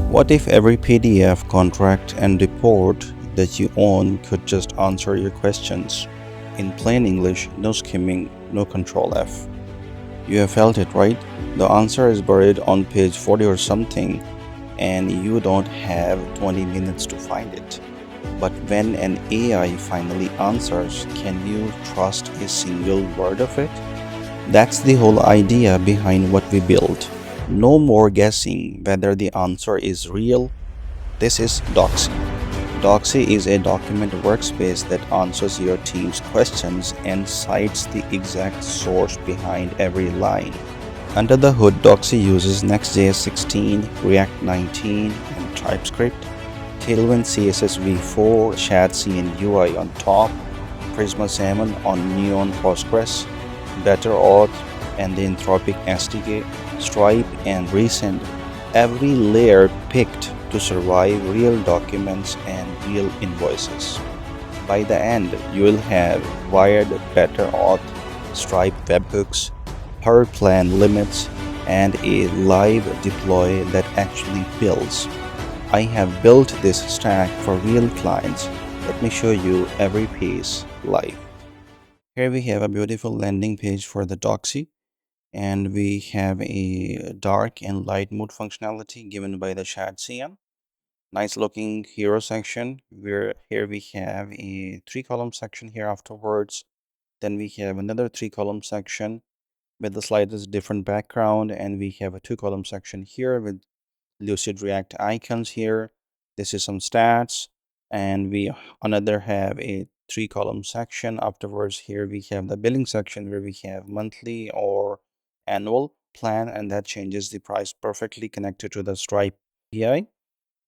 What if every PDF, contract, and report that you own could just answer your questions? In plain English, no skimming, no Control F. You have felt it, right? The answer is buried on page 40 or something, and you don't have 20 minutes to find it. But when an AI finally answers, can you trust a single word of it? That's the whole idea behind what we built. No more guessing whether the answer is real. This is Docsy. Docsy is a document workspace that answers your team's questions and cites the exact source behind every line. Under the hood, Docsy uses Next.js 16, React 19, and TypeScript, Tailwind CSS v4, shadcn UI on top, Prisma Salmon on Neon Postgres, better-auth and the Anthropic SDK, Stripe and Resend. Every layer picked to survive real documents and real invoices. By the end, you will have wired better-auth, Stripe webhooks, per plan limits, and a live deploy that actually builds. I have built this stack for real clients. Let me show you every piece live. Here we have a beautiful landing page for the Docsy, and we have a dark and light mode functionality given by the shadcn. Nice looking hero section where here we have a 3-column section here afterwards. Then we have another 3-column section with the slightest different background, and we have a 2-column section here with Lucid React icons here. This is some stats, and we another have a 3-column section. Afterwards, here we have the billing section where we have monthly or annual plan, and that changes the price perfectly connected to the Stripe API.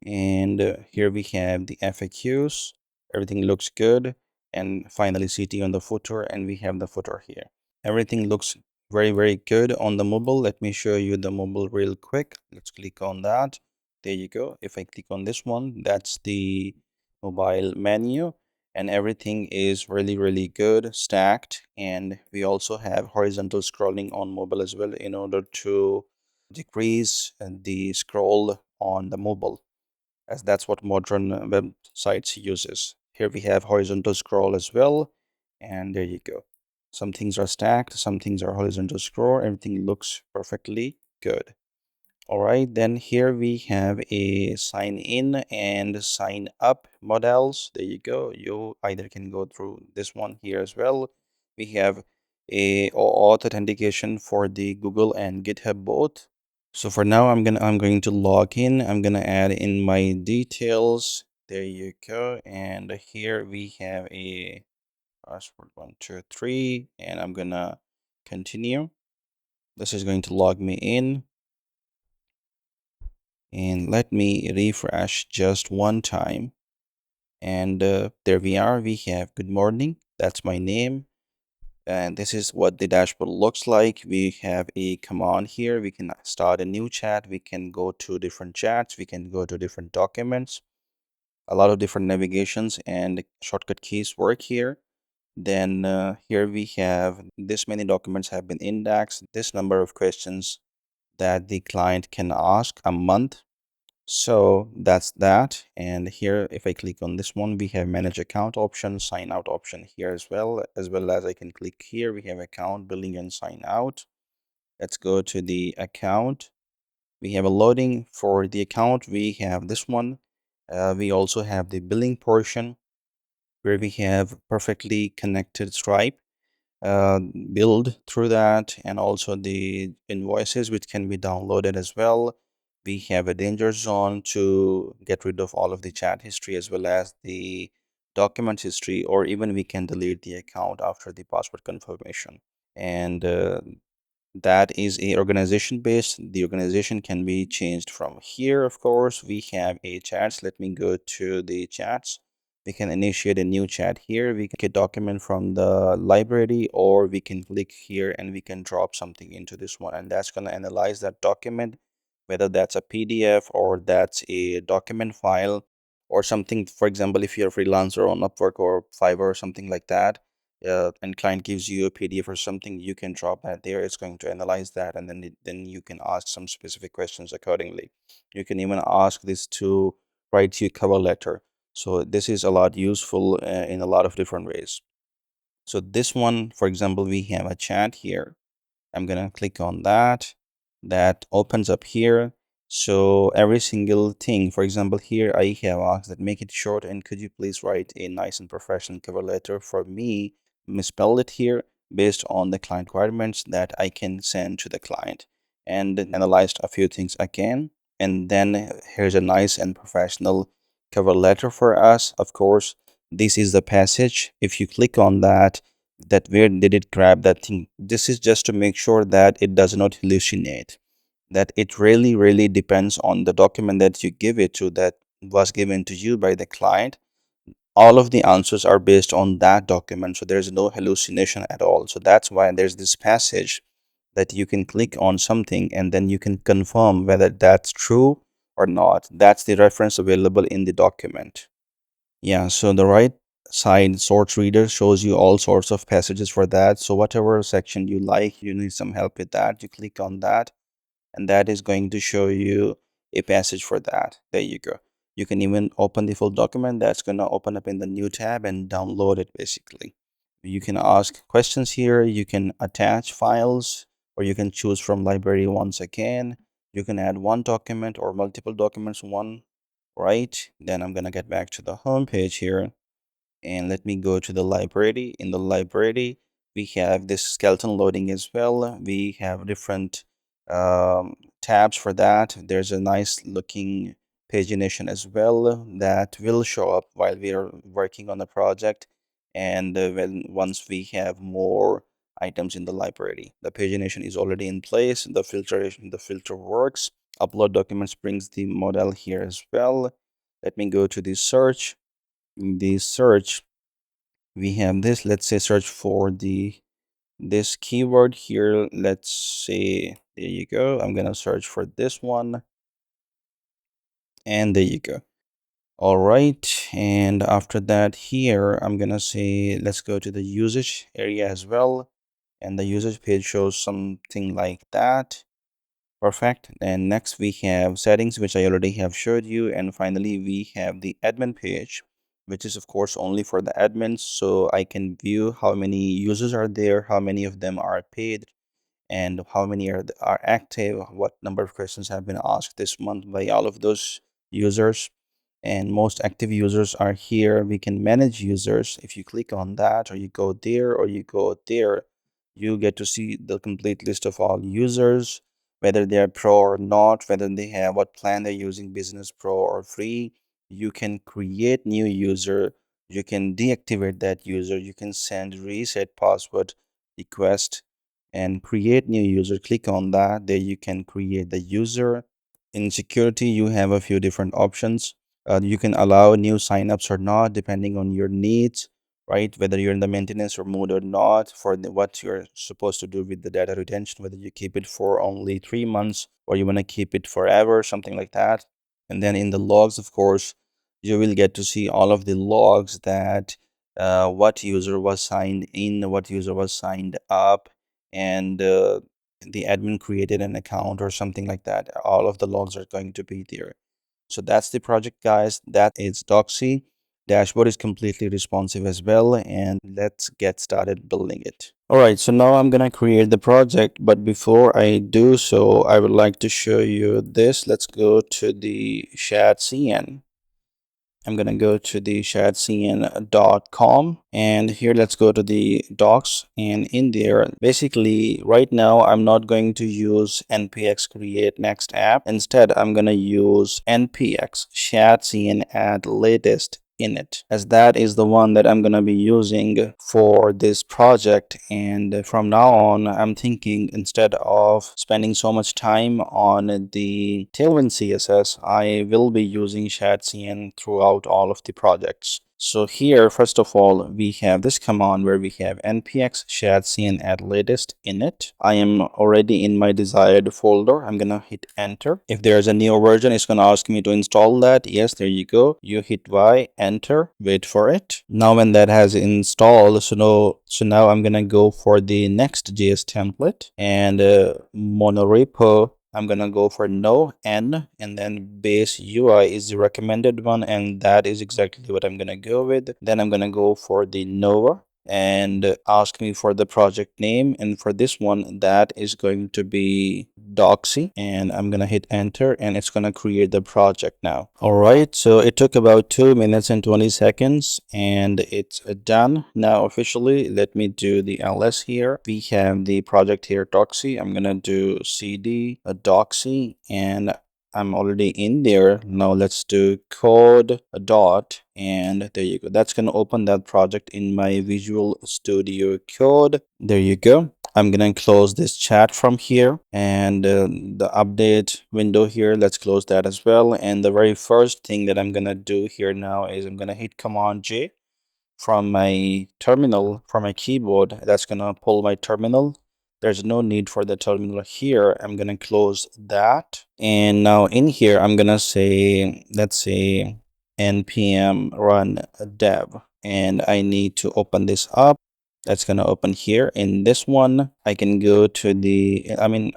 And here we have the FAQs. Everything looks good. And finally, CT on the footer, and we have the footer here. Everything looks very good on the mobile. Let me show you the mobile real quick. Let's click on that. There you go. If I click on this one, that's the mobile menu, and everything is really good stacked. And we also have horizontal scrolling on mobile as well in order to decrease the scroll on the mobile, as that's what modern websites uses. Here we have horizontal scroll as well, and there you go. Some things are stacked, some things are horizontal scroll. Everything looks perfectly good. All right, then here we have a sign in and sign up models. There you go. You either can go through this one here as well. We have a authentication for the Google and GitHub both. So for now, I'm going to log in. I'm gonna add in my details. There you go. And here we have a password 123, and I'm gonna continue. This is going to log me in. And let me refresh just one time. And there we are. We have good morning. That's my name. And this is what the dashboard looks like. We have a command here. We can start a new chat. We can go to different chats. We can go to different documents. A lot of different navigations and shortcut keys work here. Then here we have this many documents have been indexed, this number of questions that the client can ask a month. So that's that. And here, if I click on this one, we have manage account option, sign out option here as well as I can click here. We have account, billing, and sign out. Let's go to the account. We have a loading for the account. We have this one. We also have the billing portion where we have perfectly connected Stripe build through that, and also the invoices which can be downloaded as well. We have a danger zone to get rid of all of the chat history as well as the document history, or even we can delete the account after the password confirmation. And that is a organization based. The organization can be changed from here. Of course, we have a chats. Let me go to the chats. We can initiate a new chat here. We can get a document from the library, or we can click here and we can drop something into this one, and that's going to analyze that document, whether that's a PDF or that's a document file or something. For example, if you're a freelancer on Upwork or Fiverr or something like that, and client gives you a PDF or something, you can drop that there. It's going to analyze that, and then you can ask some specific questions accordingly. You can even ask this to write you a cover letter. So this is a lot useful in a lot of different ways. So this one, for example, we have a chat here. I'm gonna click on that. That opens up here. So every single thing, for example, here I have asked that make it short and could you please write a nice and professional cover letter for me, misspelled it here based on the client requirements that I can send to the client, and analyzed a few things again. And then here's a nice and professional cover letter for us. Of course, this is the passage. If you click on that, where did it grab that thing, this is just to make sure that it does not hallucinate, that it really depends on the document that you give it to, that was given to you by the client. All of the answers are based on that document, so there's no hallucination at all. So that's why there's this passage that you can click on something and then you can confirm whether that's true or not. That's the reference available in the document. Yeah, so the right side source reader shows you all sorts of passages for that. So whatever section you like, you need some help with that, you click on that, and that is going to show you a passage for that. There you go. You can even open the full document. That's going to open up in the new tab and download it basically. You can ask questions here, you can attach files, or you can choose from library once again. You can add one document or multiple documents, one, right? Then I'm gonna get back to the home page here, and let me go to the library. In the library, we have this skeleton loading as well. We have different tabs for that. There's a nice looking pagination as well that will show up while we are working on the project, and when once we have more items in the library. The pagination is already in place. The filter works. Upload documents brings the model here as well. Let me go to the search. In the search, we have this. Let's say search for this keyword here. Let's say, there you go. I'm gonna search for this one, and there you go. All right, and after that here, I'm gonna say let's go to the usage area as well, and the usage page shows something like that. Perfect. And next we have settings, which I already have showed you. And finally, we have the admin page, which is of course only for the admins. So I can view how many users are there, how many of them are paid, and how many are active, what number of questions have been asked this month by all of those users. And most active users are here. We can manage users. If you click on that, or you go there, or you go there, you get to see the complete list of all users, whether they are pro or not, whether they have what plan they're using, business, pro, or free. You can create new user, you can deactivate that user, you can send reset password request and create new user. Click on that. There you can create the user. In security, you have a few different options. You can allow new signups or not, depending on your needs, right? Whether you're in the maintenance or mode or not, for what you're supposed to do with the data retention, whether you keep it for only 3 months or you want to keep it forever, something like that. And then in the logs, of course, you will get to see all of the logs that what user was signed in, what user was signed up, and the admin created an account or something like that. All of the logs are going to be there. So that's the project, guys. That is Docsy. Dashboard is completely responsive as well, and let's get started building it. All right, so now I'm gonna create the project, but before I do so, I would like to show you this. Let's go to the shadcn. I'm going to go to the shadcn.com, and here let's go to the docs, and in there basically right now I'm not going to use npx create next app. Instead, I'm going to use npx shadcn add latest init, as that is the one that I'm going to be using for this project. And from now on, I'm thinking instead of spending so much time on the Tailwind CSS, I will be using shadcn throughout all of the projects. So here, first of all, we have this command where we have npx shadcn add latest init. I am already in my desired folder. I'm gonna hit enter. If there's a new version, it's gonna ask me to install that. Yes, there you go. You hit Y, enter, wait for it. Now when that has installed, so now I'm gonna go for the Next.js template and monorepo. I'm gonna go for no n, and then base UI is the recommended one, and that is exactly what I'm gonna go with. Then I'm gonna go for the Nova and ask me for the project name, and for this one that is going to be docsy, and I'm gonna hit enter and it's gonna create the project now. All right, so it took about 2 minutes and 20 seconds and it's done now officially. Let me do the ls here. We have the project here docsy. I'm gonna do cd docsy and I'm already in there. Now let's do code dot, and there you go. That's gonna open that project in my Visual Studio Code. There you go. I'm gonna close this chat from here, and the update window here, let's close that as well. And the very first thing that I'm gonna do here now is I'm gonna hit Command J from my terminal, from my keyboard. That's gonna pull my terminal. There's no need for the terminal here. I'm gonna close that, and now in here I'm gonna say, let's say npm run dev, and I need to open this up. That's gonna open here. In this one I can go to the,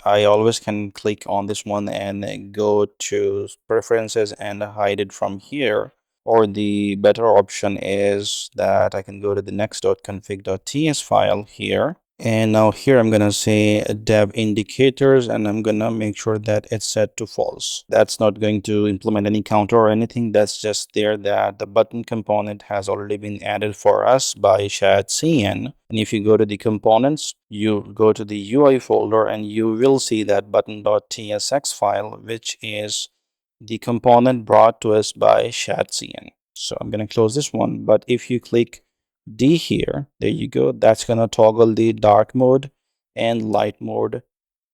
I always can click on this one and go to preferences and hide it from here. Or the better option is that I can go to the next.config.ts file here. And now here I'm going to say dev indicators, and I'm going to make sure that it's set to false. That's not going to implement any counter or anything. That's just there that the button component has already been added for us by shadcn. And if you go to the components, you go to the UI folder and you will see that button.tsx file, which is the component brought to us by shadcn. So I'm going to close this one. But if you click D here, there you go. That's going to toggle the dark mode and light mode.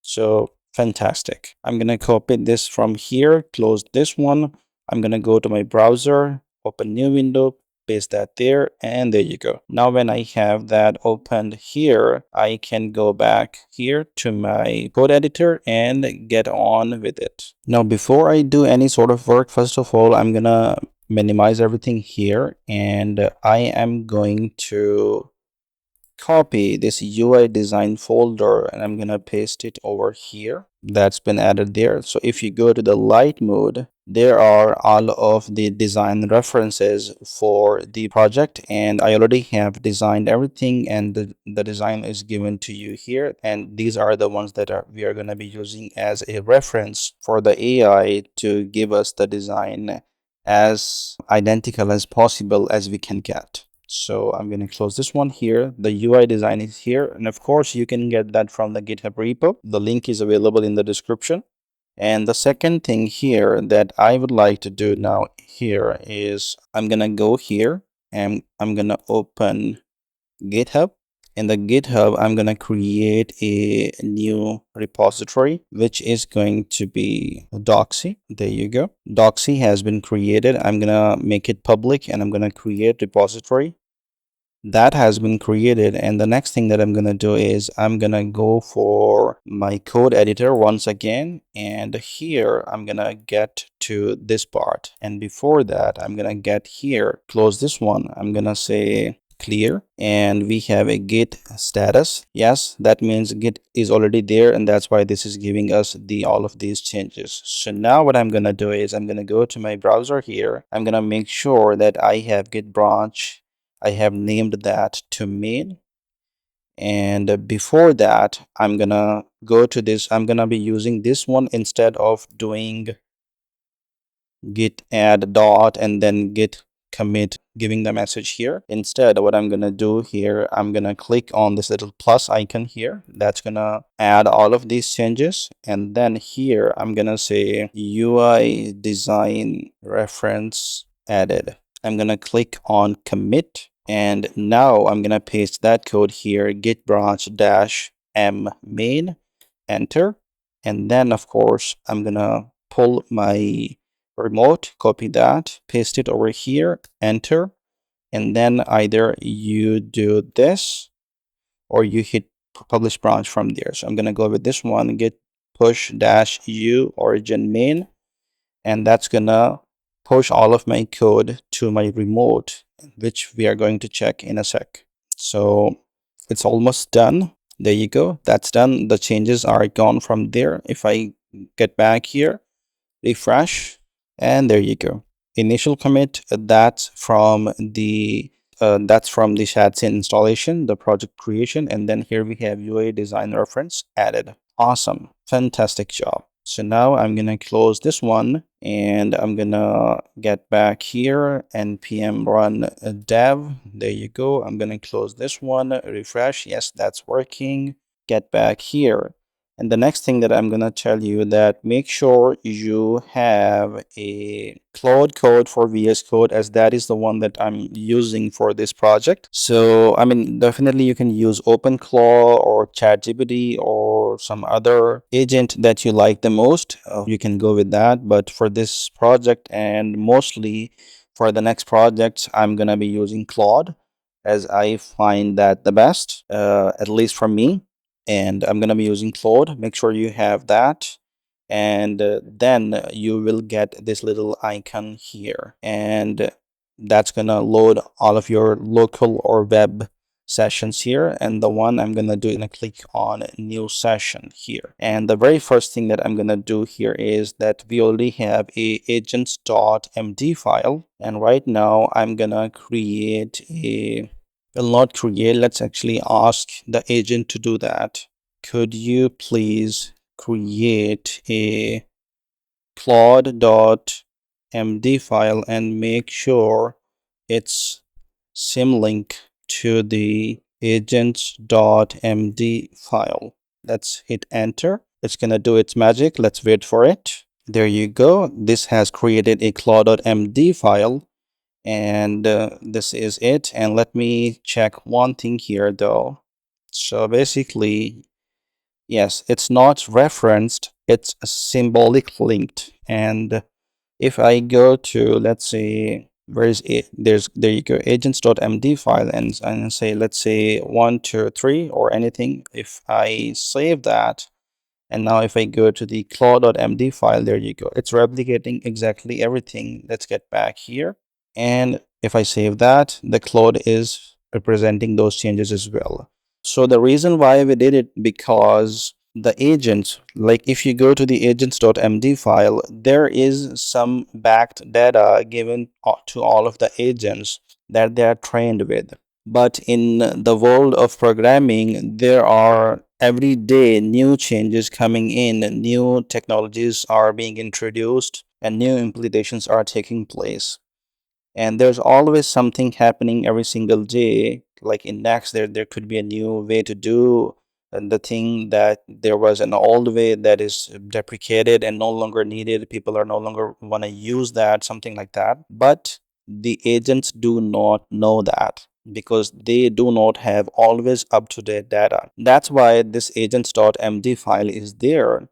So fantastic. I'm going to copy this from here, close this one. I'm going to go to my browser, open new window, paste that there, and there you go. Now when I have that opened here, I can go back here to my code editor and get on with it. Now before I do any sort of work, first of all, I'm gonna minimize everything here, and I am going to copy this UI design folder and I'm gonna paste it over here. That's been added there. So if you go to the light mode, there are all of the design references for the project, and I already have designed everything, and the design is given to you here, and these are the ones that we are going to be using as a reference for the AI to give us the design as identical as possible as we can get. So I'm going to close this one here. The UI design is here, and of course you can get that from the GitHub repo. The link is available in the description. And the second thing here that I would like to do now here is I'm going to go here and I'm going to open GitHub. In the GitHub, I'm going to create a new repository, which is going to be docsy. There you go. Docsy has been created. I'm going to make it public and I'm going to create repository. That has been created, and the next thing that I'm going to do is I'm going to go for my code editor once again, and here I'm going to get to this part, and before that I'm going to get here, close this one. I'm going to say clear, and we have a git status. Yes, that means git is already there, and that's why this is giving us all of these changes. So now what I'm going to do is I'm going to go to my browser here. I'm going to make sure that I have git branch. I have named that to main, and before that I'm gonna go to this. I'm gonna be using this one instead of doing git add dot and then git commit, giving the message here. Instead, what I'm gonna do here, I'm gonna click on this little plus icon here. That's gonna add all of these changes, and then here I'm gonna say UI design reference added. I'm gonna click on commit, and now I'm gonna paste that code here, git branch dash m main, enter, and then of course I'm gonna pull my remote, copy that, paste it over here, enter, and then either you do this or you hit publish branch from there. So I'm going to go with this one, git push dash u origin main, and that's going to push all of my code to my remote, which we are going to check in a sec. So it's almost done. There you go. That's done. The changes are gone from there. If I get back here, refresh, and there you go. Initial commit, that's from the shadcn installation, the project creation, and then here we have UI design reference added. Awesome, fantastic job. So now I'm gonna close this one, and I'm gonna get back here, npm run dev. There you go. I'm gonna close this one, refresh. Yes, that's working. Get back here. And the next thing that I'm going to tell you, that make sure you have a Claude code for VS Code, as that is the one that I'm using for this project. So, I mean, definitely you can use OpenClaw or ChatGPT or some other agent that you like the most. You can go with that. But for this project and mostly for the next projects, I'm going to be using Claude, as I find that the best, at least for me. And I'm going to be using Claude. Make sure you have that. And then you will get this little icon here. And that's going to load all of your local or web sessions here. And the one I'm going to do is going to click on new session here. And the very first thing that I'm going to do here is that we already have a agents.md file. And right now I'm going to create a will not create. Let's actually ask the agent to do that. Could you please create a claude.md file and make sure it's symlink to the agents.md file. Let's hit enter. It's gonna do its magic. Let's wait for it. There you go. This has created a claude.md file. And this is it. And let me check one thing here though. So basically, yes, it's not referenced, it's symbolic linked. And if I go to, let's say, where is it? There you go, agents.md file, and say, let's say 1, 2, 3 or anything. If I save that, and now if I go to the claude.md file, there you go. It's replicating exactly everything. Let's get back here. And if I save that, the Claude is representing those changes as well. So the reason why we did it, because the agents, like if you go to the agents.md file, there is some backed data given to all of the agents that they are trained with. But in the world of programming, there are every day new changes coming in, new technologies are being introduced, and new implementations are taking place. And there's always something happening every single day. Like in Next, there could be a new way to do the thing that there was an old way that is deprecated and no longer needed. People are no longer want to use that, something like that. But the agents do not know that, because they do not have always up-to-date data. That's why this agents.md file is there,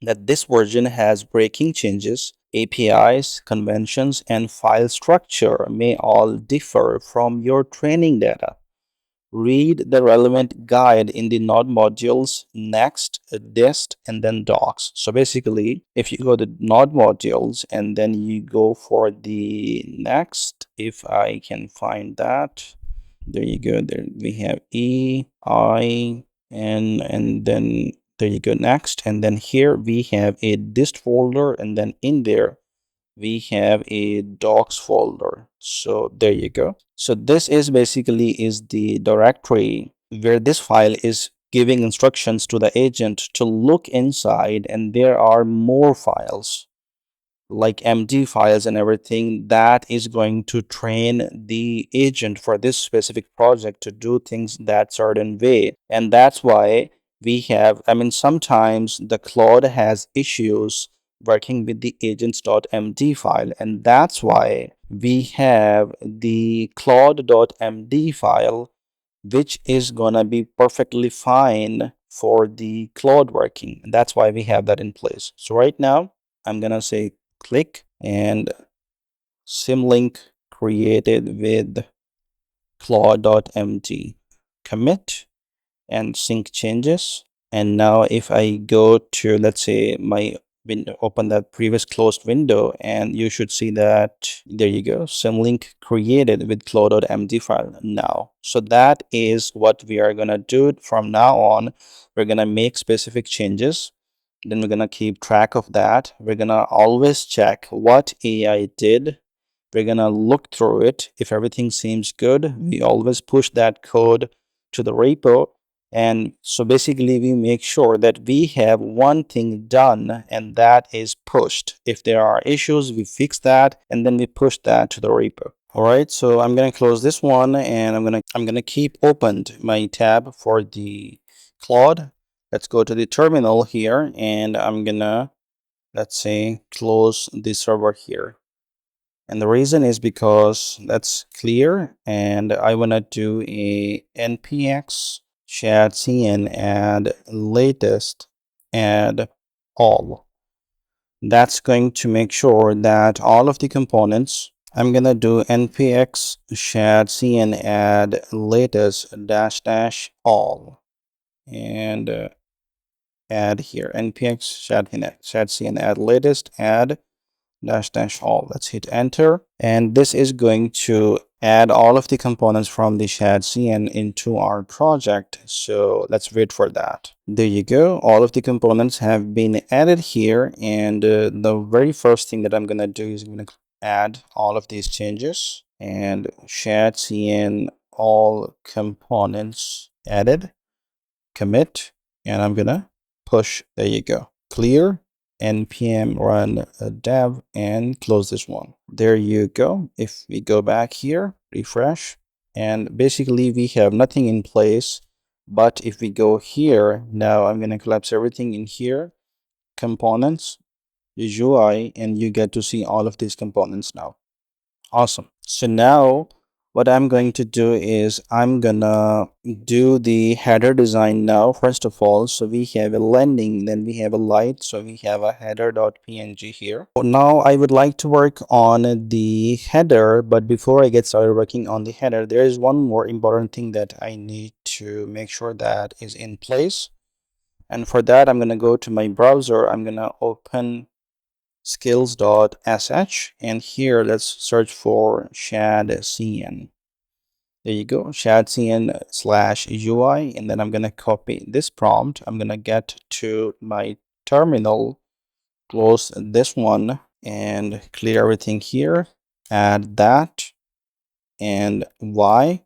that this version has breaking changes. APIs, conventions, and file structure may all differ from your training data. Read the relevant guide in the node modules next, dist, and then docs. So basically, if you go to node modules and then you go for the next, if I can find that, there you go. There we have E, I, N, and then there you go, next. And then here we have a dist folder, and then in there we have a docs folder. So there you go. So this is basically is the directory where this file is giving instructions to the agent to look inside, and there are more files like MD files and everything that is going to train the agent for this specific project to do things that certain way. And that's why we have, I mean, sometimes the Claude has issues working with the agents.md file, and that's why we have the claude.md file, which is gonna be perfectly fine for the Claude working. And that's why we have that in place. So right now I'm gonna say click, and symlink created with claude.md, commit and sync changes. And now if I go to, let's say, my window, open that previous closed window, and you should see that there you go, some link created with claude.md file now. So that is what we are going to do from now on. We're going to make specific changes, then we're going to keep track of that. We're going to always check what AI did. We're going to look through it. If everything seems good, we always push that code to the repo. And so basically we make sure that we have one thing done, and that is pushed. If there are issues, we fix that, and then we push that to the repo. All right, so I'm going to close this one, and I'm going to keep opened my tab for the Claude. Let's go to the terminal here, and I'm going to, let's say, close the server here. And the reason is because that's clear, and I want to do a npx shadcn add latest add all. That's going to make sure that all of the components, I'm going to do npx shadcn add latest dash all, and add here npx shadcn add latest add dash all. Let's hit enter, and this is going to add all of the components from the shadcn into our project. So let's wait for that. There you go, all of the components have been added here, and the very first thing that I'm gonna do is I'm gonna add all of these changes, and shadcn all components added, commit, and I'm gonna push. There you go, clear, npm run dev, and close this one. There you go. If we go back here, refresh, and basically we have nothing in place. But if we go here now, I'm going to collapse everything in here, components, UI, and you get to see all of these components now. Awesome. So now what I'm going to do is I'm gonna do the header design now. First of all, so we have a landing, then we have a light, so we have a header.png here. Now I would like to work on the header, but before I get started working on the header, there is one more important thing that I need to make sure that is in place. And for that, I'm gonna go to my browser. I'm gonna open skills.sh, and here let's search for shadcn. There you go, shadcn /UI, and then I'm gonna copy this prompt. I'm gonna get to my terminal, close this one, and clear everything here, add that, and Y,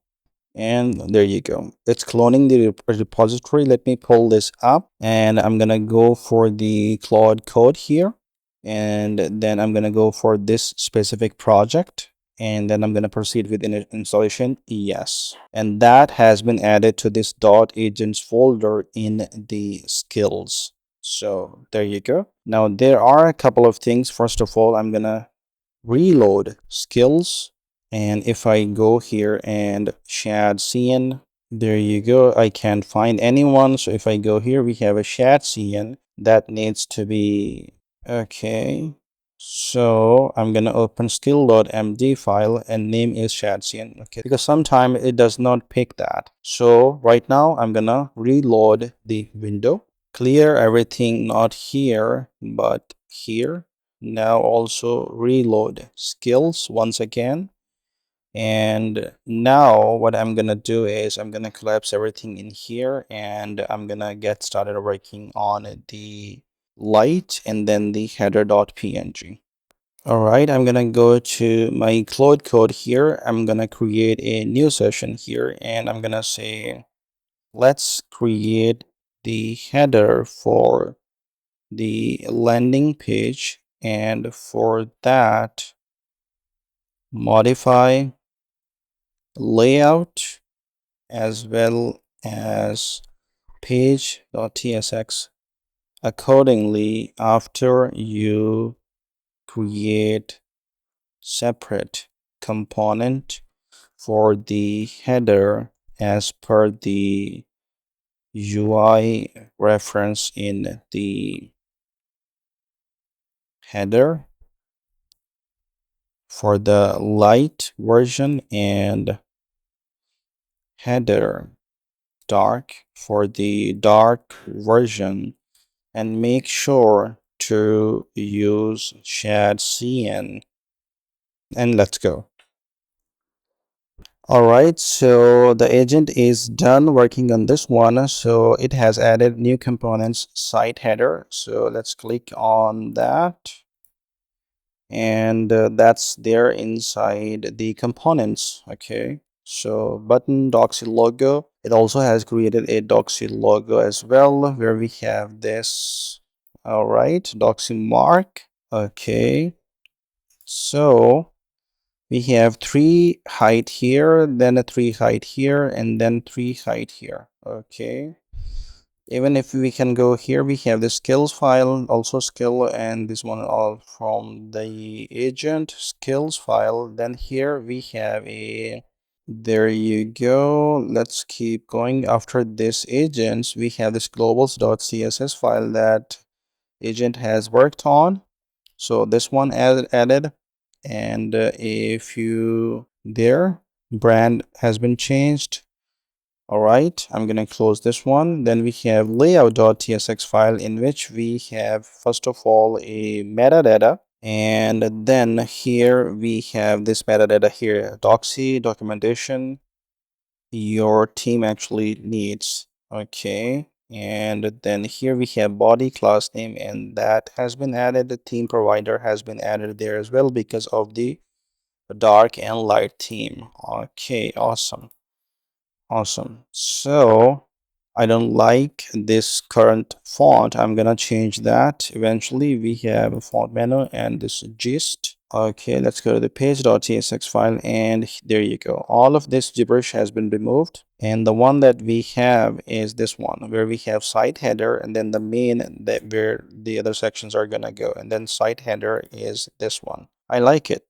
and there you go. It's cloning the repository. Let me pull this up, and I'm gonna go for the Claude code here, and then I'm gonna go for this specific project, and then I'm gonna proceed with installation. Yes, and that has been added to this .agents folder in the skills. So there you go. Now there are a couple of things. First of all, I'm gonna reload skills, and if I go here and shadcn, there you go, I can't find anyone. So if I go here, we have a shadcn that needs to be okay. So I'm gonna open skill.md file, and name is shadcn, okay, because sometimes it does not pick that. So right now I'm gonna reload the window, clear everything, not here but here. Now also reload skills once again. And now what I'm gonna do is I'm gonna collapse everything in here, and I'm gonna get started working on the light and then the header.png. All right, I'm gonna go to my Claude code here. I'm gonna create a new session here, and I'm gonna say, let's create the header for the landing page, and for that, modify layout as well as page.tsx accordingly after you create separate component for the header as per the UI reference in the header for the light version, and header dark for the dark version, and make sure to use shadcn, and let's go. All right, so the agent is done working on this one. So it has added new components site header. So let's click on that, and that's there inside the components. Okay, so button, docsy logo. It also has created a docsy logo as well, where we have this. All right, docsy mark. Okay, so we have 3 height here, then a 3 height here, and then 3 height here. Okay, even if we can go here, we have the skills file, also skill, and this one all from the agent skills file. Then here we have a, there you go. Let's keep going. After this agents, we have this globals.css file that agent has worked on. So this one added, and if you there, brand has been changed. All right, I'm gonna close this one. Then we have layout.tsx file, in which we have first of all a metadata, and then here we have this metadata here, docsy documentation your team actually needs. Okay, and then here we have body class name, and that has been added. The theme provider has been added there as well because of the dark and light theme. Okay, awesome. So I don't like this current font. I'm gonna change that eventually. We have a font menu and this gist. Okay, let's go to the page.tsx file, and there you go. All of this gibberish has been removed, and the one that we have is this one, where we have site header, and then the main, that where the other sections are gonna go, and then site header is this one. I like it.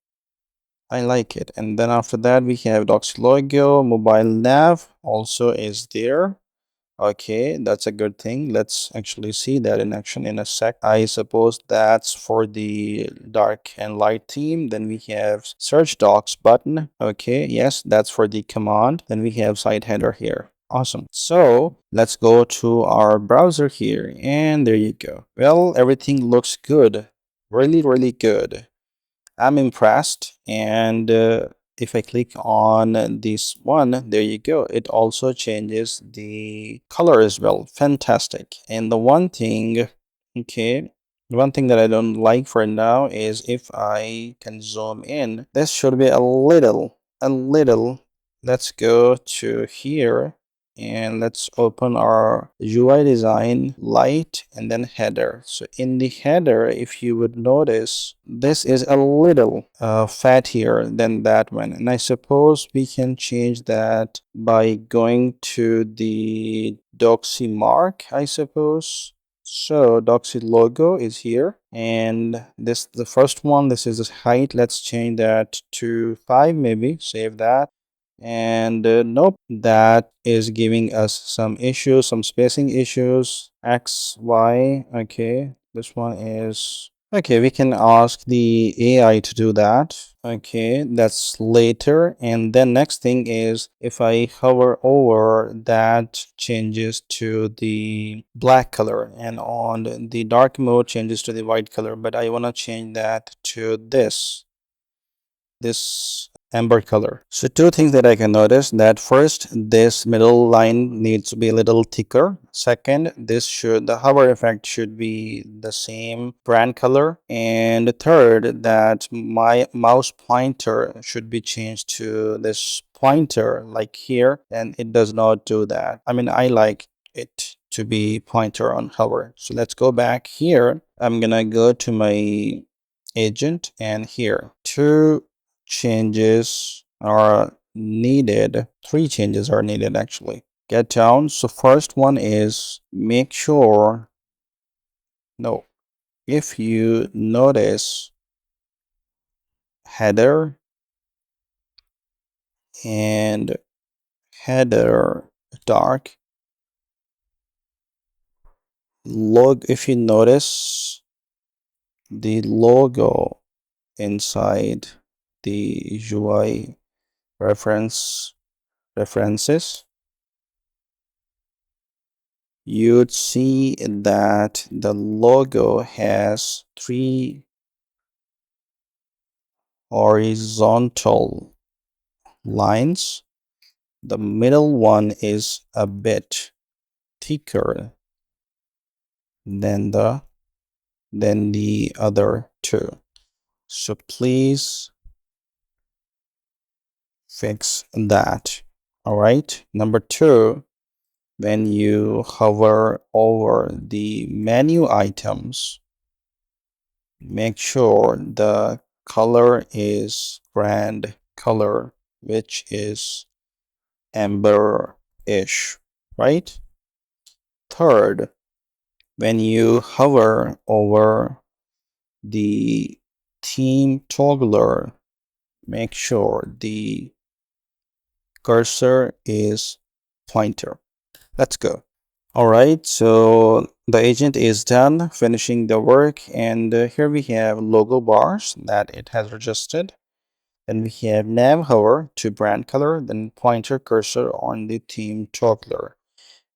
And then after that, we have docs logo, mobile nav also is there. Okay, that's a good thing. Let's actually see that in action in a sec. I suppose that's for the dark and light theme. Then we have search docs button. Okay, yes, that's for the command. Then we have site header here. Awesome. So let's go to our browser here, and there you go. Well, everything looks good. Really good. I'm impressed. And if I click on this one, there you go. It also changes the color as well. Fantastic. And the one thing, okay, the one thing that I don't like for now is if I can zoom in, this should be a little. Let's go to here, and let's open our UI design light and then header. So in the header, if you would notice, this is a little fattier than that one, and I suppose we can change that by going to the docsy mark, I suppose. So docsy logo is here, and this the first one, this is the height. Let's change that to 5, maybe save that. And nope, that is giving us some issues, some spacing issues. X, Y. Okay, this one is okay. We can ask the AI to do that. Okay, that's later. And then next thing is, if I hover over, that changes to the black color, and on the dark mode changes to the white color. But I want to change that to this amber color. So 2 things that I can notice, that first, this middle line needs to be a little thicker. Second, the hover effect should be the same brand color. And third, that my mouse pointer should be changed to this pointer like here, and it does not do that. I mean, I like it to be pointer on hover. So let's go back here. I'm gonna go to my agent, and here 2 changes are needed. 3 changes are needed actually. Get down. So first one is, make sure, no, if you notice header and header dark log, if you notice the logo inside the UI reference preferences, you'd see that the logo has 3 horizontal lines. The middle one is a bit thicker than the other 2. So please fix that. All right. Number 2, when you hover over the menu items, make sure the color is brand color, which is amber-ish, right? Third, when you hover over the theme toggler, make sure the cursor is pointer. Let's go. All right, so the agent is done finishing the work, and here we have logo bars that it has registered. Then we have nav hover to brand color, then pointer cursor on the theme toggler.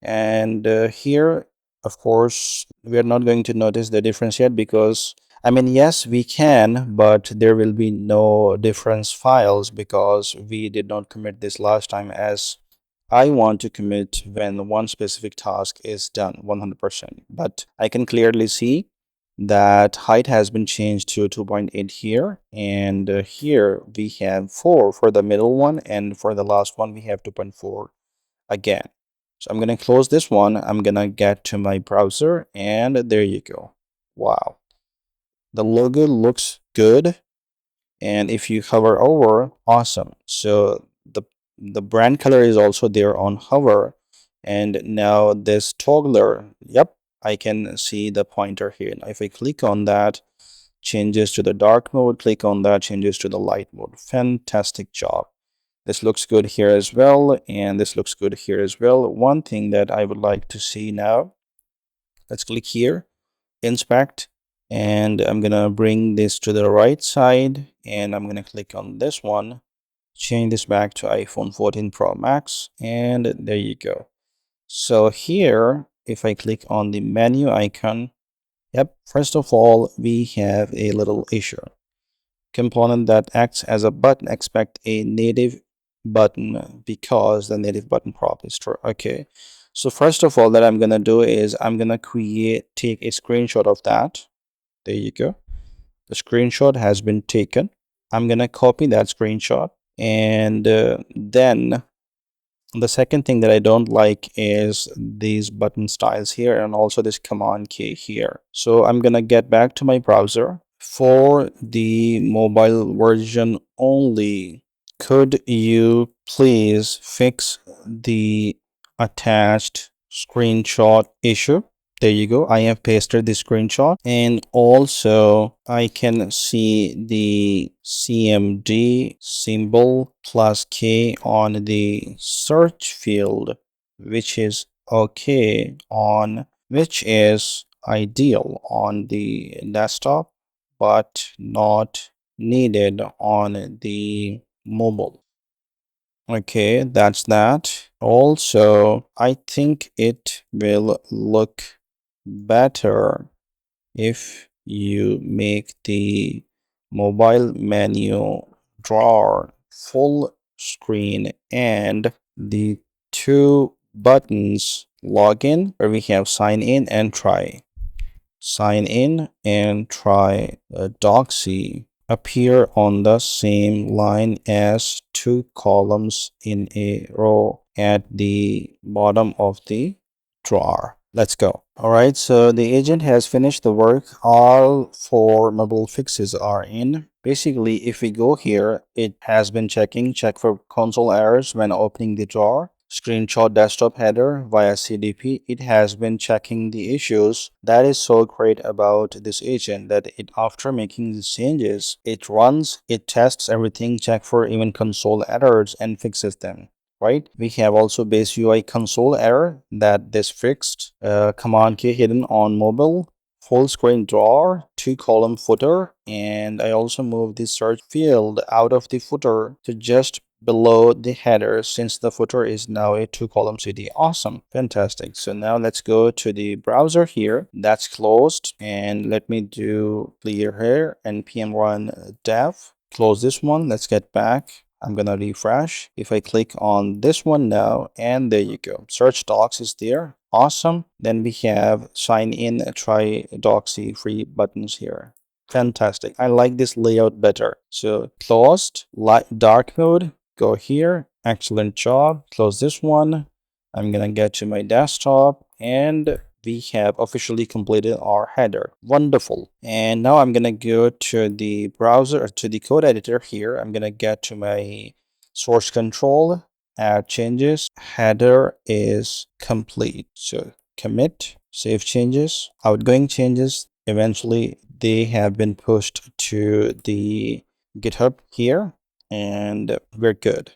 And here, of course, we are not going to notice the difference yet because, I mean, yes, we can, but there will be no difference files because we did not commit this last time, as I want to commit when one specific task is done 100%. But I can clearly see that height has been changed to 2.8 here, and here we have 4 for the middle one, and for the last one we have 2.4 again. So I'm going to close this one. I'm going to get to my browser, and there you go. Wow. The logo looks good. And if you hover over, awesome. So the brand color is also there on hover. And now this toggler, yep, I can see the pointer here. Now if I click on that, changes to the dark mode, click on that, changes to the light mode. Fantastic job. This looks good here as well, and this looks good here as well. One thing that I would like to see now, let's click here, inspect, and I'm gonna bring this to the right side, and I'm gonna click on this one, change this back to iPhone 14 Pro Max, and there you go. So here, if I click on the menu icon, yep, first of all, we have a little issue. Component that acts as a button expect a native button because the native button prop is true. Okay, so first of all that I'm gonna do is I'm gonna take a screenshot of that. There you go. The screenshot has been taken. I'm gonna copy that screenshot, and then the second thing that I don't like is these button styles here and also this command key here. So I'm gonna get back to my browser. For the mobile version only, could you please fix the attached screenshot issue? There you go. I have pasted the screenshot, and also I can see the CMD symbol plus K on the search field, which is okay on, which is ideal on the desktop, but not needed on the mobile. Okay, that's that. Also, I think it will look better if you make the mobile menu drawer full screen and the 2 buttons login, where we have sign in and try. Sign in and try docsy appear on the same line as 2 columns in a row at the bottom of the drawer. Let's go. All right, so the agent has finished the work. All 4 mobile fixes are in. Basically, if we go here, it has been check for console errors when opening the drawer. Screenshot desktop header via CDP. It has been checking the issues. That is so great about this agent, that it, after making these changes, it runs, it tests everything, check for even console errors and fixes them. Right, we have also base UI console error that this fixed. Command key hidden on mobile, full screen drawer, 2 column footer, and I also moved the search field out of the footer to just below the header since the footer is now a 2-column CD. Awesome. Fantastic. So now let's go to the browser here. That's closed. And let me do clear here, npm run dev. Close this one. Let's get back. I'm gonna refresh. If I click on this one now, and there you go. Search docs is there. Awesome. Then we have sign in, try docsy free buttons here. Fantastic. I like this layout better. So closed, light dark mode, go here. Excellent job. Close this one. I'm gonna get to my desktop, and we have officially completed our header. Wonderful. And now I'm gonna go to the browser, to the code editor here. I'm gonna get to my source control, add changes. Header is complete. So commit, save changes, outgoing changes. Eventually they have been pushed to the GitHub here, and we're good.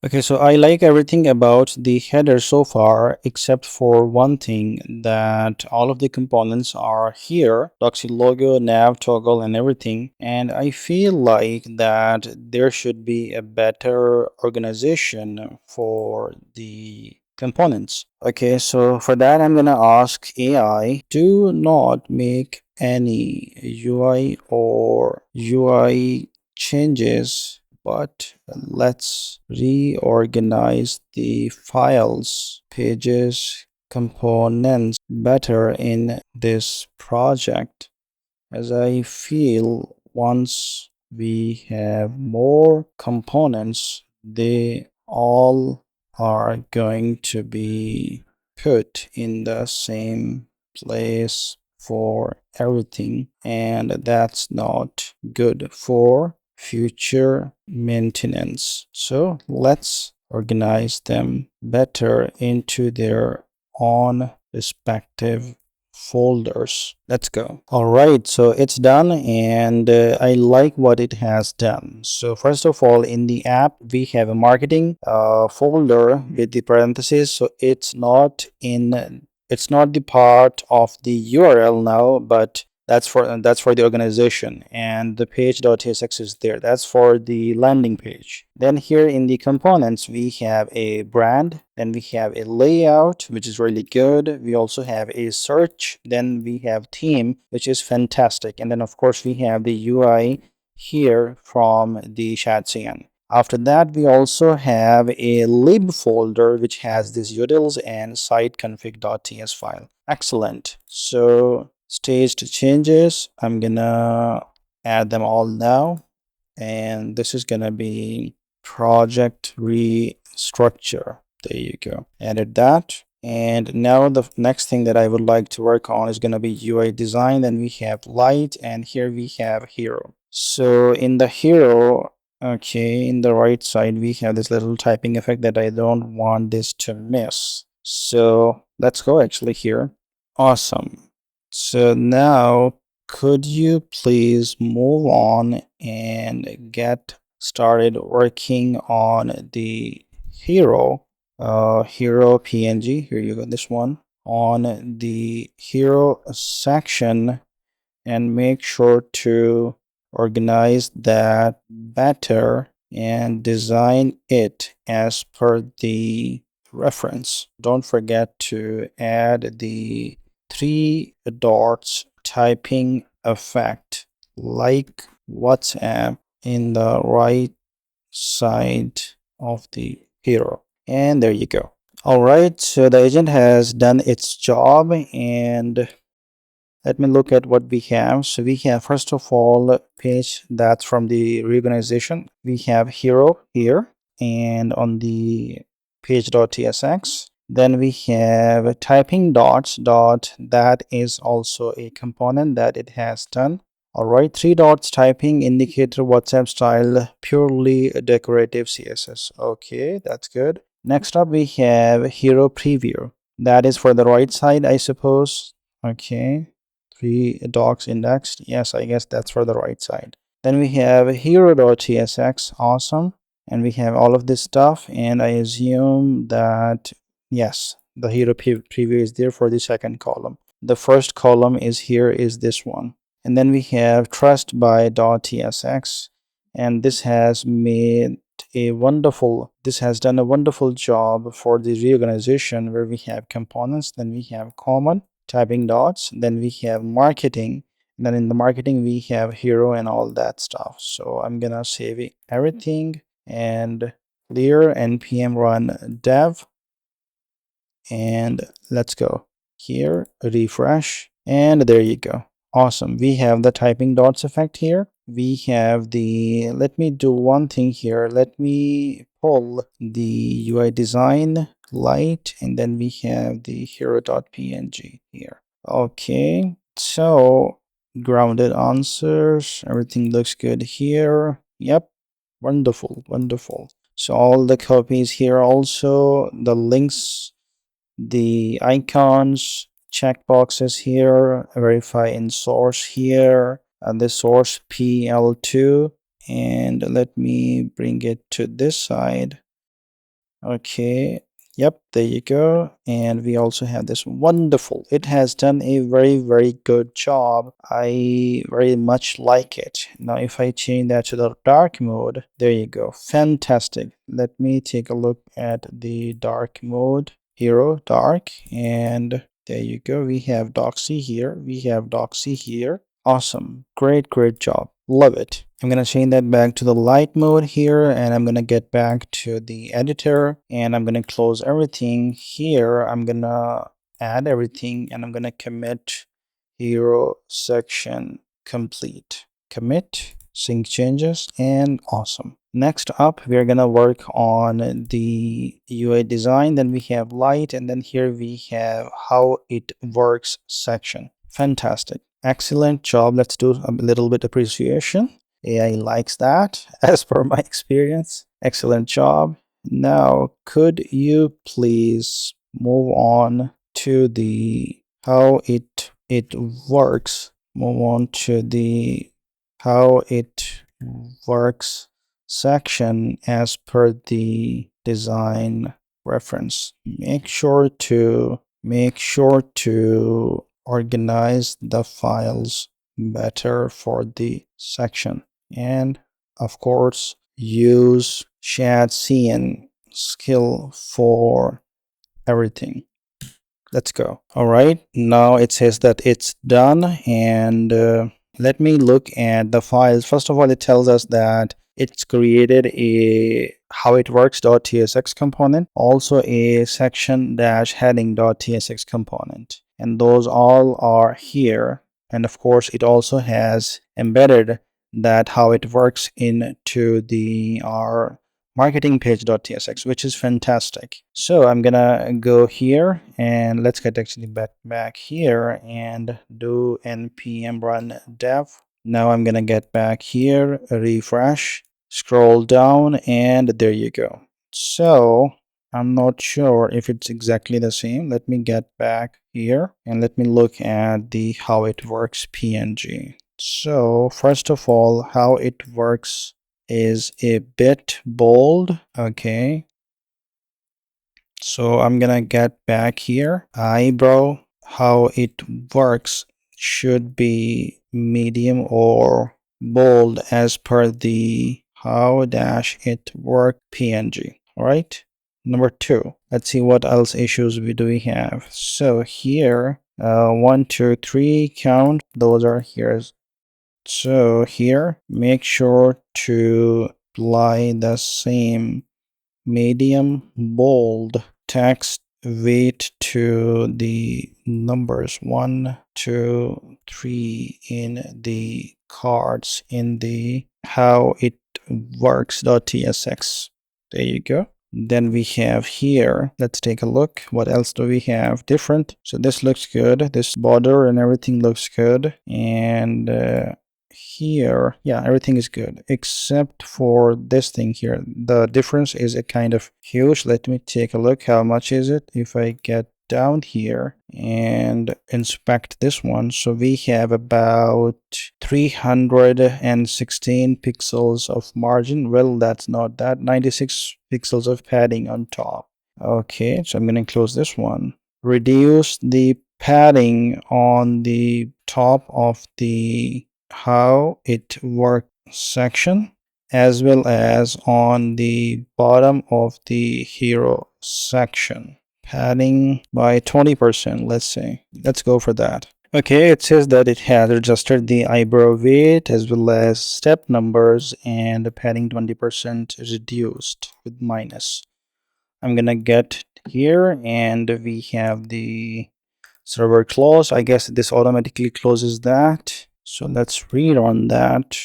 Okay, so I like everything about the header so far, except for one thing, that all of the components are here, docsy logo, nav, toggle, and everything. And I feel like that there should be a better organization for the components. Okay, so for that, I'm gonna ask AI, do not make any UI or UI changes, but let's reorganize the files, pages, components better in this project, as I feel once we have more components, they all are going to be put in the same place for everything, and that's not good for future maintenance. So let's organize them better into their own respective folders. Let's go. All right, so it's done, and I like what it has done. So first of all, in the app we have a marketing folder with the parentheses, so it's not the part of the URL now, but that's for the organization, and the page.tsx is there. That's for the landing page. Then here in the components we have a brand, then we have a layout, which is really good. We also have a search, then we have theme, which is fantastic, and then of course we have the UI here from the shadcn. After that, we also have a lib folder which has these utils and site config.ts file. Excellent. So staged changes, I'm gonna add them all now, and this is gonna be project restructure. There you go. Added that. And now the next thing that I would like to work on is gonna be UI design. Then we have light, and here we have hero. So in the hero, okay, in the right side we have this little typing effect that I don't want this to miss. So let's go actually here. Awesome. So now could you please move on and get started working on the hero hero png. Here you go, this one, on the hero section, and make sure to organize that better and design it as per the reference. Don't forget to add the 3 dots typing effect like WhatsApp in the right side of the hero. And there you go. All right, so the agent has done its job, and let me look at what we have. So we have, first of all, page that's from the reorganization. We have hero here, and on the page.tsx. Then we have typing dots dot, that is also a component that it has done. All right, 3 dots typing indicator WhatsApp style, purely decorative CSS. Okay, that's good. Next up we have hero preview. That is for the right side, I suppose. Okay, 3 docs indexed. Yes, I guess that's for the right side. Then we have hero.tsx. Awesome. And we have all of this stuff, and I assume that yes, the hero preview is there for the second column. The first column is here, is this one. And then we have trust by .tsx, and this has made this has done a wonderful job for the reorganization, where we have components, then we have common typing dots, then we have marketing, and then in the marketing we have hero and all that stuff. So I'm gonna save everything and clear npm run dev, and let's go here, refresh, and there you go. Awesome. We have the typing dots effect here. We have the, let me do one thing here. Let me pull the UI design light, and then we have the hero.png here. Okay, so grounded answers, everything looks good here. Yep, wonderful, wonderful. So all the copies here, also the links, the icons, checkboxes here, verify in source here, and the source pl2, and let me bring it to this side. Okay, yep, there you go. And we also have this wonderful, it has done a very good job. I very much like it. Now if I change that to the dark mode, there you go, fantastic. Let me take a look at the dark mode, hero dark, and there you go. We have docsy here, we have docsy here. Awesome, great job, love it. I'm gonna change that back to the light mode here, and I'm gonna get back to the editor, and I'm gonna close everything here. I'm gonna add everything, and I'm gonna commit hero section complete, commit, sync changes, and awesome. Next up, we're gonna work on the UI design. Then we have light, and then here we have how it works section. Fantastic, excellent job. Let's do a little bit appreciation. AI likes that, as per my experience. Excellent job. Now, could you please move on to the how it works? Move on to the how it works section as per the design reference. Make sure to organize the files better for the section, and of course use shadcn skill for everything. Let's go. All right, now it says that it's done, and let me look at the files. First of all, it tells us that it's created a how it works.tsx component, also a section-heading.tsx component, and those all are here. And of course, it also has embedded that how it works into the our marketing page.tsx, which is fantastic. So I'm gonna go here, and let's get actually back here and do npm run dev. Now I'm gonna get back here, refresh, scroll down, and there you go. So I'm not sure if it's exactly the same. Let me get back here and let me look at the how it works png. So first of all, how it works is a bit bold. Okay, so I'm gonna get back here, eyebrow, how it works should be medium or bold as per the how dash it work png. All right, number 2, let's see what else issues do we have. So here 1 2 3 count, those are here. So here, make sure to apply the same medium bold text weight to the numbers 1 2 3 in the cards in the how it works.tsx. There you go. Then we have here, let's take a look, what else do we have different. So this looks good, this border and everything looks good, and here, yeah, everything is good except for this thing here. The difference is a kind of huge. Let me take a look, how much is it if I get down here and inspect this one. So we have about 316 pixels of margin. Well, that's not that, 96 pixels of padding on top. Okay, so I'm going to close this one, reduce the padding on the top of the how it works section, as well as on the bottom of the hero section. Padding by 20%, let's say. Let's go for that. Okay, it says that it has adjusted the eyebrow weight as well as step numbers, and the padding 20% reduced with minus. I'm gonna get here, and we have the server close. I guess this automatically closes that. So let's read on that.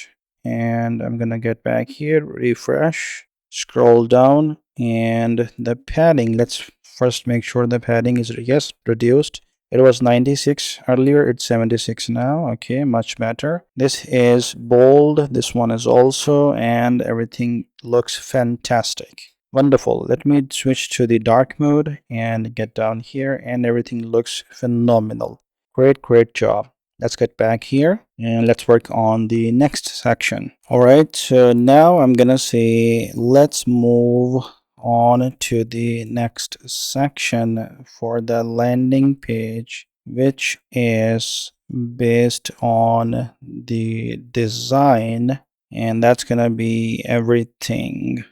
And I'm gonna get back here, refresh, scroll down, and the padding. Let's first make sure the padding is, yes, reduced. It was 96 earlier, it's 76 now. Okay, much better. This is bold, this one is also, and everything looks fantastic. Wonderful. Let me switch to the dark mode and get down here, and everything looks phenomenal. Great job. Let's get back here and let's work on the next section. All right, so now I'm gonna say let's move on to the next section for the landing page, which is based on the design, and that's gonna be everything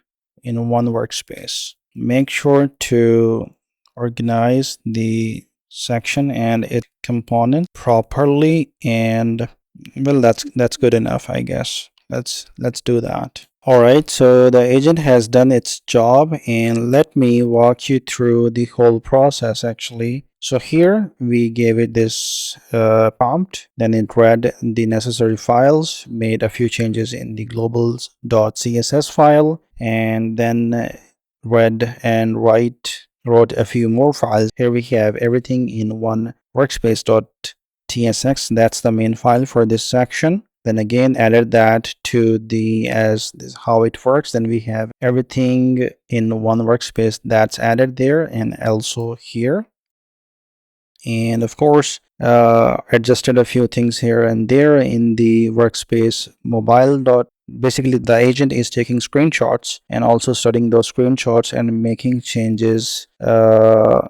in one workspace. Make sure to organize the section and its component properly, and well, that's good enough, I guess. Let's do that. All right, so the agent has done its job, and let me walk you through the whole process actually. So here we gave it this prompt, then it read the necessary files, made a few changes in the globals.css file, and then read and wrote a few more files. Here we have everything in one workspace.tsx. That's the main file for this section. Then again added that to the as this how it works. Then we have everything in one workspace that's added there, and also here. And of course adjusted a few things here and there in the workspace mobile dot. Basically the agent is taking screenshots and also studying those screenshots and making changes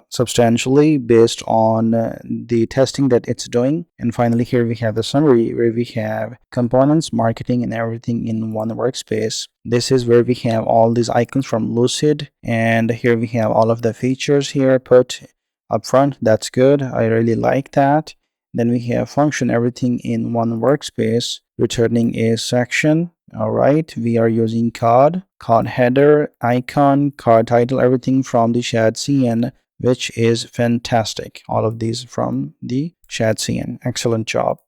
substantially based on the testing that it's doing. And finally here we have the summary where we have components, marketing, and everything in one workspace. This is where we have all these icons from Lucid, and here we have all of the features here put up front. That's good. I really like that. Then we have function, everything in one workspace, returning a section. All right, we are using card header, icon, card title, everything from the shadcn, which is fantastic. All of these from the shadcn. Excellent job.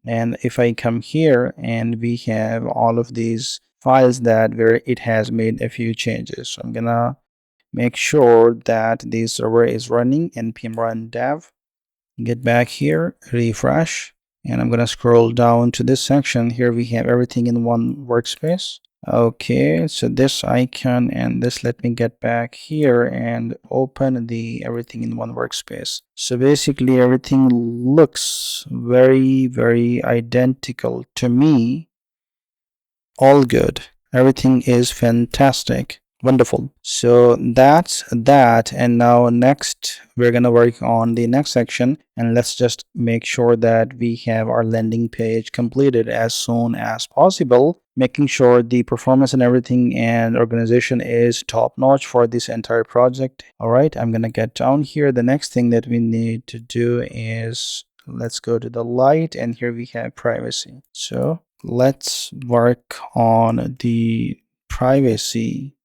And if I come here, and we have all of these files that where it has made a few changes. So I'm gonna make sure that the server is running npm run dev. Get back here, refresh, and I'm gonna scroll down to this section. Here we have everything in one workspace. Okay, so this icon and this, let me get back here and open the everything in one workspace. So basically everything looks very identical to me. All good. Everything is fantastic. Wonderful. So that's that. And now next we're gonna work on the next section, and let's just make sure that we have our landing page completed as soon as possible, making sure the performance and everything and organization is top notch for this entire project. All right, I'm gonna get down here. The next thing that we need to do is let's go to the light, and here we have privacy. So let's work on the privacy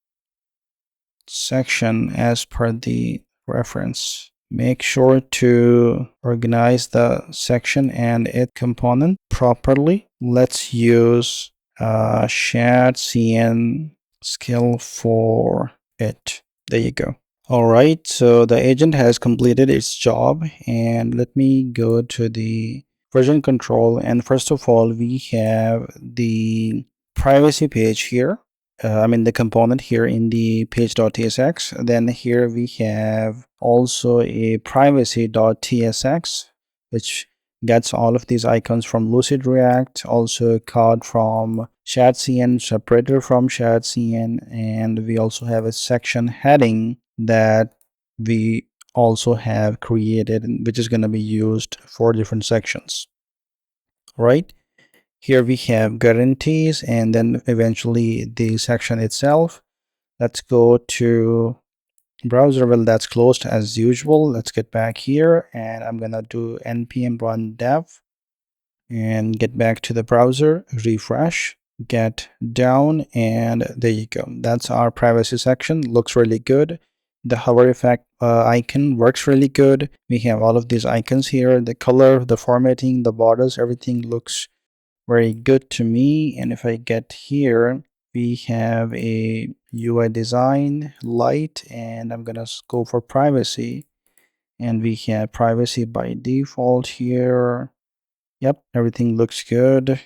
section as per the reference. Make sure to organize the section and its component properly. Let's use shadcn skill for it. There you go. All right, so the agent has completed its job, and let me go to the version control. And first of all, we have the privacy page here. I mean the component here in the page.tsx. Then here we have also a privacy.tsx, which gets all of these icons from Lucid React, also a card from shadcn, separator from shadcn, and we also have a section heading that we also have created, which is going to be used for different sections. Right? Here we have guarantees and then eventually the section itself. Let's go to browser. Well, that's closed as usual. Let's get back here and I'm gonna do npm run dev and get back to the browser, refresh, get down, and there you go. That's our privacy section. Looks really good. The hover effect icon works really good. We have all of these icons here, the color, the formatting, the borders, everything looks very good to me. And if I get here, we have a UI design light, and I'm gonna go for privacy, and we have privacy by default here. Yep, everything looks good.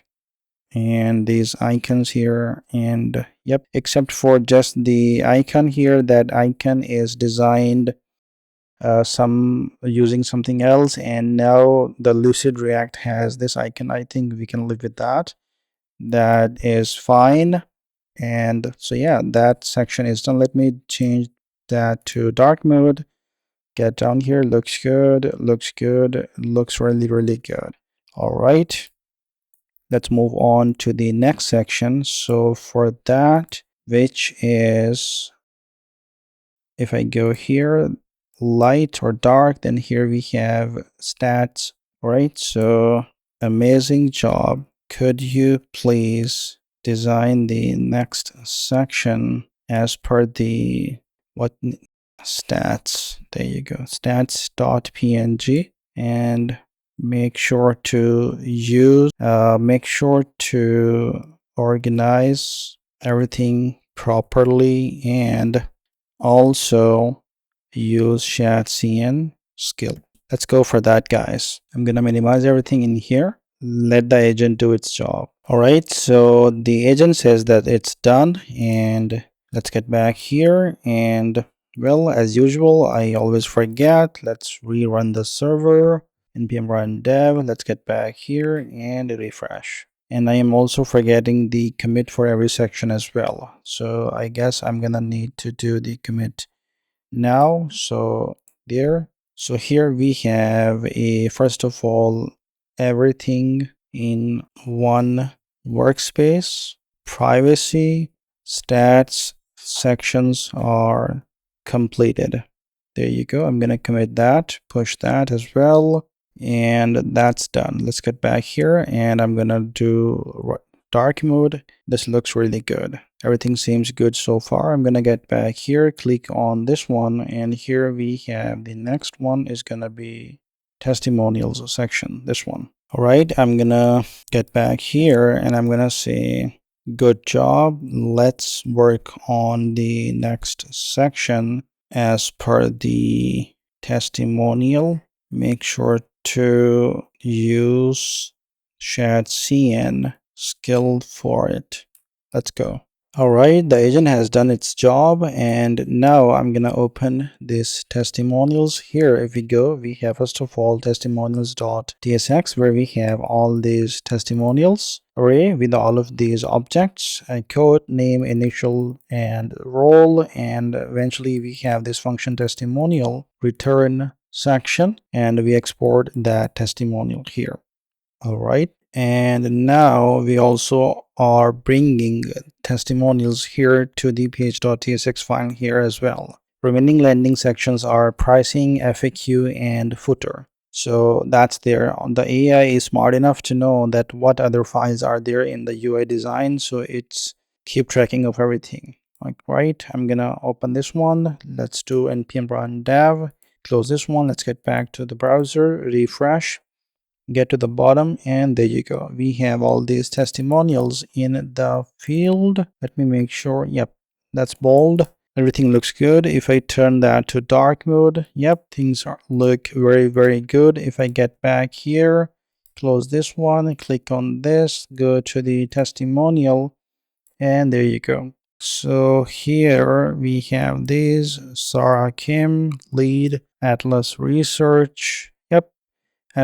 And these icons here, and yep, except for just the icon here, that icon is designed some using something else, and now the Lucid React has this icon. I think we can live with that. That is fine. And so yeah, that section is done. Let me change that to dark mode. Get down here. Looks good, looks good, looks really good. All right, let's move on to the next section. So for that, which is, if I go here, light or dark, then here we have stats. All right, so amazing job. Could you please design the next section as per the what stats? There you go, stats.png, and make sure to use make sure to organize everything properly, and also use shadcn skill. Let's go for that, guys. I'm gonna minimize everything in here. Let the agent do its job. All right, so the agent says that it's done, and let's get back here. And well, as usual, I always forget. Let's rerun the server, npm run dev. Let's get back here and refresh. And I am also forgetting the commit for every section as well. So I guess I'm gonna need to do the commit now. So there. So here we have a, first of all, everything in one workspace. Privacy, stats, sections are completed. There you go. I'm gonna commit that, push that as well, and that's done. Let's get back here, and I'm gonna do dark mode. This looks really good. Everything seems good so far. I'm gonna get back here, click on this one, and here we have the next one is gonna be testimonials section, this one. All right, I'm gonna get back here and I'm gonna say good job. Let's work on the next section as per the testimonial. Make sure to use shadcn skill for it. Let's go. All right, the agent has done its job, and now I'm gonna open this testimonials. Here, if we go, we have first of all testimonials.tsx, where we have all these testimonials array with all of these objects, code, name, initial, and role, and eventually we have this function testimonial return section, and we export that testimonial here. All right, and now we also are bringing testimonials here to the ph.tsx file here as well. Remaining landing sections are pricing, FAQ, and footer. So that's there. The AI is smart enough to know that what other files are there in the UI design, so it's keep tracking of everything. Like, right, I'm gonna open this one. Let's do npm run dev. Close this one. Let's get back to the browser, refresh, get to the bottom, and there you go. We have all these testimonials in the field. Let me make sure. Yep, that's bold. Everything looks good. If I turn that to dark mode, yep, things look very good. If I get back here, close this one, click on this, go to the testimonial, and there you go. So here we have these: Sarah Kim, lead Atlas Research. Yep,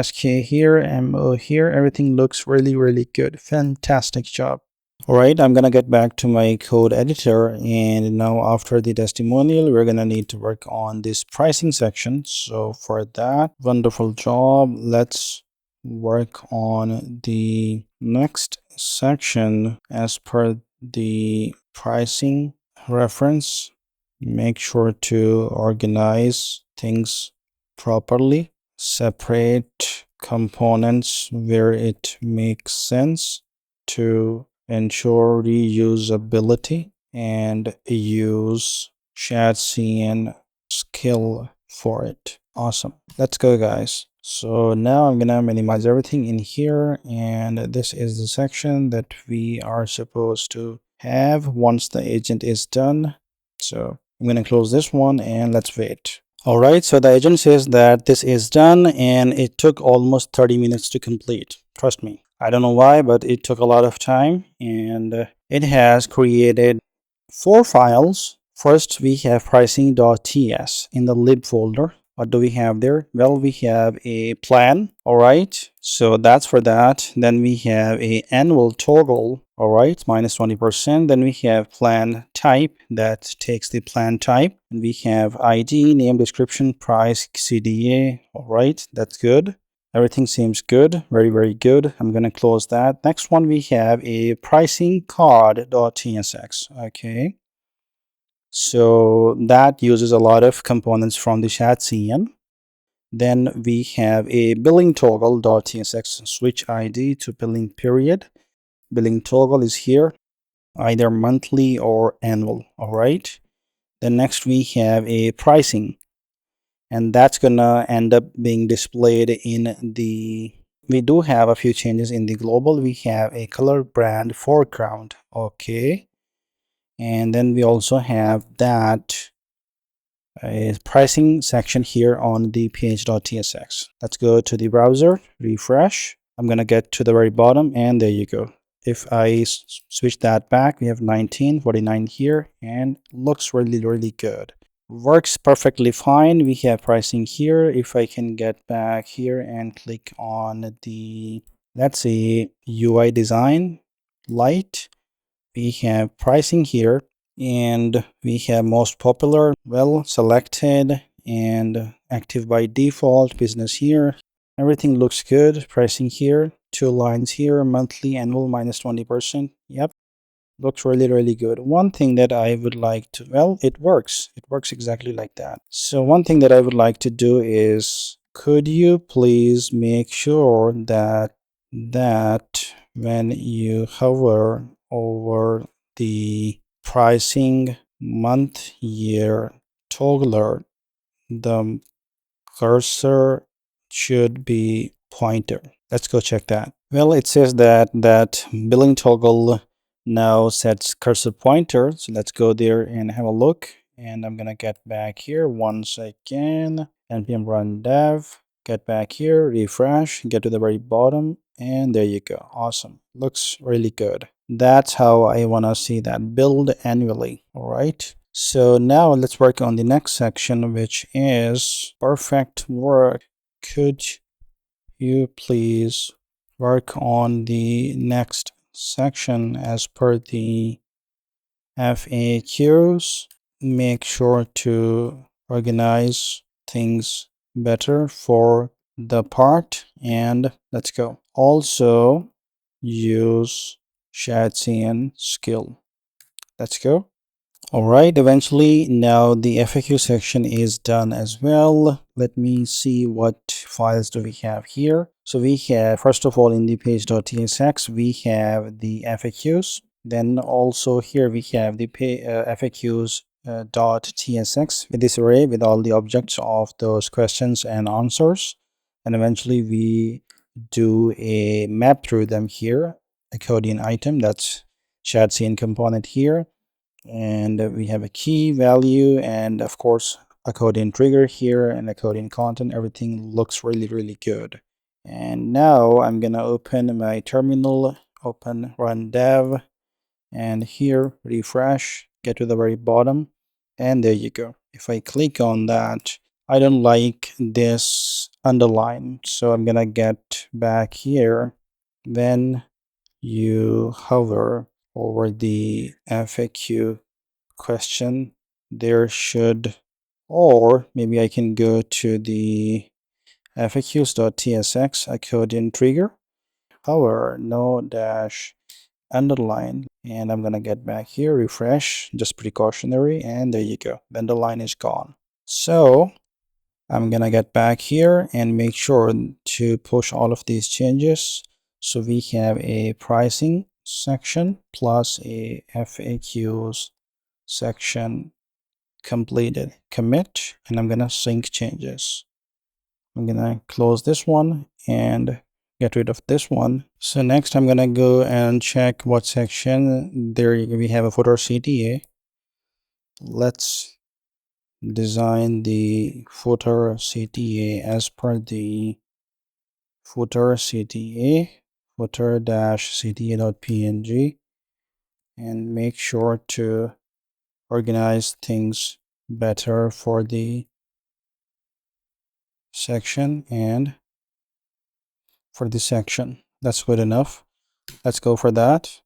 SK here, MO here. Everything looks really good. Fantastic job. All right, I'm gonna get back to my code editor, and now after the testimonial, we're gonna need to work on this pricing section. So for that, wonderful job. Let's work on the next section as per the pricing reference. Make sure to organize things properly, separate components where it makes sense to ensure reusability, and use shadcn skill for it. Awesome. Let's go, guys. So now I'm gonna minimize everything in here, and this is the section that we are supposed to have once the agent is done. So I'm gonna close this one and let's wait. All right, so the agent says that this is done and it took almost 30 minutes to complete. Trust me. I don't know why, but it took a lot of time, and it has created 4 files. First, we have pricing.ts in the lib folder. What do we have there? Well, we have a plan. All right, so that's for that. Then we have a annual toggle. All right, minus 20%. Then we have plan type that takes the plan type. And we have ID, name, description, price, CDA. All right, that's good. Everything seems good. Very, very good. I'm going to close that. Next one, we have a pricing card.tsx. Okay. So that uses a lot of components from the shadcn. Then we have a billing toggle.tsx, switch ID to billing period. Billing toggle is here, either monthly or annual. All right. Then next we have a pricing, and that's gonna end up being displayed in the, we do have a few changes in the global. We have a color brand foreground. Okay. And then we also have that a pricing section here on the page.tsx. Let's go to the browser, refresh. I'm going to get to the very bottom, and there you go. If I switch that back, we have 1949 here, and looks really, really good. Works perfectly fine. We have pricing here. If I can get back here and click on the, let's see, UI design light, we have pricing here, and we have most popular, well selected, and active by default, business here. Everything looks good. Pricing here, 2 lines here, monthly, annual, minus 20%. Yep, looks really, really good. One thing that I would like to, well, it works exactly like that. So one thing that I would like to do is, could you please make sure that when you hover over the pricing month year toggler, the cursor should be pointer. Let's go check that. Well, it says that billing toggle now sets cursor pointer. So let's go there and have a look. And I'm gonna get back here once again. npm run dev. Get back here, refresh, get to the very bottom, and there you go. Awesome. Looks really good. That's how I want to see that build annually. All right. So now let's work on the next section, which is perfect work. Could you please work on the next section as per the FAQs? Make sure to organize things better for the part, and let's go. Also use shadcn skill. Let's go. All right, eventually now the FAQ section is done as well. Let me see what files do we have here. So we have, first of all, in the page.tsx, we have the FAQs. Then also here we have the FAQs .tsx with this array with all the objects of those questions and answers. And eventually we do a map through them here, accordion item, that's shadcn component here. And we have a key value, and of course accordion trigger here, and accordion content. Everything looks really, really good. And now I'm gonna open my terminal, open run dev, and here refresh, get to the very bottom, and there you go. If I click on that, I don't like this underline, so I'm gonna get back here. Then you hover over the FAQ question, there should, or maybe I can go to the faqs.tsx accordion trigger, hover, no dash, underline, and I'm gonna get back here, refresh, just precautionary, and there you go, the underline is gone. So I'm gonna get back here and make sure to push all of these changes. So we have a pricing section plus a FAQs section completed commit, and I'm gonna sync changes. I'm gonna close this one and get rid of this one. So next I'm gonna go and check what section there we have a footer CTA. Let's design the footer CTA as per the footer CTA, footer-cta.png, and make sure to organize things better for the section and for the section. That's good enough. Let's go for that.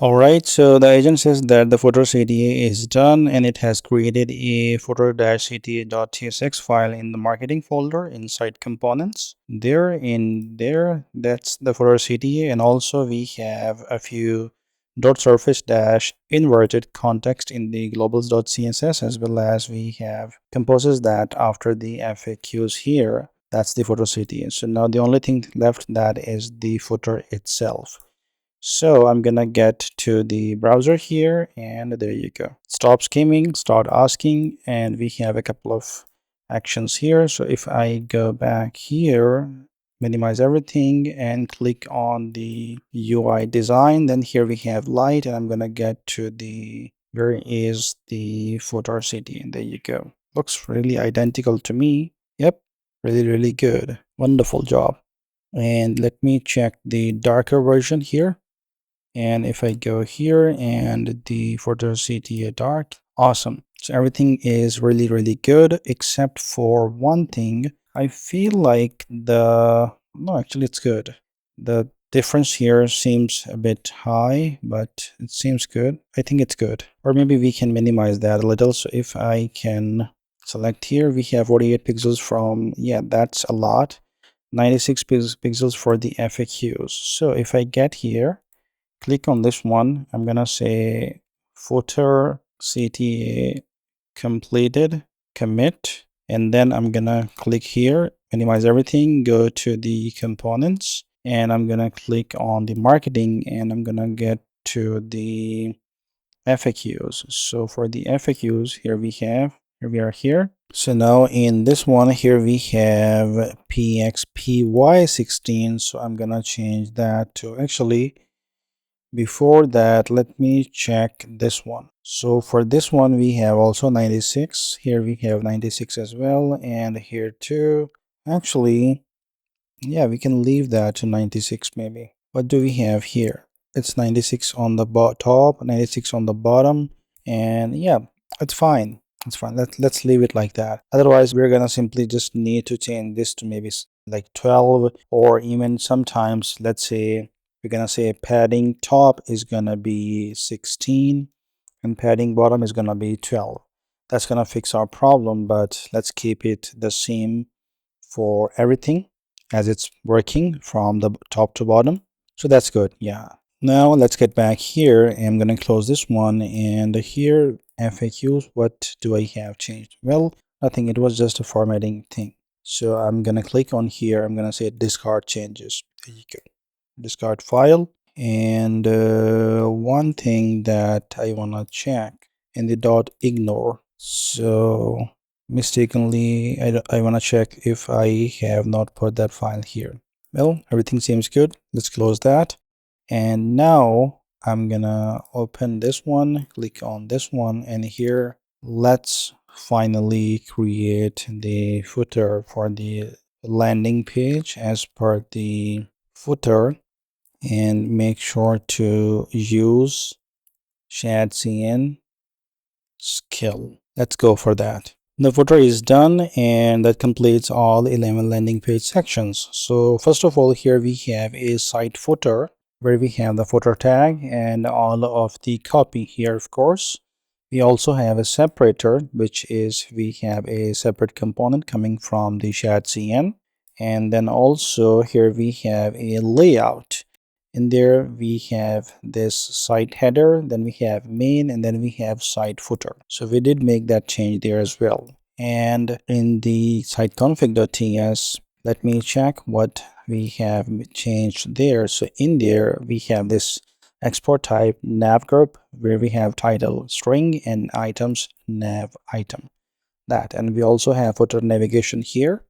Alright, so the agent says that the footer CTA is done and it has created a footer-cta.tsx file in the marketing folder inside components. There, that's the footer CTA, and also we have a few .surface dash inverted context in the globals.css, as well as we have composes that after the FAQs here. That's the footer CTA. So now the only thing left that is the footer itself. So I'm gonna get to the browser here, and there you go. Stop skimming, start asking, and we have a couple of actions here. So if I go back here, minimize everything and click on the UI design, then here we have light, and I'm gonna get to the where is the footer city, and there you go. Looks really identical to me. Yep, really good. Wonderful job. And let me check the darker version here. And if I go here and the footer CTA dark, awesome. So everything is really good except for one thing. I feel like no, actually it's good. The difference here seems a bit high, but it seems good. I think it's good. Or maybe we can minimize that a little. So if I can select here, we have 48 pixels from, yeah, that's a lot. 96 pixels for the FAQs. So if I get here, click on this one, I'm gonna say footer CTA completed commit, and then I'm gonna click here, minimize everything, go to the components, and I'm gonna click on the marketing, and I'm gonna get to the FAQs. So for the FAQs, here we are here. So now in this one here we have PXPY16, so I'm gonna change that to, actually before that, let me check this one. So for this one, we have also 96. Here we have 96 as well, and here too. Actually, yeah, we can leave that to 96 maybe. What do we have here? It's 96 on the top, 96 on the bottom, and yeah, it's fine. It's fine. Let's leave it like that. Otherwise, we're gonna simply just need to change this to maybe like 12, or even sometimes, let's say, we're gonna say padding top is gonna be 16 and padding bottom is gonna be 12. That's gonna fix our problem, but let's keep it the same for everything as it's working from the top to bottom. So that's good. Yeah. Now let's get back here, and I'm gonna close this one, and here FAQs, what do I have changed? Well, nothing. It was just a formatting thing. So I'm gonna click on here. I'm gonna say discard changes. There you go. Discard file. And one thing that I want to check in the .ignore. So mistakenly, I want to check if I have not put that file here. Well, everything seems good. Let's close that. And now I'm gonna open this one, click on this one, and here let's finally create the footer for the landing page as per the footer, and make sure to use shadcn skill. Let's go for that. The footer is done, and that completes all 11 landing page sections. So first of all, here we have a site footer where we have the footer tag and all of the copy here, of course. We also have a separator, which is we have a separate component coming from the shadcn. And then also here we have a layout. In there we have this site header, then we have main, and then we have site footer. So we did make that change there as well. And in the site config.ts, let me check what we have changed there. So in there we have this export type nav group, where we have title string and items nav item, that. And we also have footer navigation here.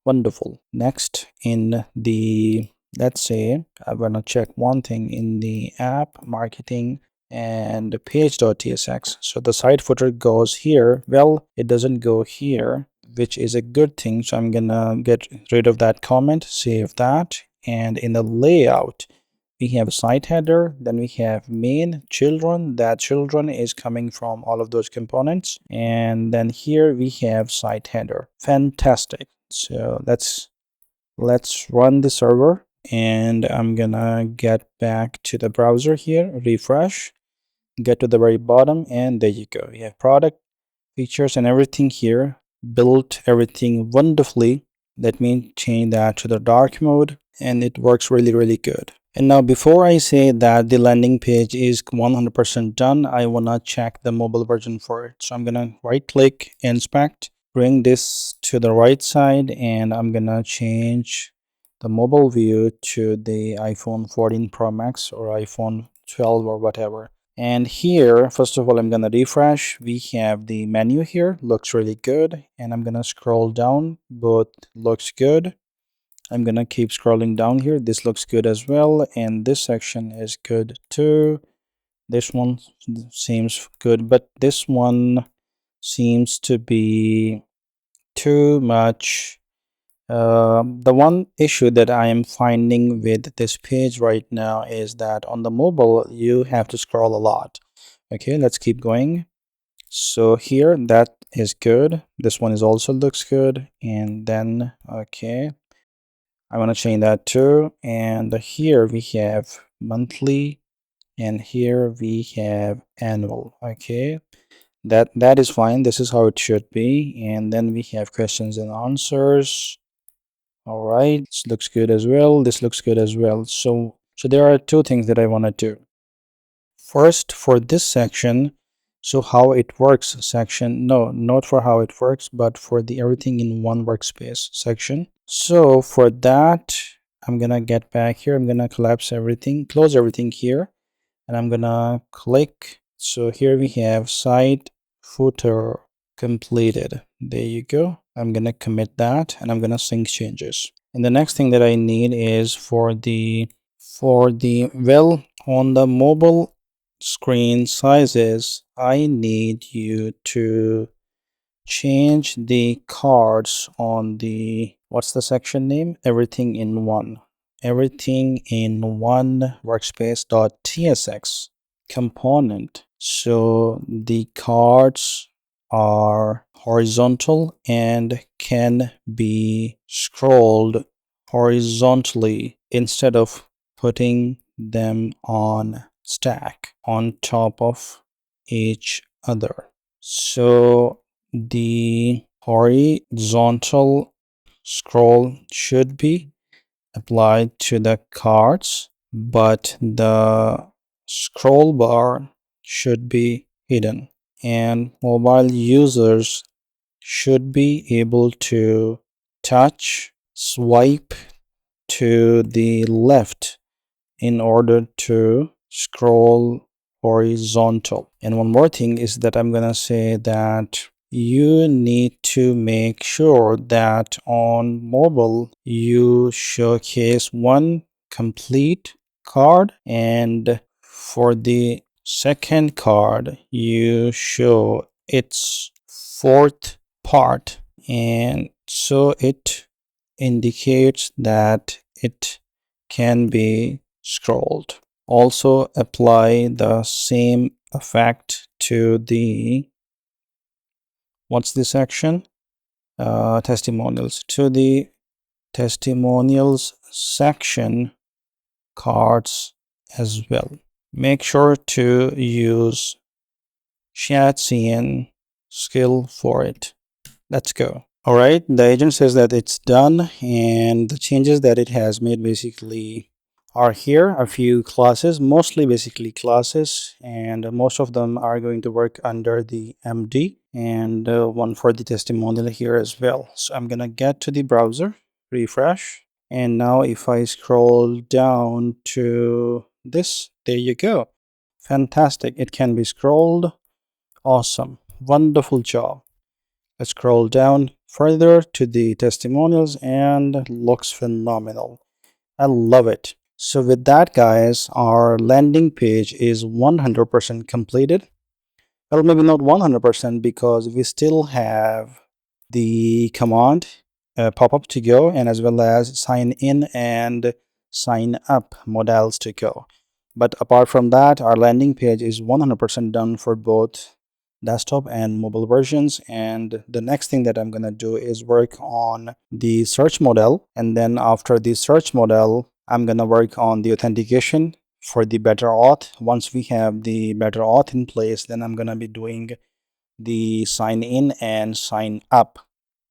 Wonderful. Next, in the, let's say I want to check one thing in the app marketing and page.tsx. So the site footer goes here. Well, it doesn't go here, which is a good thing. So I'm gonna get rid of that comment, save that. And in the layout, we have a site header, then we have main children. That children is coming from all of those components. And then here we have site header. Fantastic. So let's run the server, and I'm gonna get back to the browser here, refresh, get to the very bottom, and there you go. We have product, features, and everything here. Built everything wonderfully. Let me change that to the dark mode, and it works really good. And now, before I say that the landing page is 100% done, I wanna check the mobile version for it. So I'm gonna right click, inspect, bring this to the right side, and I'm gonna change the mobile view to the iPhone 14 Pro Max or iPhone 12 or whatever. And here, first of all, I'm gonna refresh. We have the menu here, looks really good. And I'm gonna scroll down, both looks good. I'm gonna keep scrolling down here. This looks good as well, and this section is good too. This one seems good, but this one seems to be too much. The one issue that I am finding with this page right now is that on the mobile you have to scroll a lot. Okay, let's keep going. So here, that is good. This one is also looks good. And then, okay, I want to change that too. And here we have monthly, and here we have annual. Okay, that is fine. This is how it should be. And then we have questions and answers. All right, this looks good as well. This looks good as well. So there are two things that I want to do. First, for this section, so how it works section, no, not for how it works, but for the everything in one workspace section. So for that, I'm gonna get back here. I'm gonna collapse everything, close everything here, and I'm gonna click. So here we have site footer completed. There you go. I'm gonna commit that, and I'm gonna sync changes. And the next thing that I need is for the well, on the mobile screen sizes, I need you to change the cards on the, what's the section name? Everything in one workspace.tsx component. So the cards are horizontal and can be scrolled horizontally instead of putting them on stack on top of each other. So the horizontal scroll should be applied to the cards, but the scroll bar should be hidden, and mobile users should be able to touch, swipe to the left in order to scroll horizontal. And one more thing is that I'm gonna say that you need to make sure that on mobile you showcase one complete card, and for the second card you show its fourth part, and so it indicates that it can be scrolled. Also apply the same effect to the, what's the section? Testimonials. To the testimonials section cards as well. Make sure to use shadcn skill for it. Let's go. All right, the agent says that it's done, and the changes that it has made basically are here. A few classes, mostly basically classes, and most of them are going to work under the MD, and one for the testimonial here as well. So I'm gonna get to the browser, refresh, and now if I scroll down to this, there you go. Fantastic. It can be scrolled. Awesome. Wonderful job. Let's scroll down further to the testimonials and looks phenomenal. I love it. So with that, guys, our landing page is 100% completed. Well, maybe not 100% because we still have the command pop-up to go, and as well as sign in and sign up modals to go. But apart from that, our landing page is 100% done for both desktop and mobile versions. And the next thing that I'm going to do is work on the search model. And then after the search model, I'm going to work on the authentication for the better-auth. Once we have the better-auth in place, then I'm going to be doing the sign in and sign up.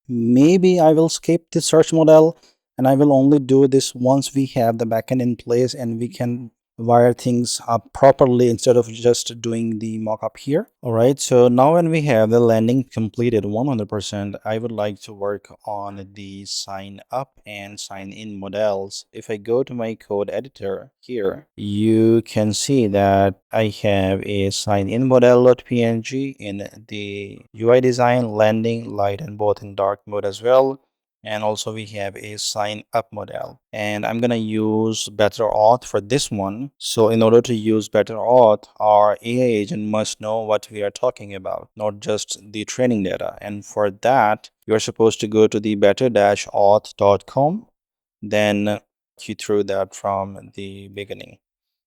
Maybe I will skip the search model, and I will only do this once we have the backend in place and we can wire things up properly instead of just doing the mockup here. All right, so now when we have the landing completed 100%, I would like to work on the sign up and sign in models. If I go to my code editor here, you can see that I have a sign in model.png in the UI design, landing, light, and both in dark mode as well. And also we have a sign up model, and I'm gonna use better-auth for this one. So in order to use better-auth, our AI agent must know what we are talking about, not just the training data. And for that, you're supposed to go to the better-auth.com, then you through that from the beginning.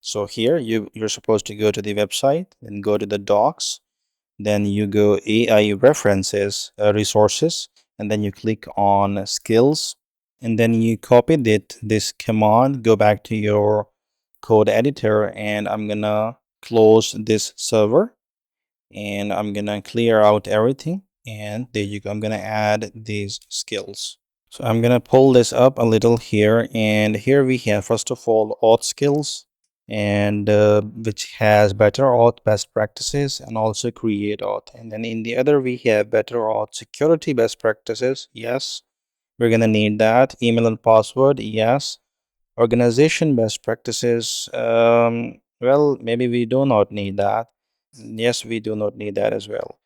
So here you're supposed to go to the website and go to the docs, then you go AI references, resources, and then you click on skills, and then you copy this command, go back to your code editor, and I'm gonna close this server, and I'm gonna clear out everything, and there you go. I'm gonna add these skills. So I'm gonna pull this up a little here, and here we have first of all auth skills, and which has better-auth best practices and also create auth. And then in the other we have better-auth security best practices. Yes, we're gonna need that. Email and password. Yes. Organization best practices. Well, maybe we do not need that. Yes, we do not need that as well.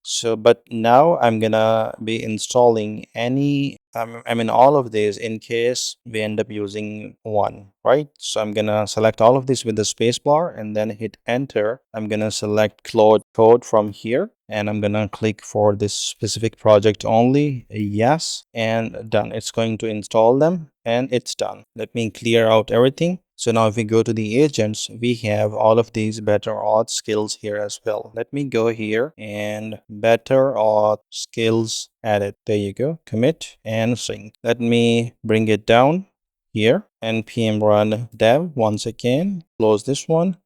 So, but now I'm gonna be installing any, I mean, all of these in case we end up using one, right? So I'm gonna select all of this with the spacebar and then hit enter. I'm gonna select Claude code from here, and I'm gonna click for this specific project only. Yes, and done. It's going to install them, and it's done. Let me clear out everything. So now if we go to the agents, we have all of these better-auth skills here as well. Let me go here and better-auth skills added. There you go. Commit and sync. Let me bring it down here, npm run dev once again. Close this one.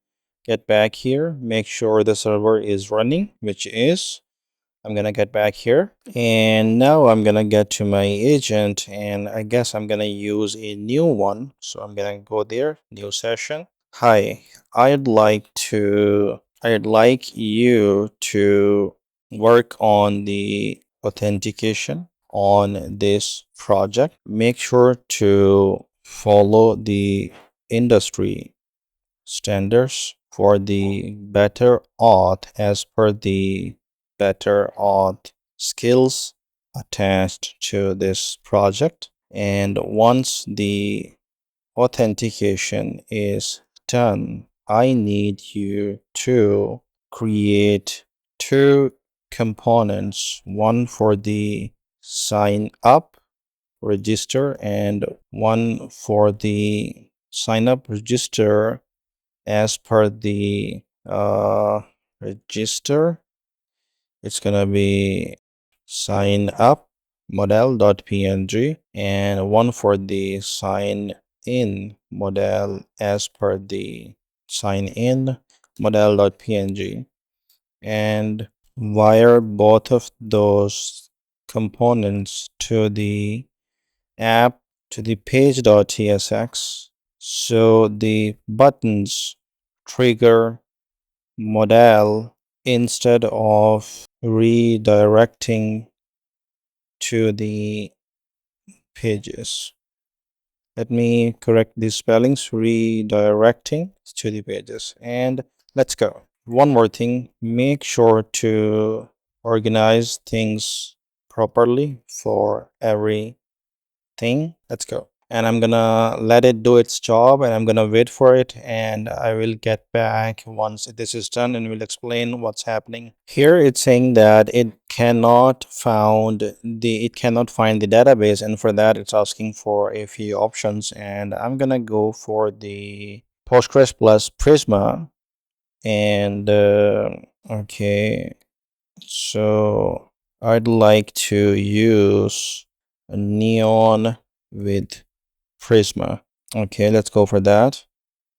Get back here. Make sure the server is running, which is. I'm gonna get back here, and now I'm gonna get to my agent, and I guess I'm gonna use a new one. So I'm gonna go there, new session. Hi, I'd like you to work on the authentication on this project. Make sure to follow the industry standards for the better-auth as per the better-auth skills attached to this project. And once the authentication is done, I need you to create two components, one for the sign up register and one for the sign up register as per the register. It's gonna be sign up model.png and one for the sign in model as per the sign in model.png. and wire both of those components to the app, to the page.tsx. So the buttons trigger modal instead of redirecting to the pages. Let me correct these spellings, redirecting to the pages. And let's go. One more thing, make sure to organize things properly for every thing. Let's go. And I'm gonna let it do its job, and I'm gonna wait for it, and I will get back once this is done, and we'll explain what's happening. Here it's saying that it cannot find the database, and for that it's asking for a few options, and I'm gonna go for the Postgres plus Prisma. And okay, so I'd like to use a neon with Prisma. Okay, let's go for that.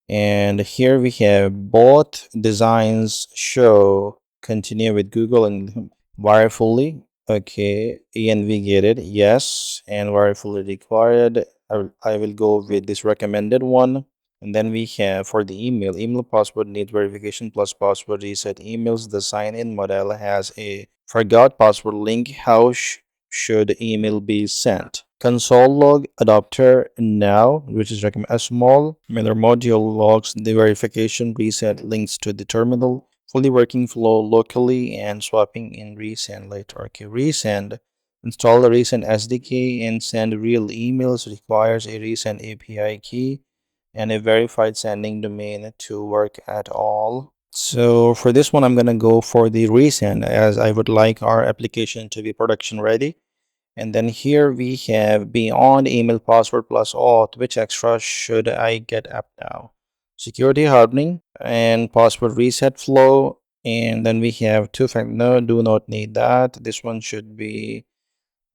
And here we have both designs show continue with Google and wirefully. Okay, env get it, yes, and wirefully required. I will go with this recommended one. And then we have for the email password need verification plus password reset emails. The sign in model has a forgot password link. How should email be sent? Console log adapter now, which is recommended. A small Miller module logs the verification reset links to the terminal. Fully working flow locally and swapping in resend later. Okay, resend. Install the resend SDK and send real emails. Requires a resend API key and a verified sending domain to work at all. So for this one, I'm going to go for the resend, as I would like our application to be production ready. And then here we have beyond email password plus auth. Which extra should I get up now? Security hardening and password reset flow. And then we have two-factor. No, do not need that. This one should be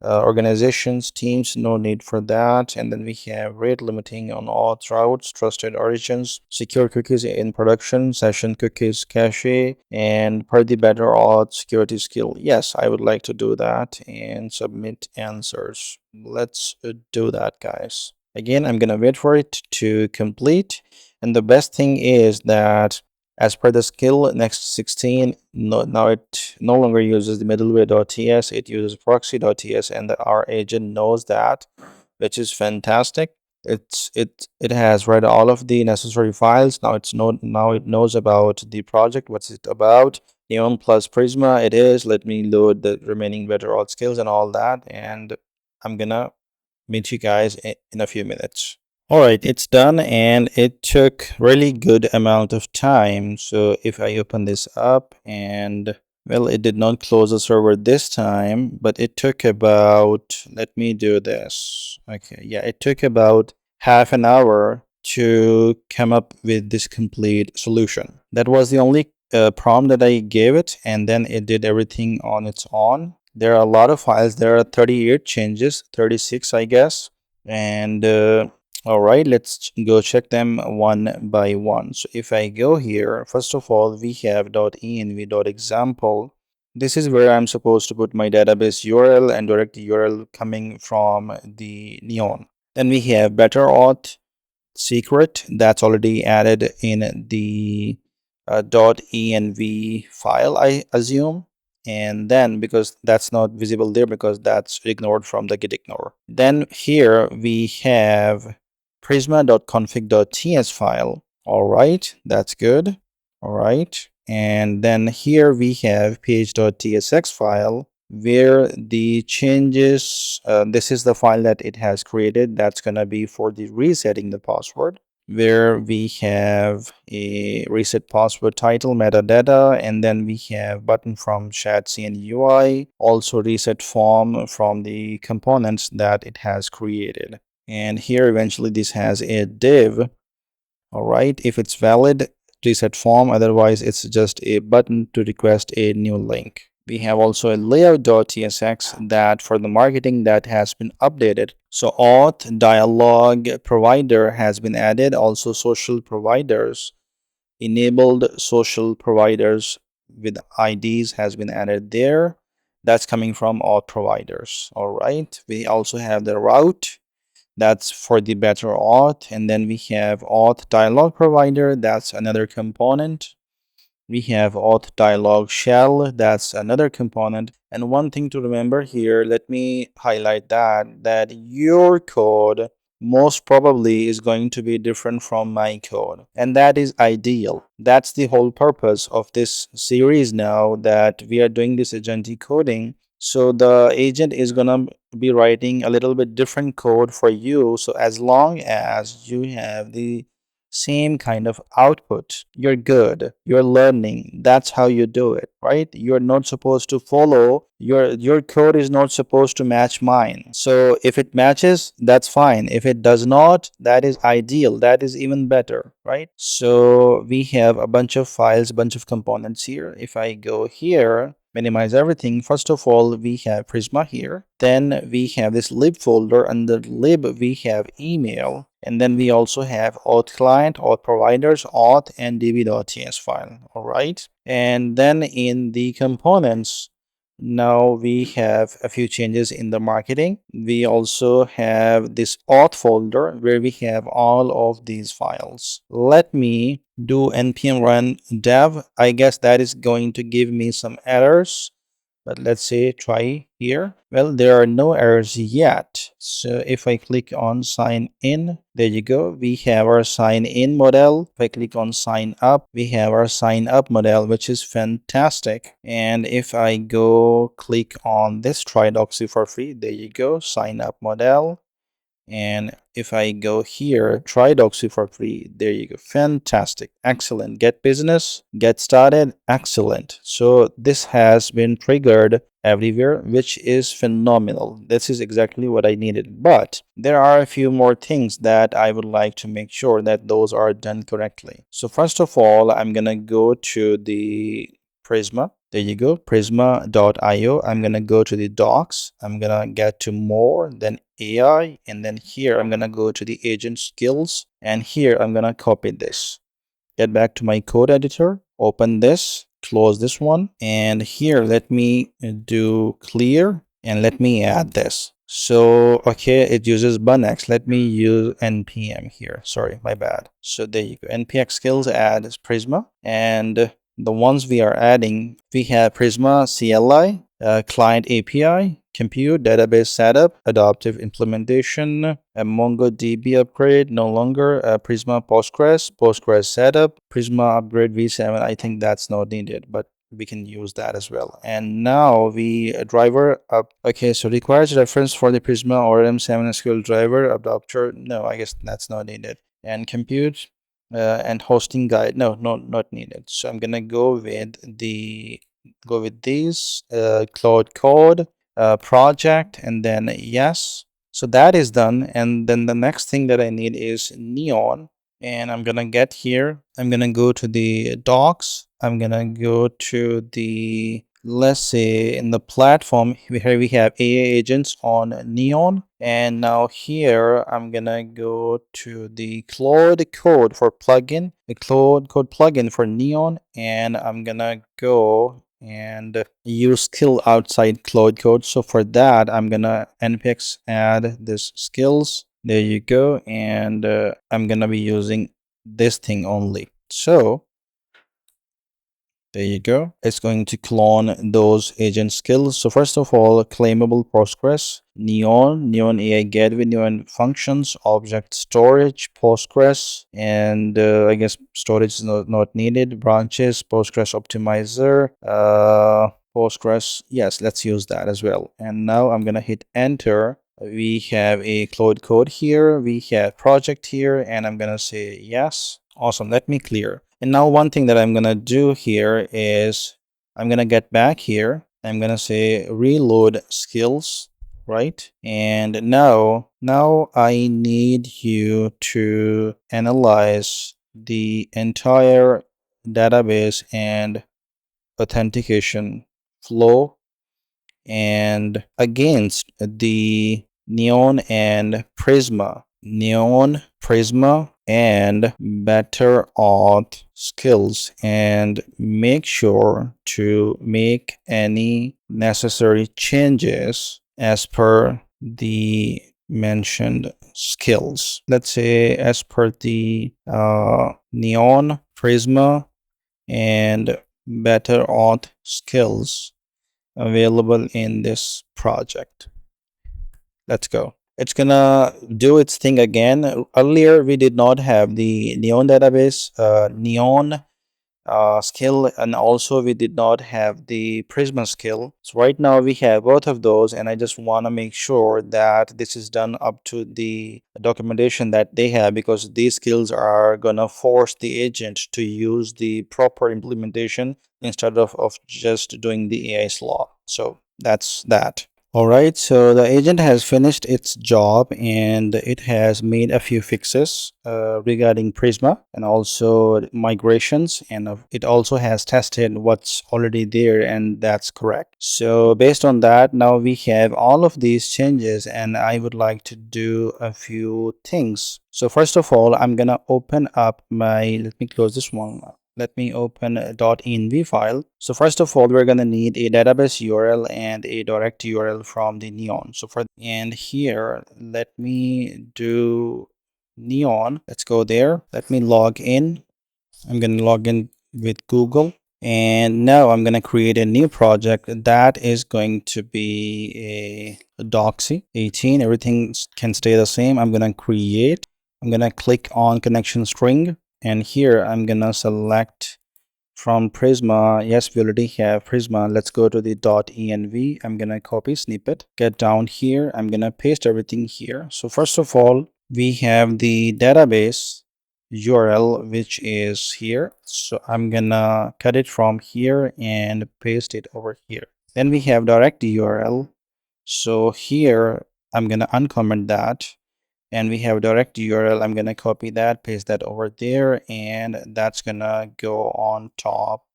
organizations, teams, no need for that. And then we have rate limiting on auth routes, trusted origins, secure cookies in production, session cookies cache, and per the better-auth security skill. Yes, I would like to do that and submit answers. Let's do that, guys. Again, I'm gonna wait for it to complete. And the best thing is that as per the skill, next 16, now it no longer uses the middleware.ts, it uses proxy.ts, and our agent knows that, which is fantastic. It has read all of the necessary files. Now it knows about the project, what's it about. Neon plus Prisma, it is. Let me load the remaining better-auth skills and all that, and I'm gonna meet you guys in a few minutes. All right, it's done, and it took really good amount of time. So if I open this up, and well, it did not close the server this time, but it took about, let me do this. Okay, yeah, it took about half an hour to come up with this complete solution. That was the only prompt that I gave it, and then it did everything on its own. There are a lot of files. There are 38 changes, 36, I guess. And all right, let's go check them one by one. So if I go here, first of all, we have .env.example. This is where I'm supposed to put my database URL and direct URL coming from the Neon. Then we have better-auth secret that's already added in the .env file, I assume. And then because that's not visible there because that's ignored from the git ignore. Then here we have prisma.config.ts file. All right, that's good. All right. And then here we have page.tsx file where the changes, this is the file that it has created. That's going to be for the resetting the password, where we have a reset password title, metadata, and then we have button from shadcn UI, also reset form from the components that it has created. And here eventually this has a div. All right, if it's valid, reset form, otherwise it's just a button to request a new link. We have also a layout.tsx that for the marketing that has been updated. So auth dialog provider has been added, also social providers, enabled social providers with IDs has been added there. That's coming from auth providers. All right. We also have the route. That's for the better auth. And then we have auth dialog provider. That's another component. We have auth dialog shell. That's another component. And one thing to remember here, let me highlight that your code most probably is going to be different from my code, and that is ideal. That's the whole purpose of this series now, that we are doing this agentic coding. So the agent is gonna be writing a little bit different code for you. So as long as you have the same kind of output, you're good, you're learning. That's how you do it, right? You're not supposed to follow, your code is not supposed to match mine. So if it matches, that's fine. If it does not, that is ideal, that is even better, right? So we have a bunch of files, bunch of components here. If I go here, minimize everything, first of all we have Prisma here, then we have this lib folder. Under lib we have email, and then we also have auth client, auth providers, auth, and db.ts file. All right. And then in the components, now we have a few changes in the marketing. We also have this auth folder where we have all of these files. Let me do npm run dev. I guess that is going to give me some errors, but let's say try here. Well, there are no errors yet. So if I click on sign in, there you go. We have our sign in model. If I click on sign up, we have our sign up model, which is fantastic. And if I go click on this, try docsy for free, there you go, sign up model. And if I go here, try docsy for free, there you go, fantastic, excellent. Get business, get started, excellent. So this has been triggered everywhere, which is phenomenal. This is exactly what I needed. But there are a few more things that I would like to make sure that those are done correctly. So first of all, I'm gonna go to the Prisma. There you go, prisma.io. I'm gonna go to the docs. I'm gonna get to more, then AI, and then here I'm gonna go to the agent skills, and here I'm gonna copy this. Get back to my code editor, open this, close this one, and here let me do clear, and let me add this. So okay, it uses bunx. Let me use npm here. Sorry, my bad. So there you go, npx skills add Prisma, and the ones we are adding, we have Prisma CLI, client API, compute, database setup, adaptive implementation, a MongoDB upgrade, no longer, Prisma Postgres setup, Prisma upgrade v7. I think that's not needed, but we can use that as well. And now we driver up. Okay, so requires reference for the Prisma ORM7 SQL driver adapter. No, I guess that's not needed. And compute and hosting guide. No, not needed. So I'm gonna go with these Claude code project, and then yes. So that is done. And then the next thing that I need is neon, and I'm gonna get here. I'm gonna go to the docs. I'm gonna go to the, let's say in the platform, here we have AA agents on neon. And now here I'm gonna go to the Claude code for plugin, the Claude code plugin for neon, and I'm gonna go and use skill outside Claude code. So for that, I'm gonna npx add this skills. There you go. And I'm gonna be using this thing only. So there you go. It's going to clone those agent skills. So first of all, claimable Postgres, Neon AI Gateway, Neon functions, object storage, Postgres, and I guess storage is not needed. Branches, Postgres optimizer, Postgres. Yes, let's use that as well. And now I'm gonna hit enter. We have a Claude code here. We have project here, and I'm gonna say yes. Awesome. Let me clear. And now one thing that I'm gonna do here is I'm gonna get back here. I'm gonna say reload skills, right? And now I need you to analyze the entire database and authentication flow and against the neon and prisma. Neon, Prisma, and better-auth skills, and make sure to make any necessary changes as per the mentioned skills. Let's say as per the Neon, Prisma, and better-auth skills available in this project. Let's go. It's gonna do its thing again. Earlier, we did not have the Neon database, Neon skill, and also we did not have the Prisma skill. So right now we have both of those, and I just want to make sure that this is done up to the documentation that they have, because these skills are gonna force the agent to use the proper implementation instead of just doing the AI slop. So that's that. All right, so the agent has finished its job and it has made a few fixes regarding Prisma and also migrations, and it also has tested what's already there, and that's correct. So based on that, now we have all of these changes, and I would like to do a few things. So first of all, I'm gonna open up my, let me close this one. Let me open a .env file. So first of all, we're going to need a database URL and a direct URL from the Neon. So and here, let me do Neon. Let's go there. Let me log in. I'm going to log in with Google. And now I'm going to create a new project that is going to be a docsy 18. Everything can stay the same. I'm going to create. I'm going to click on connection string. And here I'm gonna select from Prisma. Yes, we already have Prisma. Let's go to the .env. I'm gonna copy snippet, get down here. I'm gonna paste everything here. So first of all, we have the database URL, which is here. So I'm gonna cut it from here and paste it over here. Then we have direct URL. So here I'm gonna uncomment that, and we have direct URL. I'm gonna copy that, paste that over there, and that's gonna go on top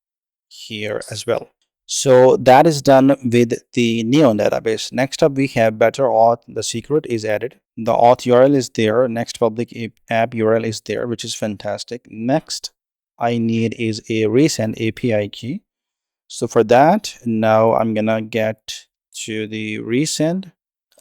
here as well. So that is done with the Neon database. Next up, we have better-auth. The secret is added. The auth URL is there. Next public app URL is there, which is fantastic. Next, I need is a recent API key. So for that, now I'm gonna get to the resend.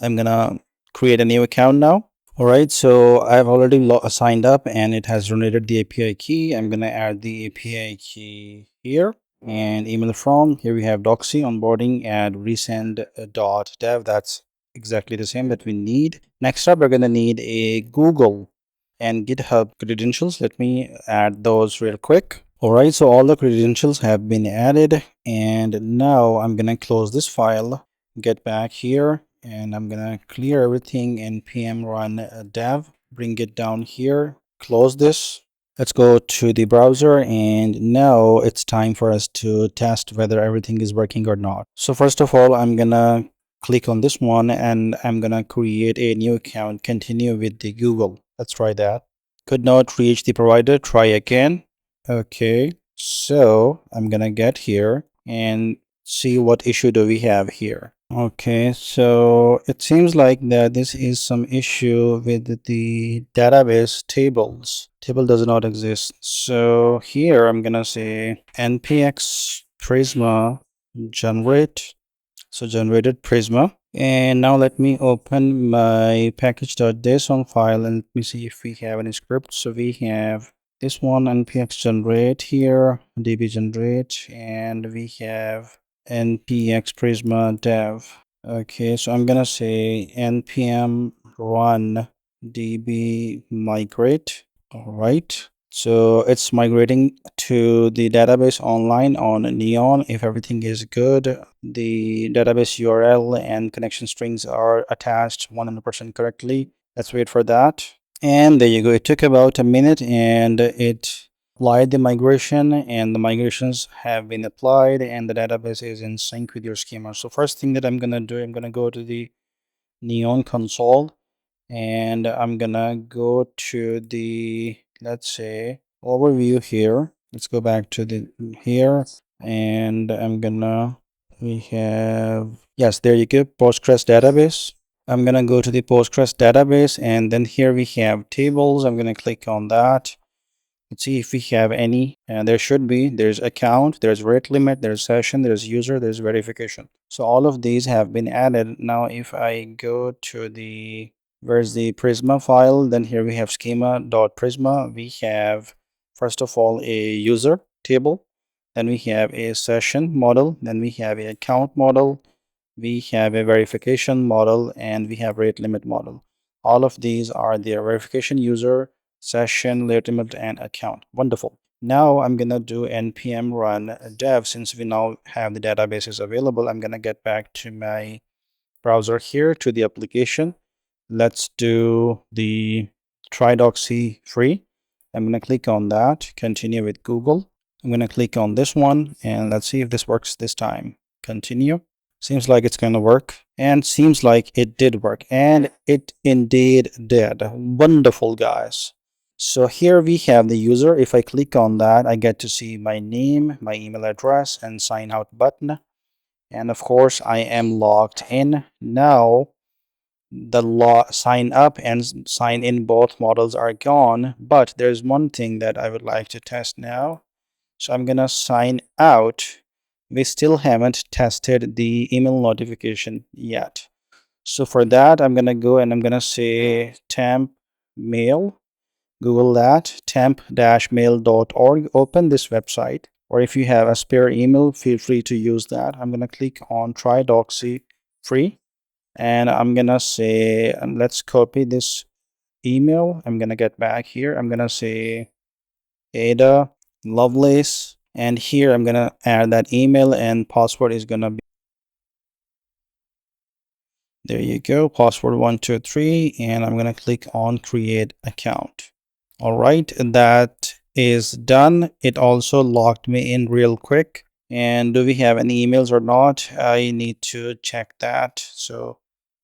I'm gonna create a new account now. All right, so I've already signed up and it has generated the API key. I'm gonna add the API key here, and email from here. We have docsy onboarding and resend.dev. That's exactly the same that we need. Next up, we're gonna need a Google and GitHub credentials. Let me add those real quick. All right, so all the credentials have been added, and now I'm gonna close this file, get back here, and I'm gonna clear everything in npm run dev, bring it down here, close this. Let's go to the browser, and now it's time for us to test whether everything is working or not. So first of all, I'm gonna click on this one and I'm gonna create a new account, continue with the Google. Let's try that. Could not reach the provider, try again. Okay, so I'm gonna get here and see what issue do we have here. Okay, so it seems like that this is some issue with the database tables. Table does not exist. So here I'm gonna say npx prisma generate. So generated Prisma. And now let me open my package.json file and let me see if we have any scripts. So we have this one, npx generate here, db generate, and we have npx prisma dev. Okay, so I'm gonna say npm run db migrate. All right, so it's migrating to the database online on Neon. If everything is good, the database URL and connection strings are attached 100% correctly. Let's wait for that. And there you go. It took about a minute and it applied the migration, and the migrations have been applied and the database is in sync with your schema. So first thing that I'm going to do, I'm going to go to the Neon console, and I'm gonna go to the, let's say, overview here. Let's go back to the here, and I'm gonna, we have, yes, there you go, Postgres database. I'm gonna go to the Postgres database, and then here we have tables. I'm gonna click on that. Let's see if we have any, and there should be. There's account, there's rate limit, there's session, there's user, there's verification. So all of these have been added. Now if I go to the, where's the Prisma file, then here we have schema.prisma. We have, first of all, a user table, then we have a session model, then we have a account model, we have a verification model, and we have rate limit model. All of these are their verification user, session, rate limit, and account. Wonderful. Now I'm gonna do npm run dev. Since we now have the databases available, I'm gonna get back to my browser here, to the application. Let's do the try docsy free. I'm gonna click on that, continue with Google. I'm gonna click on this one, and let's see if this works this time. Continue. Seems like it's gonna work, and seems like it did work, and it indeed did. Wonderful, guys. So here we have the user. If I click on that, I get to see my name, my email address, and sign out button. And of course, I am logged in. Now, the sign up and sign in, both models are gone, but there's one thing that I would like to test now. So I'm gonna sign out. We still haven't tested the email notification yet. So for that, I'm gonna go and I'm gonna say temp mail. Google that, temp-mail.org. Open this website, or if you have a spare email, feel free to use that. I'm gonna click on try docsy free, and I'm gonna say, let's copy this email. I'm gonna get back here. I'm gonna say Ada Lovelace, and here I'm gonna add that email, and password is gonna be, there you go, password 123, and I'm gonna click on create account. All right, that is done. It also logged me in real quick. And do we have any emails or not? I need to check that. So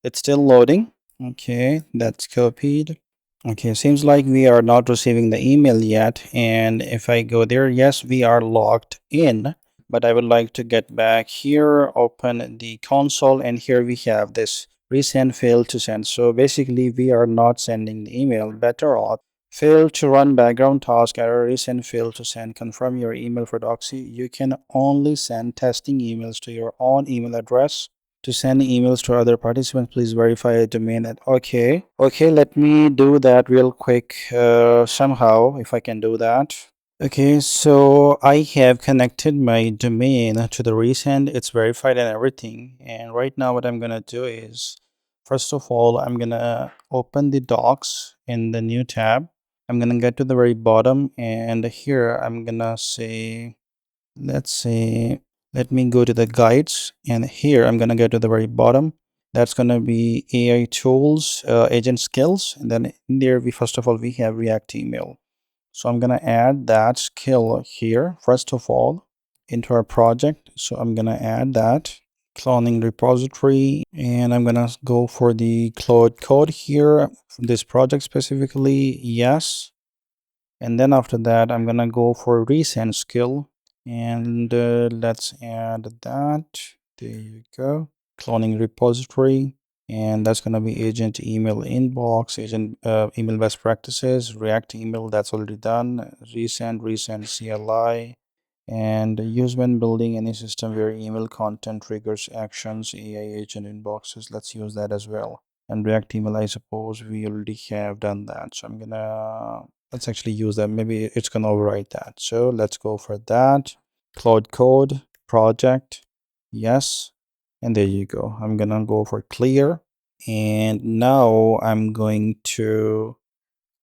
it's still loading. Okay, that's copied. Okay, seems like we are not receiving the email yet. And if I go there, yes, we are logged in. But I would like to get back here, open the console, and here we have this resend failed to send. So basically, we are not sending the email. Better-auth failed to run background task, error, resend failed to send. Confirm your email for docsy. You can only send testing emails to your own email address. To send emails to other participants, please verify a domain. Okay, let me do that real quick somehow, if I can do that. Okay, so I have connected my domain to the resend. It's verified and everything. And right now what I'm gonna do is, first of all, I'm gonna open the docs in the new tab. I'm gonna get to the very bottom, and here I'm gonna say, let's say, let me go to the guides, and here I'm gonna go to the very bottom. That's gonna be AI tools, agent skills, and then in there we, first of all, we have React email. So I'm gonna add that skill here, first of all, into our project. So I'm gonna add that cloning repository, and I'm gonna go for the Claude code here, for this project specifically, yes. And then after that, I'm gonna go for resend skill, and let's add that. There you go. Cloning repository, and that's gonna be agent email inbox, agent email best practices, React email, that's already done. Resend CLI, and use when building any system where email content triggers actions, AI agent inboxes. Let's use that as well. And React email, I suppose we already have done that. So I'm gonna, let's actually use that. Maybe it's gonna overwrite that. So let's go for that. Claude code project, yes. And there you go. I'm gonna go for clear. And now I'm going to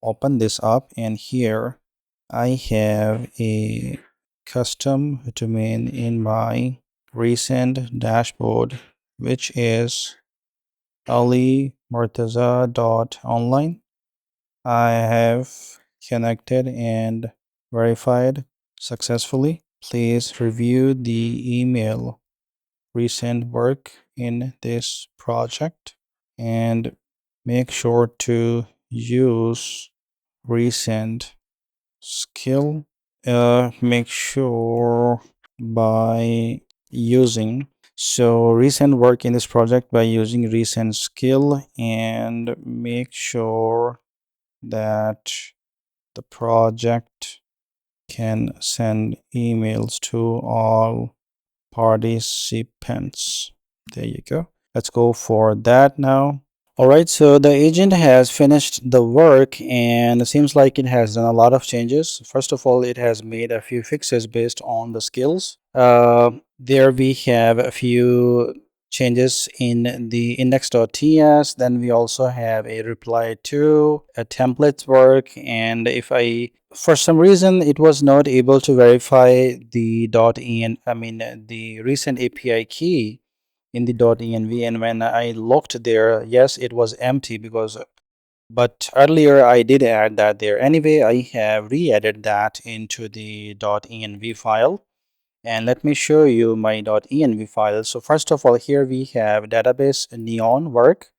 open this up, and here I have a custom domain in my recent dashboard, which is alimurtaza.online. I have connected and verified successfully. Please review the email recent work in this project and make sure to use recent skill. Make sure by using So resend work in this project by using resend skill and make sure that the project can send emails to all participants. There you go. Let's go for that now. All right, so the agent has finished the work and it seems like it has done a lot of changes. First of all, it has made a few fixes based on the skills. There we have a few changes in the index.ts. Then we also have a reply to a template work. And if for some reason, it was not able to verify the the recent API key in the .env, and when I looked there, yes, it was empty but earlier I did add that there. Anyway, I have re-added that into the .env file, and let me show you my .env file. So first of all, here we have database neon work,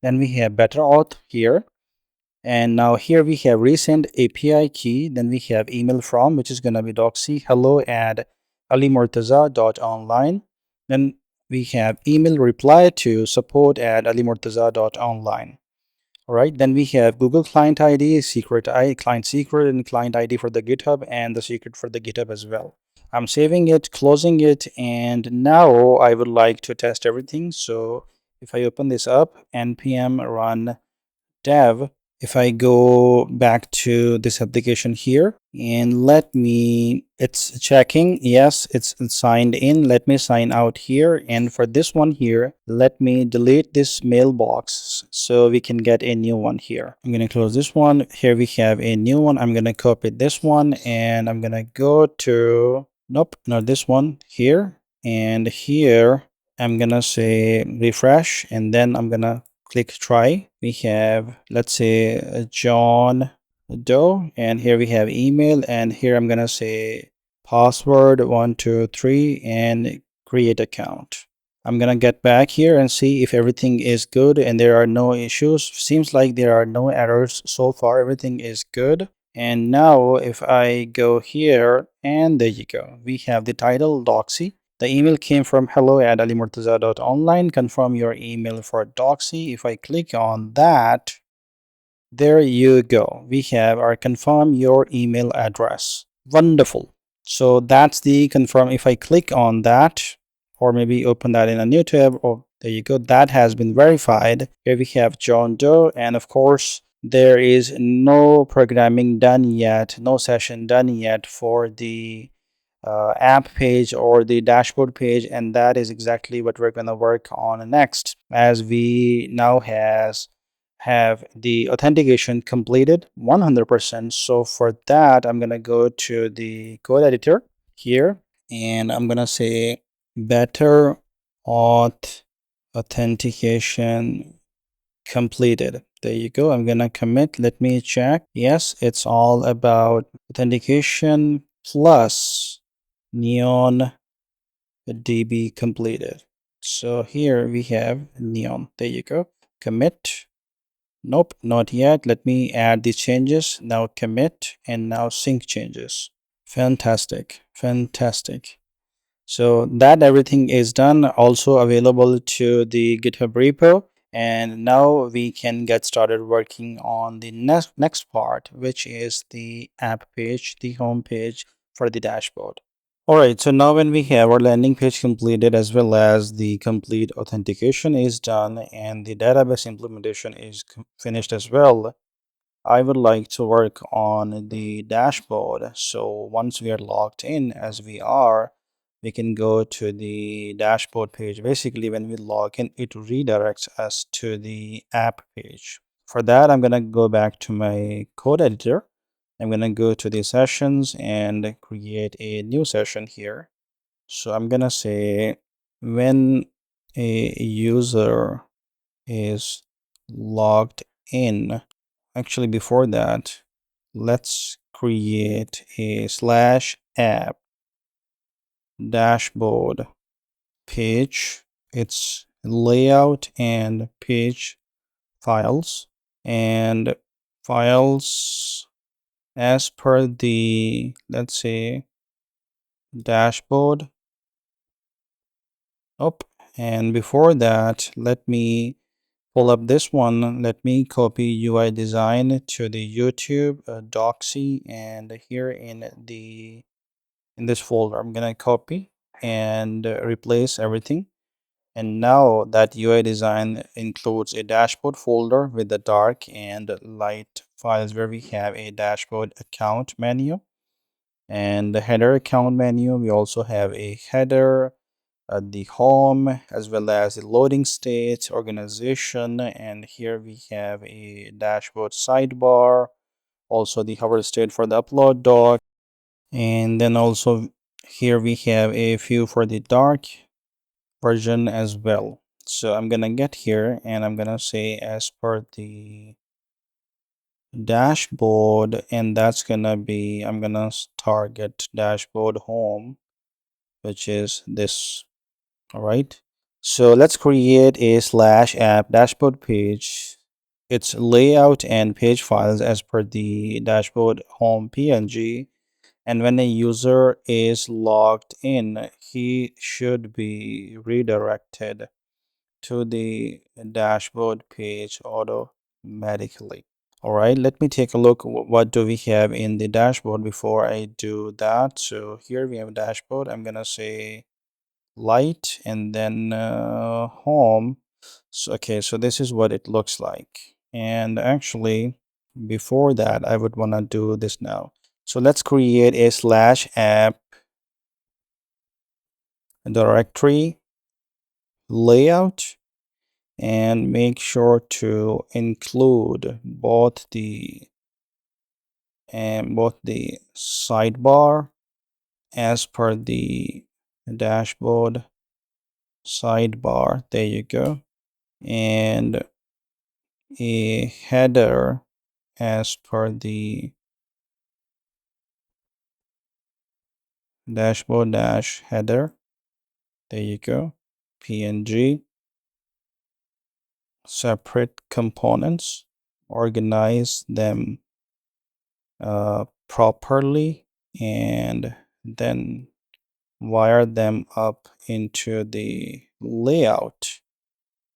then we have better-auth here, and now here we have recent API key, then we have email from, which is going to be docsy hello at alimurtaza.online. Then we have email reply to support at alimurtaza.online. All right, then we have Google Client ID, client secret, and client ID for the GitHub, and the secret for the GitHub as well. I'm saving it, closing it, and now I would like to test everything. So if I open this up, npm run dev, if I go back to this application here and it's checking, yes, it's signed in. Let me sign out here. And for this one here, let me delete this mailbox so we can get a new one here. I'm going to close this one. Here we have a new one. I'm going to copy this one and I'm going to go to, nope, not this one here. And here I'm going to say refresh, and then I'm going to click try. We have, let's say, John Doe, and here we have email, and here I'm gonna say password 123 and create account. I'm gonna get back here and see if everything is good and there are no issues. Seems like there are no errors so far. Everything is good. And now if I go here, and there you go, we have the title docsy. The email came from hello@alimurtaza.online. Confirm your email for docsy. If I click on that, there you go. We have our confirm your email address. Wonderful. So that's the confirm. If I click on that, or maybe open that in a new tab, or there you go, that has been verified. Here we have John Doe, and of course, there is no programming done yet, no session done yet for the app page or the dashboard page, and that is exactly what we're going to work on next, as we now have the authentication completed 100%. So for that, I'm going to go to the code editor here, and I'm going to say better-auth authentication completed. There you go. I'm going to commit. Let me check. Yes, it's all about authentication plus neon db completed. So here we have neon. There you go. Commit. Nope, not yet. Let me add the changes. Now commit, and now sync changes. Fantastic. Fantastic. So that everything is done, also available to the GitHub repo. And now we can get started working on the next part, which is the app page, the home page for the dashboard. All right, so now when we have our landing page completed, as well as the complete authentication is done and the database implementation is finished as well, I would like to work on the dashboard. So once we are logged in, as we are, we can go to the dashboard page. Basically, when we log in, it redirects us to the app page. For that, I'm going to go back to my code editor. I'm going to go to the sessions and create a new session here. So I'm going to say when a user is logged in. Actually, before that, let's create a /app dashboard page. It's layout and page files, and files as per the, let's say, dashboard Oh, and before that, let me pull up this one. Let me copy UI design to the YouTube docsy, and here in this folder, I'm gonna copy and replace everything. And now that UI design includes a dashboard folder with the dark and light files where we have a dashboard account menu and the header account menu. We also have a header, the home, as well as the loading state, organization, and here we have a dashboard sidebar, also the hover state for the upload doc, and then also here we have a few for the dark version as well. So I'm gonna get here and I'm gonna say as per the dashboard, and that's gonna be, I'm gonna target dashboard home, which is this. All right, so let's create a slash app dashboard page. Its layout and page files as per the dashboard home png, and when a user is logged in, he should be redirected to the dashboard page automatically. All right, let me take a look. What do we have in the dashboard before I do that? So here we have dashboard. I'm gonna say light and then home. So okay, so this is what it looks like. And actually, before that, I would want to do this now. So let's create a slash app directory layout and make sure to include both the sidebar as per the dashboard sidebar. There you go. And a header as per the dashboard dash header. There you go. PNG. Separate components. Organize them properly and then wire them up into the layout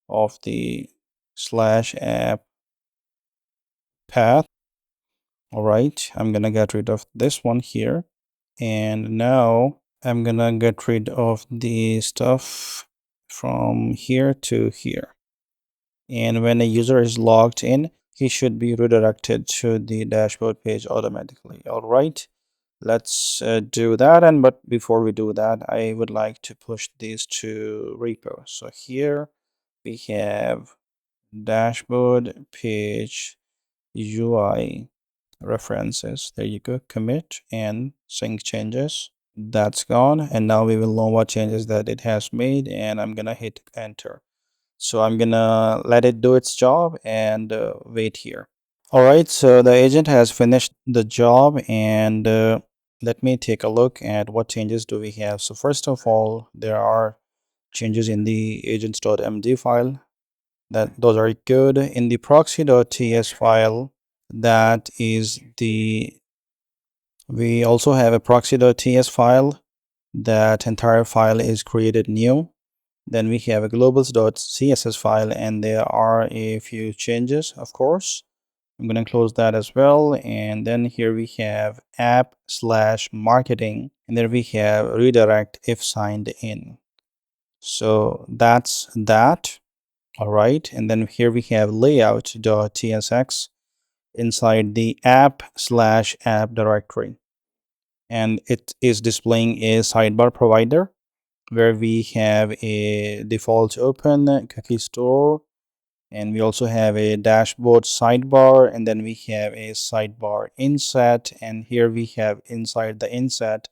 of the slash app path. All right, I'm gonna get rid of this one here, and now I'm gonna get rid of the stuff from here to here. And when a user is logged in, he should be redirected to the dashboard page automatically. All right, let's do that. And but before we do that, I would like to push these to repo. So here we have dashboard page UI references. There you go. Commit and sync changes. That's gone. And now we will know what changes that it has made. And I'm gonna hit enter. So I'm gonna let it do its job and wait here. All right, so the agent has finished the job, and let me take a look at what changes do we have. So first of all, there are changes in the agents.md file. Those are good. In the proxy.ts file, that is the we also have a proxy.ts file. That entire file is created new. Then we have a globals.css file, and there are a few changes, of course. I'm going to close that as well. And then here we have app/marketing, and there we have redirect if signed in. So that's that. All right. And then here we have layout.tsx inside the app/app directory. And it is displaying a sidebar provider where we have a default open cookie store, and we also have a dashboard sidebar, and then we have a sidebar inset, and here we have inside the inset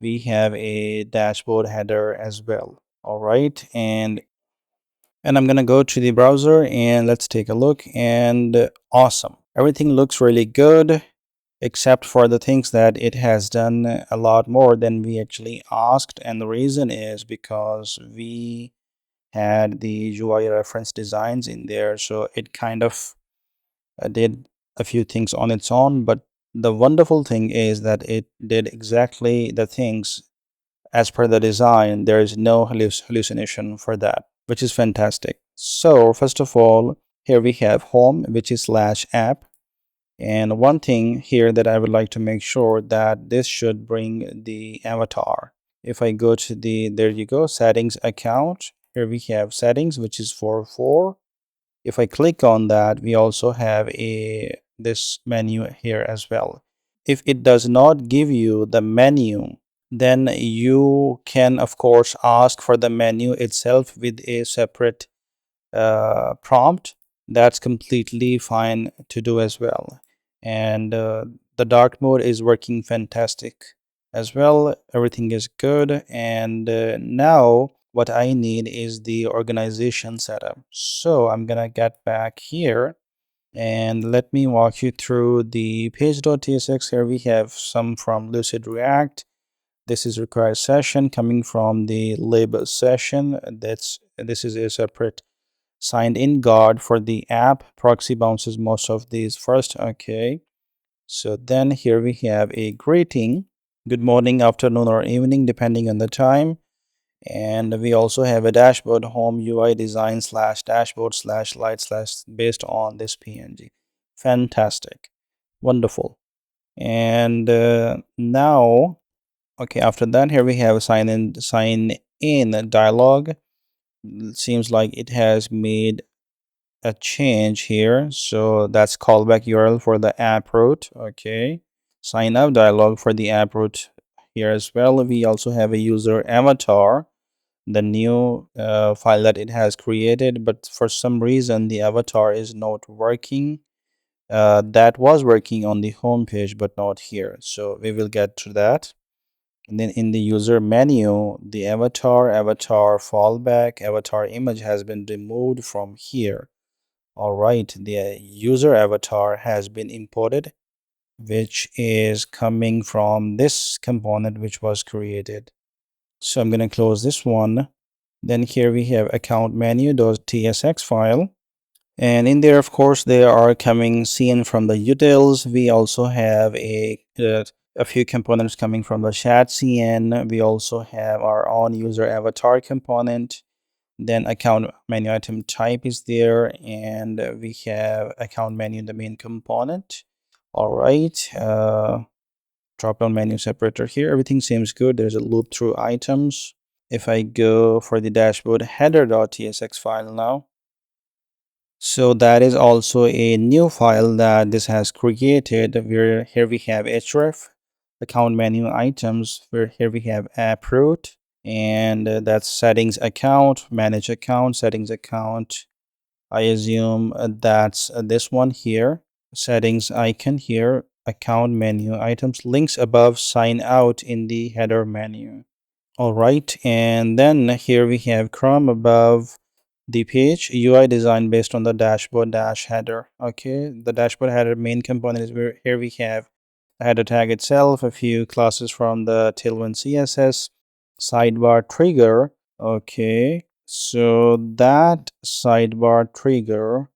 we have a dashboard header as well. All right, and I'm gonna go to the browser and let's take a look. And awesome, everything looks really good except for the things that it has done a lot more than we actually asked. And the reason is because we had the UI reference designs in there, so it kind of did a few things on its own. But the wonderful thing is that it did exactly the things as per the design. There is no hallucination for that, which is fantastic. So first of all, here we have home, which is /app. And one thing here that I would like to make sure that this should bring the avatar. If I go to there you go, settings account. Here we have settings, which is for 4. If I click on that, we also have this menu here as well. If it does not give you the menu, then you can of course ask for the menu itself with a separate prompt. That's completely fine to do as well. And the dark mode is working fantastic as well. Everything is good. And now what I need is the organization setup. So I'm gonna get back here and let me walk you through the page.tsx. Here we have some from Lucid React. This is required session coming from the label session. This is a separate signed in guard for the app. Proxy bounces most of these first. Okay. So then here we have a greeting. Good morning, afternoon, or evening, depending on the time. And we also have a dashboard home UI design /dashboard/light/ based on this PNG. Fantastic. Wonderful. And now, okay, after that, here we have a sign in dialog. Seems like it has made a change here. So that's callback URL for the app root. Okay. Sign up dialog for the app root here as well. We also have a user avatar, the new file that it has created, but for some reason the avatar is not working. That was working on the home page but not here, so we will get to that. And then in the user menu, the avatar fallback avatar image has been removed from here. All right, the user avatar has been imported, which is coming from this component which was created. So I'm going to close this one. Then here we have account menu.tsx file. And in there, of course, they are coming seen from the utils. We also have a few components coming from the shadcn. We also have our own user avatar component. Then account menu item type is there, and we have account menu, the main component. All right. Drop down menu separator here. Everything seems good. There's a loop through items. If I go for the dashboard header.tsx file now, so that is also a new file that this has created, where here we have href, account menu items, where here we have app root, and that's settings account, manage account, settings account. I assume that's this one here, settings icon here, account menu items, links above, sign out in the header menu. All right, and then here we have Chrome above the page, UI design based on the dashboard header. Okay, the dashboard header main component is where here we have the header tag itself, a few classes from the Tailwind CSS, sidebar trigger. Okay, so that sidebar trigger.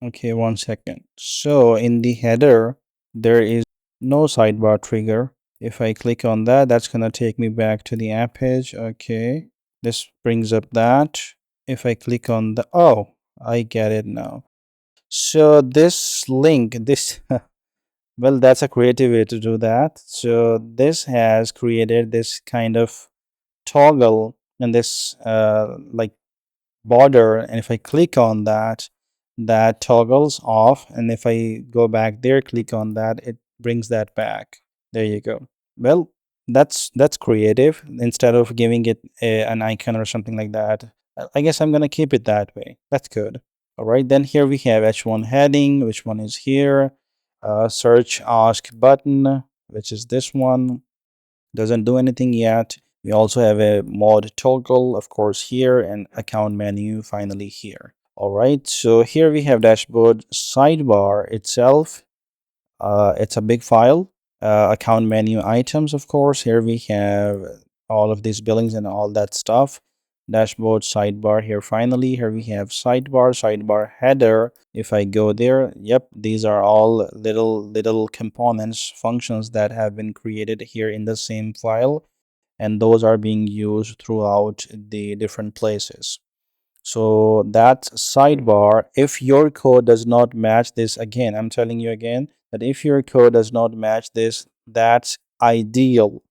Okay, 1 second. So in the header, there is no sidebar trigger. If I click on that, that's gonna take me back to the app page. Okay, this brings up that. If I click on the, oh, I get it now. So this link, this, well, that's a creative way to do that. So this has created this kind of toggle and this like border, and if I click on that, that toggles off, and if I go back there, click on that, it brings that back. There you go. Well, that's creative. Instead of giving it an icon or something like that, I guess I'm gonna keep it that way. That's good. All right, then here we have h1 heading. Which one is here? Search ask button, which is this one. Doesn't do anything yet. We also have a mod toggle, of course, here, and account menu finally here. All right, so here we have dashboard sidebar itself. It's a big file. Account menu items, of course. Here we have all of these billings and all that stuff. Dashboard sidebar here finally. Here we have sidebar header. If I go there, yep, these are all little components, functions that have been created here in the same file. and those are being used throughout the different places. So that sidebar, if your code does not match this, again, I'm telling you again that if your code does not match this, that's ideal.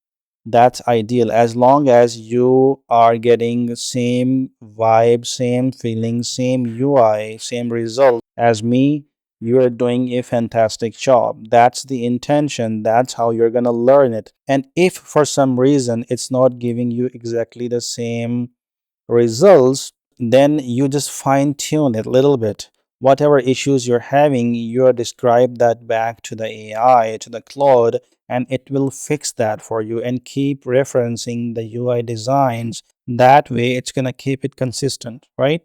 That's ideal as long as you are getting same vibe, same feeling, same UI, same result as me. You are doing a fantastic job. That's the intention. That's how you're gonna learn it. And if for some reason it's not giving you exactly the same results, then you just fine tune it a little bit. Whatever issues you're having, you describe that back to the AI, to the Claude, and it will fix that for you and keep referencing the UI designs. That way, it's going to keep it consistent, right?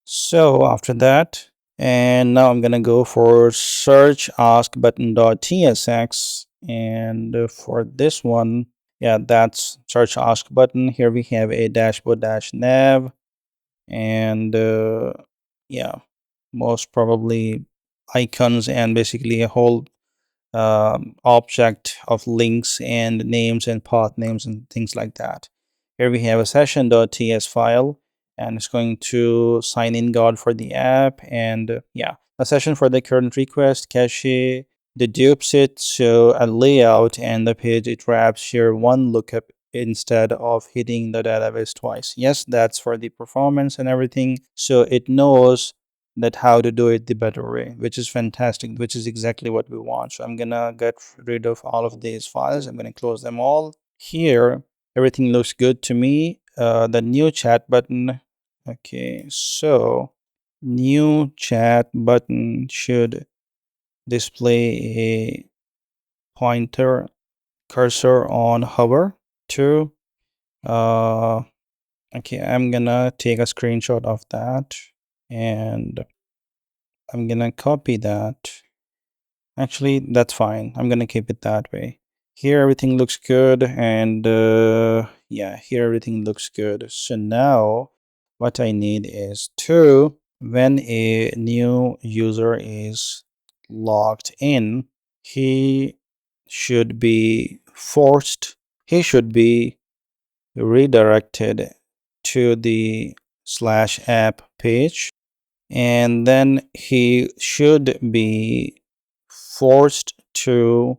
So after that, and now I'm going to go for search ask button.tsx. And for this one, yeah, that's search ask button. Here we have a dashboard dash nav, and yeah, most probably icons and basically a whole object of links and names and path names and things like that. Here we have a session.ts file, and it's going to sign in God for the app, and yeah, a session for the current request, cache, dedupes it, so a layout and the page it wraps here one lookup instead of hitting the database twice. Yes, that's for the performance and everything, so it knows that how to do it the better way, which is fantastic, which is exactly what we want. So I'm gonna get rid of all of these files. I'm gonna close them all. Here, everything looks good to me. The new chat button. Okay, so new chat button should display a pointer cursor on hover to okay, I'm gonna take a screenshot of that, and I'm gonna copy that. Actually, that's fine. I'm gonna keep it that way. Here everything looks good, and yeah, here everything looks good. So now what I need is to, when a new user is logged in, he should be forced, he should be redirected to the slash app page, and then he should be forced to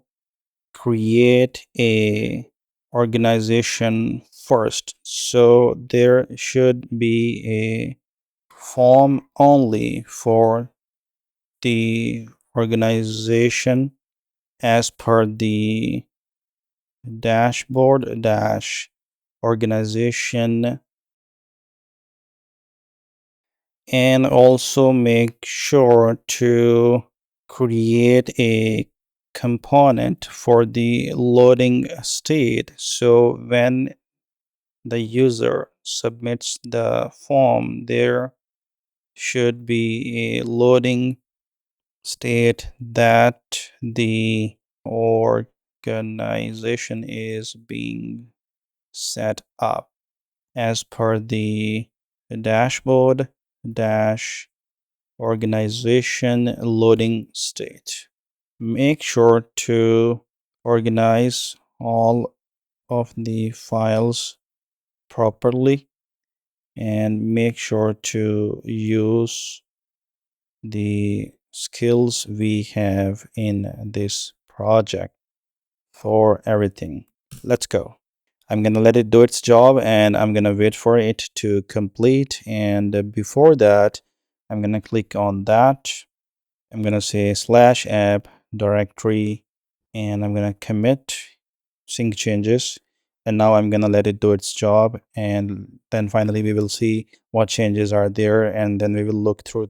create a organization first. So there should be a form only for the organization as per the dashboard dash organization, and also make sure to create a component for the loading state. So when the user submits the form, there should be a loading state that the organization is being set up as per the dashboard dash organization loading state. Make sure to organize all of the files properly, and make sure to use the skills we have in this project for everything. Let's go. I'm gonna let it do its job, and I'm gonna wait for it to complete. And before that, I'm gonna click on that. I'm gonna say slash app directory, and I'm gonna commit sync changes. And now I'm gonna let it do its job, and then finally we will see what changes are there, and then we will look through.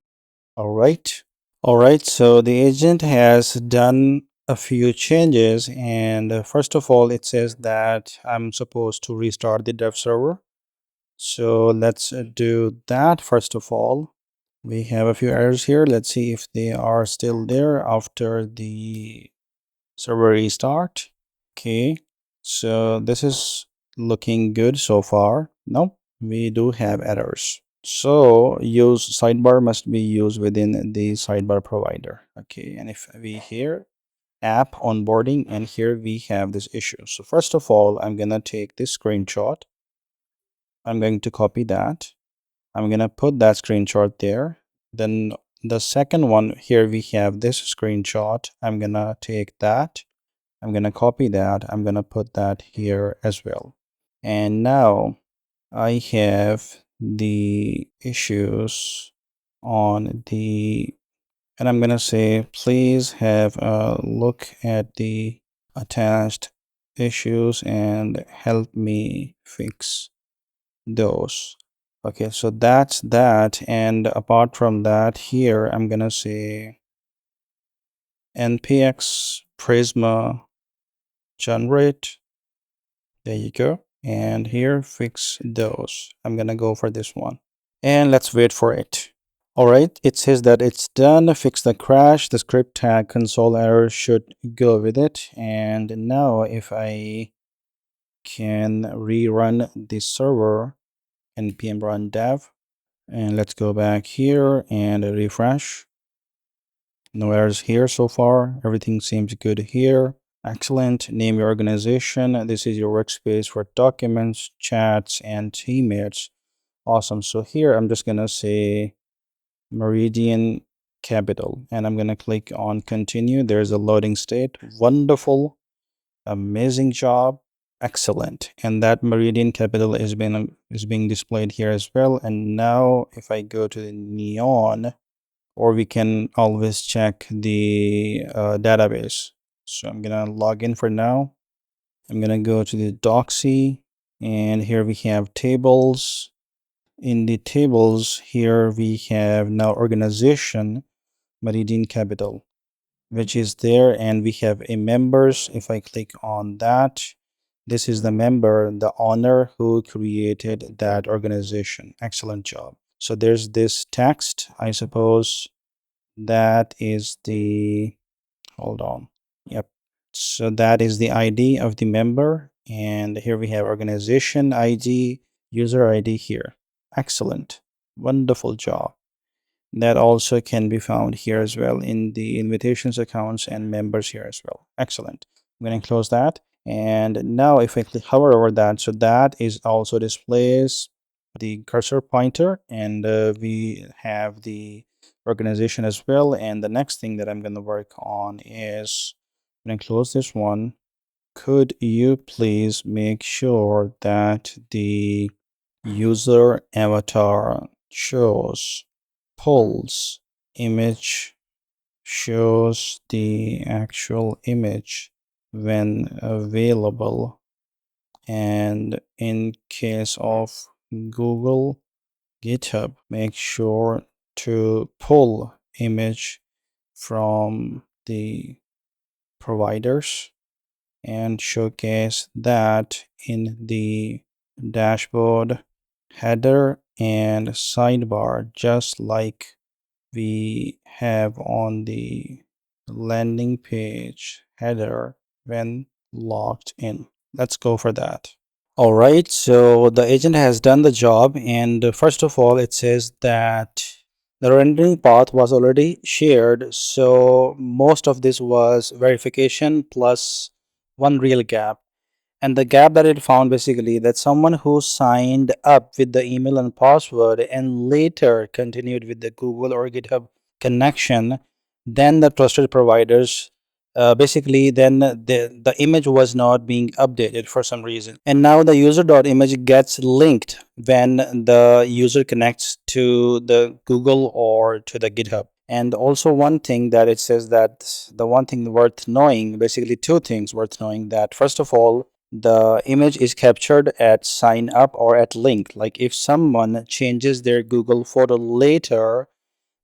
All right. All right. So the agent has done a few changes, and first of all, it says that I'm supposed to restart the dev server. So let's do that first of all. We have a few errors here. Let's see if they are still there after the server restart. Okay, so this is looking good so far. Nope, we do have errors. So use sidebar must be used within the sidebar provider. Okay, and if we here app onboarding, and here we have this issue. So first of all, I'm gonna take this screenshot. I'm going to copy that. I'm gonna put that screenshot there. Then the second one, here we have this screenshot. I'm gonna take that. I'm gonna copy that. I'm gonna put that here as well. And now I have the issues on the, and I'm gonna say, please have a look at the attached issues and help me fix those. Okay, so that's that. And apart from that, here I'm gonna say npx prisma generate. There you go. And here fix those. I'm gonna go for this one. And let's wait for it. All right, it says that it's done. Fix the crash. The script tag console error should go with it. And now if I can rerun the server, npm run dev, and let's go back here and refresh. No errors here so far. Everything seems good here. Excellent. Name your organization. This is your workspace for documents, chats, and teammates. Awesome. So here I'm just gonna say Meridian Capital, and I'm gonna click on continue. There's a loading state. Wonderful. Amazing job. Excellent. And that Meridian Capital is being displayed here as well. And now if I go to the Neon, or we can always check the database. So I'm gonna log in for now. I'm gonna go to the docsy, and here we have tables. In the tables here we have now organization Meridian Capital, which is there, and we have a members. If I click on that, this is the member, the owner who created that organization. Excellent job. So there's this text, I suppose that is the, hold on, yep, so that is the ID of the member, and here we have organization ID, user ID here. Excellent. Wonderful job. That also can be found here as well in the invitations, accounts, and members here as well. Excellent. I'm going to close that. And now if I hover over that, so that is also displays the cursor pointer, and we have the organization as well. And the next thing that I'm going to work on is, I'm going to close this one. Could you please make sure that the user avatar shows pulls image, shows the actual image when available, and in case of Google GitHub, make sure to pull image from the providers and showcase that in the dashboard header and sidebar, just like we have on the landing page header when logged in. Let's go for that. All right, so the agent has done the job, and first of all, it says that the rendering path was already shared, so most of this was verification plus one real gap. And the gap that it found, basically, that someone who signed up with the email and password and later continued with the Google or GitHub connection, then the trusted providers, basically then the image was not being updated for some reason, and now the user.image gets linked when the user connects to the Google or to the GitHub. And also one thing that it says, that the one thing worth knowing, basically two things worth knowing, that first of all, the image is captured at sign up or at link. Like if someone changes their Google photo later,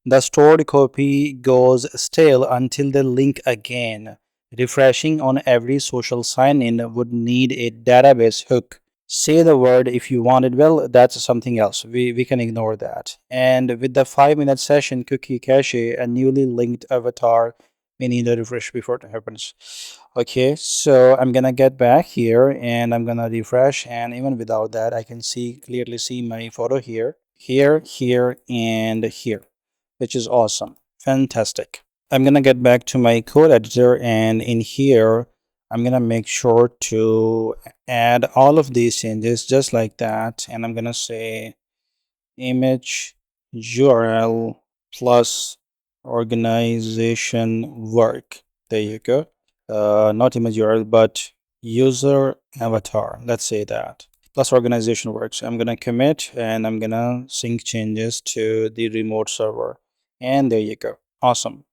the stored copy goes stale until they link again. Refreshing on every social sign-in would need a database hook. Say the word if you want it. Well, that's something else. We can ignore that. And with the 5-minute session cookie cache, a newly linked avatar may need a refresh before it happens. Okay, so I'm gonna get back here and I'm gonna refresh, and even without that, I can clearly see my photo here, and here, which is awesome. Fantastic. I'm gonna get back to my code editor, and in here I'm gonna make sure to add all of these changes just like that, and I'm gonna say image URL plus organization work. There you go. Not image URL, but user avatar. Let's say that. Plus organization works. I'm gonna commit and I'm gonna sync changes to the remote server. And there you go. Awesome.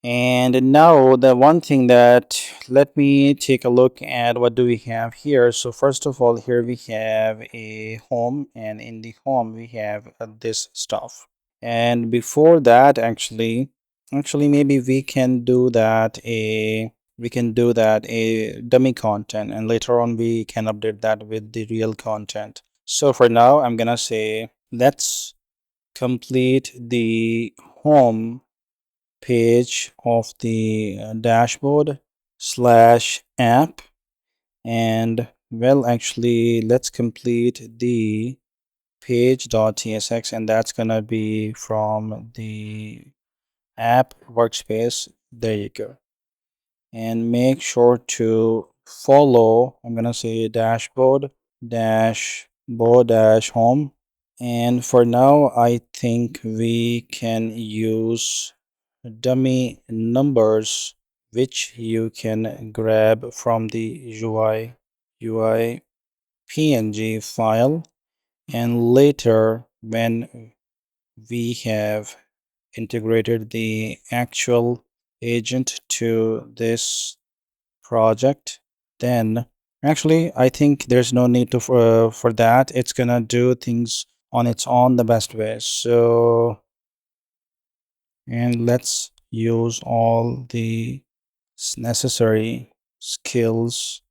And now the one thing that, let me take a look at what do we have here. So first of all, here we have a home, and in the home we have this stuff. And before that, actually maybe we can do that a dummy content, and later on we can update that with the real content. So for now, I'm gonna say let's complete the home page of the dashboard slash app. And well, actually let's complete the page.tsx, and that's gonna be from the app workspace. There you go. And make sure to follow, I'm gonna say dashboard dash home. And for now, I think we can use dummy numbers, which you can grab from the UI PNG file. And later, when we have integrated the actual agent to this project, then actually I think there's no need to for that. It's gonna do things on its own the best way. So, and let's use all the necessary skills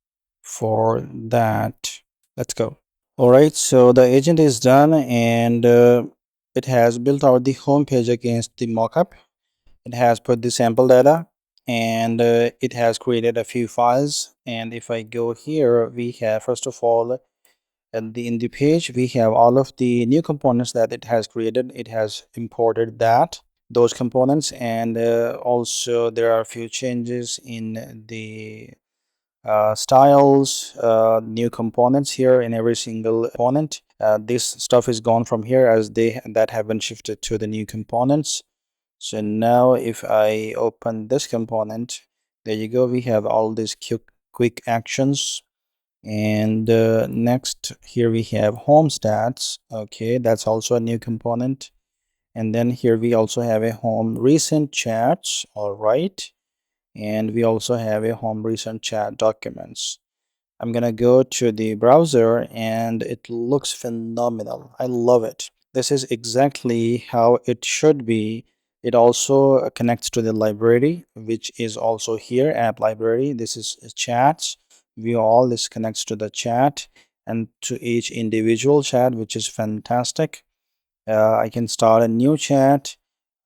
for that. Let's go. All right, so the agent is done, and it has built out the home page against the mockup. It has put the sample data, and it has created a few files. And if I go here, we have first of all in the page we have all of the new components that it has created. It has imported those components, and also there are a few changes in the styles, new components here in every single component. This stuff is gone from here as that have been shifted to the new components. So now if I open this component, there you go, we have all these quick actions. And next here we have home stats. Okay, that's also a new component. And then here we also have a home recent chats. All right, and we also have a home recent chat documents. I'm gonna go to the browser, and it looks phenomenal. I love it. This is exactly how it should be. It also connects to the library, which is also here, app library. This is chats. View all, this connects to the chat and to each individual chat, which is fantastic. I can start a new chat.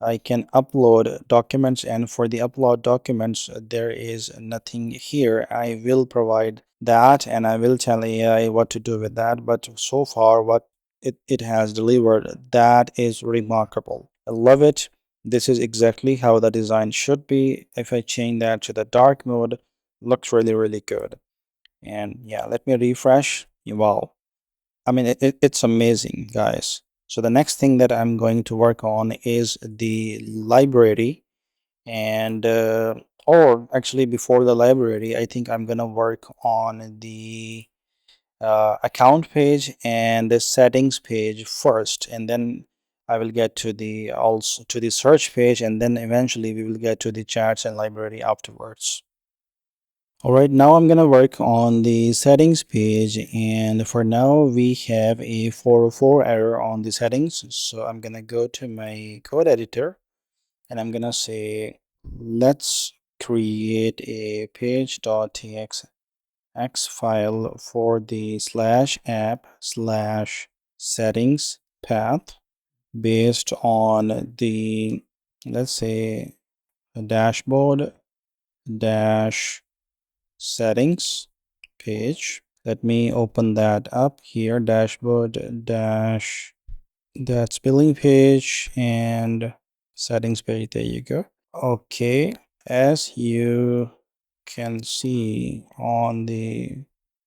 I can upload documents, and for the upload documents, there is nothing here. I will provide that, and I will tell AI what to do with that. But so far, what it has delivered, that is remarkable. I love it. This is exactly how the design should be. If I change that to the dark mode, looks really good. And yeah, let me refresh. Wow. I mean, it's amazing, guys. So the next thing that I'm going to work on is the library, and or actually before the library, I think I'm gonna work on the account page and the settings page first, and then I will get to the also to the search page, and then eventually we will get to the charts and library afterwards. All right, now I'm gonna work on the settings page, and for now we have a 404 error on the settings. So I'm gonna go to my code editor, and I'm gonna say let's create a page.txt file for the slash app slash settings path based on the, let's say, dashboard dash settings page. Let me open that up here, dashboard dash that's billing page and settings page. There you go. Okay, as you can see on the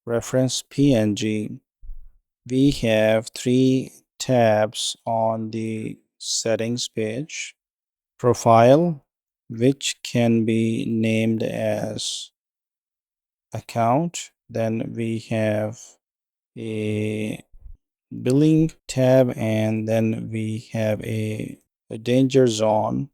reference PNG, we have three tabs on the settings page. Profile, which can be named as account. Then we have a billing tab, and then we have a danger zone.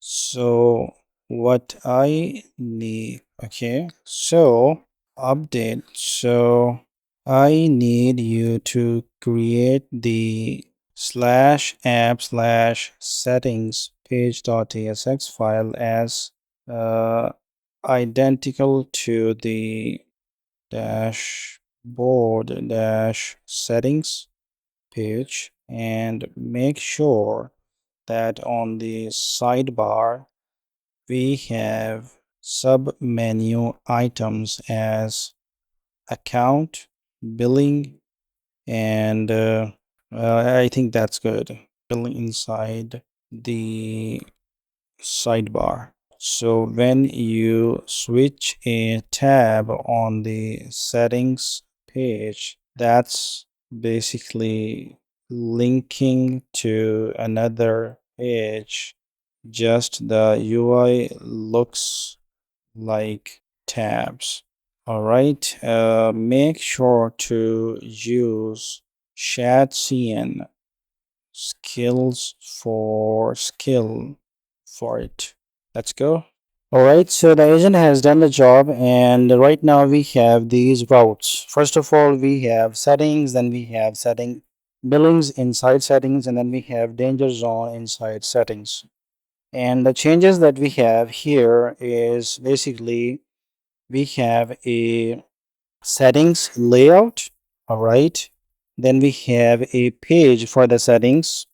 So what I need, okay, so update. So I need you to create the /app/settings page.tsx file as identical to the dashboard dash settings page, and make sure that on the sidebar we have sub menu items as account, billing, and I think that's good. Billing inside the sidebar. So when you switch a tab on the settings page, that's basically linking to another page. Just the UI looks like tabs. All right. Make sure to use shadcn skills for skill for it. Let's go. All right, so the agent has done the job, and right now we have these routes. First of all, we have settings, then we have setting billings inside settings, and then we have danger zone inside settings. And the changes that we have here is basically we have a settings layout. All right, then we have a page for the settings.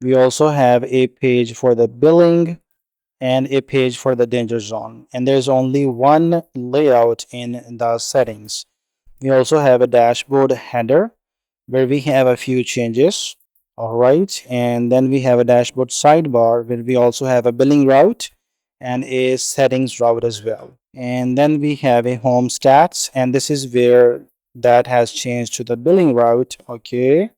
We also have a page for the billing and a page for the danger zone. And there's only one layout in the settings. We also have a dashboard header where we have a few changes. All right. And then we have a dashboard sidebar where we also have a billing route and a settings route as well. And then we have a home stats, and this is where that has changed to the billing route. Okay.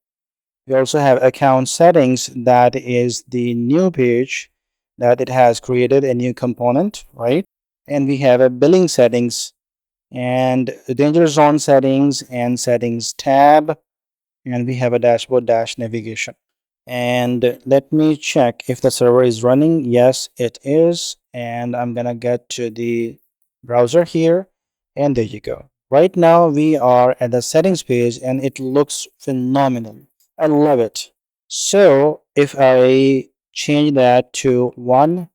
We also have account settings, that is the new page that it has created a new component, right? And we have a billing settings and the danger zone settings and settings tab, and we have a dashboard dash navigation. And let me check if the server is running. Yes, it is. And I'm gonna get to the browser here, and there you go. Right now we are at the settings page and it looks phenomenal. I love it. So if I change that to 1,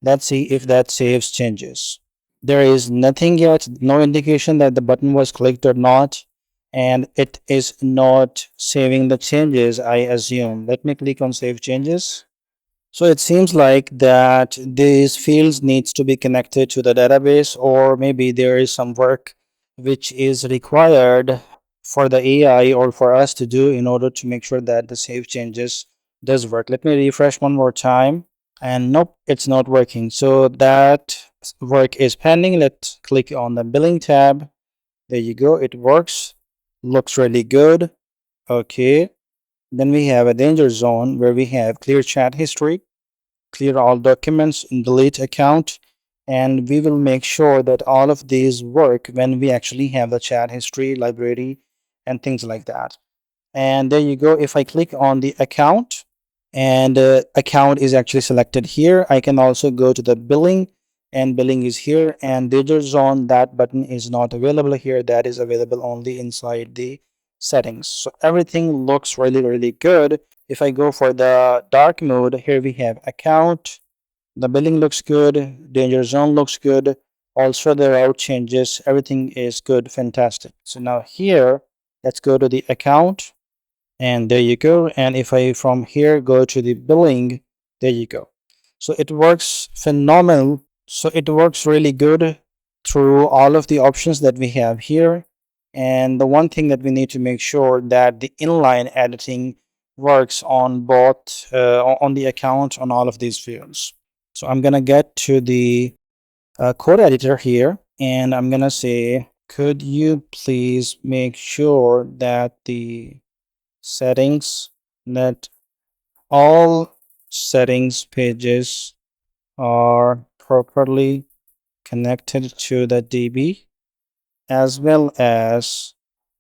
let's see if that saves changes. There is nothing yet, no indication that the button was clicked or not, and it is not saving the changes, I assume. Let me click on save changes. So it seems like that these fields needs to be connected to the database, or maybe there is some work which is required for the AI or for us to do in order to make sure that the save changes does work. Let me refresh one more time, and nope, it's not working. So that work is pending. Let's click on the billing tab. There you go, it works, looks really good. Okay, then we have a danger zone where we have clear chat history, clear all documents, delete account, and we will make sure that all of these work when we actually have the chat history library and things like that. And there you go. If I click on the account, and account is actually selected here, I can also go to the billing, and billing is here, and danger zone, that button is not available here. That is available only inside the settings. So everything looks really good. If I go for the dark mode, here we have account, the billing looks good, danger zone looks good, also the route changes, everything is good, fantastic. So now here, let's go to the account, and there you go. And if I from here go to the billing, there you go. So it works phenomenal. So it works really good through all of the options that we have here. And the one thing that we need to make sure that the inline editing works on both on the account on all of these fields. So I'm gonna get to the code editor here, and I'm gonna say, could you please make sure that the settings, that all settings pages are properly connected to the DB, as well as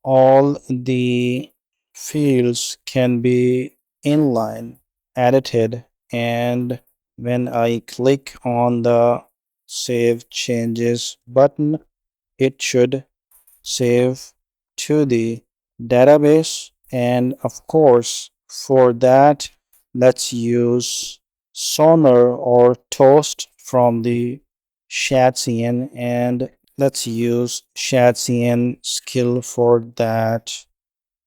all the fields can be inline edited, and when I click on the save changes button, it should save to the database. And of course, for that, let's use Sonar or Toast from the shadcn, and let's use shadcn skill for that.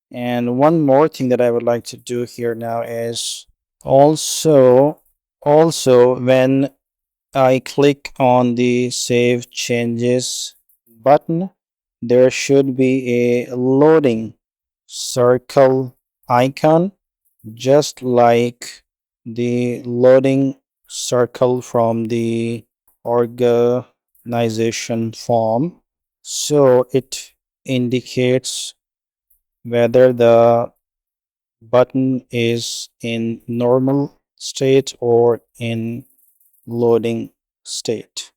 And one more thing that I would like to do here now is also when I click on the save changes button, there should be a loading circle icon, just like the loading circle from the organization form. So it indicates whether the button is in normal state or in loading state.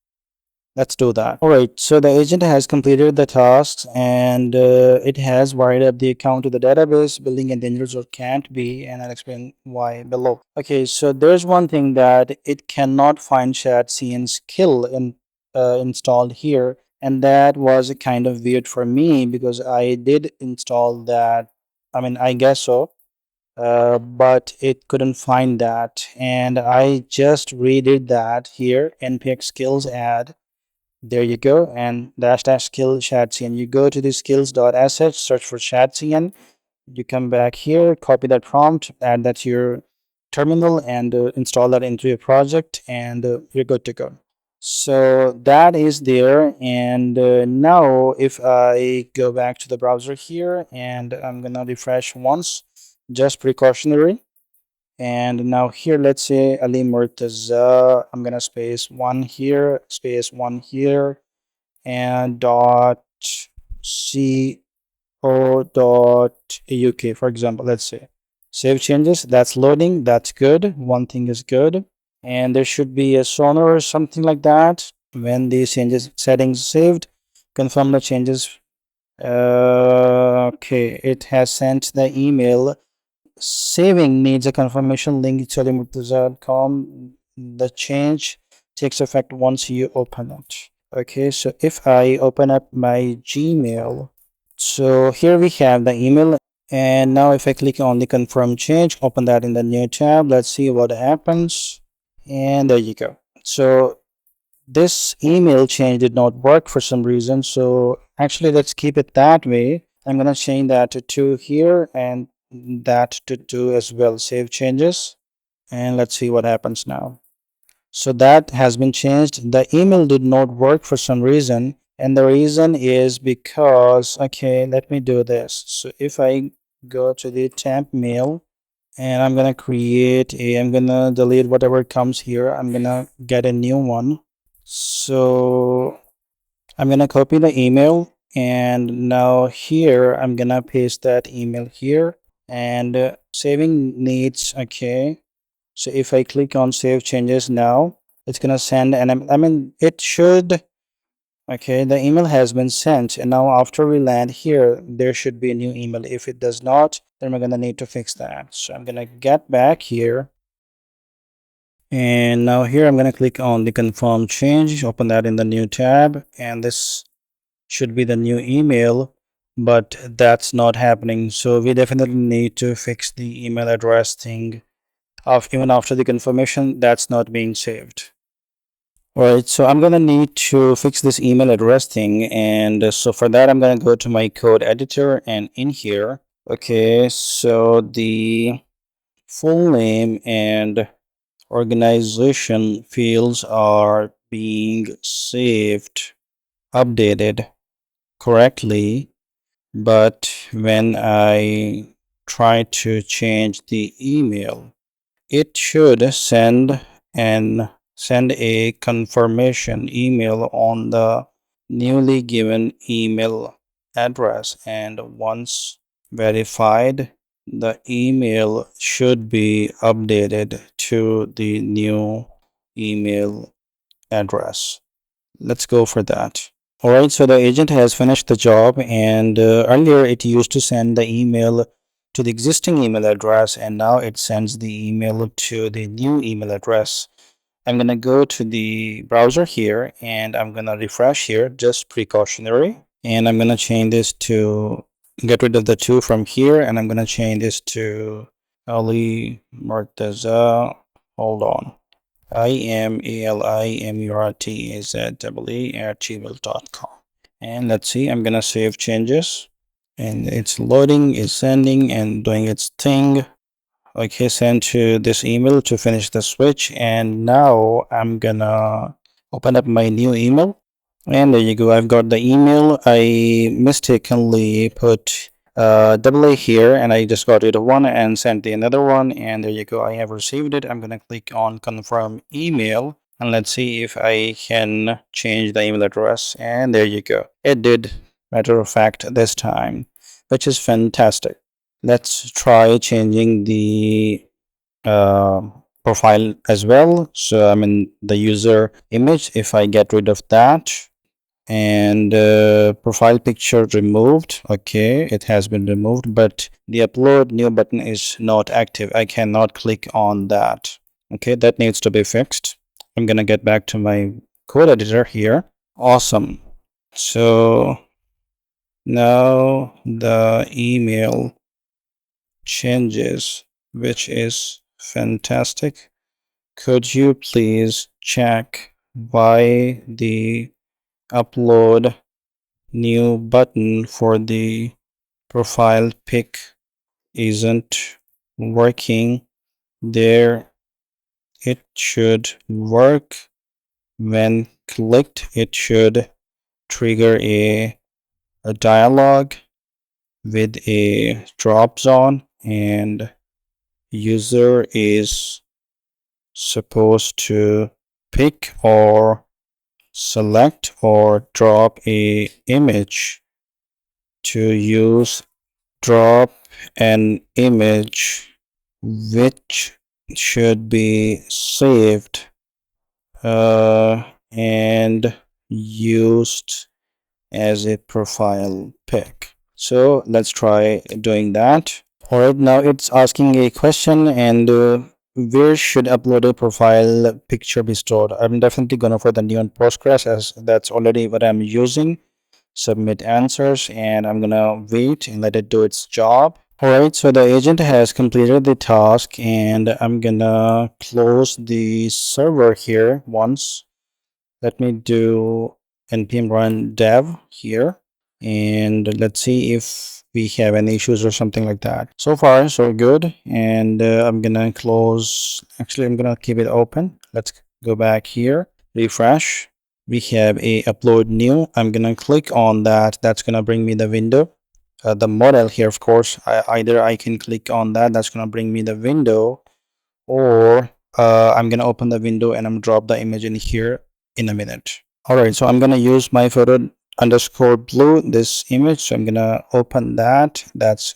Let's do that. All right, so the agent has completed the tasks, and it has wired up the account to the database. Building a dangerous or can't be, and I'll explain why below. Okay, so there's one thing that it cannot find shadcn skill installed here, and that was kind of weird for me because I did install that. I mean, I guess so, but it couldn't find that, and I just redid that here. Npx skills add, there you go, and dash skill shadcn. You go to the skills.sh, search for shadcn. You come back here, copy that prompt, add that to your terminal, and install that into your project, and you're good to go. So that is there. And now if I go back to the browser here, and I'm gonna refresh once, just precautionary. And now here, let's say Ali Murtaza, I'm gonna space one here, space one here, and dot co dot uk, for example. Let's say save changes, that's loading, that's good, one thing is good. And there should be a sonar or something like that. When the changes settings saved, confirm the changes. Okay, it has sent the email. Saving needs a confirmation link to alimurtaza.com. The change takes effect once you open it. Okay, so if I open up my Gmail, so here we have the email, and now if I click on the confirm change, open that in the new tab, let's see what happens. And there you go. So this email change did not work for some reason, so actually let's keep it that way. I'm gonna change that to 2 here, and that to 2 as well. Save changes, and let's see what happens now. So that has been changed. The email did not work for some reason, and the reason is because, okay, let me do this. So if I go to the temp mail, and I'm gonna I'm gonna delete whatever comes here, I'm gonna get a new one. So I'm gonna copy the email, and now here I'm gonna paste that email here, and saving needs, okay. So if I click on save changes now, it's gonna send, and I mean it should, okay, the email has been sent, and now after we land here, there should be a new email. If it does not, then we're gonna need to fix that. So I'm gonna get back here, and now here I'm gonna click on the confirm change, open that in the new tab, and this should be the new email, but that's not happening. So we definitely need to fix the email address thing. Even after the confirmation, that's not being saved. All right, so I'm gonna need to fix this email address thing, and so for that I'm gonna go to my code editor, and in here, okay, so the full name and organization fields are being saved, updated correctly, but when I try to change the email, it should send an send a confirmation email on the newly given email address, and once verified, the email should be updated to the new email address. Let's go for that. Alright, so the agent has finished the job, and earlier it used to send the email to the existing email address, and now it sends the email to the new email address. I'm gonna go to the browser here, and I'm gonna refresh here, just precautionary, and I'm gonna change this to get rid of the 2 from here, and I'm gonna change this to Ali Murtaza. Hold on. IMALIMURTAZEE@gmail.com. And let's see, I'm gonna save changes, and it's loading, it's sending and doing its thing. Okay, send to this email to finish the switch, and now I'm gonna open up my new email, and there you go. I've got the email. I mistakenly put double A here, and I just got rid of one and sent the another one, and there you go. I have received it. I'm gonna click on confirm email, and let's see if I can change the email address, and there you go. It did, matter of fact, this time, which is fantastic. Let's try changing the profile as well. So I'm in the user image. If I get rid of that, and profile picture removed, okay, it has been removed, but the upload new button is not active. I cannot click on that. Okay, that needs to be fixed. I'm gonna get back to my code editor here. Awesome. So now the email changes, which is fantastic. Could you please check why the upload new button for the profile pic isn't working? There, it should work. When clicked, it should trigger a dialog with a drop zone, and user is supposed to pick or select or drop a image. To use, drop an image which should be saved and used as a profile pic. So let's try doing that. All right, now it's asking a question, and where should uploaded profile picture be stored? I'm definitely gonna for the neon Postgres, as that's already what I'm using. Submit answers, and I'm gonna wait and let it do its job. All right, so the agent has completed the task, and I'm gonna close the server here once. Let me do npm run dev here, and let's see if we have any issues or something like that. So far so good, and I'm gonna close, actually I'm gonna keep it open. Let's go back here, refresh. We have a upload new. I'm gonna click on that. That's gonna bring me the window, the model here. Of course, either I can click on that, that's gonna bring me the window, or I'm gonna open the window and I'm drop the image in here in a minute. All right, so I'm gonna use my photo underscore blue, this image. So I'm gonna open that. That's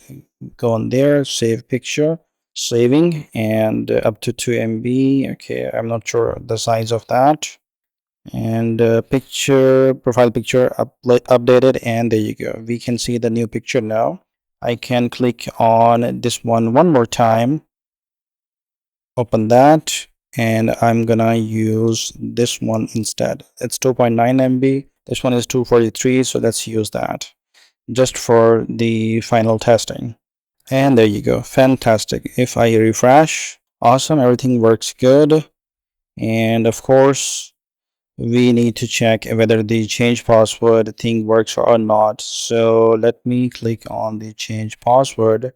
go on there, save picture, saving, and up to 2 MB. Okay, I'm not sure the size of that. And picture, profile picture updated, and there you go. We can see the new picture now. I can click on this one more time, open that, and I'm gonna use this one instead. It's 2.9 MB. This one is 243, so let's use that just for the final testing. And there you go, fantastic. If I refresh, awesome, everything works good. And of course, we need to check whether the change password thing works or not. So let me click on the change password,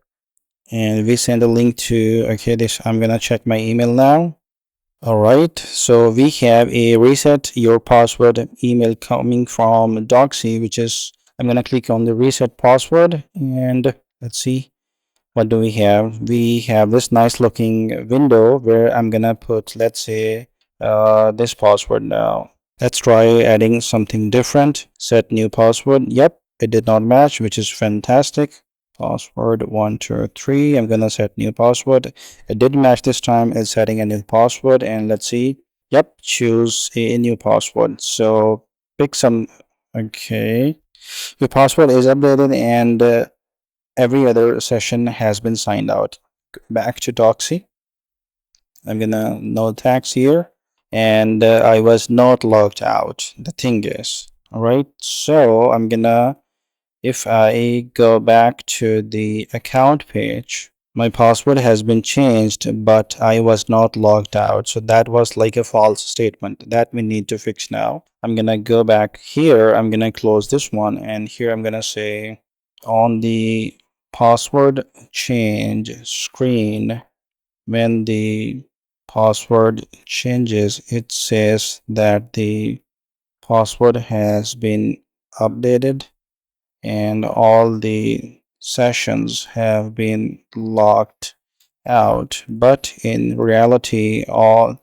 and we send a link to, okay, this, I'm gonna check my email now. All right, so we have a reset your password email coming from docsy, which is, I'm gonna click on the reset password, and let's see what do we have. We have this nice looking window where I'm gonna put, let's say, this password now. Let's try adding something different. Set new password. Yep, it did not match, which is fantastic. Password 123. I'm gonna set new password. It did match this time. It's setting a new password, and let's see. Yep, choose a new password. So pick some. Okay, your password is updated, and every other session has been signed out. Back to docsy. I'm gonna no tags here, and I was not logged out. The thing is, all right. So I'm gonna, if I go back to the account page, my password has been changed, but I was not logged out. So that was like a false statement that we need to fix now. I'm gonna go back here. I'm gonna close this one, and here I'm gonna say on the password change screen, when the password changes, it says that the password has been updated and all the sessions have been locked out. But in reality, all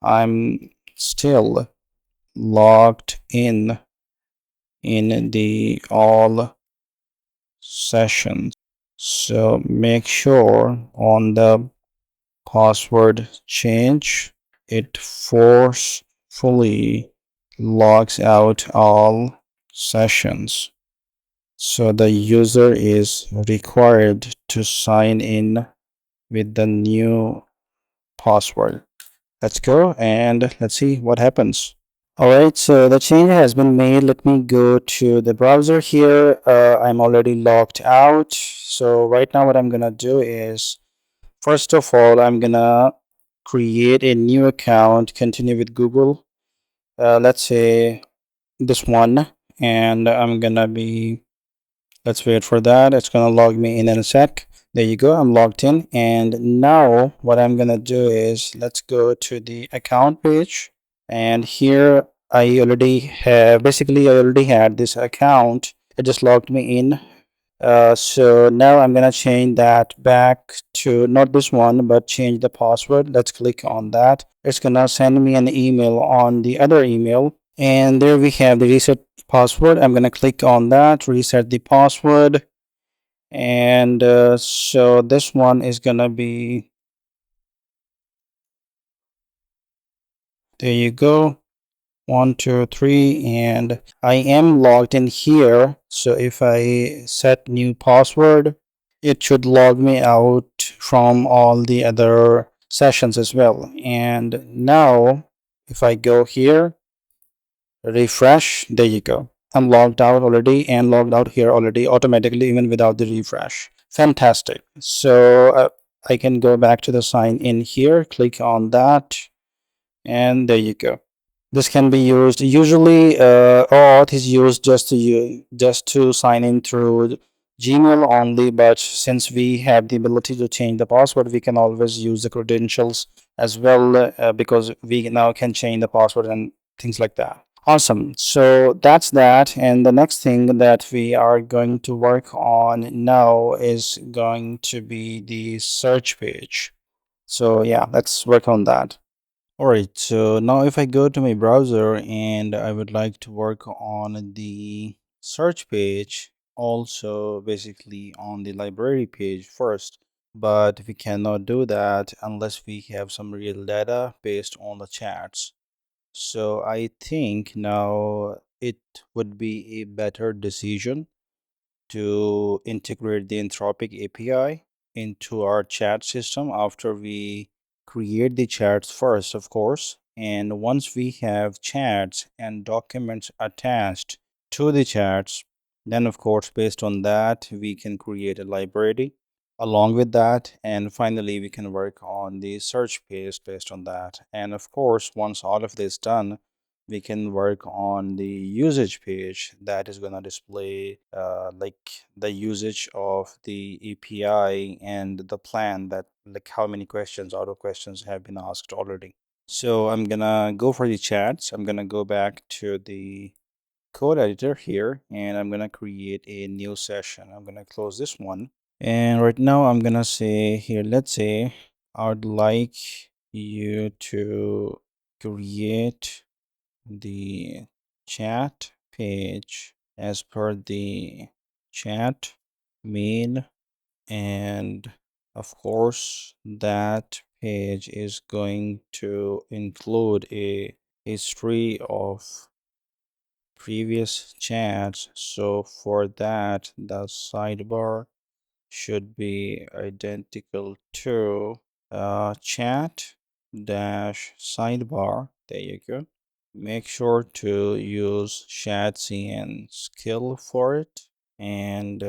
I'm still logged in the all sessions. So make sure on the password change, it forcefully logs out all sessions. So the user is required to sign in with the new password. Let's go and let's see what happens. All right, so the change has been made. Let me go to the browser here. I'm already logged out. So right now what I'm gonna do is, first of all, I'm gonna create a new account, continue with Google. Let's say this one, and I'm gonna be, let's wait for that. It's gonna log me in a sec. There you go, I'm logged in. And now what I'm gonna do is, let's go to the account page. And here I already have, basically I already had this account. It just logged me in. So now I'm gonna change that back to not this one, but change the password. Let's click on that. It's gonna send me an email on the other email, and there we have the reset password. I'm gonna click on that, reset the password, and so this one is gonna be, there you go, 123, and I am logged in here. So if I set new password, it should log me out from all the other sessions as well. And now if I go here, refresh, there you go, I'm logged out already and logged out here already automatically, even without the refresh. Fantastic. So I can go back to the sign in here, click on that, and there you go. This can be used usually. Auth is used just to sign in through Gmail only, but since we have the ability to change the password, we can always use the credentials as well, because we now can change the password and things like that. Awesome. So that's that. And the next thing that we are going to work on now is going to be the search page. So yeah, let's work on that. Alright, so now if I go to my browser and I would like to work on the search page, also basically on the library page first, but we cannot do that unless we have some real data based on the charts. So I think now it would be a better decision to integrate the Anthropic API into our chat system after we create the charts first, of course. And once we have charts and documents attached to the charts, then of course, based on that, we can create a library along with that. And finally, we can work on the search page based on that. And of course, once all of this done, we can work on the usage page that is going to display like the usage of the API and the plan, that like how many questions, auto questions have been asked already. So I'm gonna go for the chats. I'm gonna go back to the code editor here, and I'm gonna create a new session. I'm gonna close this one, and right now I'm gonna say here, let's say I would like you to create the chat page as per the chat main, and of course that page is going to include a history of previous chats. So for that, the sidebar should be identical to chat dash sidebar. There you go. Make sure to use shadcn skill for it. And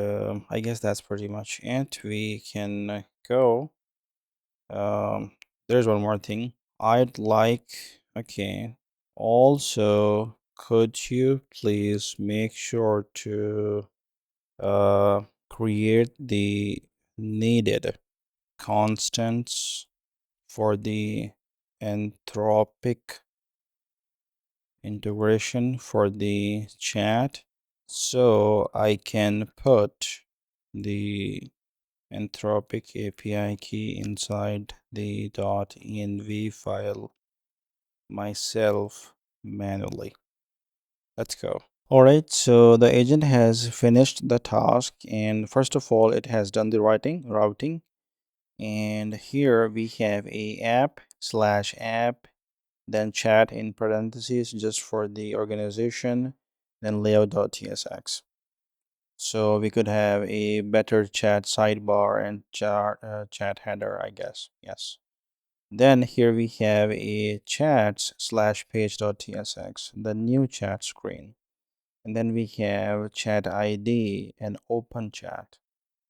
I guess that's pretty much it. We can go. There's one more thing. I'd like, okay. Also, could you please make sure to create the needed constants for the Anthropic integration for the chat, so I can put the Anthropic API key inside the .env file myself manually. Let's go. All right, so the agent has finished the task, and first of all, it has done the routing, and here we have a app/app, then chat in parentheses just for the organization, then layout.tsx. So we could have a better chat sidebar and chat header, I guess. Yes. Then here we have a chats/page.tsx, the new chat screen. And then we have chat ID and open chat.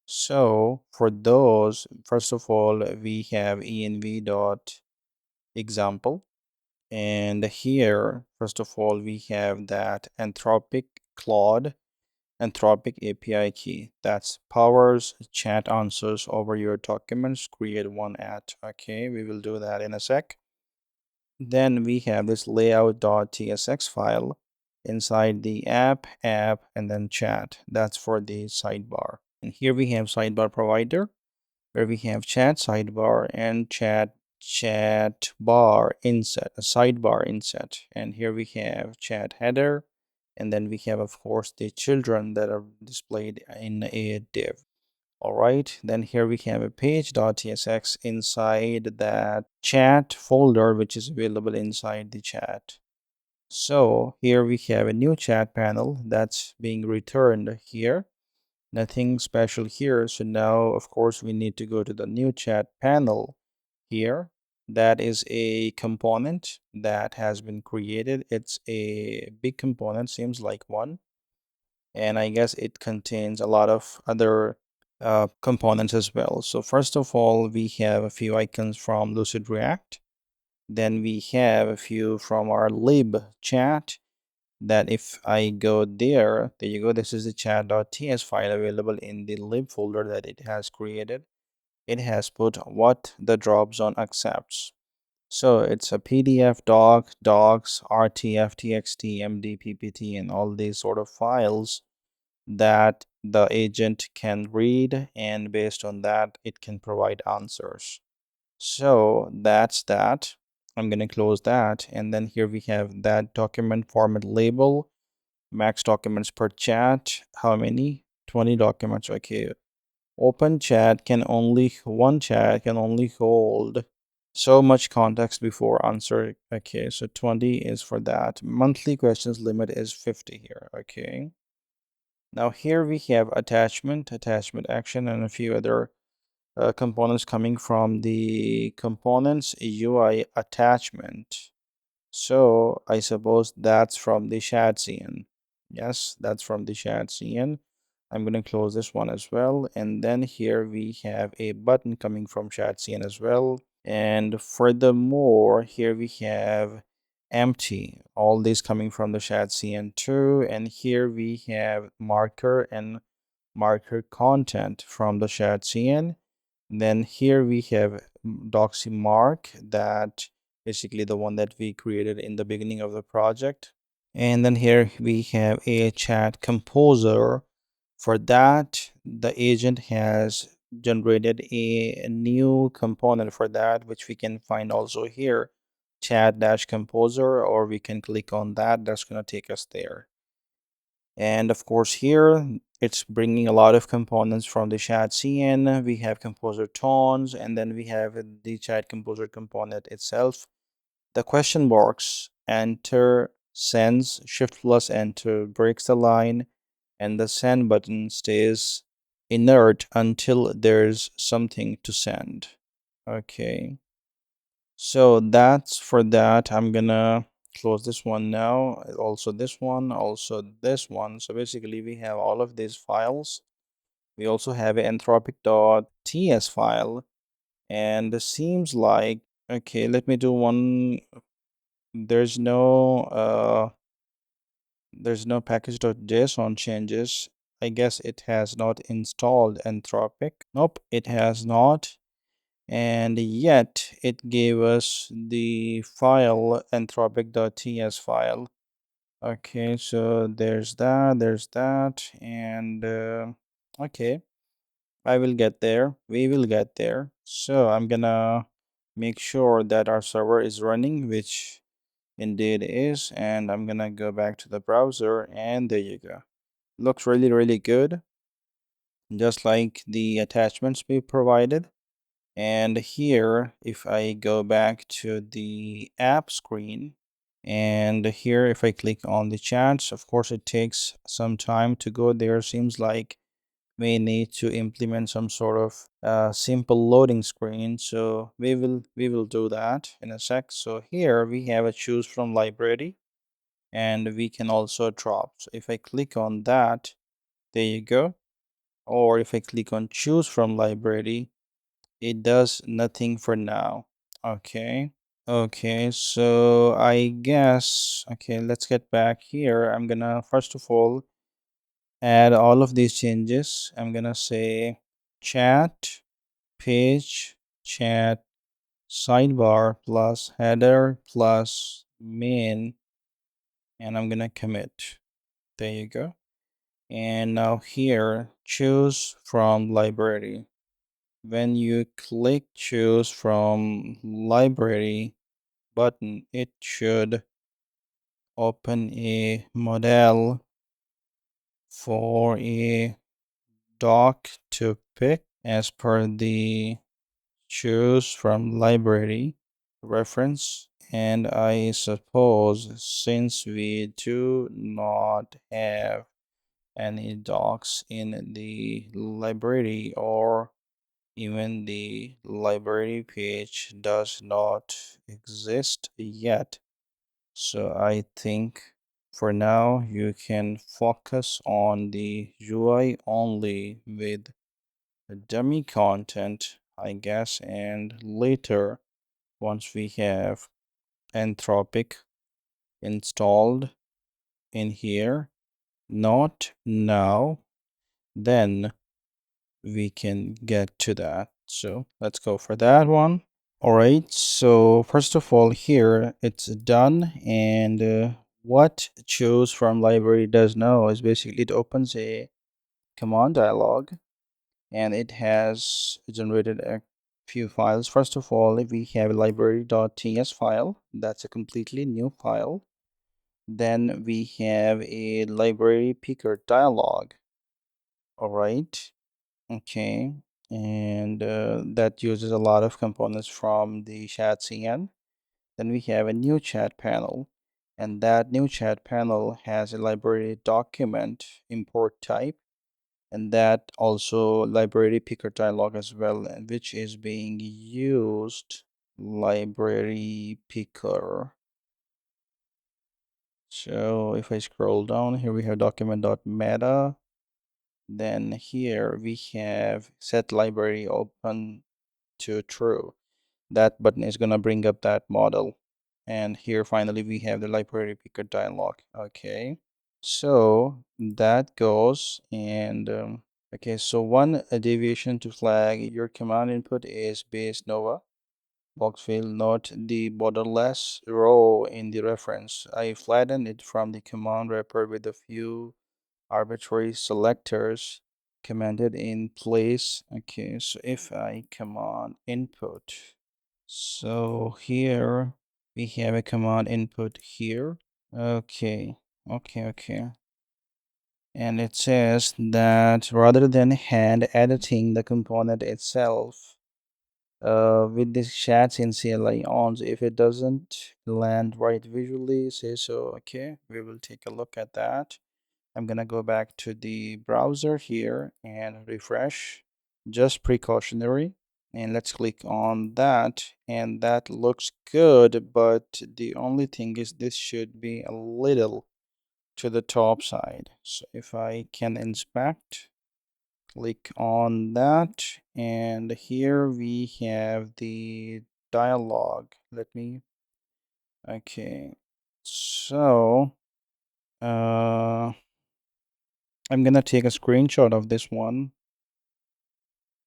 So for those, first of all, we have env.example. And here, first of all, we have that Anthropic Claude Anthropic API key that's powers chat answers over your documents. Create one at. Okay, we will do that in a sec. Then we have this layout.tsx file inside the app, and then chat. That's for the sidebar. And here we have sidebar provider, where we have chat sidebar and chat bar inset, a sidebar inset. And here we have chat header, and then we have, of course, the children that are displayed in a div. All right, then here we have a page.tsx inside that chat folder, which is available inside the chat. So here we have a new chat panel that's being returned here. Nothing special here. So now, of course, we need to go to the new chat panel here. That is a component that has been created. It's a big component, seems like one. And I guess it contains a lot of other components as well. So first of all, we have a few icons from Lucid React. Then we have a few from our lib chat, that if I go there you go, this is the chat.ts file available in the lib folder that it has created. It has put what the drop zone accepts. So it's a PDF, doc, docs, RTF, TXT, MD, PPT, and all these sort of files that the agent can read, and based on that it can provide answers. So that's that. I'm going to close that, and then here we have that document format label, max documents per chat. How many? 20 documents. Okay. Open chat can only, one chat can only hold so much context before answer. Okay, so 20 is for that. Monthly questions limit is 50 here. Okay. Now here we have attachment action, and a few other components coming from the components UI attachment. So I suppose that's from the shadcn. Yes, that's from the shadcn. I'm going to close this one as well. And then here we have a button coming from shadcn as well. And furthermore, here we have empty, all these coming from the shadcn too. And here we have marker and marker content from the shadcn. Then here we have docsy mark, that basically the one that we created in the beginning of the project. And then here we have a chat composer. For that, the agent has generated a new component for that, which we can find also here chat-composer, or we can click on that. That's going to take us there. And of course here it's bringing a lot of components from the shadcn. We have composer tones, and then we have the chat composer component itself. The question box, enter sends, shift plus enter breaks the line, and the send button stays inert until there's something to send. Okay, so that's for that. I'm gonna close this one now, also this one, also this one. So basically we have all of these files. We also have an anthropic.ts file, and it seems like, okay, let me do one. There's no package.json changes. I guess it has not installed Anthropic. Nope, it has not. And yet it gave us the file anthropic.ts file. Okay, so there's that, and okay, I will get there. We will get there. So I'm gonna make sure that our server is running, which indeed is, and I'm gonna go back to the browser, and there you go. Looks really, really good, just like the attachments we provided. And here, if I go back to the app screen, and here if I click on the chats, of course it takes some time to go there. Seems like we need to implement some sort of simple loading screen, so we will do that in a sec. So here we have a choose from library, and we can also drop. So if I click on that, there you go. Or if I click on choose from library, it does nothing for now. Okay, so I guess, okay, let's get back here. I'm gonna first of all add all of these changes. I'm gonna say chat page, chat sidebar plus header plus main, and I'm gonna commit. There you go. And now here, choose from library. When you click choose from library button, it should open a model for a doc to pick as per the choose from library reference. And I suppose since we do not have any docs in the library, or even the library page does not exist yet, so I think for now you can focus on the UI only with dummy content, I guess. And later, once we have Anthropic installed in here, not now, then we can get to that. So let's go for that one. All right, so first of all, here it's done. And what choose from library does now is basically it opens a command dialog, and it has generated a few files. First of all, we have a library.ts file. That's a completely new file. Then we have a library picker dialog. All right, okay, and that uses a lot of components from the shadcn. Then we have a new chat panel, and that new chat panel has a library document import type, and that also library picker dialog as well, which is being used. Library picker. So if I scroll down here, we have document.meta. Then here we have set library open to true. That button is going to bring up that model. And here finally we have the library picker dialog. Okay, so that goes. And okay, so one deviation to flag your command input is base nova box fill, not the borderless row in the reference. I flattened it from the command wrapper with a few arbitrary selectors commanded in place. Okay, so if I command input, so here we have a command input here. Okay. And it says that rather than hand editing the component itself, with this shadcn CLI on, if it doesn't land right visually, say so. Okay, we will take a look at that. I'm gonna go back to the browser here and refresh, just precautionary, and let's click on that, and that looks good, but the only thing is this should be a little to the top side. So if I can inspect, click on that, and here we have the dialog. Okay, so I'm gonna take a screenshot of this one,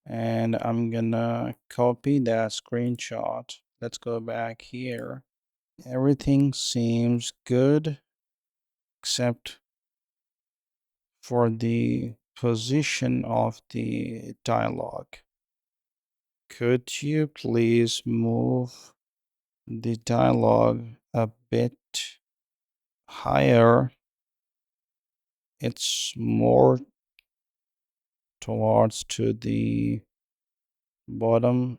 and I'm gonna copy that screenshot. Let's go back here. Everything seems good except for the position of the dialog. Could you please move the dialog a bit higher? It's more towards to the bottom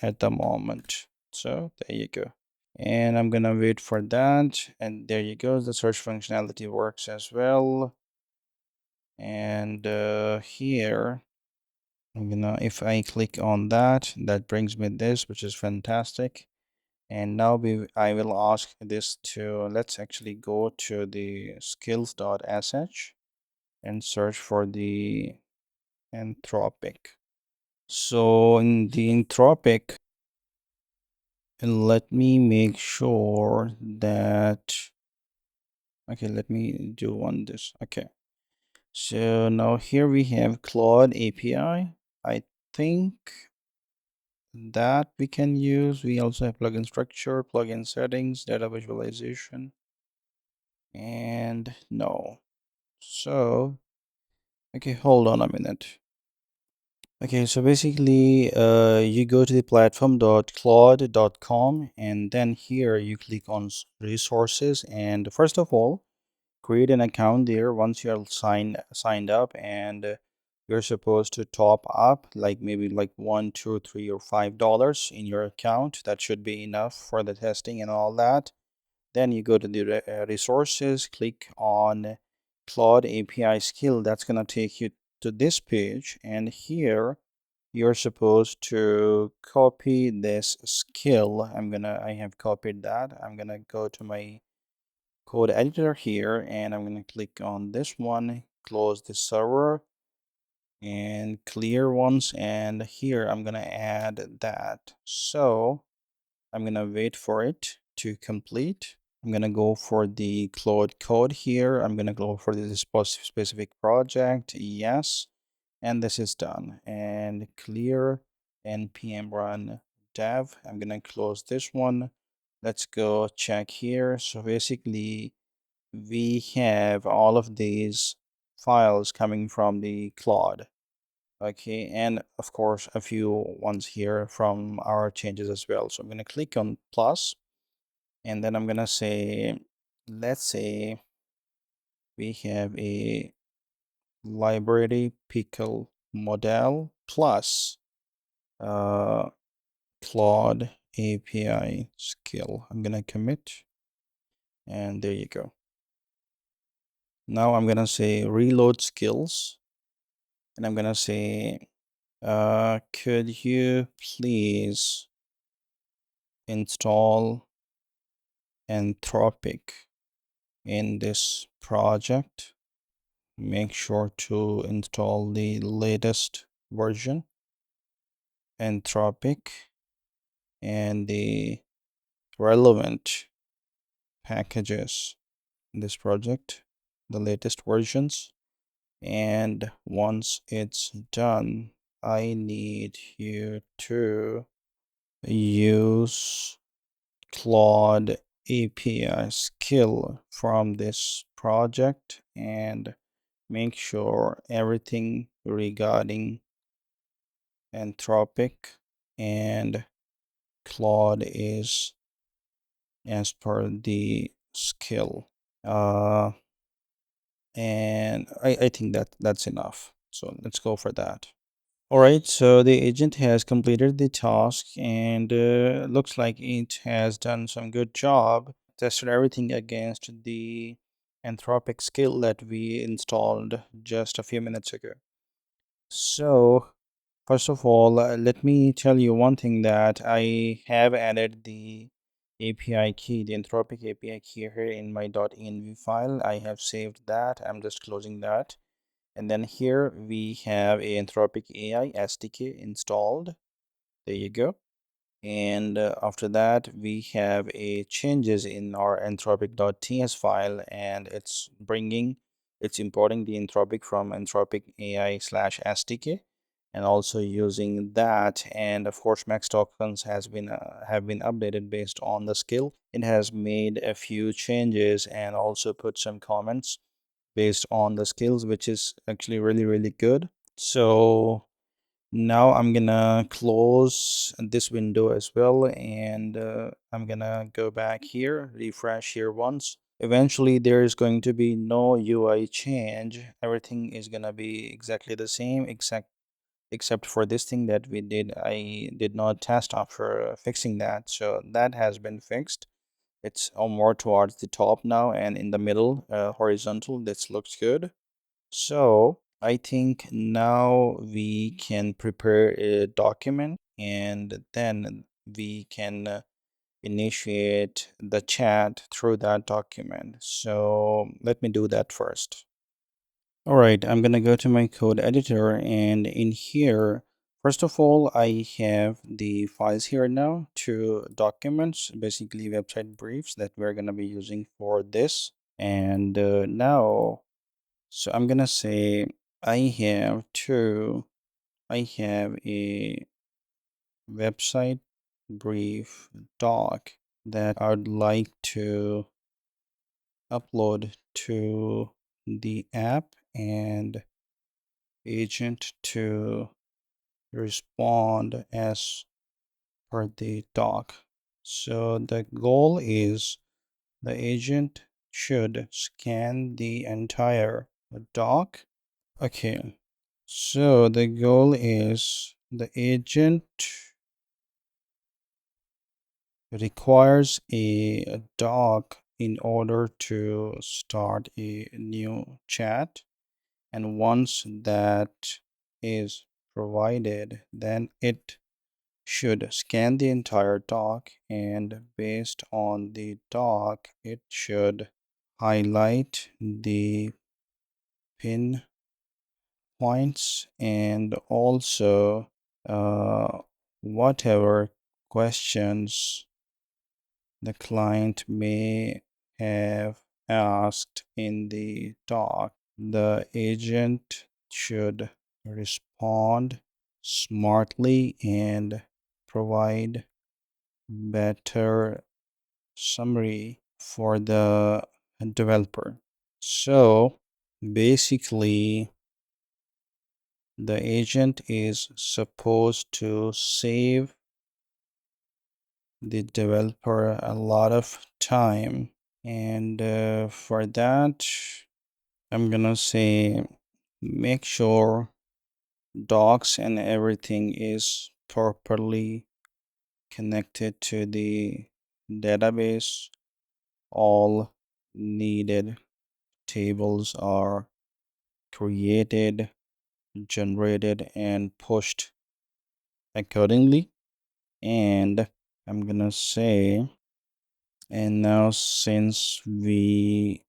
at the moment. So there you go. And I'm gonna wait for that, and there you go. The search functionality works as well. And here I'm gonna, if I click on that, that brings me this, which is fantastic. And now I will ask this to, let's actually go to the skills.sh and search for the Anthropic. So in the Anthropic, let me make sure that, okay, let me do one this. Okay, so now here we have Claude API. I think that we can use. We also have plugin structure, plugin settings, data visualization, and no. So okay, hold on a minute. Okay, so basically, you go to the platform.claude.com, and then here you click on resources, and first of all, create an account there. Once you're signed up, and you're supposed to top up like maybe like $1, $2, $3, or $5 in your account. That should be enough for the testing and all that. Then you go to the resources, click on Claude API skill. That's gonna take you to this page, and here you're supposed to copy this skill. I have copied that. I'm gonna go to my code editor here, and I'm gonna click on this one, close the server and clear ones, and here I'm gonna add that. So I'm gonna wait for it to complete. I'm gonna go for the Claude code here. I'm gonna go for this specific project, yes, and this is done. And clear npm run dev. I'm gonna close this one. Let's go check here. So basically, we have all of these files coming from the Claude. Okay, and of course a few ones here from our changes as well. So I'm going to click on plus, and then I'm going to say, let's say we have a library pickle model plus Claude API skill. I'm going to commit, and there you go. Now I'm going to say reload skills, and I'm going to say, could you please install Anthropic in this project? Make sure to install the latest version, Anthropic, and the relevant packages in this project, the latest versions. And once it's done, I need you to use Claude API skill from this project and make sure everything regarding Anthropic and Claude is as per the skill. Uh, and I think that's enough. So let's go for that. All right, so the agent has completed the task and looks like it has done some good job. Tested everything against the Anthropic skill that we installed just a few minutes ago. So, first of all, let me tell you one thing that I have added the API key, the Anthropic API key here in my .env file. I have saved that. I'm just closing that. And then here we have a Anthropic AI SDK installed. There you go. And after that, we have a changes in our anthropic.ts file, and it's importing the Anthropic from Anthropic AI slash SDK, and also using that. And of course, max tokens have been updated based on the skill. It has made a few changes and also put some comments based on the skills, which is actually really good. So now I'm gonna close this window as well, and I'm gonna go back here, refresh here once. Eventually there is going to be no UI change. Everything is gonna be exactly the same, except for this thing that we did. I did not test after fixing that, so that has been fixed. It's more towards the top now, and in the middle, horizontal. This looks good. So I think now we can prepare a document, and then we can initiate the chat through that document. So let me do that first. All right, I'm gonna go to my code editor, and in here, first of all, I have the files here now, two documents, basically website briefs that we're gonna be using for this. And now, so I'm gonna say I have a website brief doc that I'd like to upload to the app, and agent to respond as per the doc. So the goal is the agent should scan the entire doc. Okay, so the goal is the agent requires a doc in order to start a new chat. And once that is provided, then it should scan the entire doc, and based on the doc, it should highlight the pin points, and also whatever questions the client may have asked in the doc. The agent should respond smartly and provide better summary for the developer. So basically, the agent is supposed to save the developer a lot of time, and for that, I'm gonna say make sure docs and everything is properly connected to the database. All needed tables are created, generated, and pushed accordingly. And I'm gonna say, and now since we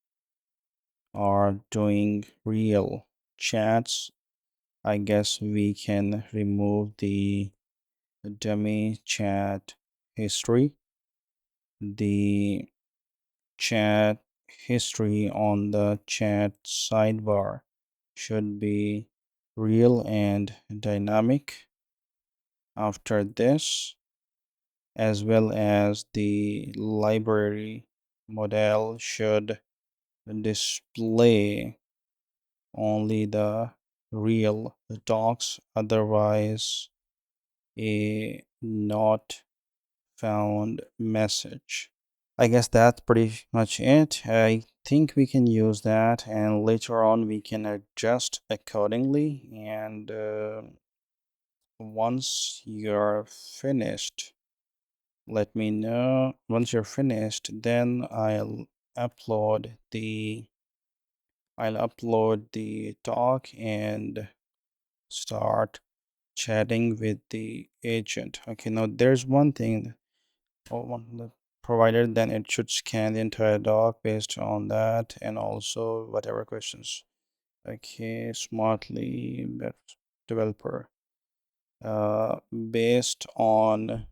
are doing real chats, I guess we can remove the dummy chat history. The chat history on the chat sidebar should be real and dynamic. After this, as well as the library model should display only the real docs, otherwise a not found message. I guess that's pretty much it. I think we can use that, and later on we can adjust accordingly. And once you're finished, let me know. Once you're finished, then upload the I'll upload the doc and start chatting with the agent. Okay, now there's one thing. Oh, the provided, then it should scan the entire doc based on that, and also whatever questions. Okay, smartly developer. Based on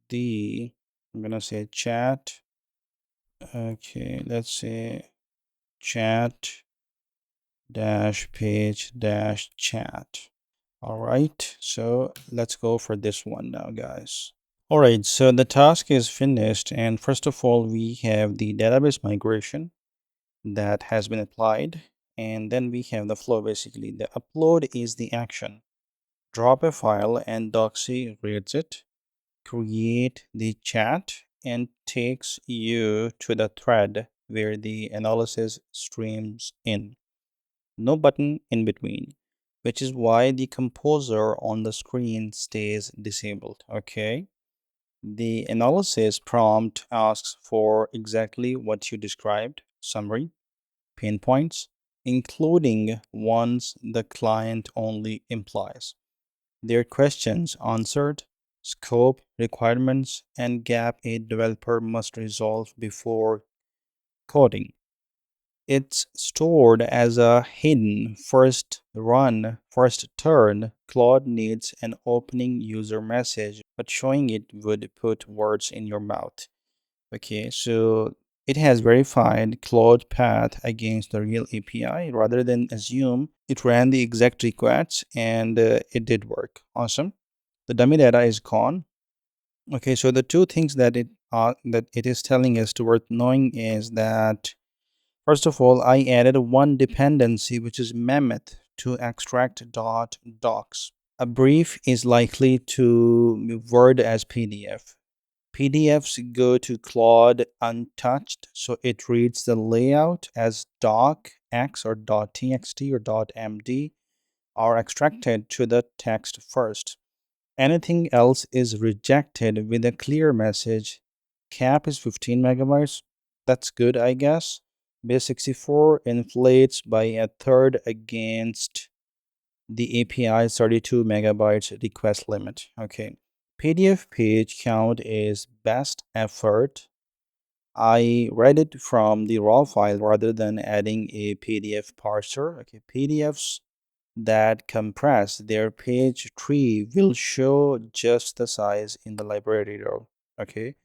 the, I'm gonna say chat. Okay, let's say chat dash page dash chat. All right, so let's go for this one now, guys. All right, so the task is finished, and first of all, we have the database migration that has been applied, and then we have the flow. Basically, the upload is the action. Drop a file and docsy reads it, create the chat, and takes you to the thread where the analysis streams in. No button in between, which is why the composer on the screen stays disabled. Okay. The analysis prompt asks for exactly what you described: summary, pain points, including ones the client only implies, their questions answered, scope, requirements, and gap a developer must resolve before coding. It's stored as a hidden first run, first turn. Claude needs an opening user message, but showing it would put words in your mouth. Okay, so it has verified Claude path against the real API rather than assume. It ran the exact requests, and it did work. Awesome. The dummy data is gone. Okay, so the two things that it is telling us to worth knowing is that, first of all, I added one dependency, which is mammoth, to extract docs. A brief is likely to word as PDF. PDFs go to Claude untouched, so it reads the layout as docx or .txt or .md are extracted to the text first. Anything else is rejected with a clear message. Cap is 15 megabytes. That's good, I guess. Base 64 inflates by a third against the API's 32 megabytes request limit. Okay. PDF page count is best effort. I read it from the raw file rather than adding a PDF parser. Okay. PDFs that compress their page tree will show just the size in the library row. Okay.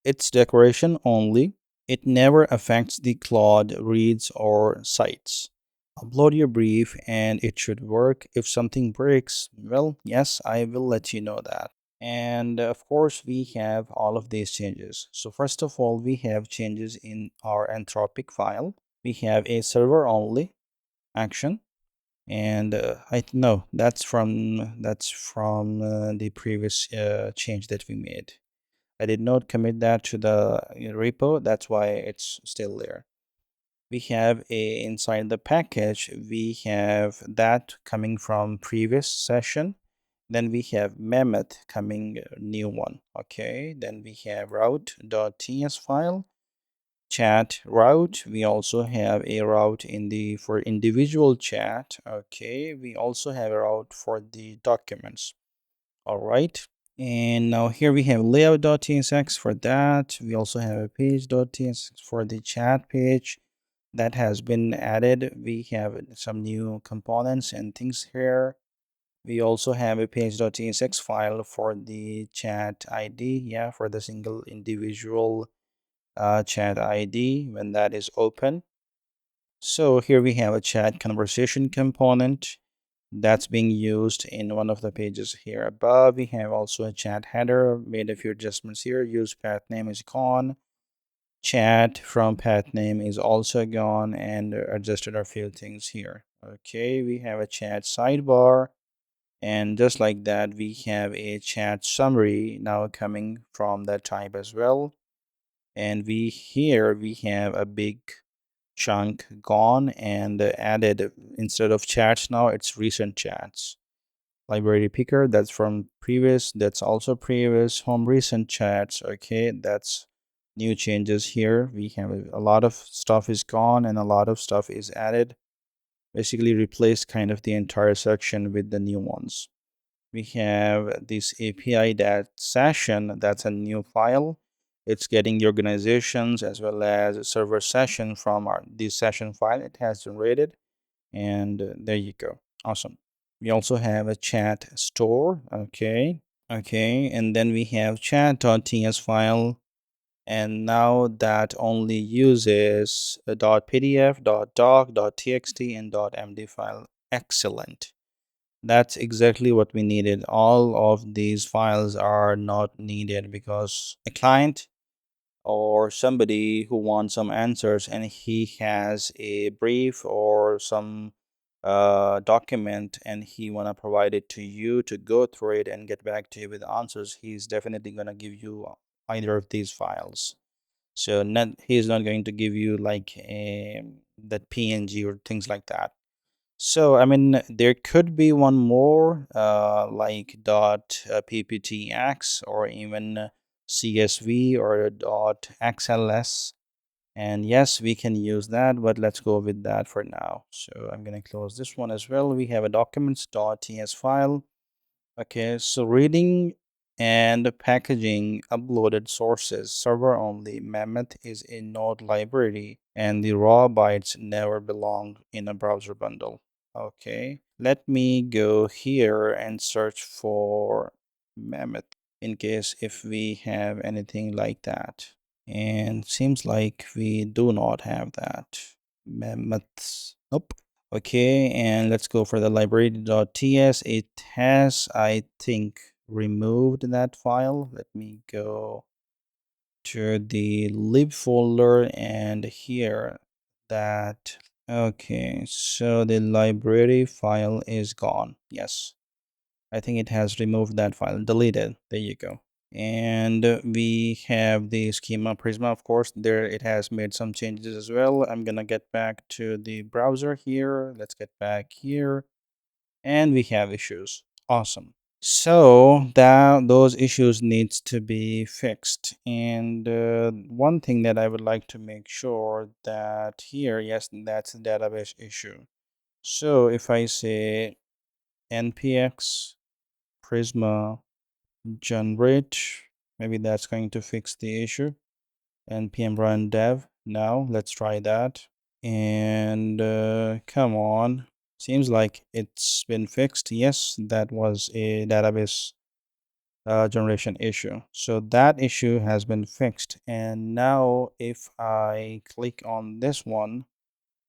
It's decoration only. It never affects the Claude reads or cites. Upload your brief and it should work. If something breaks, well, yes, I will let you know that. And of course, we have all of these changes. So first of all, we have changes in our Anthropic file. We have a server only action, and I know that's from the previous change that we made. I did not commit that to the repo. That's why it's still there. We have a inside the package. We have that coming from previous session. Then we have mammoth coming new one. Okay. Then we have route.ts file, chat route. We also have a route in the for individual chat. Okay. We also have a route for the documents. All right. And now here we have layout.tsx for that. We also have a page.tsx for the chat page that has been added. We have some new components and things here. We also have a page.tsx file for the chat ID, yeah, for the single individual chat ID when that is open. So here we have a chat conversation component that's being used in one of the pages here above. We have also a chat header, made a few adjustments here. Use path name is gone. Chat from path name is also gone, and adjusted a few things here. Okay, we have a chat sidebar, and just like that, we have a chat summary now coming from that type as well. And we have a big chunk gone and added. Instead of chats now it's recent chats. Library picker, that's from previous, that's also previous. Home recent chats, okay, that's new changes here. We have a lot of stuff is gone and a lot of stuff is added. Basically replaced kind of the entire section with the new ones. We have this API that session, that's a new file. It's getting the organizations as well as server session from this session file it has generated. And there you go. Awesome. We also have a chat store. Okay, and then we have chat.ts file, and now that only uses a .pdf, .doc, .txt, and .md file. Excellent. That's exactly what we needed. All of these files are not needed because a client or somebody who wants some answers and he has a brief or some document and he want to provide it to you to go through it and get back to you with answers, he's definitely going to give you either of these files. So he's not going to give you like that png or things like that. So I mean there could be one more like pptx or even csv or xls, and yes we can use that, but let's go with that for now. So I'm going to close this one as well. We have a documents.ts file. Okay, so reading and packaging uploaded sources, server only. Mammoth is a node library and the raw bytes never belong in a browser bundle. Okay, let me go here and search for Mammoth in case if we have anything like that. And seems like we do not have that. Mammoths. Nope. Okay, and let's go for the library.ts. It has, I think, removed that file. Let me go to the lib folder and here that. Okay, so the library file is gone. Yes, I think it has removed that file, deleted. There you go. And we have the schema Prisma, of course. There it has made some changes as well. I'm gonna get back to the browser here. Let's get back here, and we have issues. Awesome. So that those issues needs to be fixed. And one thing that I would like to make sure that here, yes, that's the database issue. So if I say npx Prisma generate, maybe that's going to fix the issue. Npm run dev. Now let's try that. And come on, seems like it's been fixed. Yes, that was a database generation issue, so that issue has been fixed. And now if I click on this one,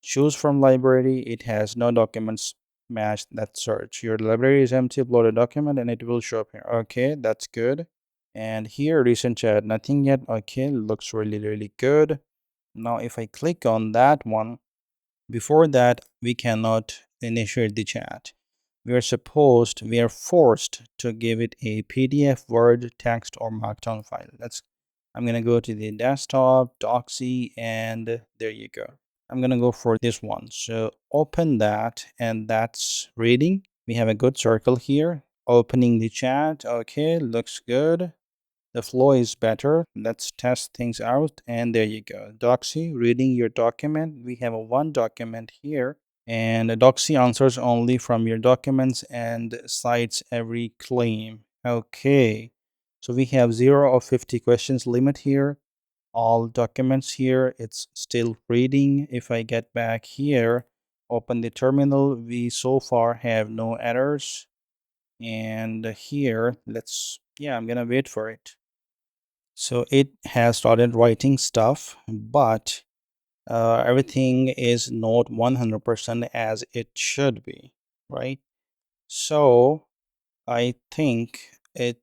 choose from library, it has no documents matched that search. Your library is empty, upload a document and it will show up here. Okay, that's good. And here recent chat, nothing yet. Okay, looks really good. Now if I click on that one, before that we cannot initiate the chat. We are forced to give it a PDF, Word, text, or Markdown file. I'm gonna go to the desktop, docsy, and there you go. I'm gonna go for this one. So open that, and that's reading. We have a good circle here. Opening the chat. Okay, looks good. The flow is better. Let's test things out. And there you go. Docsy, reading your document. We have a one document here. And docsy answers only from your documents and cites every claim. Okay. So we have 0 of 50 questions limit here. All documents here. It's still reading. If I get back here, open the terminal, we so far have no errors. And here, I'm gonna wait for it. So it has started writing stuff, but everything is not 100% as it should be, right? So I think it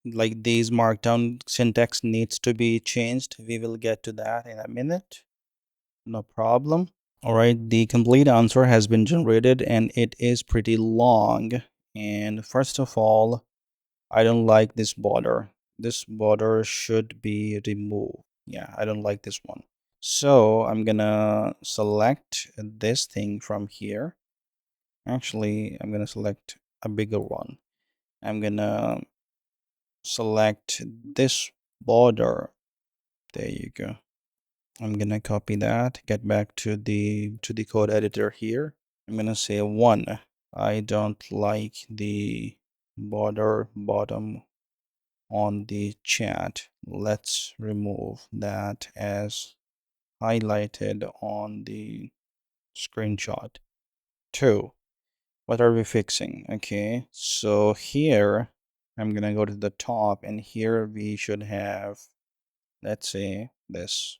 like these markdown syntax needs to be changed. We will get to that in a minute. No problem. All right, the complete answer has been generated and it is pretty long. And first of all, I don't like this border. This border should be removed. Yeah, I don't like this one. So I'm gonna select this thing from here. Actually, I'm gonna select a bigger one. I'm gonna select this border. There you go. I'm gonna copy that, get back to the code editor here. I'm gonna say 1. I don't like the border bottom on the chat. Let's remove that as highlighted on the screenshot. 2. What are we fixing? Okay, so here I'm gonna go to the top, and here we should have, let's say, this.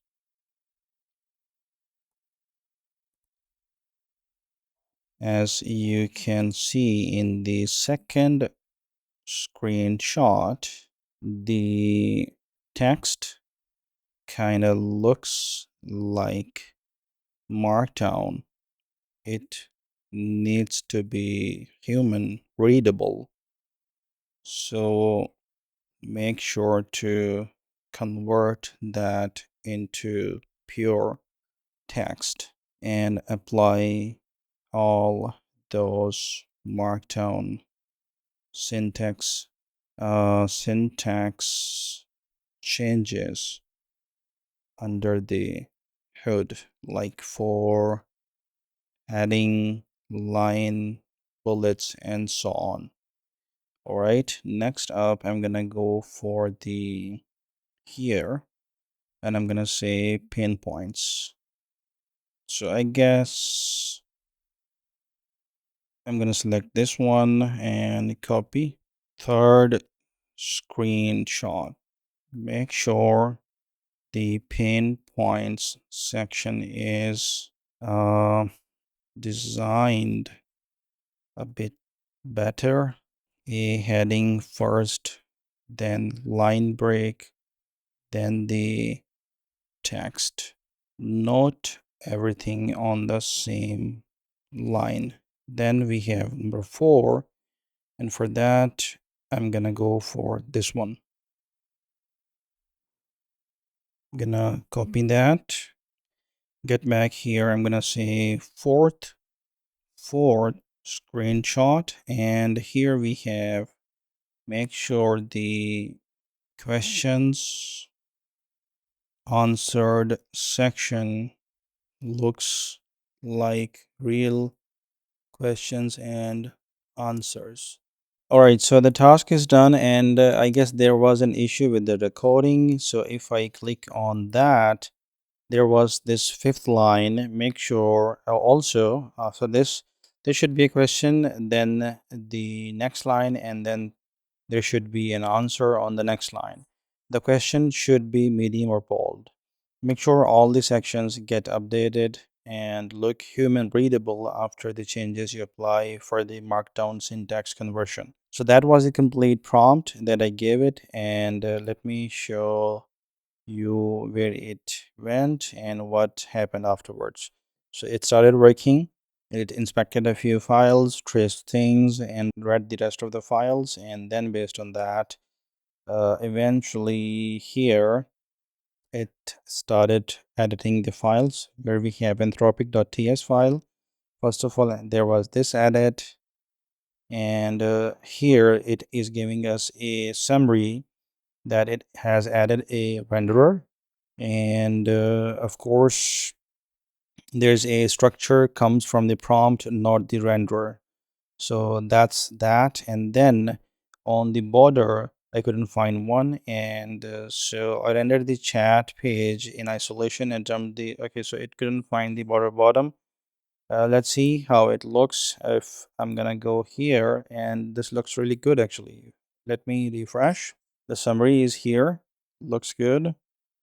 As you can see in the second screenshot, the text kind of looks like Markdown. It needs to be human readable. So make sure to convert that into pure text and apply all those Markdown syntax changes under the hood, like for adding line bullets and so on. All right, next up I'm gonna go for the here, and I'm gonna say pinpoints. So I guess I'm gonna select this one and copy. Third screenshot, make sure the pinpoints section is designed a bit better. A heading first, then line break, then the text. Not everything on the same line. Then we have number 4, and for that I'm gonna go for this one. I'm gonna copy that, get back here. I'm gonna say fourth screenshot, and here we have, make sure the questions answered section looks like real questions and answers. All right, so the task is done, and I guess there was an issue with the recording. So if I click on that, there was this 5th line. Make sure also after this, there should be a question, then the next line, and then there should be an answer on the next line. The question should be medium or bold. Make sure all the sections get updated and look human readable after the changes you apply for the markdown syntax conversion. So that was a complete prompt that I gave it, and let me show you where it went and what happened afterwards. So it started working. It inspected a few files, traced things, and read the rest of the files. And then based on that, eventually here, it started editing the files where we have anthropic.ts file. First of all, there was this edit. And here it is giving us a summary that it has added a renderer, and of course there's a structure comes from the prompt, not the renderer. So that's that. And then on the border I couldn't find one, and so I rendered the chat page in isolation and dumped the, okay, so it couldn't find the border bottom. Let's see how it looks if I'm gonna go here, and this looks really good actually. Let me refresh. The summary is here, looks good.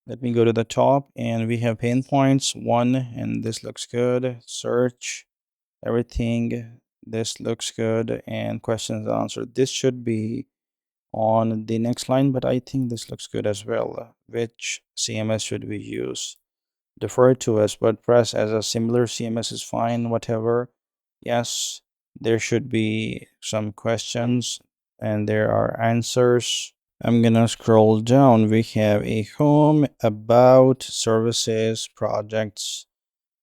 Let me go to the top, and we have pain points 1, and this looks good. Search, everything, this looks good, and questions answered. This should be on the next line, but I think this looks good as well. Which CMS should we use? Defer to us. WordPress as a similar CMS is fine, whatever. Yes, there should be some questions and there are answers. I'm gonna scroll down. We have a home, about, services, projects,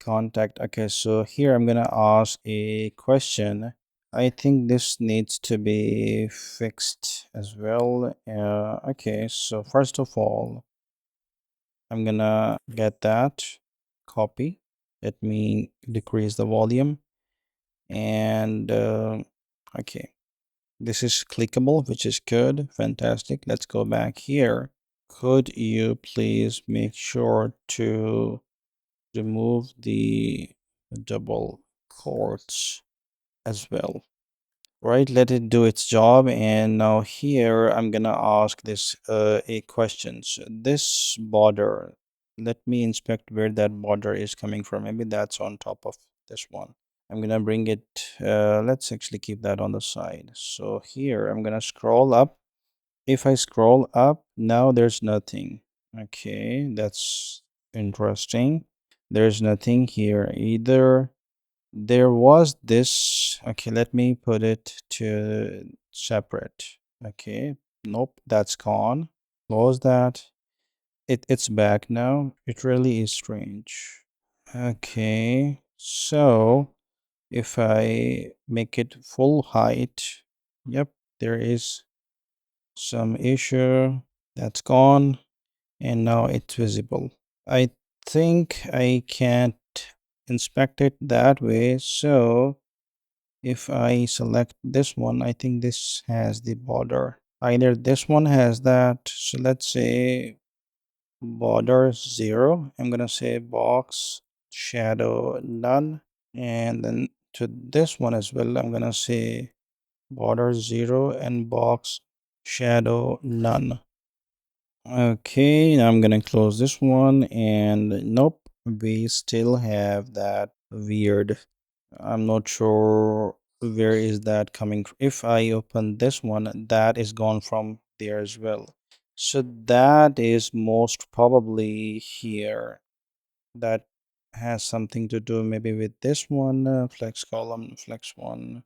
contact. Okay, so here I'm gonna ask a question. I think this needs to be fixed as well. Okay, so first of all, I'm gonna get that copy. Let me decrease the volume. And okay, this is clickable, which is good. Fantastic. Let's go back here. Could you please make sure to remove the double quotes as well? Right, let it do its job. And now here I'm gonna ask this a questions. This border, let me inspect where that border is coming from. Maybe that's on top of this one. I'm gonna bring it, let's actually keep that on the side. So here I'm gonna scroll up. If I scroll up, now there's nothing. Okay, that's interesting. There's nothing here either. There was this. Okay, let me put it to separate. Okay, nope, that's gone. Close that. It's back now. It really is strange. Okay, so if I make it full height, yep, there is some issue. That's gone, and now it's visible. I think I can't inspect it that way, so if I select this one, I think this has the border. Either this one has that. So let's say border 0. I'm gonna say box shadow none. And then to this one as well, I'm gonna say border 0 and box shadow none. Okay, now I'm gonna close this one, and nope, we still have that weird. I'm not sure where is that coming from. If I open this one, that is gone from there as well. So that is most probably here. That has something to do maybe with this one, flex column, flex one.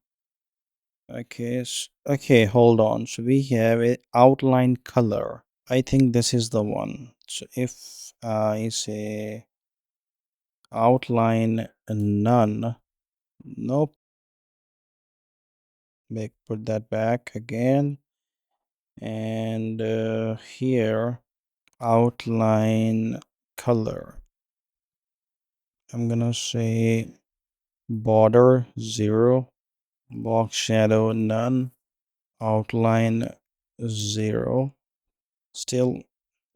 Okay, okay, hold on. So we have a outline color. I think this is the one. So if I say outline none, nope, make put that back again. And here outline color. I'm gonna say border 0, box shadow none, outline 0. Still,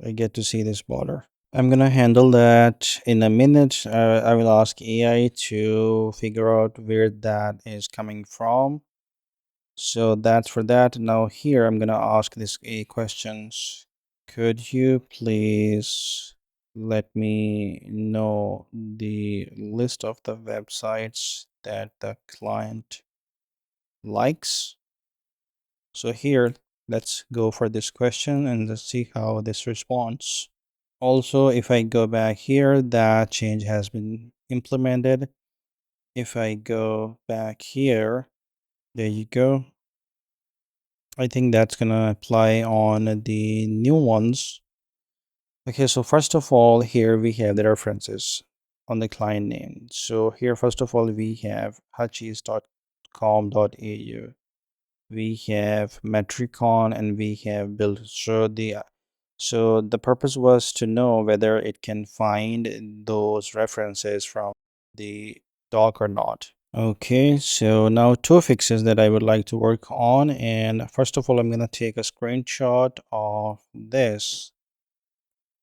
I get to see this border. I'm gonna handle that in a minute. I will ask AI to figure out where that is coming from. So that's for that. Now here I'm gonna ask this A questions. Could you please let me know the list of the websites that the client likes? So here, let's go for this question and let's see how this responds. Also, if I go back here, that change has been implemented. If I go back here, there you go. I think that's gonna apply on the new ones. Okay, so first of all, here we have the references on the client name. So here, first of all, we have hutchies.com.au. We have Metricon and we have build. So the purpose was to know whether it can find those references from the doc or not. Okay, so now two fixes that I would like to work on. And first of all, I'm gonna take a screenshot of this.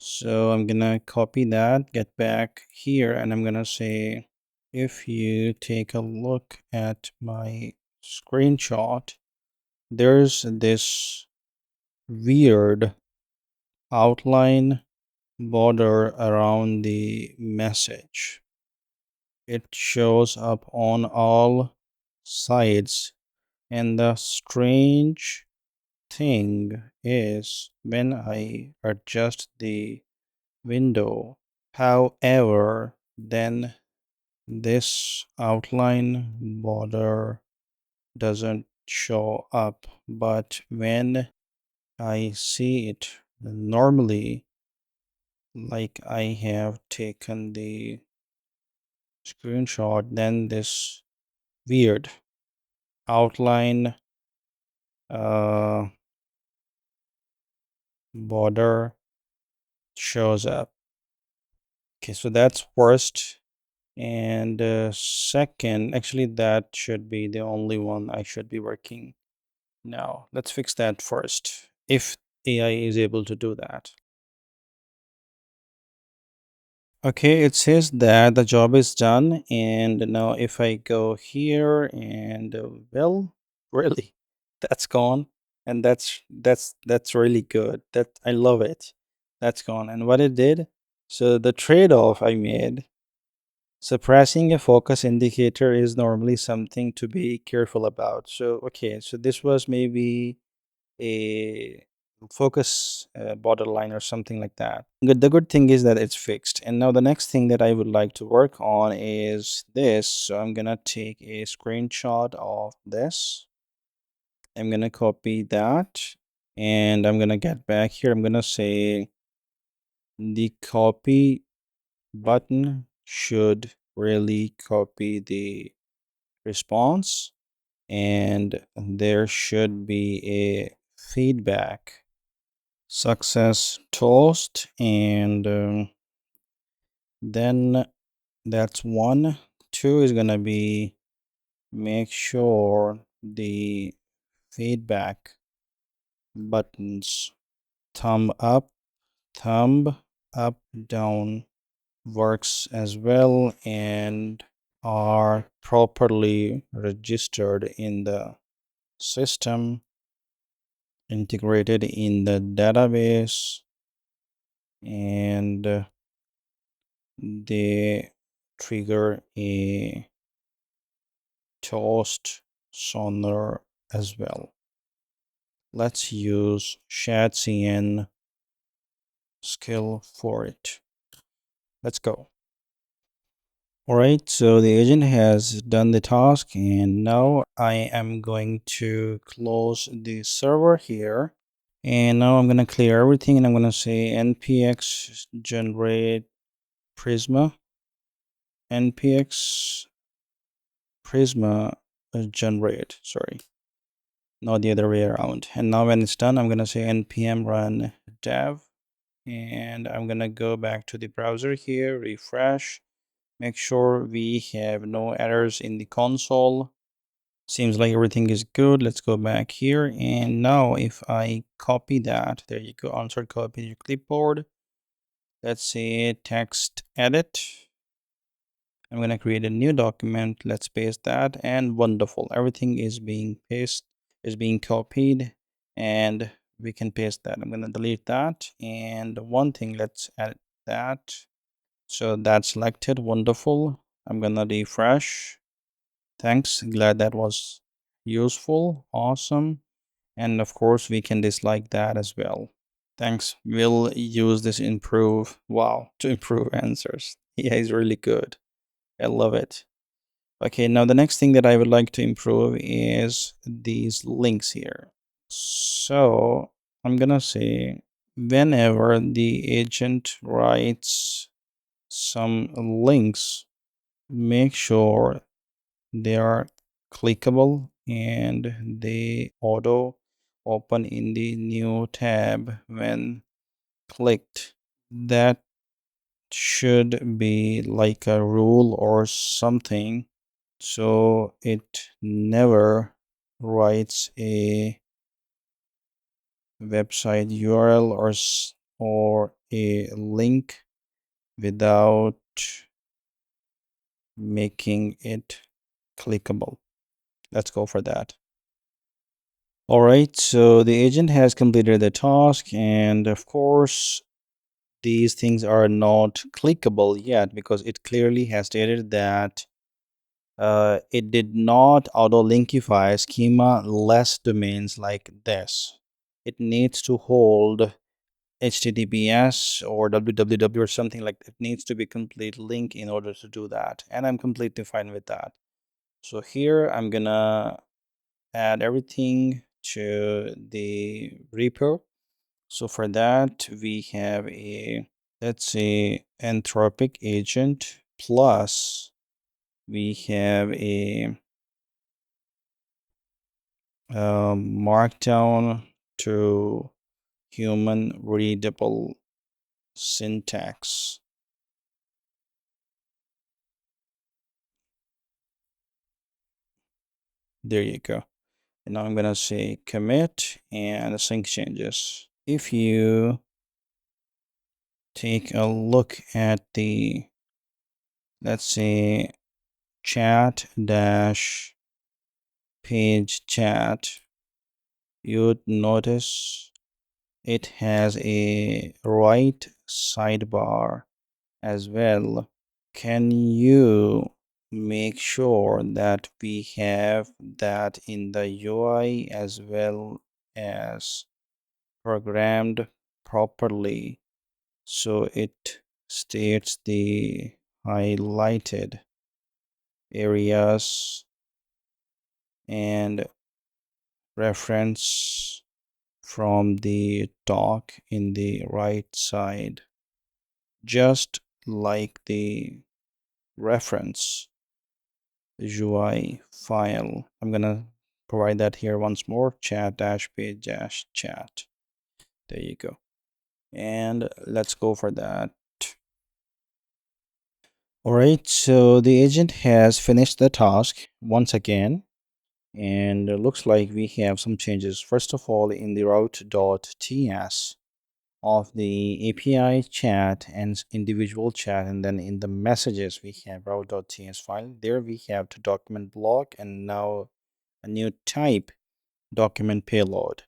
So I'm gonna copy that, get back here, and I'm gonna say, if you take a look at my screenshot, there's this weird outline border around the message. It shows up on all sides, and the strange thing is when I adjust the window, however, then this outline border doesn't show up. But when I see it normally, like I have taken the screenshot, then this weird outline border shows up. Okay, so that's first. And second, actually, that should be the only one I should be working now. Let's fix that first, if AI is able to do that. Okay, it says that the job is done. And now if I go here and well, really, that's gone. And that's really good. That I love it. That's gone. And what it did, so the trade-off I made, suppressing a focus indicator is normally something to be careful about. So, okay, so this was maybe a focus borderline or something like that. The good thing is that it's fixed. And now the next thing that I would like to work on is this. So I'm gonna take a screenshot of this. I'm gonna copy that and I'm gonna get back here. I'm gonna say the copy button should really copy the response, and there should be a feedback success toast, and then that's one. Two is gonna be make sure the feedback buttons thumb up, thumb up, down works as well and are properly registered in the system, integrated in the database, and they trigger a toast sonar as well. Let's use shadcn skill for it. Let's go. All right, so the agent has done the task, and now I am going to close the server here. And now I'm going to clear everything, and I'm going to say npx generate Prisma, npx Prisma generate, sorry, not the other way around. And now when it's done, I'm going to say npm run dev, and I'm going to go back to the browser here, refresh. Make sure we have no errors in the console. Seems like everything is good. Let's go back here. And now if I copy that, there you go, insert copy to your clipboard. Let's say text edit. I'm going to create a new document. Let's paste that, and wonderful. Everything is being copied, and we can paste that. I'm going to delete that. And one thing, let's add that. So that's selected. Wonderful. I'm gonna refresh. Thanks. Glad that was useful. Awesome. And of course, we can dislike that as well. Thanks. We'll use this improve. Wow, to improve answers. Yeah, it's really good. I love it. Okay, now the next thing that I would like to improve is these links here. So I'm gonna say whenever the agent writes some links, make sure they are clickable and they auto open in the new tab when clicked. That should be like a rule or something, so it never writes a website URL or a link without making it clickable. Let's go for that. All right, so the agent has completed the task, and of course, these things are not clickable yet because it clearly has stated that it did not auto linkify schema less domains like this. It needs to hold HTTPS or www or something like that. It needs to be complete link in order to do that, and I'm completely fine with that. So here I'm gonna add everything to the repo. So for that, we have let's say, Anthropic agent, plus we have markdown to human readable syntax. There you go. And now I'm gonna say commit and sync changes. If you take a look at the, let's say, chat dash page chat, you'd notice it has a right sidebar as well. Can you make sure that we have that in the UI as well as programmed properly, so it states the highlighted areas and reference from the doc in the right side, just like the reference UI file. I'm gonna provide that here once more, chat dash page dash chat. There you go. And let's go for that. All right, so the agent has finished the task once again, and it looks like we have some changes. First of all, in the route.ts of the API chat and individual chat, and then in the messages we have route.ts file. There we have to document block, and now a new type, document payload,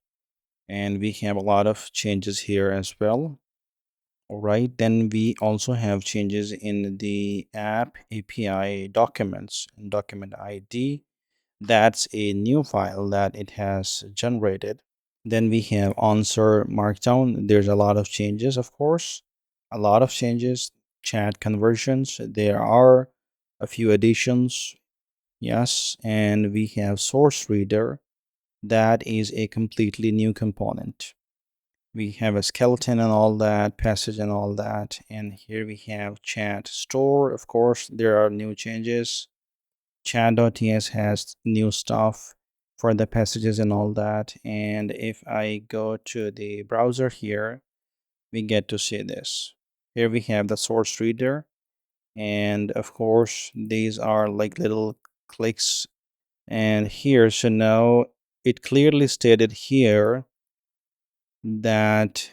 and we have a lot of changes here as well. All right, then we also have changes in the app API documents and document ID. That's a new file that it has generated. Then we have answer markdown. There's a lot of changes, of course, a lot of changes. Chat conversions, there are a few additions, yes. And we have source reader. That is a completely new component. We have a skeleton and all that, passage and all that. And here we have chat store. Of course, there are new changes. Chat.ts has new stuff for the passages and all that. And if I go to the browser here, we get to see this. Here we have the source reader. And of course, these are like little clicks. And here, so now it clearly stated here that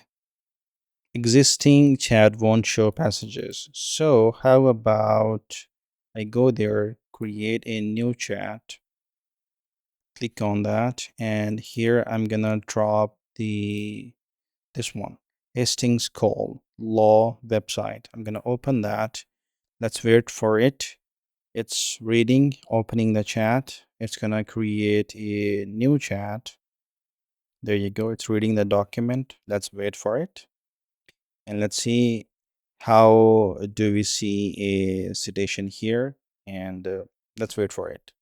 existing chat won't show passages. So how about I go there, create a new chat, click on that, and here I'm gonna drop this one, Hastings Call Law website. I'm gonna open that. Let's wait for it. It's reading, opening the chat. It's gonna create a new chat. There you go. It's reading the document. Let's wait for it. And let's see how do we see a citation here. And let's wait for it.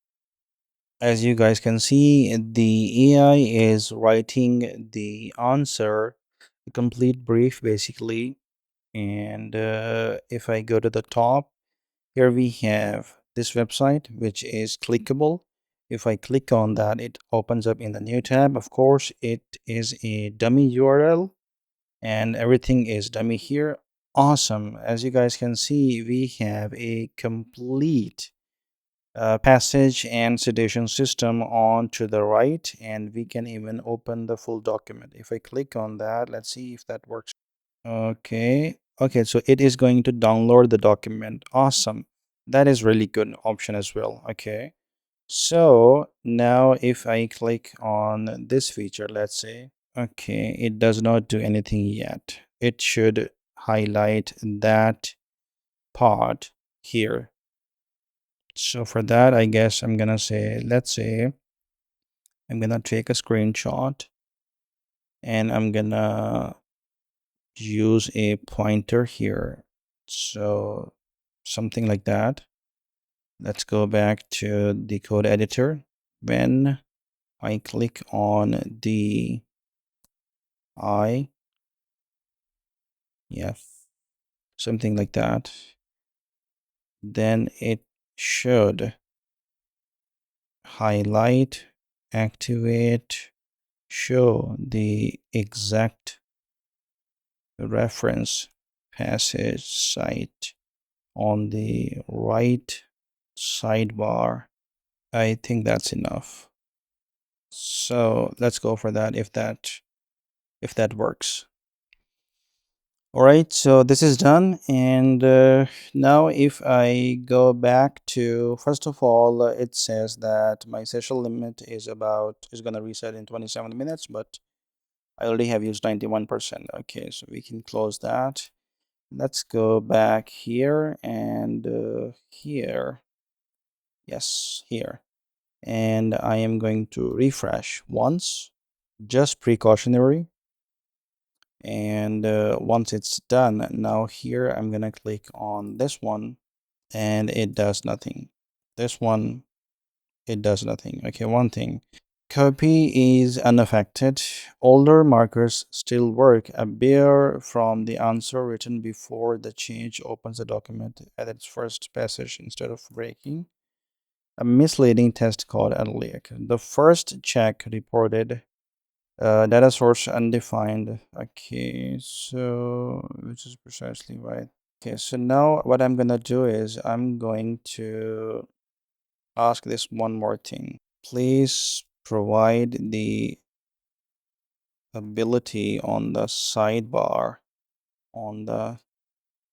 As you guys can see, the AI is writing the answer, a complete brief basically. And if I go to the top, here we have this website, which is clickable. If I click on that, it opens up in the new tab. Of course, it is a dummy URL and everything is dummy here. Awesome. As you guys can see, we have a complete passage and citation system on to the right, and we can even open the full document. If I click on that, let's see if that works. Okay, so it is going to download the document. Awesome. That is really good option as well. Okay, so now if I click on this feature, let's say, okay, it does not do anything yet. It should highlight that part here. So for that, I guess I'm gonna say, let's say I'm gonna take a screenshot and I'm gonna use a pointer here. So something like that. Let's go back to the code editor. When I click on the I, Yeah, something like that. Then it should highlight, activate, show the exact reference passage site on the right sidebar. I think that's enough. So let's go for that if that works. All right, so this is done. And now if I go back to, first of all, it says that my session limit is going to reset in 27 minutes, but I already have used 91%. Okay, so we can close that. Let's go back here and here. Yes, here. And I am going to refresh once, just precautionary. And once it's done, now here I'm gonna click on this one and it does nothing. This one, it does nothing. Okay, one thing, copy is unaffected. Older markers still work. A bear from the answer written before the change opens the document at its first passage instead of breaking. A misleading test code earlier. The first check reported data source undefined. Okay, so which is precisely right. Okay, so now what I'm gonna do is I'm going to ask this one more thing. Please provide the ability on the sidebar, on the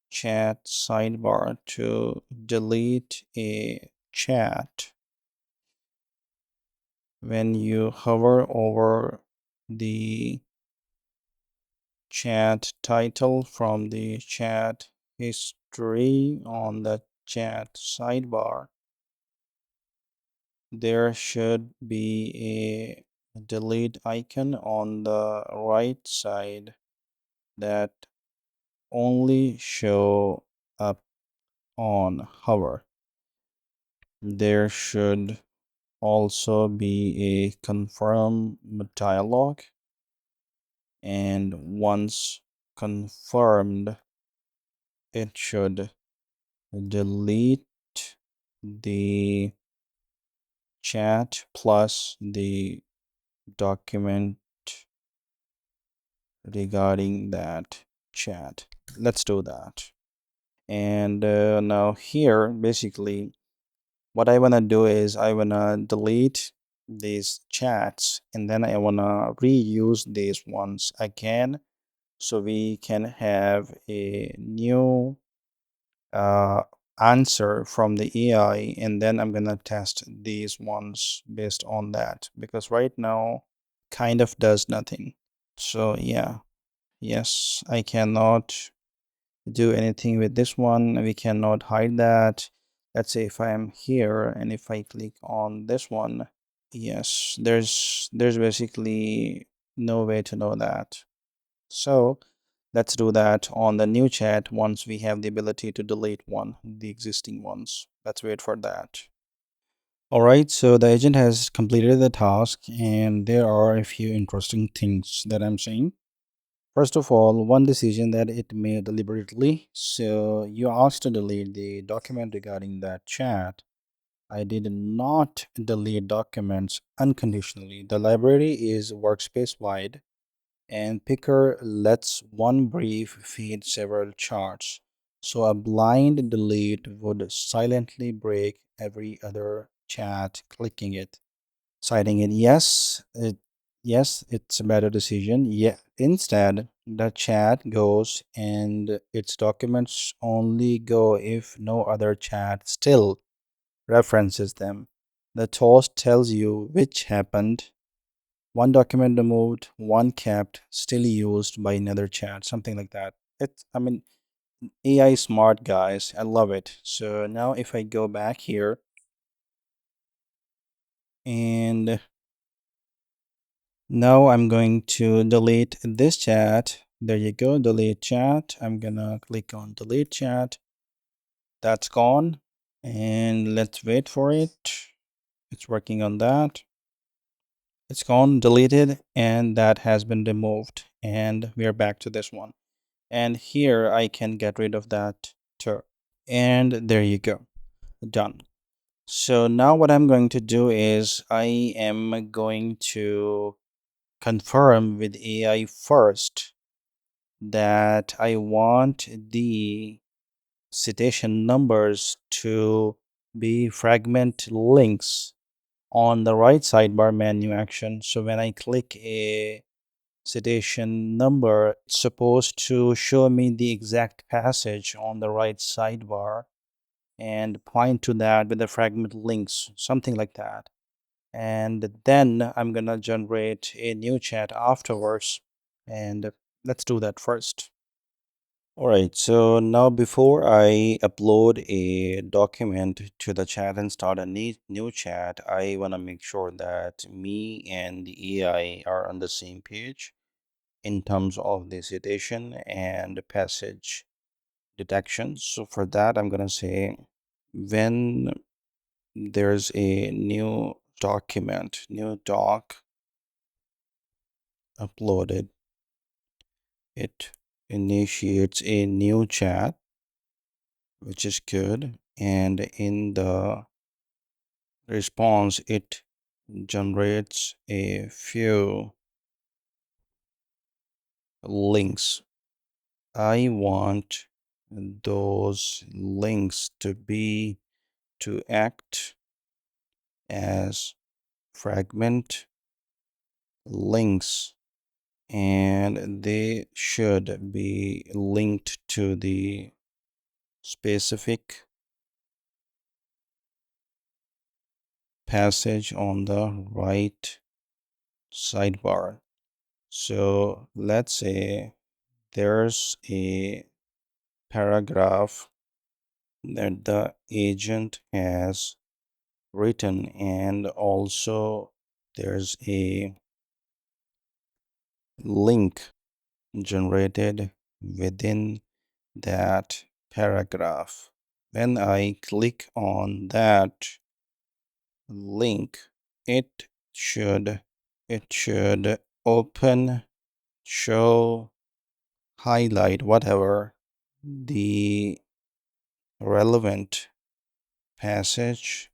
chat sidebar, to delete a chat when you hover over the chat title from the chat history on the chat sidebar. There should be a delete icon on the right side that only show up on hover. There should also be a confirm dialog, and once confirmed, it should delete the chat plus the document regarding that chat. Let's do that. And now here, basically, what I want to do is I want to delete these chats and then I want to reuse these ones again so we can have a new answer from the AI, and then I'm gonna test these ones based on that, because right now kind of does nothing. So yeah, yes, I cannot do anything with this one. We cannot hide that. Let's say if I am here and if I click on this one, yes, there's basically no way to know that. So let's do that on the new chat once we have the ability to delete the existing ones. Let's wait for that. All right, so the agent has completed the task and there are a few interesting things that I'm seeing. First of all, one decision that it made deliberately. So you asked to delete the document regarding that chat. I did not delete documents unconditionally. The library is workspace wide, and picker lets one brief feed several charts. So a blind delete would silently break every other chat clicking it, citing it. Yes, it's a better decision. Yeah, instead, the chat goes and its documents only go if no other chat still references them. The toast tells you which happened. One document removed, one kept, still used by another chat, something like that. I mean, AI smart, guys. I love it. So now if I go back here and now I'm going to delete this chat. There you go, delete chat. I'm gonna click on delete chat. That's gone. And let's wait for it. It's working on that. It's gone, deleted, and that has been removed. And we are back to this one. And here I can get rid of that too. And there you go, done. So now what I'm going to do is I am going to confirm with AI first that I want the citation numbers to be fragment links on the right sidebar menu action. So when I click a citation number, it's supposed to show me the exact passage on the right sidebar and point to that with the fragment links, something like that. And then I'm gonna generate a new chat afterwards. And let's do that first. All right, so now before I upload a document to the chat and start a new chat, I want to make sure that me and the AI are on the same page in terms of the citation and passage detection. So for that, I'm going to say when there's a new document, new doc uploaded, it initiates a new chat, which is good. And in the response, it generates a few links. I want those links to act as fragment links, and they should be linked to the specific passage on the right sidebar. So let's say there's a paragraph that the agent has written, and also there's a link generated within that paragraph. When I click on that link, it should open, show, highlight, whatever, the relevant passage,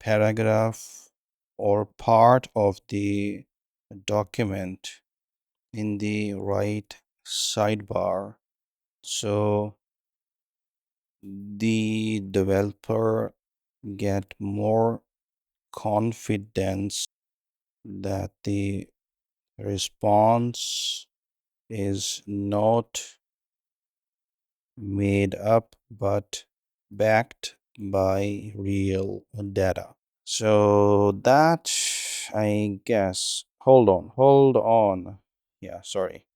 paragraph, or part of the document in the right sidebar. So the developer get more confidence that the response is not made up but backed by real data. So that, I guess, hold on. Yeah, sorry.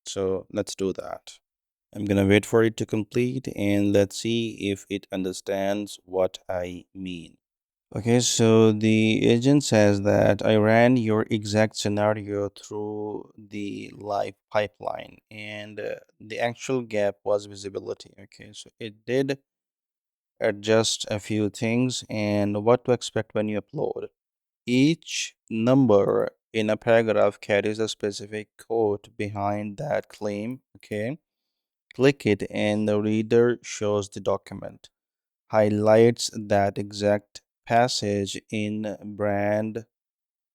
So let's do that. I'm gonna wait for it to complete and let's see if it understands what I mean. Okay, so the agent says that I ran your exact scenario through the live pipeline, and the actual gap was visibility. Okay, so it did adjust a few things and what to expect when you upload. Each number in a paragraph carries a specific code behind that claim. Okay, click it and the reader shows the document, highlights that exact passage in brand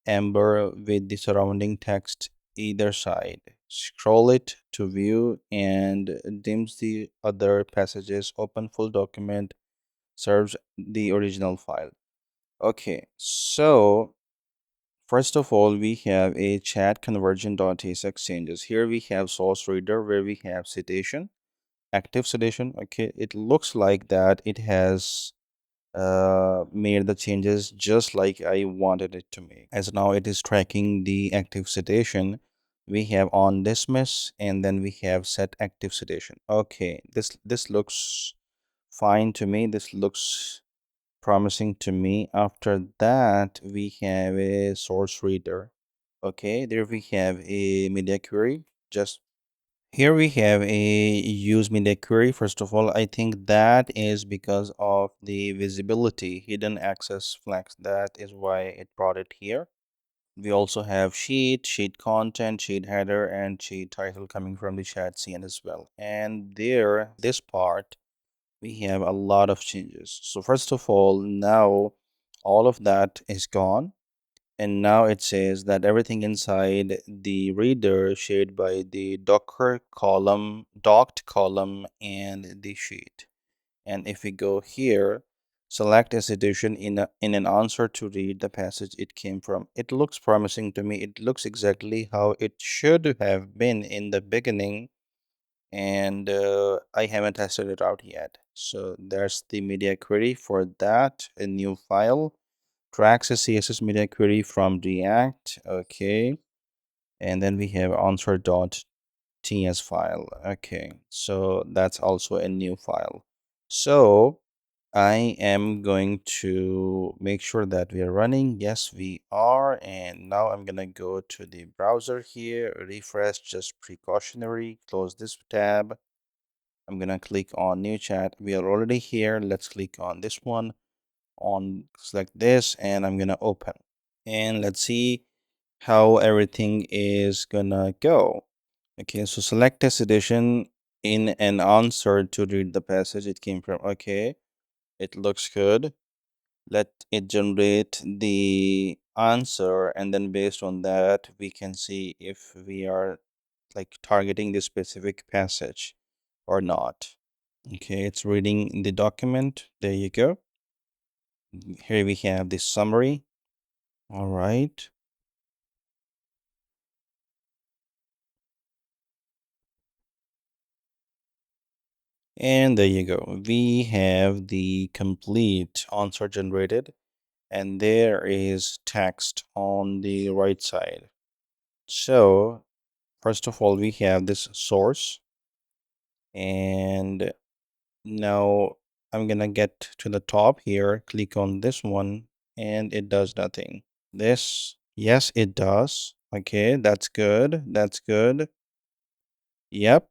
amber with the surrounding text either side. Scroll it to view and dims the other passages. Open full document, serves the original file. Okay, so first of all, we have a chat conversion.ts exchanges. Here we have source reader where we have citation, active citation. Okay, it looks like that it has made the changes just like I wanted it to make. As now it is tracking the active citation. We have on dismiss and then we have set active citation. Okay, this looks fine to me. This looks promising to me. After that, we have a source reader. Okay, there we have a media query. Just here we have a use media query. First of all, I think that is because of the visibility hidden access flags. That is why it brought it here. We also have sheet content, sheet header, and sheet title coming from the shadcn as well. And there, this part, we have a lot of changes. So first of all, now all of that is gone. And now it says that everything inside the reader shared by the Docker column, docked column, and the sheet. And if we go here, select as edition in an answer to read the passage it came from. It looks promising to me. It looks exactly how it should have been in the beginning, and I haven't tested it out yet. So there's the media query for that, a new file. Tracks a CSS media query from React. Okay. And then we have answer.ts file. Okay. So that's also a new file. So I am going to make sure that we are running. Yes, we are. And now I'm going to go to the browser here, refresh, just precautionary, close this tab. I'm going to click on new chat. We are already here. Let's click on this one, select this, and I'm going to open. And let's see how everything is gonna go. Okay, so select test edition in an answer to read the passage it came from. Okay, it looks good. Let it generate the answer, and then based on that we can see if we are like targeting this specific passage or not. Okay, it's reading the document. There you go. Here we have the summary. All right. And there you go. We have the complete answer generated, and there is text on the right side. So first of all, we have this source, and now I'm gonna get to the top here, click on this one, and it does nothing. This, yes, it does. Okay, that's good. That's good. Yep.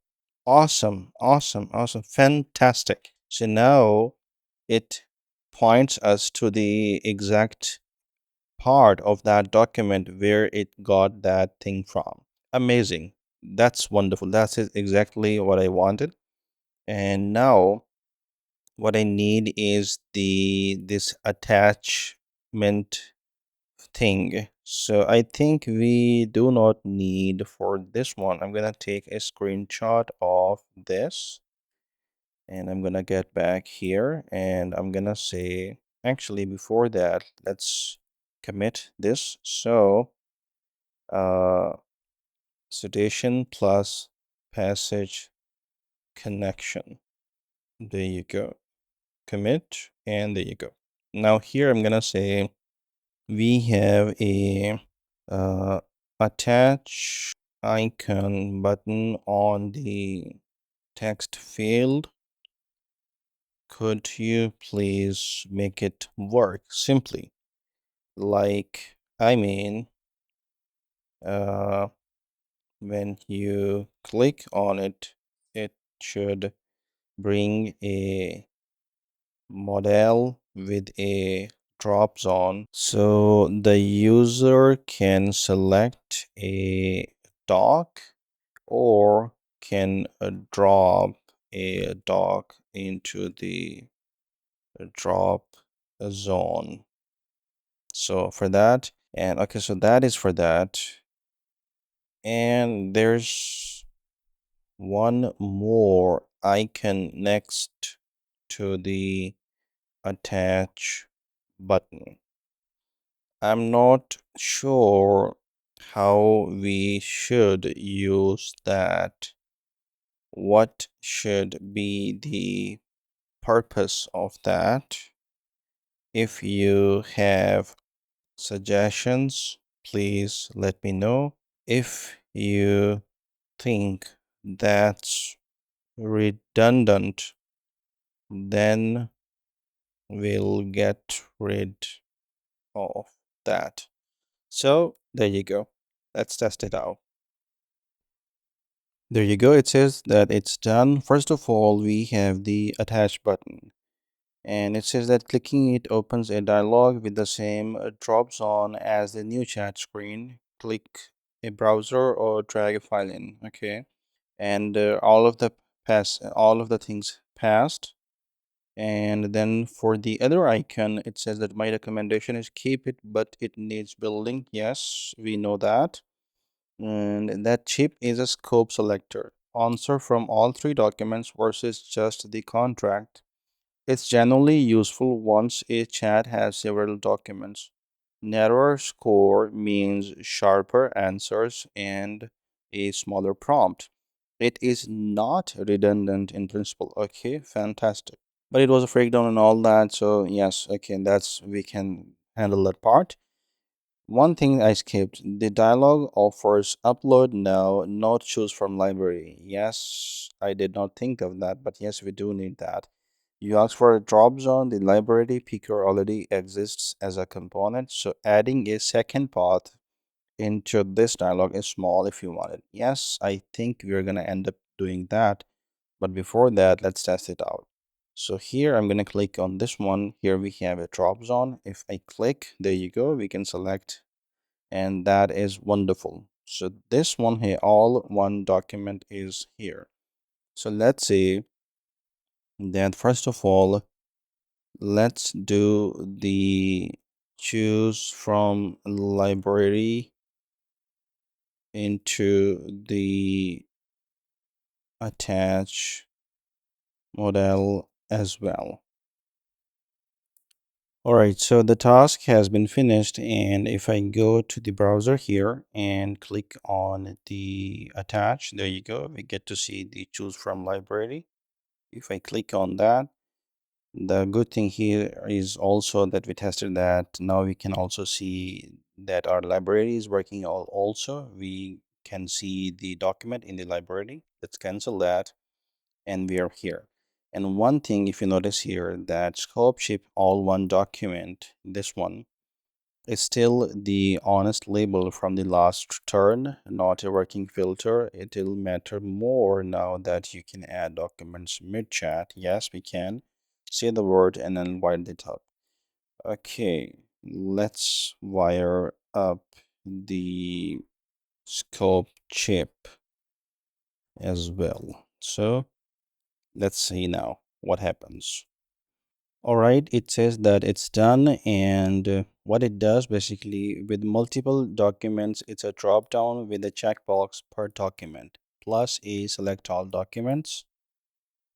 Awesome. Awesome. Awesome. Fantastic. So now it points us to the exact part of that document where it got that thing from. Amazing. That's wonderful. That's exactly what I wanted. And now what I need is this attachment thing. So I think we do not need for this one. I'm gonna take a screenshot of this, and I'm gonna get back here, and I'm gonna say, actually before that, let's commit this. So uh citation plus passage connection. There you go. Commit, and there you go. Now here I'm gonna say we have a uh, attach icon button on the text field. Could you please make it work simply? Like, I mean, uh, when you click on it, it should bring a model with a drop zone, so the user can select a dock or can drop a dock into the drop zone. So for that, and okay, so that is for that. And there's one more icon next to the attach button. I'm not sure how we should use that. What should be the purpose of that? If you have suggestions, please let me know. If you think that's redundant, then we'll get rid of that. So there you go. Let's test it out. There you go. It says that it's done. First of all, we have the attach button. And it says that clicking it opens a dialog with the same drop zone as the new chat screen. Click a browser or drag a file in. Okay, and all of the things passed. And then for the other icon, it says that my recommendation is keep it, but it needs building. Yes, we know that. And that chip is a scope selector. Answer from all three documents versus just the contract. It's generally useful once a chat has several documents. Narrower score means sharper answers and a smaller prompt. It is not redundant in principle. Okay, fantastic. But it was a breakdown and all that. So yes, okay, that's we can handle that part. One thing I skipped, the dialog offers upload now, not choose from library. Yes, I did not think of that, but yes, we do need that. You ask for a drop zone, the library picker already exists as a component, so adding a second path into this dialog is small if you want it. Yes, I think we're gonna end up doing that, but before that, let's test it out. So here I'm gonna click on this one. Here we have a drop zone. If I click, there you go, we can select, and that is wonderful. So this one here, all one document is here. So let's say that first of all, let's do the choose from library into the attach model as well. All right, so the task has been finished, and if I go to the browser here and click on the attach, there you go, we get to see the choose from library. If I click on that, the good thing here is also that we tested that now we can also see that our library is working also. We can see the document in the library. Let's cancel that, and we are here. And one thing, if you notice here, that scope ship all one document, this one, is still the honest label from the last turn, not a working filter. It will matter more now that you can add documents mid-chat. Yes, we can say the word and then wire it up. Okay, let's wire up the scope chip as well. So let's see now what happens. All right, it says that it's done, and what it does basically with multiple documents, it's a drop down with a checkbox per document plus a select all documents,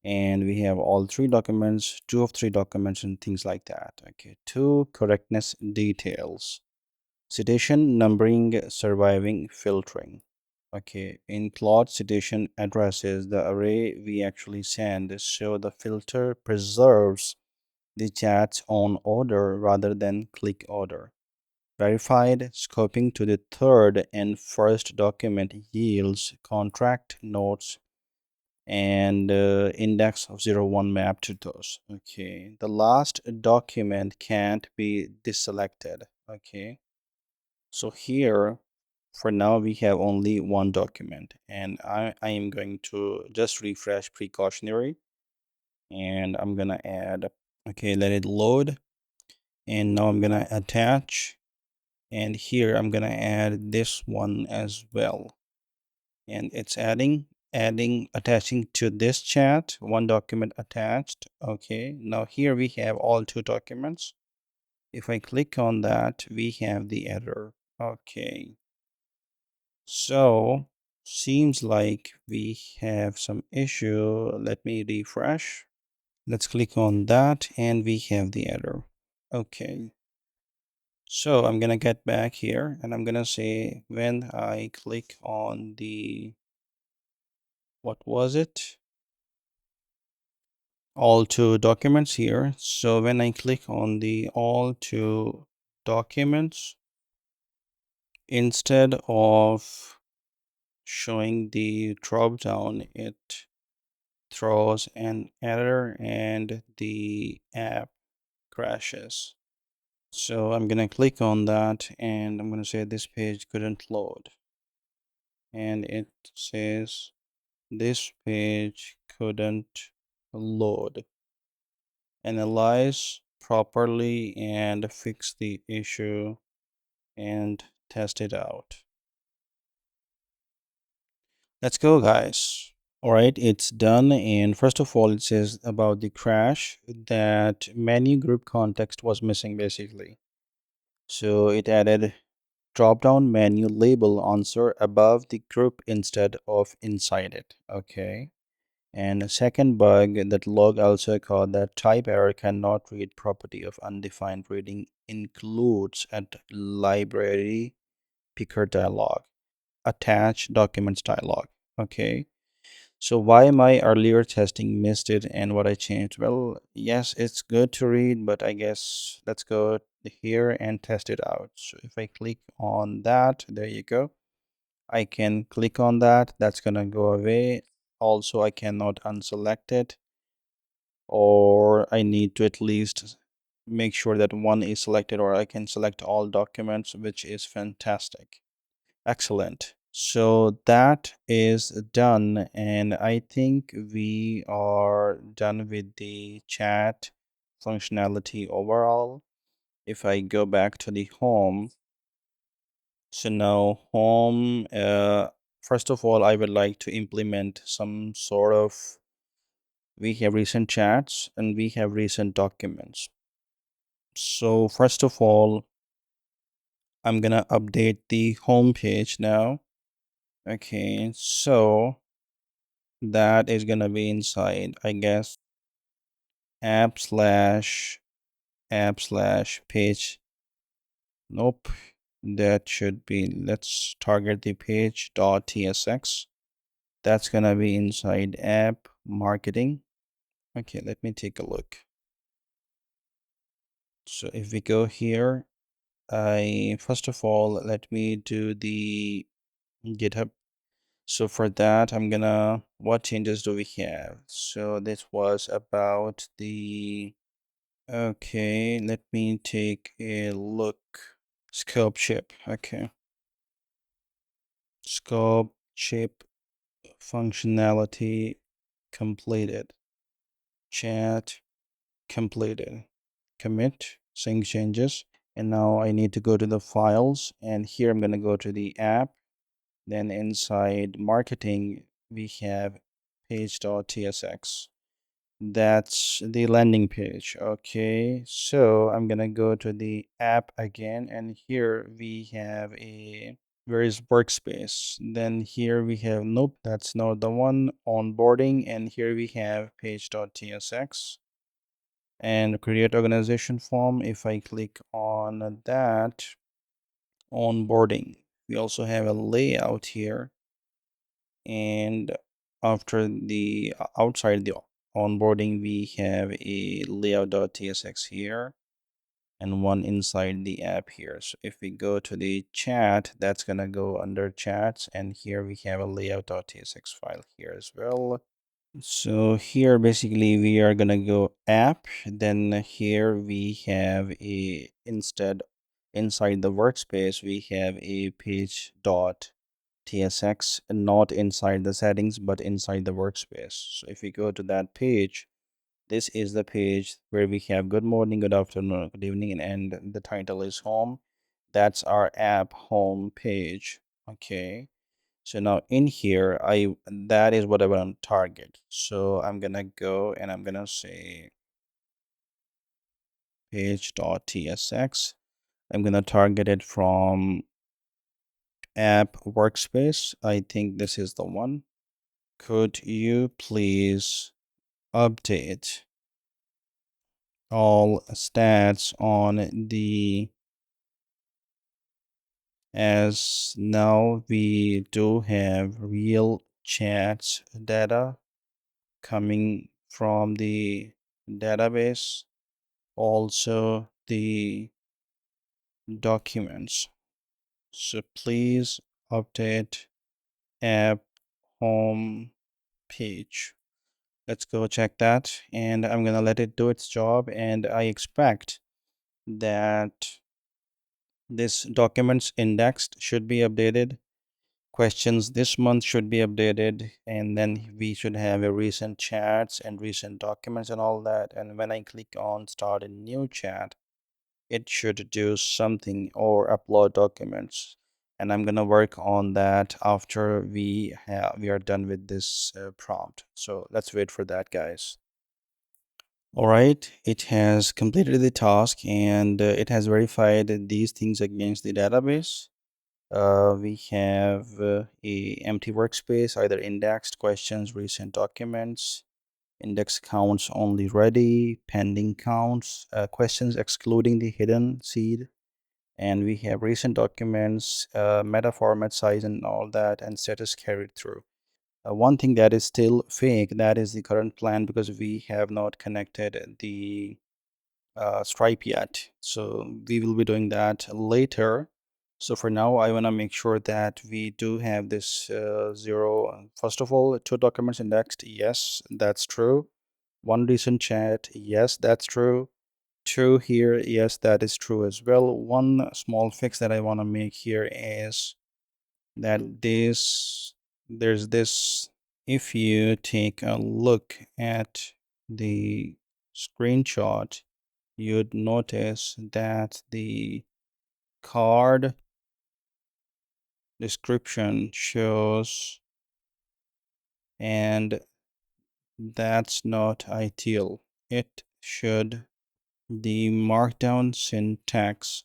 and we have all three documents, two of three documents, and things like that. Okay, two correctness details, citation numbering, surviving filtering. Okay, in Claude citation addresses, the array we actually send, so the filter preserves the chat's own order rather than click order. Verified scoping to the third and first document yields contract notes and index of 01 map to those. Okay, the last document can't be deselected. Okay, so here for now we have only one document, and I am going to just refresh precautionary, and I'm gonna add, okay, let it load. And now I'm gonna attach, and here I'm gonna add this one as well, and it's adding attaching to this chat, one document attached. Okay, now here we have all two documents. If I click on that, we have the error. Okay, so seems like we have some issue. Let me refresh. Let's click on that, and we have the error. Okay, so I'm gonna get back here, and I'm gonna say when I click on the, what was it? All two documents here. So when I click on the all two documents, instead of showing the drop down, it throws an error and the app crashes. So I'm gonna click on that, and I'm gonna say this page couldn't load, and it says this page couldn't load. analyze properly and fix the issue and test it out. Let's go, guys. All right, it's done. And first of all, it says about the crash that menu group context was missing basically. So it added drop down menu label answer above the group instead of inside it. Okay. And a second bug that log also caught that type error cannot read property of undefined reading includes at library picker dialog attach documents dialog. Okay. So why my earlier testing missed it and what I changed? Well, yes, it's good to read, but I guess let's go here and test it out. So if I click on that, there you go. I can click on that. That's gonna go away. Also, I cannot unselect it, or I need to at least make sure that one is selected, or I can select all documents, which is fantastic. Excellent. So that is done, and I think we are done with the chat functionality overall. If I go back to the home, so now home, first of all, I would like to implement some sort of, we have recent chats and we have recent documents. So first of all, I'm gonna update the home page now. Okay, so that is gonna be inside, I guess, app slash page. Nope, that should be, let's target the page.tsx. That's gonna be inside app marketing. Okay, let me take a look. So if we go here, I first of all, let me do the GitHub. So for that, I'm gonna, what changes do we have? So this was about the, okay, let me take a look. Scope chip, okay. Scope chip functionality completed. Chat completed. Commit, sync changes. And now I need to go to the files, and here I'm gonna go to the app. Then inside marketing, we have page.tsx. That's the landing page. Okay, so I'm gonna go to the app again, and here we have a, where is workspace? Then here we have, nope, that's not the one, onboarding, and here we have page.tsx and create organization form. If I click on that, onboarding, we also have a layout here, and after the outside the onboarding, we have a layout.tsx here and one inside the app here. So if we go to the chat, that's gonna go under chats, and here we have a layout.tsx file here as well. So here basically we are gonna go app, then here we have a, instead inside the workspace we have a page.tsx, not inside the settings but inside the workspace. So if we go to that page, this is the page where we have good morning, good afternoon, good evening, and the title is home. That's our app home page. Okay. So now in here, that is what I want to target. So I'm gonna go and I'm gonna say page.tsx. I'm gonna target it from app workspace. I think this is the one. Could you please update all stats on the, as now we do have real chats data coming from the database, also the documents. So please update app home page. Let's go check that, and I'm gonna let it do its job, and I expect that this documents indexed should be updated questions this month should be updated, and then we should have a recent chats and recent documents and all that. And when I click on start a new chat, it should do something or upload documents. And I'm gonna work on that after we are done with this prompt. So let's wait for that, guys. All right, it has completed the task, and it has verified these things against the database. We have a empty workspace, either indexed questions, recent documents, index counts only ready, pending counts, questions excluding the hidden seed, and we have recent documents, meta format size and all that, and status carried through. One thing that is still fake, that is the current plan, because we have not connected the Stripe yet. So we will be doing that later. So for now, I want to make sure that we do have this zero. First of all, 2 documents indexed. Yes, that's true. 1 recent chat. Yes, that's true. 2 here. Yes, that is true as well. One small fix that I want to make here is that there's this, if you take a look at the screenshot, you'd notice that the card description shows, and that's not ideal. It should, the markdown syntax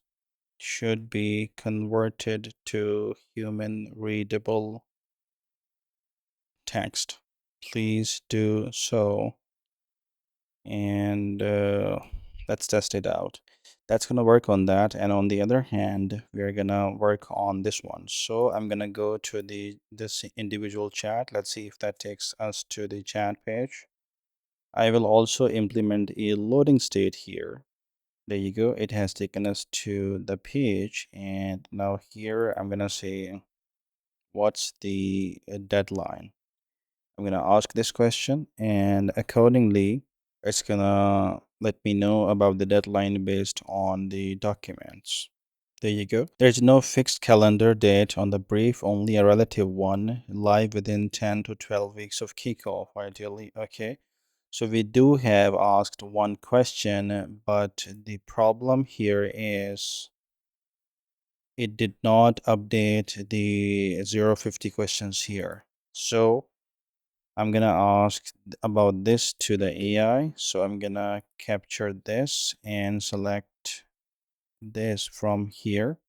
should be converted to human readable text. Please do so, and let's test it out. That's gonna work on that. And on the other hand, we're gonna work on this one. So I'm gonna go to this individual chat. Let's see if that takes us to the chat page. I will also implement a loading state here. There you go. It has taken us to the page, and now here I'm gonna say, what's the deadline? I'm gonna ask this question, and accordingly, it's gonna let me know about the deadline based on the documents. There you go. There's no fixed calendar date on the brief, only a relative one, live within 10 to 12 weeks of kickoff, ideally. Okay. So we do have asked one question, but the problem here is it did not update the 050 questions here. So I'm gonna ask about this to the AI. So I'm gonna capture this and select this from here.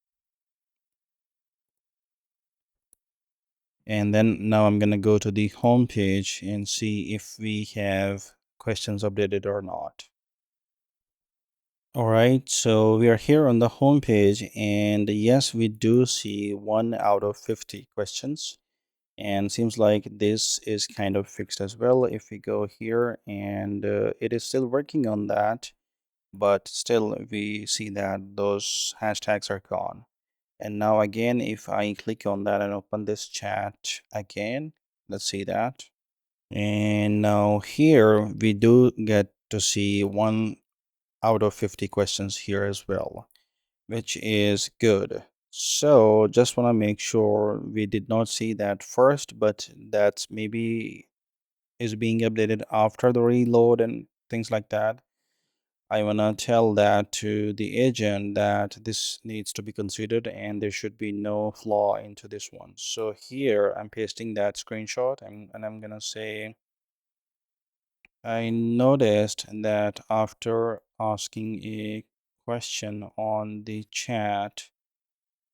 And then now I'm gonna go to the home page and see if we have questions updated or not. All right, so we are here on the home page, and yes, we do see 1 out of 50 questions. And seems like this is kind of fixed as well. If we go here, and it is still working on that, but still we see that those hashtags are gone. And now again, if I click on that and open this chat again, let's see that. And now here we do get to see 1 out of 50 questions here as well, which is good. So just want to make sure we did not see that first, but that's maybe is being updated after the reload and things like that. I want to tell that to the agent that this needs to be considered and there should be no flaw into this one. So here I'm pasting that screenshot, and I'm going to say, I noticed that after asking a question on the chat,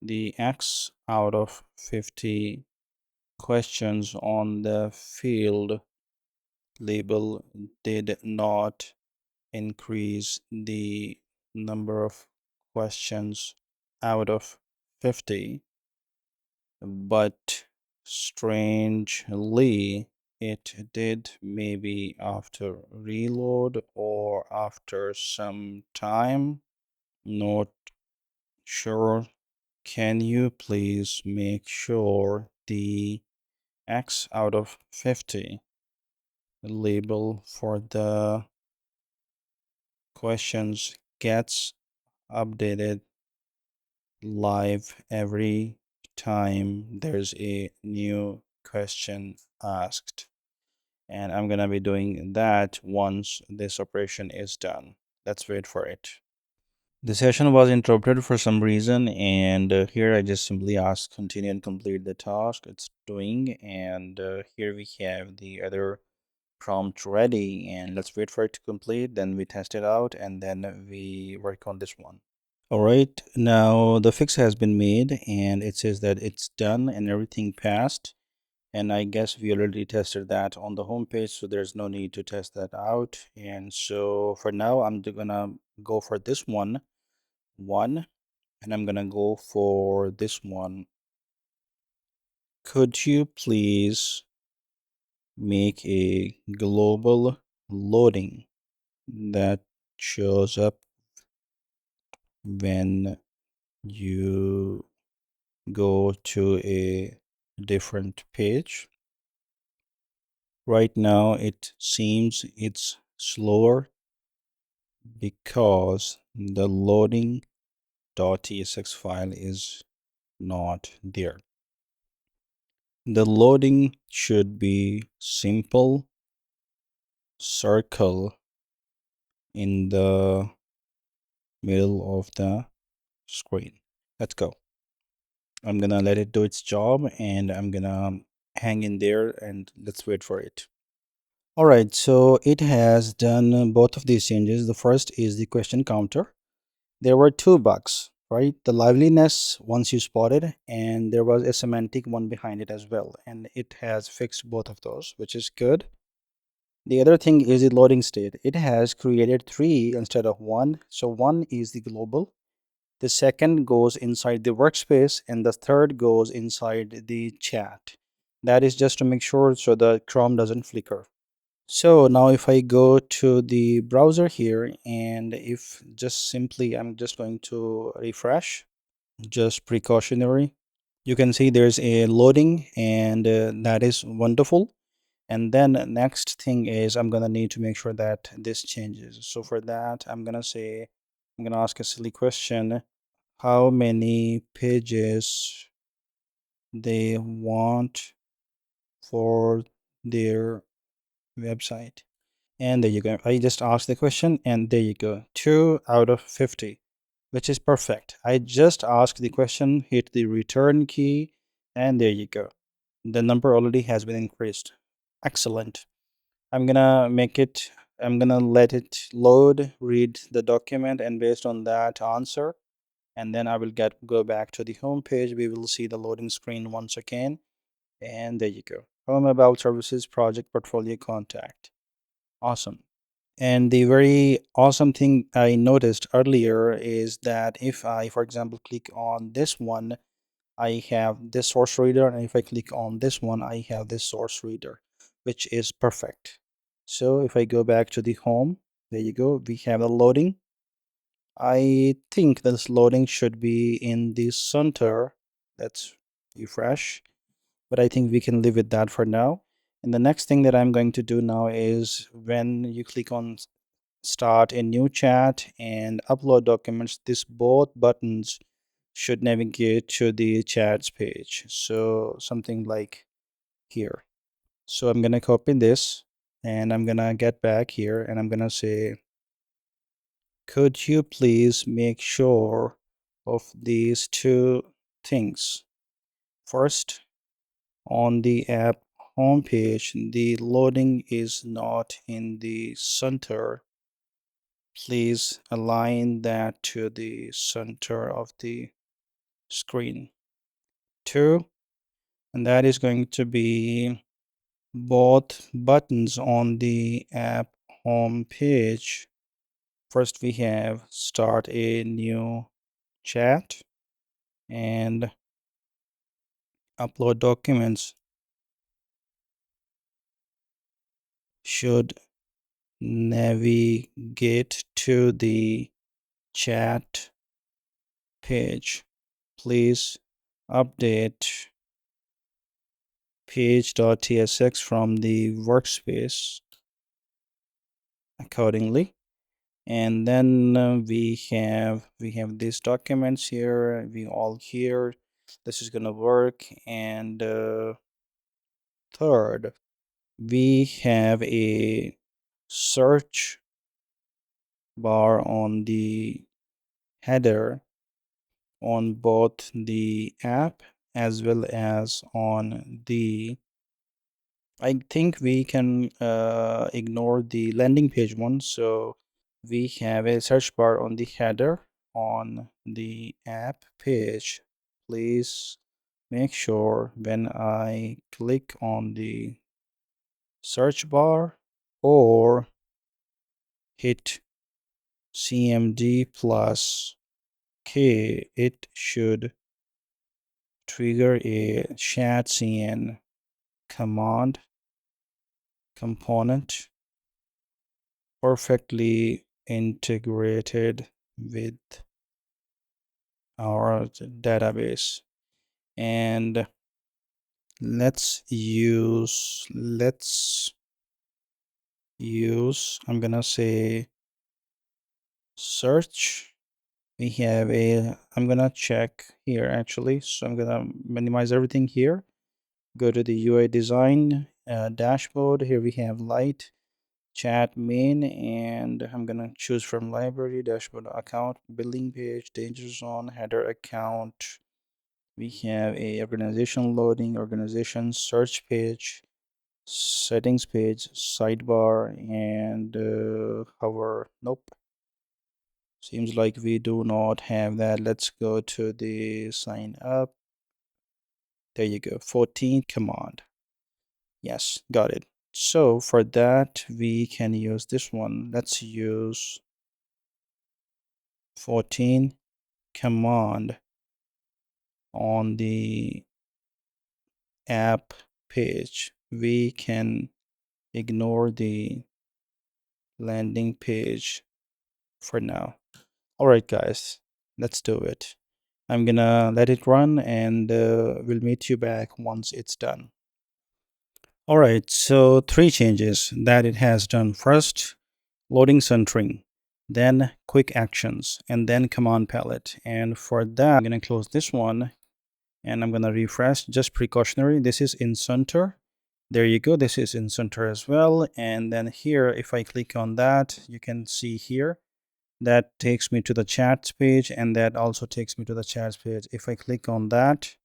the X out of 50 questions on the field label did not increase the number of questions out of 50, but strangely, it did, maybe after reload or after some time. Not sure. Can you please make sure the X out of 50 label for the questions gets updated live every time there's a new question asked. And I'm gonna be doing that once this operation is done. Let's wait for it. The session was interrupted for some reason, and here I just simply ask continue and complete the task it's doing. And here we have the other prompt ready, and let's wait for it to complete. Then we test it out, and then we work on this one. All right, now the fix has been made, and it says that it's done and everything passed. And I guess we already tested that on the home page, so there's no need to test that out. And so for now, I'm gonna go for this one, and I'm gonna go for this one. Could you please make a global loading that shows up when you go to a different page? Right now, it seems it's slower because the loading.tsx file is not there. The loading should be simple circle in the middle of the screen. Let's go. I'm gonna let it do its job, and I'm gonna hang in there and let's wait for it. All right, so it has done both of these changes. The first is the question counter. There were two bugs, right? The liveliness once you spotted, and there was a semantic one behind it as well. And it has fixed both of those, which is good. The other thing is the loading state. It has created three instead of one. So one is the global. The second goes inside the workspace, and the third goes inside the chat. That is just to make sure so the Chrome doesn't flicker. So now if I go to the browser here, and if just simply I'm just going to refresh, just precautionary, you can see there's a loading, and that is wonderful. And then next thing is I'm gonna need to make sure that this changes. So for that, I'm gonna ask a silly question: how many pages they want for their website? And there you go. I just asked the question, and there you go. 2 out of 50, which is perfect. I just asked the question, hit the return key, and there you go. The number already has been increased. Excellent. I'm gonna let it load, read the document, and based on that answer, and then I will go back to the home page. We will see the loading screen once again, and there you go. Home, about services, project, portfolio, contact. Awesome. And the very awesome thing I noticed earlier is that if I, for example, click on this one, I have this source reader, and if I click on this one, I have this source reader, which is perfect. So if I go back to the home, there you go, we have the loading. I think this loading should be in the center. Let's refresh, but I think we can live with that for now. And the next thing that I'm going to do now is when you click on start a new chat and upload documents, this both buttons should navigate to the chats page. So something like here. So I'm gonna copy this, and I'm gonna get back here, and I'm gonna say, could you please make sure of these two things? First, on the app homepage, the loading is not in the center. Please align that to the center of the screen. 2, and that is going to be both buttons on the app home page. First, we have start a new chat and upload documents should navigate to the chat page. Please update page.tsx from the workspace accordingly. And then we have these documents here, we all here. this is gonna work. And third, we have a search bar on the header on both the app as well as on the, I think we can ignore the landing page one. So we have a search bar on the header on the app page. Please make sure when I click on the search bar or hit CMD plus K, it should trigger a shadcn command component perfectly integrated with our database. And let's use I'm gonna say search. We have a, I'm gonna check here actually, so I'm gonna minimize everything here, go to the UI design dashboard. Here we have light chat main, and I'm gonna choose from library, dashboard, account, building page, danger zone, header, account. We have a organization loading, organization, search page, settings page, sidebar, and hover. Nope, seems like we do not have that. Let's go to the sign up. There you go, 14 command. Yes, got it. So for that we can use this one. Let's use 14 command on the app page. We can ignore the landing page for now. All right, guys, let's do it. I'm gonna let it run, and we'll meet you back once it's done. All right, so 3 changes that it has done. First, loading centering, then quick actions, and then command palette. And for that, I'm gonna close this one and I'm gonna refresh. Just precautionary, this is in center. There you go, this is in center as well. And then here, if I click on that, you can see here that takes me to the chats page, and that also takes me to the chats page. If I click on that,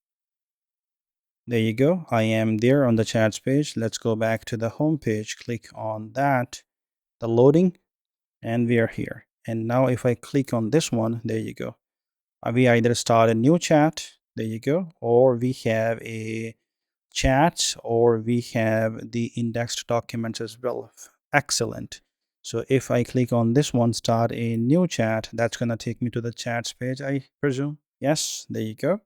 there you go, I am there on the chats page. Let's go back to the home page, click on that, the loading, and we are here. And now if I click on this one, there you go, we either start a new chat, there you go, or we have a chat, or we have the indexed documents as well. Excellent. So if I click on this one, start a new chat, that's going to take me to the chats page, I presume. Yes, there you go.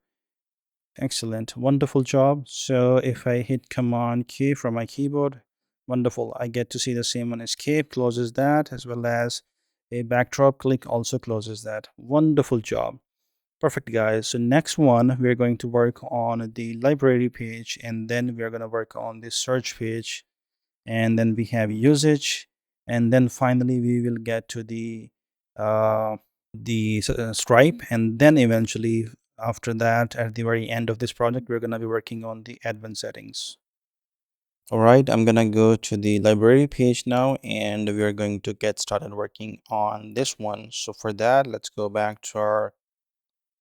Excellent, wonderful job. So if I hit command Q from my keyboard, wonderful, I get to see the same one. Escape closes that, as well as a backdrop click also closes that. Wonderful job. Perfect, guys. So next one, we're going to work on the library page, and then we're going to work on the search page, and then we have usage, and then finally we will get to uh, the Stripe, and then eventually after that, at the very end of this project, we're going to be working on the advanced settings. All right, I'm gonna go to the library page now, and we're going to get started working on this one. So for that, let's go back to our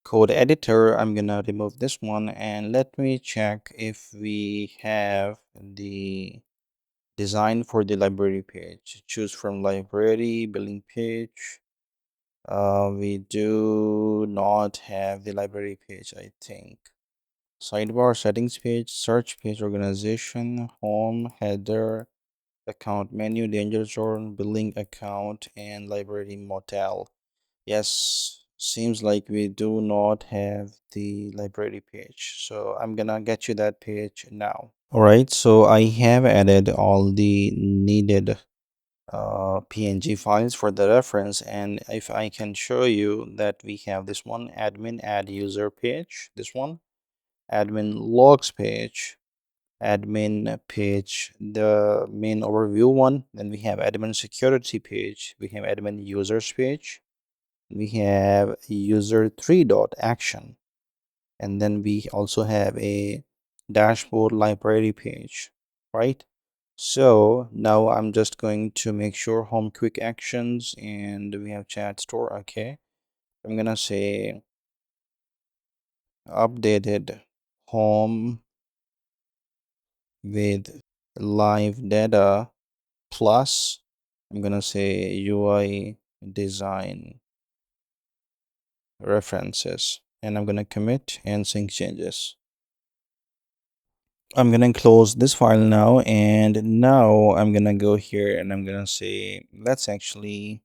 code editor. I'm gonna remove this one, and let me check if we have the design for the library page. Choose from library, building page. We do not have the library page, I think. Sidebar, settings page, search page, organization, home, header, account menu, danger zone, billing account, and library motel. Yes, seems like we do not have the library page, so I'm gonna get you that page now. All right, so I have added all the needed PNG files for the reference, and if I can show you that we have this one, admin add user page, this one, admin logs page, admin page, the main overview one, then we have admin security page, we have admin users page, we have user 3 dot action, and then we also have a dashboard library page, right? So now I'm just going to make sure home quick actions, and we have chat store. Okay, I'm gonna say updated home with live data plus, I'm gonna say UI design references, and I'm gonna commit and sync changes. I'm gonna close this file now, and now I'm gonna go here and I'm gonna say let's actually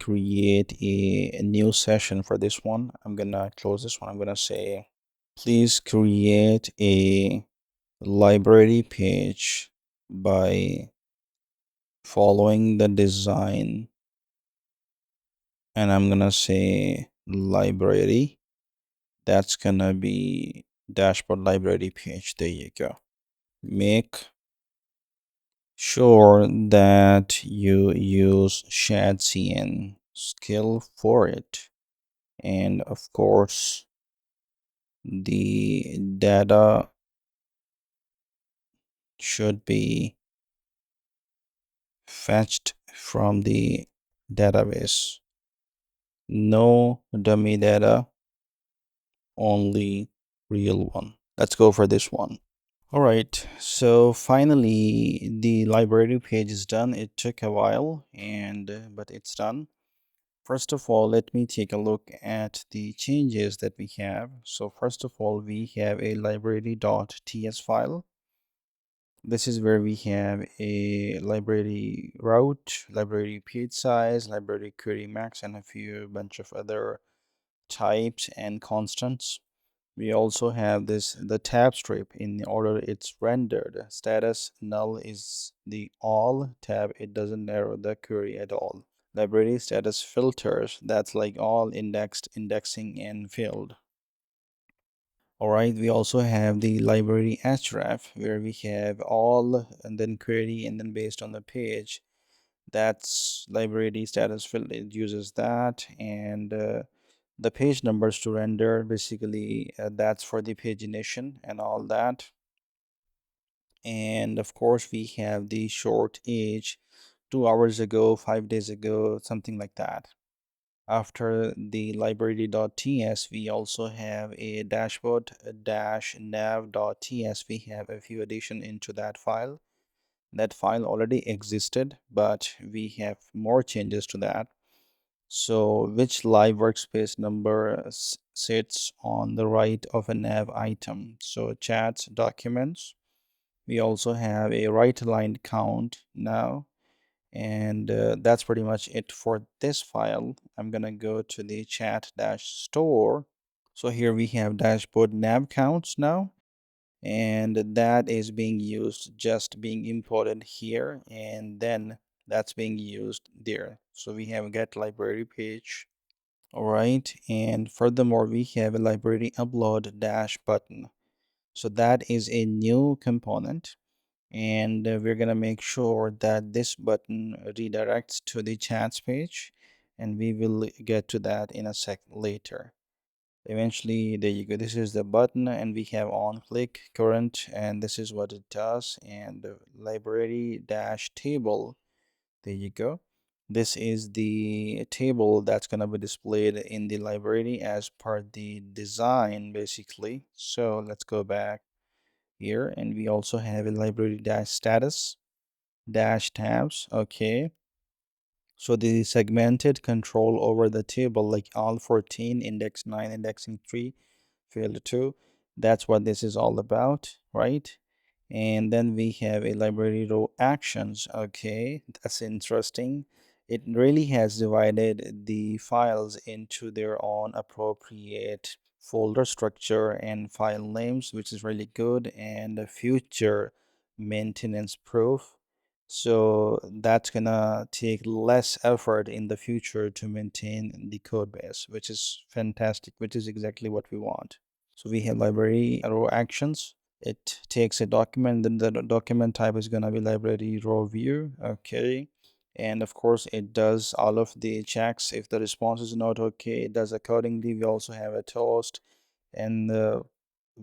create a new session for this one. I'm gonna close this one. I'm gonna say please create a library page by following the design, and I'm gonna say library. That's gonna be dashboard library page. There you go. Make sure that you use shadcn skill for it, and of course the data should be fetched from the database. No dummy data, only real one. Let's go for this one. All right, so finally the library page is done. It took a while, and but it's done. First of all, let me take a look at the changes that we have. So first of all, we have a library.ts file. This is where we have a library route, library page size, library query max, and a few bunch of other types and constants. We also have the tab strip in the order it's rendered. Status null is the all tab. It doesn't narrow the query at all. Library status filters, that's like all indexed, indexing, and filled. All right, we also have the library href where we have all and then query, and then based on the page, that's library status filled. It uses that, and the page numbers to render, basically that's for the pagination and all that. And of course we have the short age, 2 hours ago, 5 days ago, something like that. After the library.ts, we also have a dashboard dash nav.ts. We have a few addition into that file. That file already existed, but we have more changes to that. So which live workspace number sits on the right of a nav item? So chats, documents. We also have a right aligned count now, and that's pretty much it for this file. I'm gonna go to the chat dash store. So here we have dashboard nav counts now, and that is being used, just being imported here, and then that's being used there. So we have get library page. All right, and furthermore we have a library upload dash button. So that is a new component, and we're gonna make sure that this button redirects to the chats page, and we will get to that in a sec later. Eventually, there you go. This is the button, and we have on click current, and this is what it does. And library dash table, there you go. This is the table that's going to be displayed in the library as per the design, basically. So let's go back here, and we also have a library dash status dash tabs. Okay, so the segmented control over the table, like all 14, index 9, indexing 3, field 2. That's what this is all about, right? And then we have a library row actions. Okay, that's interesting. It really has divided the files into their own appropriate folder structure and file names, which is really good and a future maintenance proof. So that's gonna take less effort in the future to maintain the code base, which is fantastic, which is exactly what we want. So we have library row actions. It takes a document, then the document type is gonna be library row view. Okay, And of course, it does all of the checks. If the response is not okay, it does accordingly. We also have a toast, and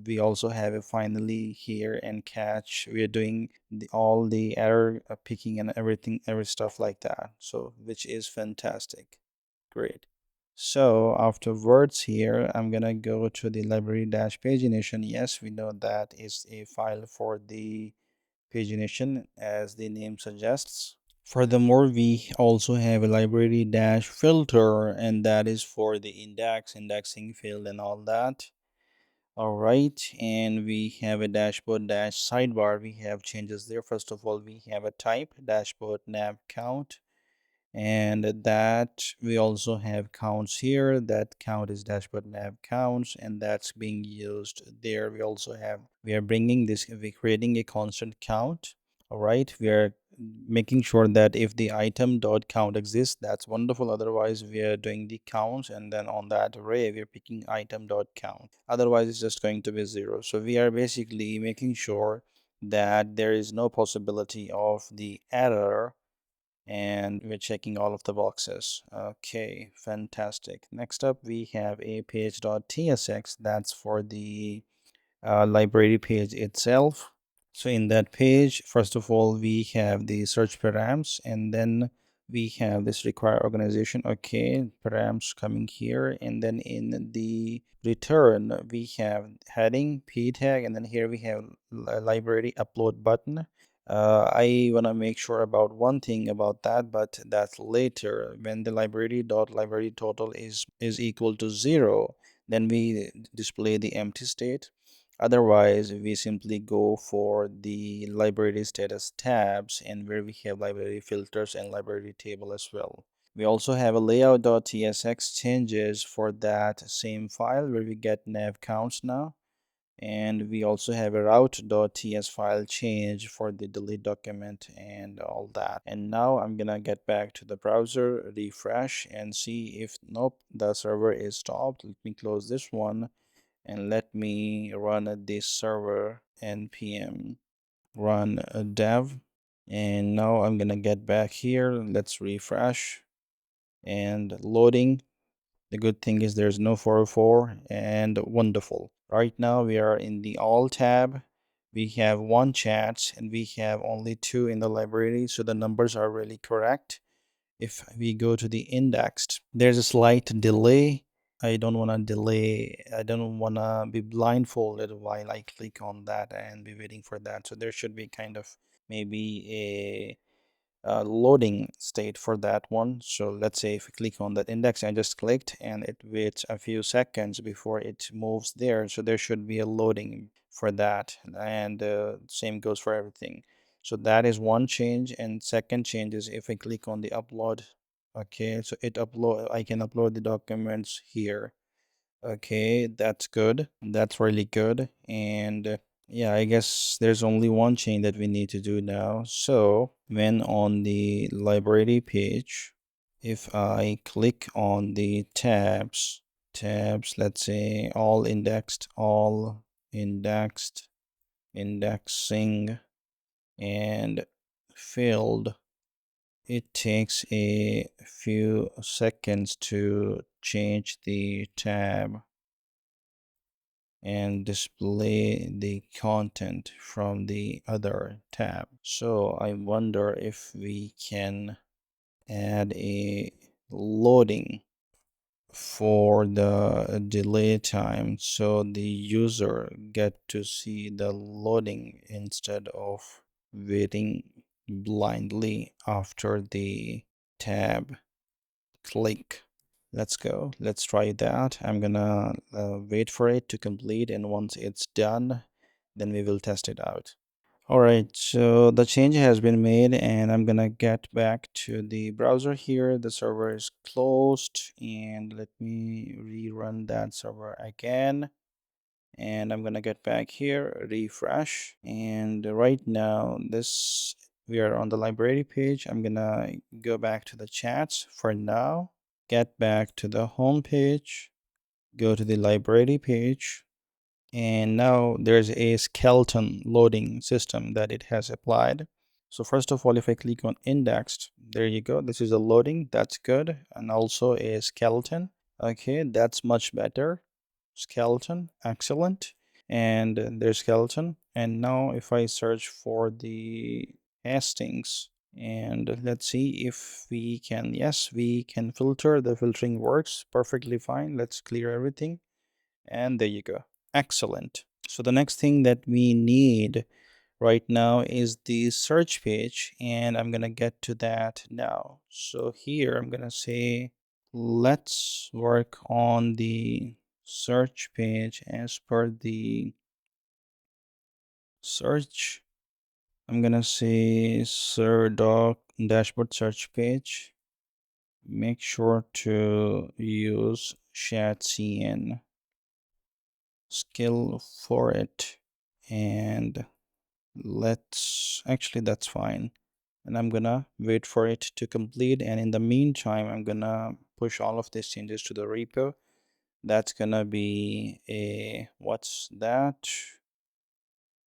we also have a finally here and catch. We are doing all the error picking and everything, every stuff like that. So which is fantastic. Great. So afterwards here, I'm gonna go to the library dash pagination. Yes, we know that is a file for the pagination as the name suggests. Furthermore, we also have a library dash filter, and that is for the indexing field and all that. All right, and we have a dashboard dash sidebar. We have changes there. First of all, we have a type dashboard nav count, and that we also have counts here. That count is dashboard nav counts, and that's being used there. We are bringing this, we're creating a constant count. All right, we are making sure that if the item dot count exists, that's wonderful. Otherwise, we are doing the counts, and then on that array we're picking item dot count. Otherwise, it's just going to be 0. So we are basically making sure that there is no possibility of the error, and we're checking all of the boxes. Okay, fantastic. Next up, we have a page.tsx. That's for the library page itself. So in that page, first of all, we have the search params, and then we have this require organization. Okay, params coming here, and then in the return we have heading p tag, and then here we have library upload button. I want to make sure about one thing about that, but that's later. When the library total is equal to 0, then we display the empty state. Otherwise, we simply go for the library status tabs, and where we have library filters and library table as well. We also have a layout.tsx changes for that same file where we get nav counts now. And we also have a route.ts file change for the delete document and all that. And now I'm gonna get back to the browser, refresh, and see if nope, the server is stopped. Let me close this one, and let me run this server npm run a dev. And now I'm gonna get back here. Let's refresh and loading. The good thing is there's no 404, and wonderful. Right now we are in the all tab. We have one chat and we have only 2 in the library, so the numbers are really correct. If we go to the indexed, there's a slight delay. I don't want to delay. I don't want to be blindfolded while I click on that and be waiting for that. So there should be kind of maybe a loading state for that one. So let's say if we click on that index, I just clicked, and it waits a few seconds before it moves there. So there should be a loading for that, and same goes for everything. So that is one change. And second change is if I click on the upload. Okay, so I can upload the documents here. Okay, that's good. That's really good. And yeah, I guess there's only one change that we need to do now. So when on the library page, if I click on the tabs, let's say all indexed, indexing, and filled, it takes a few seconds to change the tab and display the content from the other tab. So I wonder if we can add a loading for the delay time, so the user get to see the loading instead of waiting blindly after the tab click. Let's go. Let's try that. I'm gonna wait for it to complete, and once it's done, then we will test it out. All right, so the change has been made, and I'm gonna get back to the browser here. The server is closed, and let me rerun that server again. And I'm gonna get back here, refresh, and right now we are on the library page. I'm gonna go back to the chats for now, get back to the home page, go to the library page, and now there's a skeleton loading system that it has applied. So first of all, if I click on indexed, there you go. This is a loading. That's good. And also a skeleton. Okay, that's much better. Skeleton, excellent. And there's skeleton. And now if I search for the castings, and let's see if we can, yes, we can filter. The filtering works perfectly fine. Let's clear everything. And there you go. Excellent. So the next thing that we need right now is the search page, and I'm gonna get to that now. So here I'm gonna say let's work on the search page as per the search. I'm gonna say dashboard search page. Make sure to use shadcn skill for it, and that's fine. And I'm gonna wait for it to complete, and in the meantime I'm gonna push all of these changes to the repo. That's gonna be a, what's that,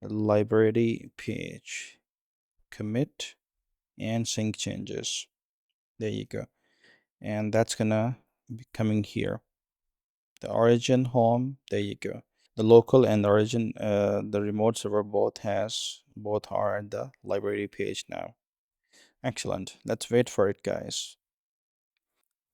library page, commit and sync changes. There you go. And that's gonna be coming here, the origin home. There you go. The local and the origin, the remote server both are at the library page now. Excellent. Let's wait for it, guys.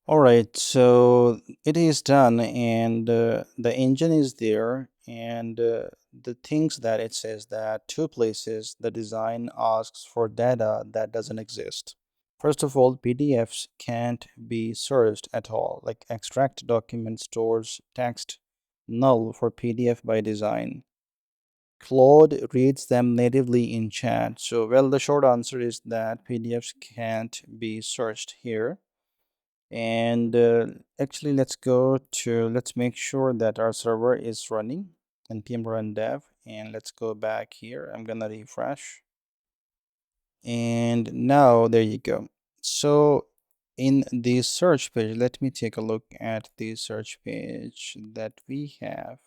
All right, so it is done, and the engine is there, and the things that it says, that two places the design asks for data that doesn't exist. First of all, PDFs can't be searched at all, like extract document stores text null for PDF by design. Claude reads them natively in chat. So, well, the short answer is that PDFs can't be searched here. And actually, let's make sure that our server is running, npm run dev, and let's go back here. I'm gonna refresh, and now there you go. So in the search page, let me take a look at the search page that we have.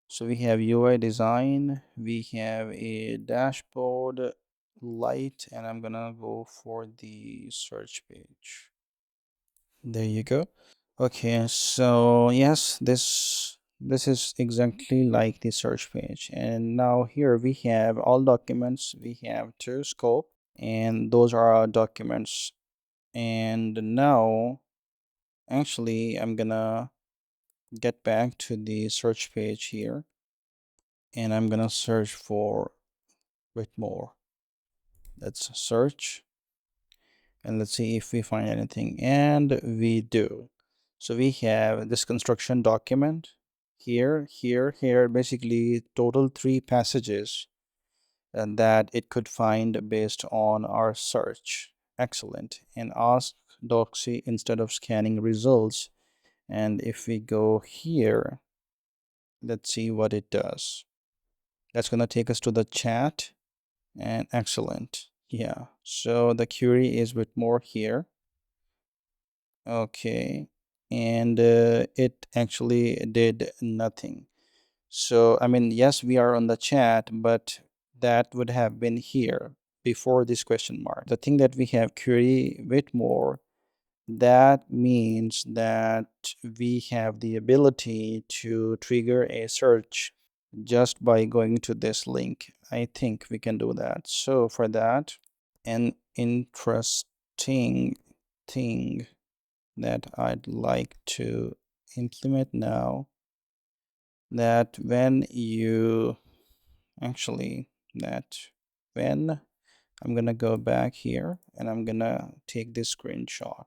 So we have UI design, we have a dashboard light, and I'm gonna go for the search page. There you go. Okay, so yes, this is exactly like the search page. And now here we have all documents. We have two scope, and those are our documents. And now actually I'm gonna get back to the search page here, and I'm gonna search for bit more. Let's search, and let's see if we find anything, and we do. So we have this construction document here, here, basically total 3 passages and that it could find based on our search. Excellent. And ask docsy instead of scanning results. And if we go here, let's see what it does. That's going to take us to the chat, and excellent. Yeah, so the query is with more here. Okay, and it actually did nothing. So I mean, yes, we are on the chat, but that would have been here before this question mark. The thing that we have query with more, that means that we have the ability to trigger a search just by going to this link. I think we can do that. So for that, an interesting thing that I'd like to implement now, that when you actually that when I'm gonna go back here, and I'm gonna take this screenshot,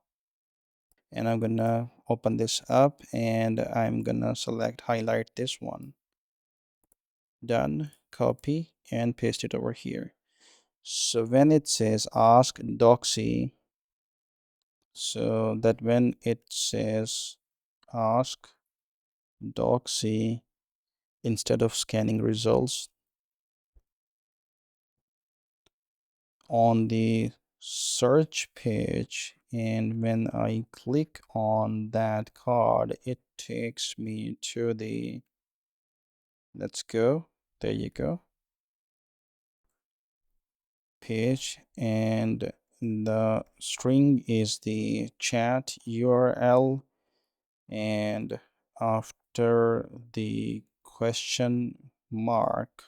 and I'm gonna open this up, and I'm gonna highlight this one. Done. Copy and paste it over here. So when it says ask docsy, so that when it says ask docsy instead of scanning results on the search page, and when I click on that card, it takes me to the, let's go, there you go. page, and the string is the chat URL, and after the question mark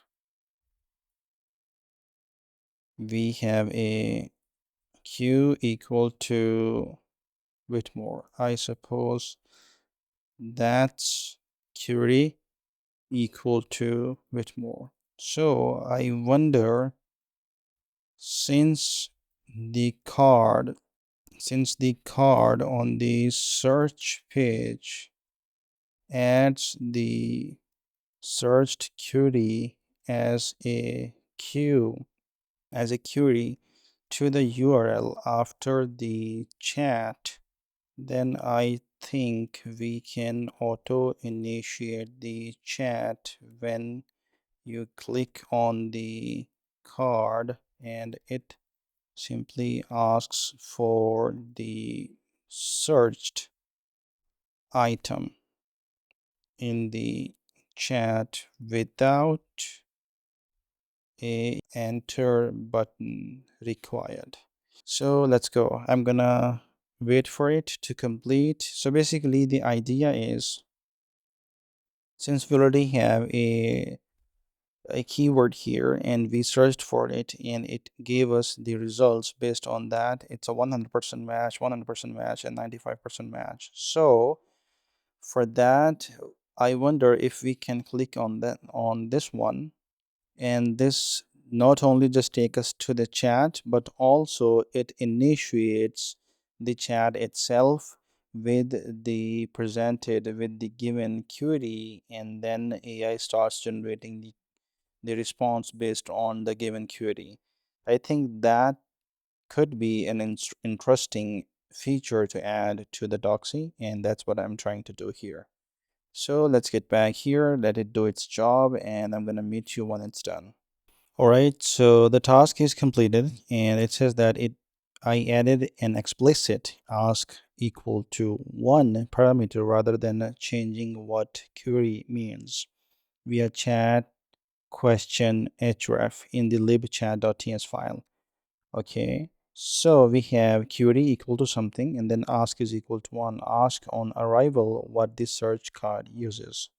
we have a q equal to Whitmore. I suppose that's query equal to Whitmore. So I wonder, since the card on the search page adds the searched query as a query to the URL after the chat, then I think we can auto initiate the chat when you click on the card, and it simply asks for the searched item in the chat without a enter button required. So let's go. I'm gonna wait for it to complete. So basically the idea is, since we already have a keyword here and we searched for it and it gave us the results based on that, it's a 100% match, 100% match, and 95% match. So for that, I wonder if we can click on this one, and this not only just take us to the chat, but also it initiates the chat itself with the given query, and then AI starts generating the response based on the given query. I think that could be an interesting feature to add to the docsy, and that's what I'm trying to do here. So let's get back here, let it do its job, and I'm gonna meet you when it's done. All right, so the task is completed, and it says that I added an explicit ask equal to one parameter rather than changing what query means via chat question href in the libchat.ts file. Okay, so we have query equal to something, and then ask is equal to one. Ask on arrival what the search card uses.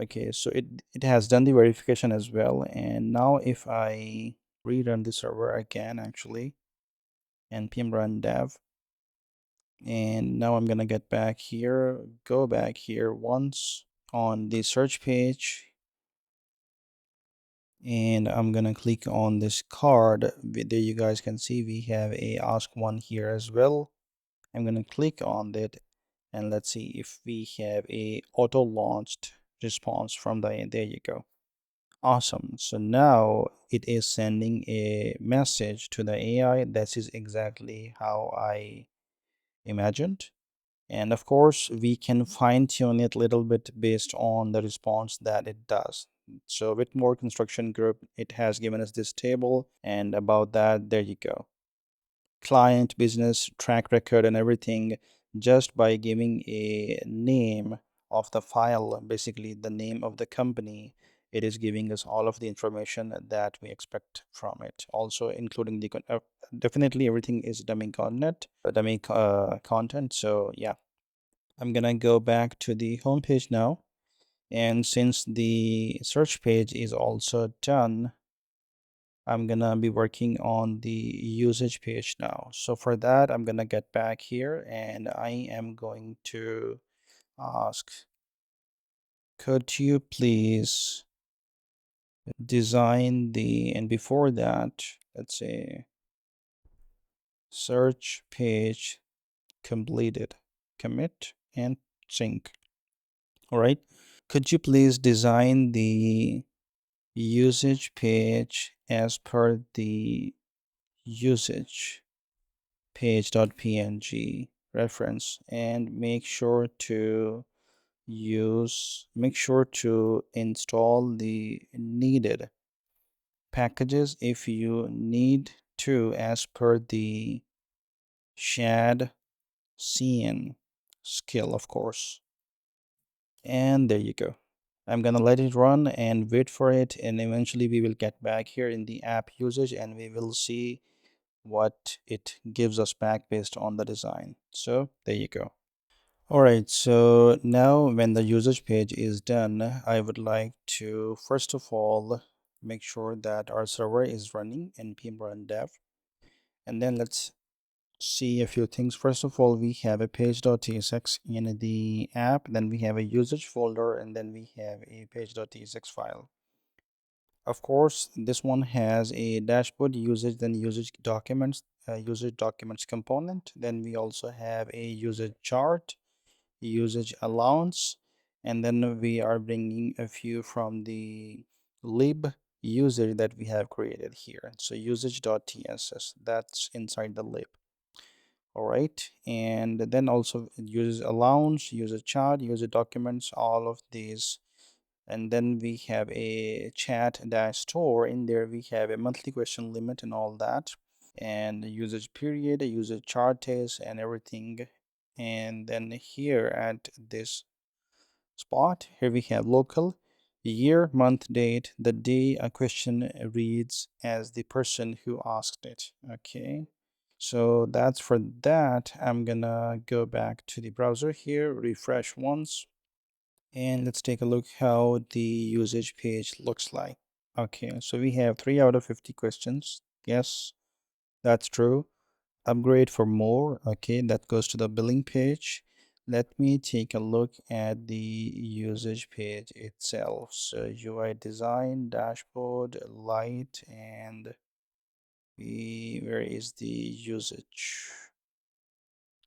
Okay, so it has done the verification as well, and now if I rerun the server again, actually, npm run dev, and now I'm gonna get back here, go back here once on the search page, and I'm gonna click on this card. There you guys can see we have a ask one here as well. I'm gonna click on that, and let's see if we have a auto launched response from the there you go. Awesome. So now it is sending a message to the AI. This is exactly how I imagined. And of course, we can fine tune it a little bit based on the response that it does. So with more construction group, it has given us this table, and about that, there you go. Client, business, track record, and everything, just by giving a name of the file, basically the name of the company, it is giving us all of the information that we expect from it, also including the definitely everything is content. So yeah, I'm gonna go back to the home page now, and since the search page is also done, I'm gonna be working on the usage page now. So for that, I'm gonna get back here, and I am going to ask, could you please design the, and before that, let's say search page completed, commit and sync. All right, could you please design the usage page as per the usage page.png reference, and make sure to install the needed packages if you need to, as per the shadcn skill, of course. And there you go. I'm gonna let it run and wait for it, and eventually we will get back here in the app usage and we will see what it gives us back based on the design. So there you go. All right, so now when the usage page is done, I would like to first of all make sure that our server is running npm run dev, and then let's see a few things. First of all, we have a page.tsx in the app, then we have a usage folder, and then we have a page.tsx file. Of course, this one has a dashboard usage, then usage documents component. Then we also have a usage chart, usage allowance, and then we are bringing a few from the lib usage that we have created here. So usage.tss, that's inside the lib. All right, and then also user allowance, user chart, user documents, all of these. And then we have a chat dash store. In there we have a monthly question limit and all that, and the usage period, a user chart test, and everything. And then here at this spot, here we have local, year, month, date, the day a question reads as the person who asked it. Okay, so that's for that. I'm gonna go back to the browser here, refresh once, and let's take a look how the usage page looks like. Okay, so we have 3 out of 50 questions. Yes, that's true. Upgrade for more. Okay, that goes to the billing page. Let me take a look at the usage page itself. So UI design, dashboard, light, and where is the usage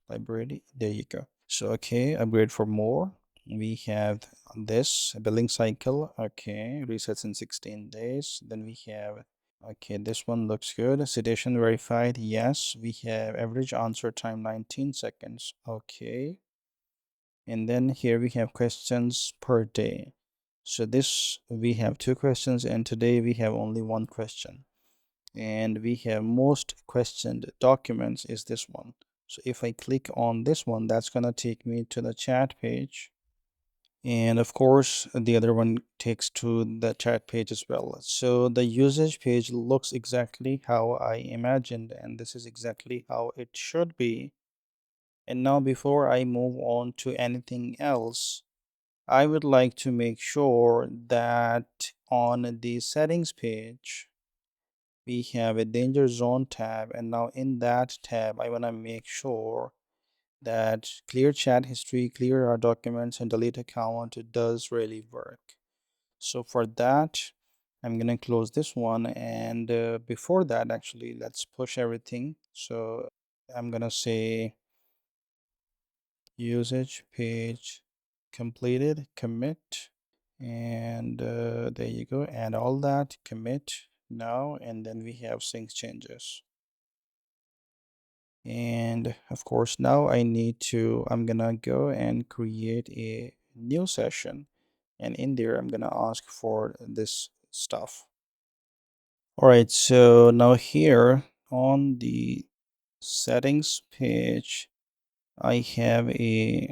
library? There you go. So okay, upgrade for more. We have this billing cycle. Okay, resets in 16 days. Then we have, okay, this one looks good. Citation verified. Yes, we have average answer time 19 seconds. Okay. And then here we have questions per day. So this, we have 2 questions, and today we have only 1 question. And we have most questioned documents is this one. So if I click on this one, that's gonna take me to the chat page. And of course, the other one takes to the chat page as well. So the usage page looks exactly how I imagined, and this is exactly how it should be. And now before I move on to anything else, I would like to make sure that on the settings page, we have a danger zone tab, and now in that tab I want to make sure that clear chat history, clear our documents, and delete account does really work. So for that, I'm gonna close this one, and before that, actually, let's push everything. So I'm gonna say usage page completed, commit, and there you go, and all that, commit now, and then we have sync changes. And of course, now I'm gonna go and create a new session, and in there I'm gonna ask for this stuff. All right, so now here on the settings page, I have a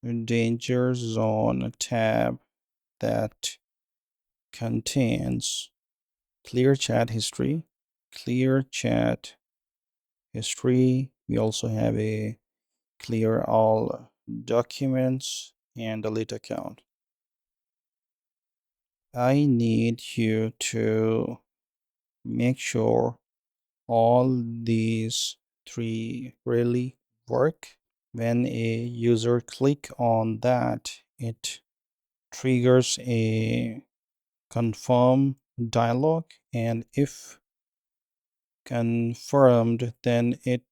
danger zone tab that contains clear chat history, clear chat history. We also have a clear all documents and delete account. I need you to make sure all these 3 really work. When a user click on that, it triggers a confirm dialog, and if confirmed, then it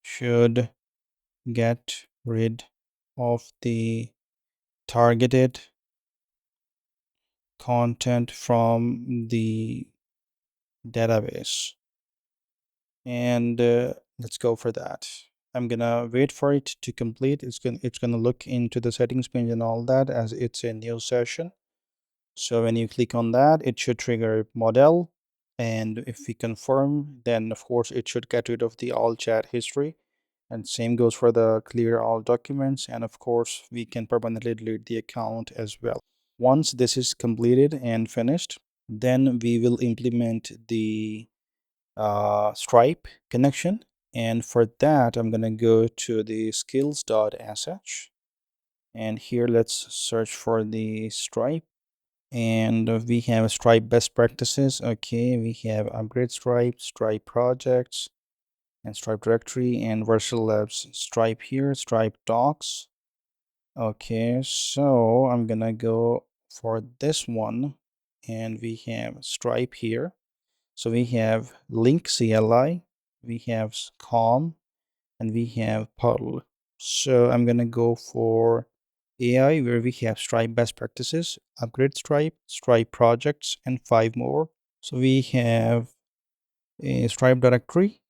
should get rid of the targeted content from the database. And let's go for that. I'm gonna wait for it to complete. It's gonna look into the settings page and all that, as it's a new session. So when you click on that, it should trigger model, and if we confirm, then of course it should get rid of the all chat history, And same goes for the clear all documents. And of course, we can permanently delete the account as well. Once this is completed and finished, then we will implement the Stripe connection. And for that, I'm going to go to the skills.sh. And here, let's search for the Stripe. And we have Stripe best practices. Okay, we have upgrade Stripe, Stripe projects, and Stripe directory, and Virtual Labs Stripe here, Stripe docs. Okay, so I'm gonna go for this one, and we have Stripe here. So we have link CLI, we have COM, and we have Puddle. So I'm gonna go for AI, where we have Stripe best practices, upgrade Stripe, Stripe projects, and 5 more. So we have a Stripe directory,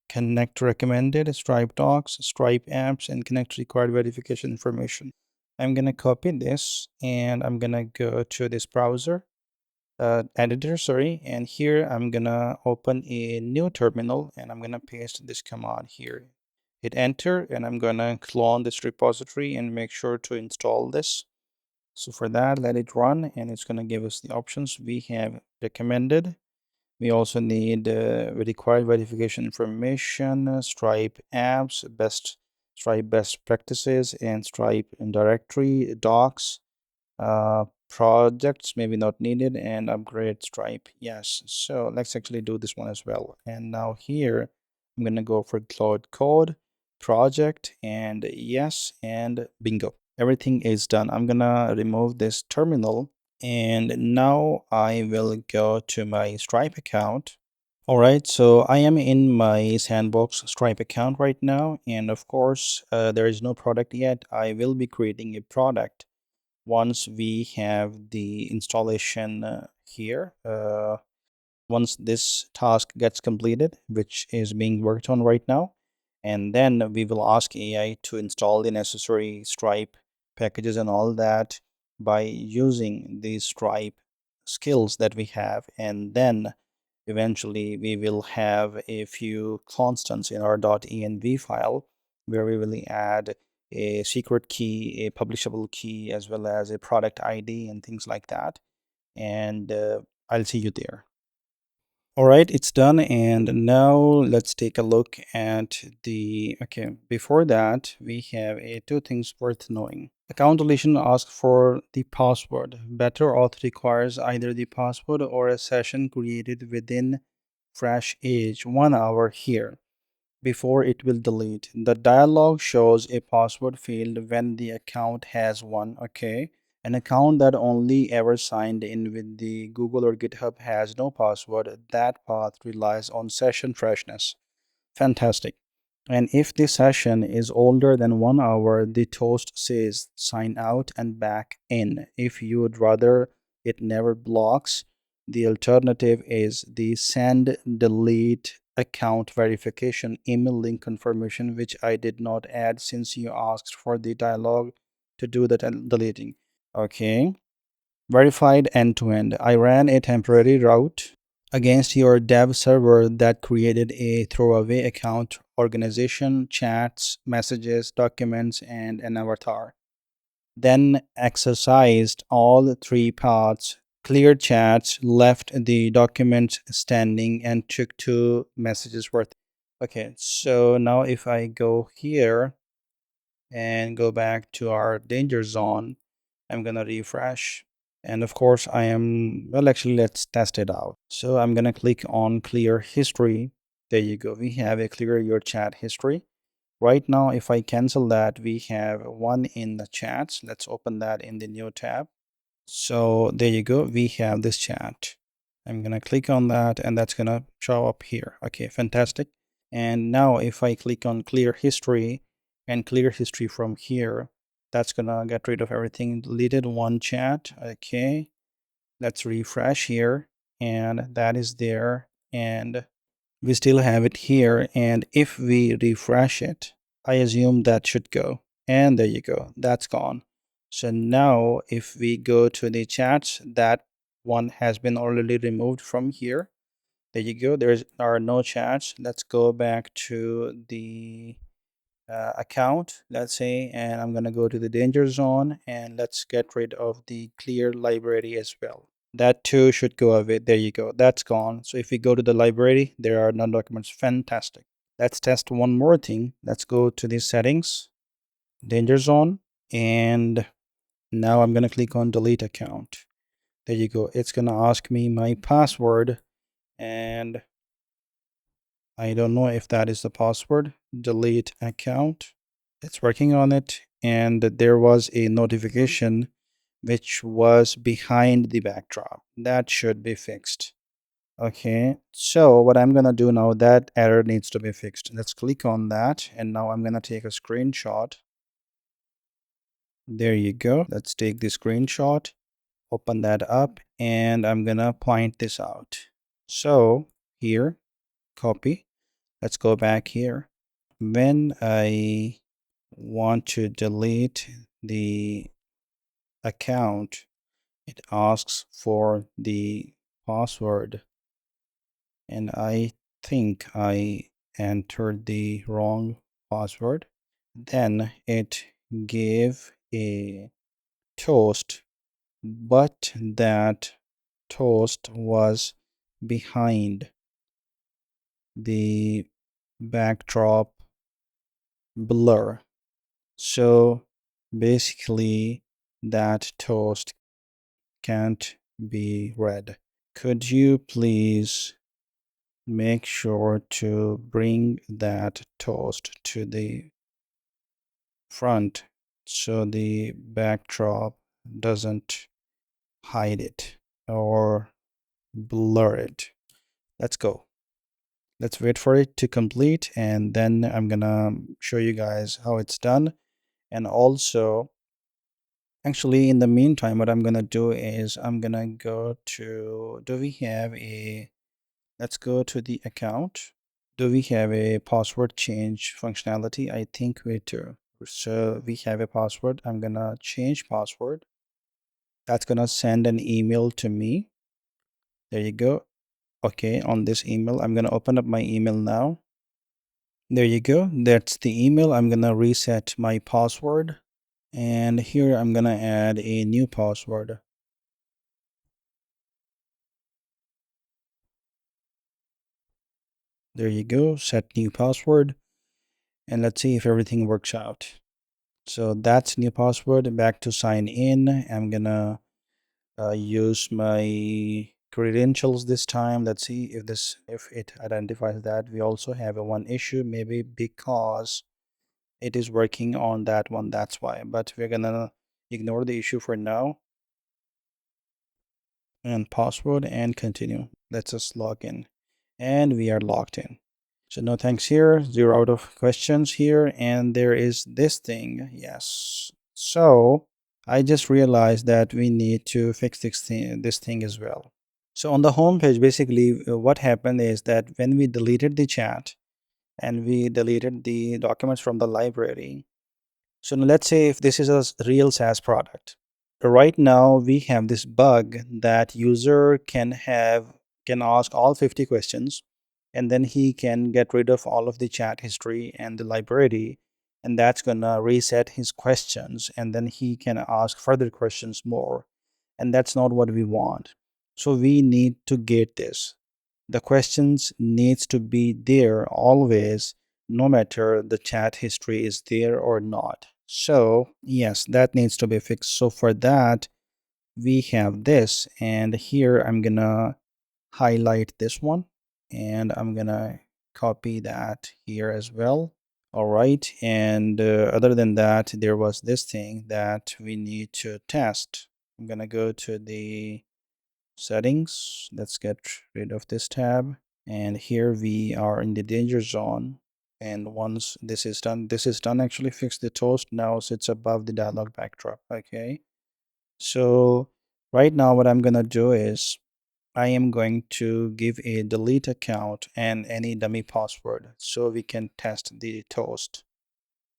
connect recommended, Stripe docs, Stripe apps, and connect required verification information. I'm gonna copy this, and I'm gonna go to this browser editor, sorry, and here I'm gonna open a new terminal, and I'm gonna paste this command here. Hit enter, and I'm gonna clone this repository and make sure to install this. So for that, let it run, and it's gonna give us the options. We have recommended. We also need required verification information, Stripe apps, Stripe best practices, and Stripe directory, docs, projects maybe not needed, and upgrade Stripe, yes. So let's actually do this one as well. And now here I'm gonna go for Claude code project, and yes, and bingo, everything is done. I'm gonna remove this terminal, and now I will go to my Stripe account. All right, so I am in my sandbox Stripe account right now, and of course there is no product yet. I will be creating a product once we have the installation here. Once this task gets completed, which is being worked on right now, and then we will ask AI to install the necessary Stripe packages and all that by using the Stripe skills that we have. And then eventually we will have a few constants in our .env file, where we will add a secret key, a publishable key, as well as a product ID and things like that. And I'll see you there. All right, it's done. And now let's take a look at the, okay, before that, we have two things worth knowing. Account deletion asks for the password. Better-auth requires either the password or a session created within fresh age 1 hour here before it will delete. The dialog shows a password field when the account has one. Okay. An account that only ever signed in with the Google or GitHub has no password. That path relies on session freshness. Fantastic. And if the session is older than 1 hour, the toast says sign out and back in. If you would rather it never blocks, the alternative is the send delete account verification email link confirmation, which I did not add since you asked for the dialog to do the deleting. Okay. Verified end-to-end. I ran a temporary route against your dev server that created a throwaway account, organization, chats, messages, documents, and an avatar. Then exercised all 3 paths, cleared chats, left the documents standing, and took 2 messages worth. Okay, so now if I go here and go back to our danger zone, I'm gonna refresh. And of course, I am, well, actually, let's test it out. So I'm gonna click on clear history. There you go. We have a clear your chat history. Right now, if I cancel that, we have one in the chats. Let's open that in the new tab. So there you go. We have this chat. I'm gonna click on that, and that's gonna show up here. Okay, fantastic. And now if I click on clear history and clear history from here, that's gonna get rid of everything. Deleted one chat. Okay, let's refresh here, and that is there, and we still have it here. And if we refresh it, I assume that should go, and there you go, that's gone. So now if we go to the chats, that one has been already removed from here. There you go, there are no chats. Let's go back to the account, let's say, and I'm gonna go to the danger zone, and let's get rid of the clear library as well. That too should go away. There you go, that's gone. So if we go to the library, there are none documents. Fantastic. Let's test one more thing. Let's go to the settings, danger zone, and now I'm gonna click on delete account. There you go. It's gonna ask me my password, and I don't know if that is the password. Delete account. It's working on it, and there was a notification which was behind the backdrop. That should be fixed. Okay, so what I'm gonna do now, that error needs to be fixed. Let's click on that, and now I'm gonna take a screenshot. There you go. Let's take the screenshot, open that up, and I'm gonna point this out. So here, copy. Let's go back here. When I want to delete the account, it asks for the password, and I think I entered the wrong password. Then it gave a toast, but that toast was behind the backdrop blur. So basically that toast can't be read. Could you please make sure to bring that toast to the front so the backdrop doesn't hide it or blur it? Let's go. Let's wait for it to complete, and then I'm gonna show you guys how it's done. And also, actually, in the meantime, what I'm gonna do is I'm gonna go to, do we have a, let's go to the account. Do we have a password change functionality? I think we do. So we have a password. I'm gonna change password. That's gonna send an email to me. There you go. Okay, on this email, I'm gonna open up my email now. There you go. That's the email. I'm gonna reset my password. And here I'm gonna add a new password. There you go, set new password, and let's see if everything works out. So that's new password. Back to sign in. I'm gonna use my credentials this time. Let's see if it identifies that. We also have a one issue, maybe because it is working on that one, that's why. But we're gonna ignore the issue for now, and password and continue. Let's just log in, and we are logged in. So no thanks here, 0 out of questions here, and there is this thing, yes. So I just realized that we need to fix this thing as well. So on the home page, basically what happened is that when we deleted the chat and we deleted the documents from the library, so now let's say if this is a real SaaS product. Right now we have this bug that user can ask all 50 questions, and then he can get rid of all of the chat history and the library, and that's gonna reset his questions, and then he can ask further questions more, and that's not what we want. So we need to get this. The questions needs to be there always, no matter the chat history is there or not. So yes, that needs to be fixed. So for that, we have this, and here I'm gonna highlight this one, and I'm gonna copy that here as well. All right, and other than that, there was this thing that we need to test. I'm gonna go to the settings. Let's get rid of this tab, and here we are in the danger zone. And once this is done, actually fix the toast now sits above the dialog backdrop. Okay, so right now what I'm gonna do is I am going to give a delete account and any dummy password so we can test the toast.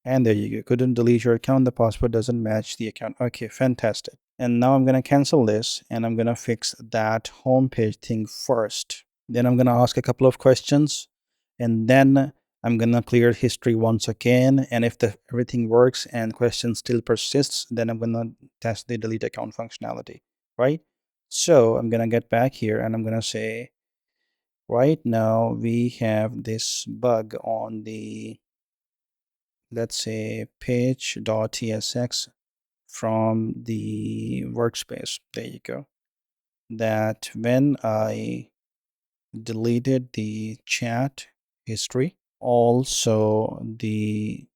And there you go. Couldn't delete your account. The password doesn't match the account. Okay, fantastic. And now I'm going to cancel this, and I'm going to fix that homepage thing first. Then I'm going to ask a couple of questions, and then I'm gonna clear history once again, and if everything works and question still persists, then I'm gonna test the delete account functionality, right? So I'm gonna get back here and I'm gonna say, right now we have this bug on the, let's say, page.tsx from the workspace. There you go. That when I deleted the chat history, also the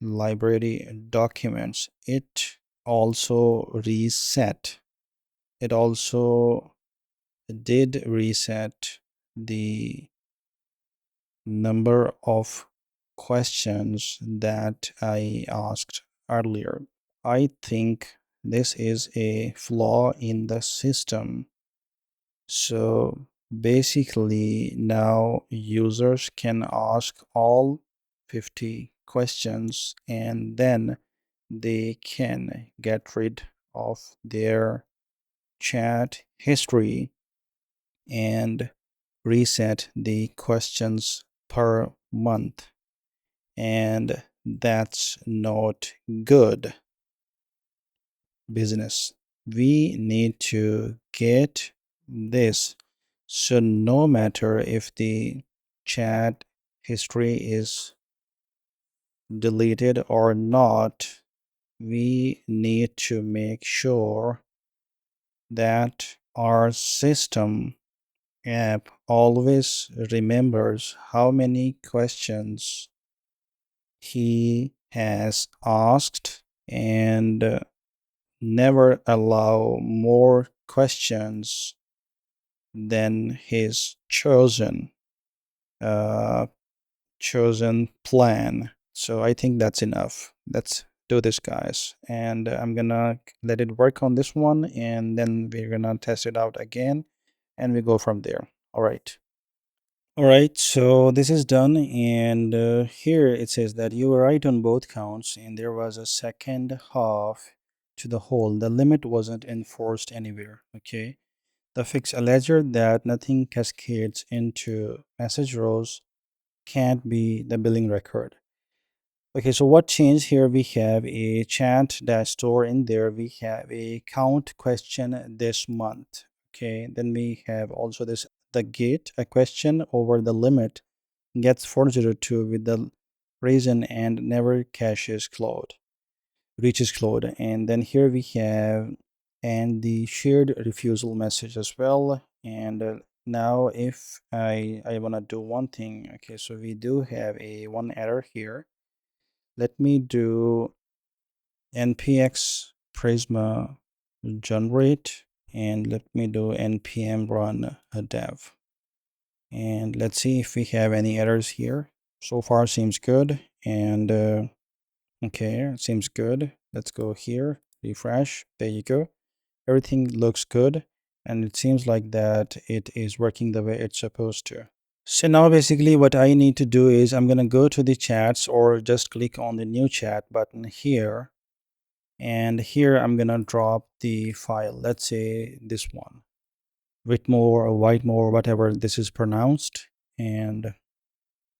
library documents, it also reset. It also did reset the number of questions that I asked earlier. I think this is a flaw in the system. So basically, now users can ask all 50 questions and then they can get rid of their chat history and reset the questions per month. And that's not good business. We need to get this. So no matter if the chat history is deleted or not, we need to make sure that our system app always remembers how many questions he has asked and never allow more questions than his uh, chosen plan. So I think that's enough. Let's do this, guys. And I'm gonna let it work on this one, and then we're gonna test it out again, and we go from there. All right. All right, so this is done, and here it says that you were right on both counts, and there was a second half to the whole. The limit wasn't enforced anywhere. Okay. The fix alleged that nothing cascades into message rows can't be the billing record. Okay, so what changed here? We have a chat dash store in there. We have a count question this month. Okay, then we have also this the gate a question over the limit gets 402 with the reason and never caches Claude, reaches Claude. And then here we have and the shared refusal message as well. And now if I want to do one thing, okay, so we do have a one error here. Let me do npx prisma generate and let me do npm run a dev. And let's see if we have any errors here. So far seems good. And okay, it seems good. Let's go here, refresh. There you go. Everything looks good. And it seems like that it is working the way it's supposed to. So now basically what I need to do is I'm going to go to the chats or just click on the new chat button here. And here I'm going to drop the file. Let's say this one, Whitmore or Whitemore, whatever this is pronounced. And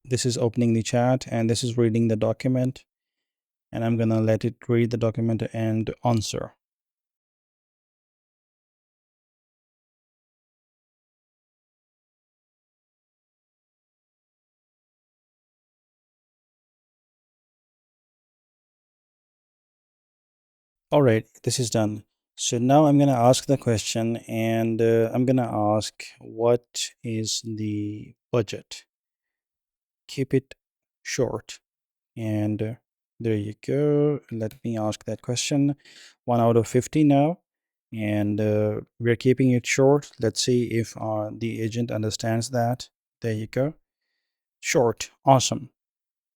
this is opening the chat and this is reading the document. And I'm going to let it read the document and answer. All right, this is done. So now I'm going to ask the question and I'm going to ask what is the budget? Keep it short. And there you go. Let me ask that question. 1 out of 50 now. And we're keeping it short. Let's see if the agent understands that. There you go. Short. Awesome.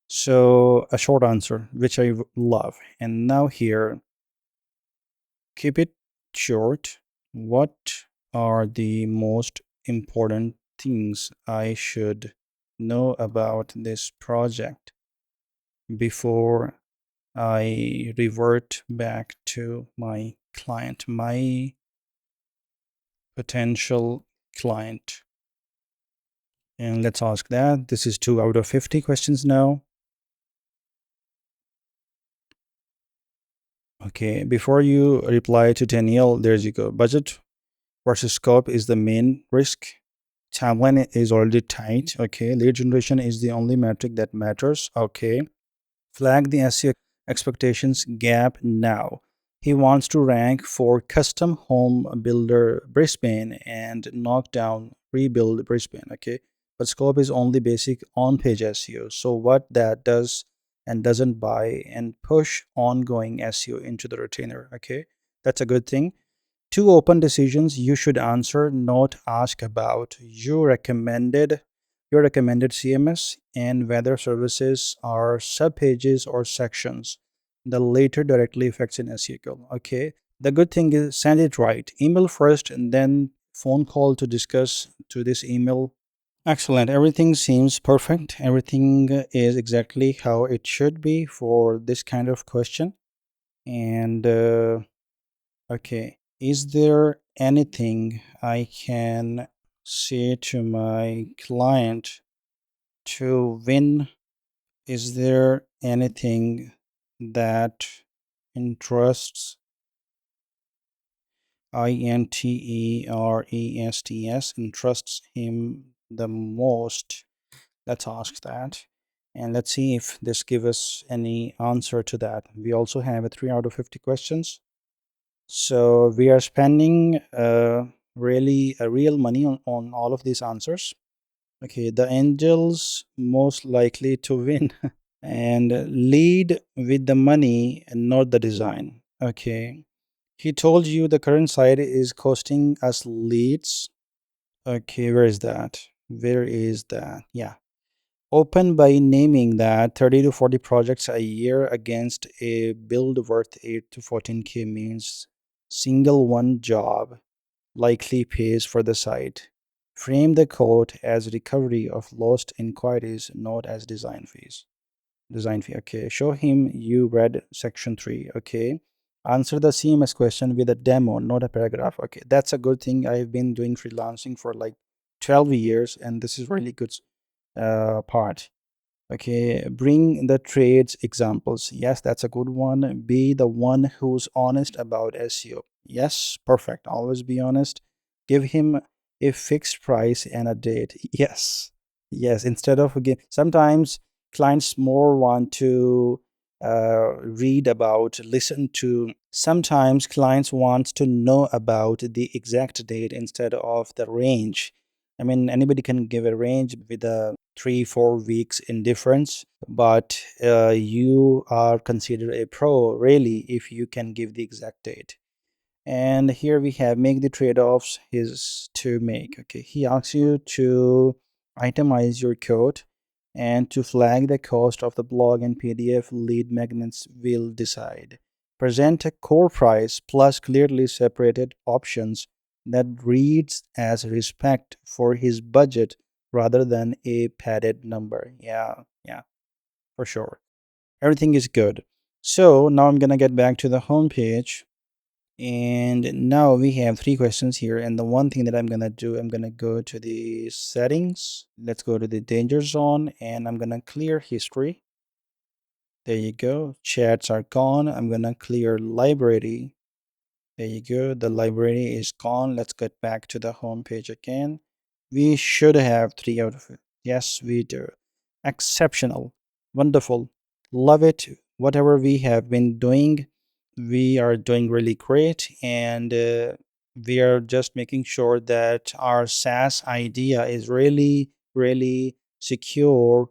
So a short answer, which I love. And now here, keep it short. What are the most important things I should know about this project before I revert back to my client, my potential client? And let's ask that. This is 2 out of 50 questions now. Okay, before you reply to Daniel, there's you go. Budget versus scope is the main risk. Timeline is already tight. Okay, lead generation is the only metric that matters. Okay, flag the SEO expectations gap now. He wants to rank for custom home builder Brisbane and knock down rebuild Brisbane. Okay, but scope is only basic on page SEO. So what that does and doesn't buy and push ongoing SEO into the retainer. Okay, that's a good thing. Two open decisions you should answer, not ask about. Your recommended CMS and whether services are subpages or sections. The later directly affects an SEO. Okay. The good thing is send it right. Email first and then phone call to discuss to this email. Excellent. Everything seems perfect. Everything is exactly how it should be for this kind of question. And okay. Is there anything I can say to my client to win? Is there anything that interests interests him the most? Let's ask that. And let's see if this gives us any answer to that. We also have a 3 out of 50 questions. So we are spending really real money on all of these answers. Okay, the angels most likely to win and lead with the money and not the design. Okay, he told you the current site is costing us leads. Okay, where is that? Where is that? Yeah. Open by naming that 30 to 40 projects a year against a build worth 8 to 14K means single one job likely pays for the site. Frame the code as recovery of lost inquiries, not as design fees. Design fee. Okay. Show him you read section 3. Okay. Answer the CMS question with a demo, not a paragraph. Okay. That's a good thing. I've been doing freelancing for like 12 years, and this is really good part. Okay, bring the trades examples. Yes, that's a good one. Be the one who's honest about SEO. Yes, perfect. Always be honest. Give him a fixed price and a date. Yes, yes. Instead of again, sometimes clients more want to read about, listen to. Sometimes clients want to know about the exact date instead of the range. I mean, anybody can give a range with a 3-4 weeks in difference, but you are considered a pro really if you can give the exact date. And here we have make the trade-offs is to make. Okay, he asks you to itemize your code and to flag the cost of the blog and PDF. Lead magnets will decide. Present a core price plus clearly separated options that reads as respect for his budget rather than a padded number. Yeah, yeah, for sure. Everything is good. So now I'm gonna get back to the home page, and now we have 3 questions here. And the one thing that I'm gonna do, I'm gonna go to the settings. Let's go to the danger zone, and I'm gonna clear history. There you go. Chats are gone. I'm gonna clear library. There you go. The library is gone. Let's get back to the home page again. We should have 3 out of it. Yes, we do. Exceptional. Wonderful. Love it. Whatever we have been doing, we are doing really great. And we are just making sure that our SaaS idea is really, really secure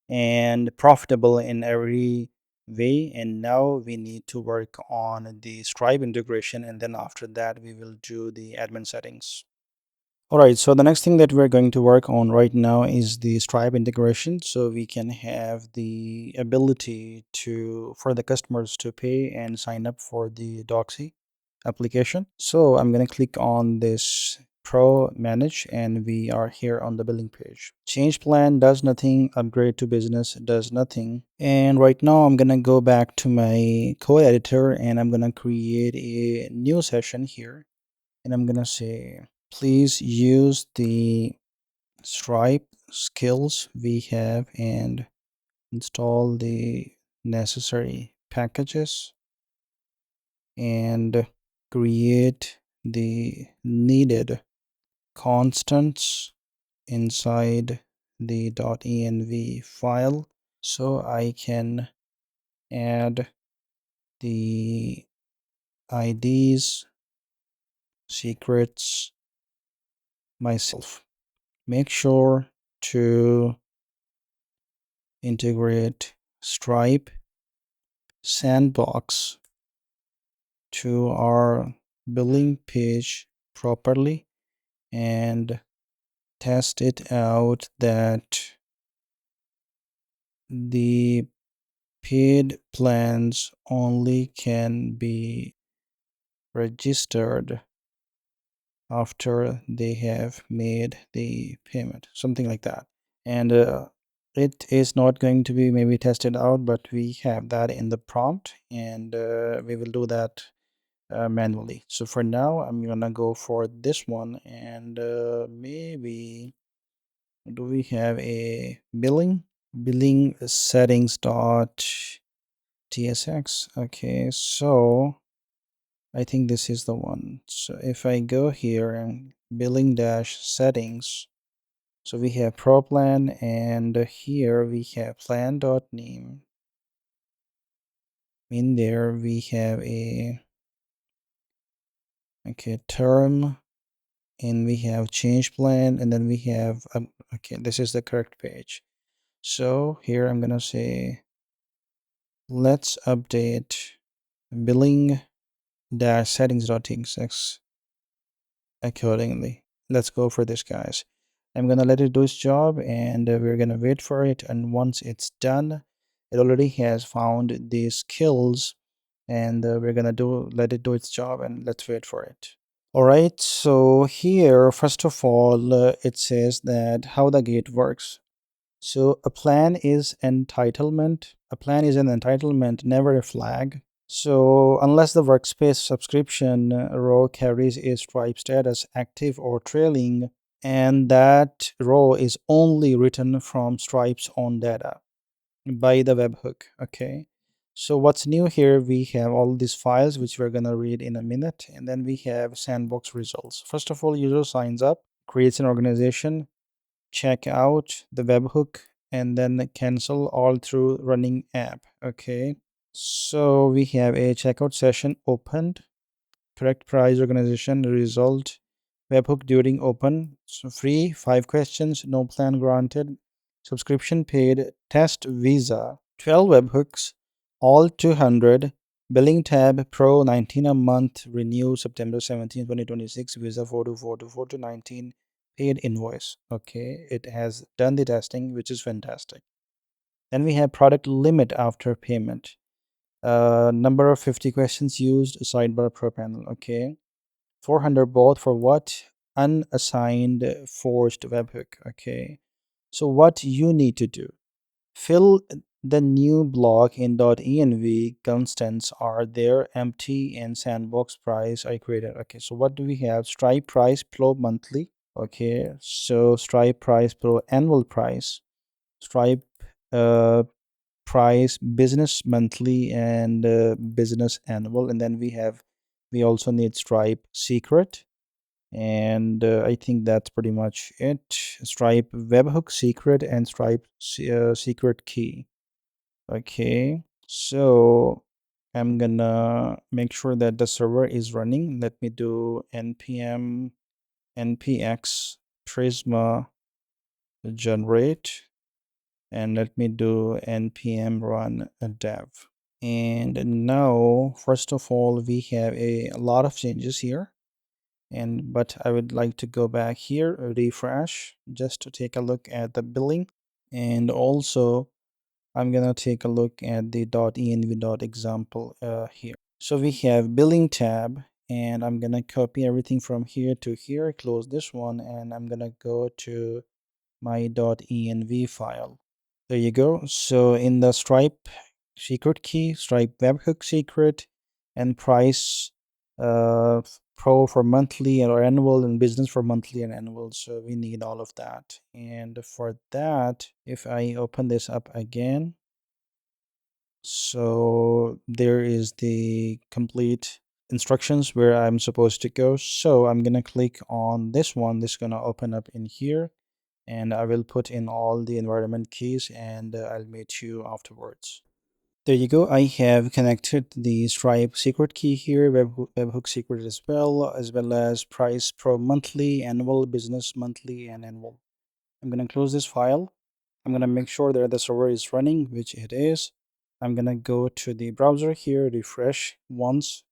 and profitable in every way. And now we need to work on the Stripe integration, and then after that we will do the admin settings. All right, so the next thing that we're going to work on right now is the Stripe integration, so we can have the ability to for the customers to pay and sign up for the docsy application. So I'm going to click on this Pro Manage, and we are here on the billing page. Change plan does nothing, upgrade to business does nothing. And right now I'm going to go back to my code editor, and I'm going to create a new session here. And I'm going to say, please use the Stripe skills we have and install the necessary packages and create the needed constants inside the .env file so I can add the IDs, secrets myself. Make sure to integrate Stripe sandbox to our billing page properly and test it out that the paid plans only can be registered after they have made the payment, something like that. And it is not going to be maybe tested out, but we have that in the prompt, and we will do that manually. So for now, I'm gonna go for this one, and maybe do we have a billing settings dot tsx? Okay, so I think this is the one. So if I go here and billing dash settings, so we have pro plan, and here we have plan dot name. In there we have a term, and we have change plan, and then we have okay, this is the correct page. So here I'm gonna say let's update billing dash settings.tsx accordingly. Let's go for this, guys. I'm gonna let it do its job, and we're gonna wait for it. And once it's done, it already has found these skills, and we're gonna let it do its job, and let's wait for it. All right, so here first of all it says that how the gate works. So a plan is entitlement. A plan is an entitlement, never a flag. So unless the workspace subscription row carries a Stripe status active or trailing, and that row is only written from Stripe's own data by the webhook. Okay. So what's new here, we have all these files which we're gonna read in a minute, and then we have sandbox results. First of all, user signs up, creates an organization, check out the webhook, and then cancel all through running app. Okay. So we have a checkout session opened, correct price, organization, result, webhook during open, so free, 5 questions, no plan granted, subscription paid, test visa, 12 webhooks, all 200, billing tab, pro 19 a month, renew September 17, 2026, visa 42424219, paid invoice. Okay, it has done the testing, which is fantastic. Then we have product limit after payment. Number of 50 questions used, sidebar pro panel. Okay, 400 both for what? Unassigned forced webhook. Okay, so what you need to do, fill the new block in .env constants are there empty, and sandbox price I created. Okay, so what do we have? Stripe price pro monthly. Okay, so Stripe price pro annual price, Stripe uh price business monthly, and business annual. And then we also need Stripe secret, and I think that's pretty much it. Stripe webhook secret and Stripe secret key. Okay, so I'm gonna make sure that the server is running. Let me do npm npx prisma generate, and let me do npm run dev. And now, first of all, we have a lot of changes here, but I would like to go back here, refresh, just to take a look at the billing. And also I'm gonna take a look at the .env.example here. So we have billing tab, and I'm gonna copy everything from here to here, close this one, and I'm gonna go to my .env file. There you go. So in the Stripe secret key, Stripe webhook secret, and price pro for monthly or annual, and business for monthly and annual. So we need all of that. And for that, if I open this up again, so there is the complete instructions where I'm supposed to go. So I'm gonna click on this one. This is gonna open up in here, and I will put in all the environment keys, and I'll meet you afterwards. There you go. I have connected the Stripe secret key here, webhook secret as well as price pro monthly, annual, business monthly, and annual. I'm going to close this file. I'm going to make sure that the server is running, which it is. I'm going to go to the browser here, refresh once,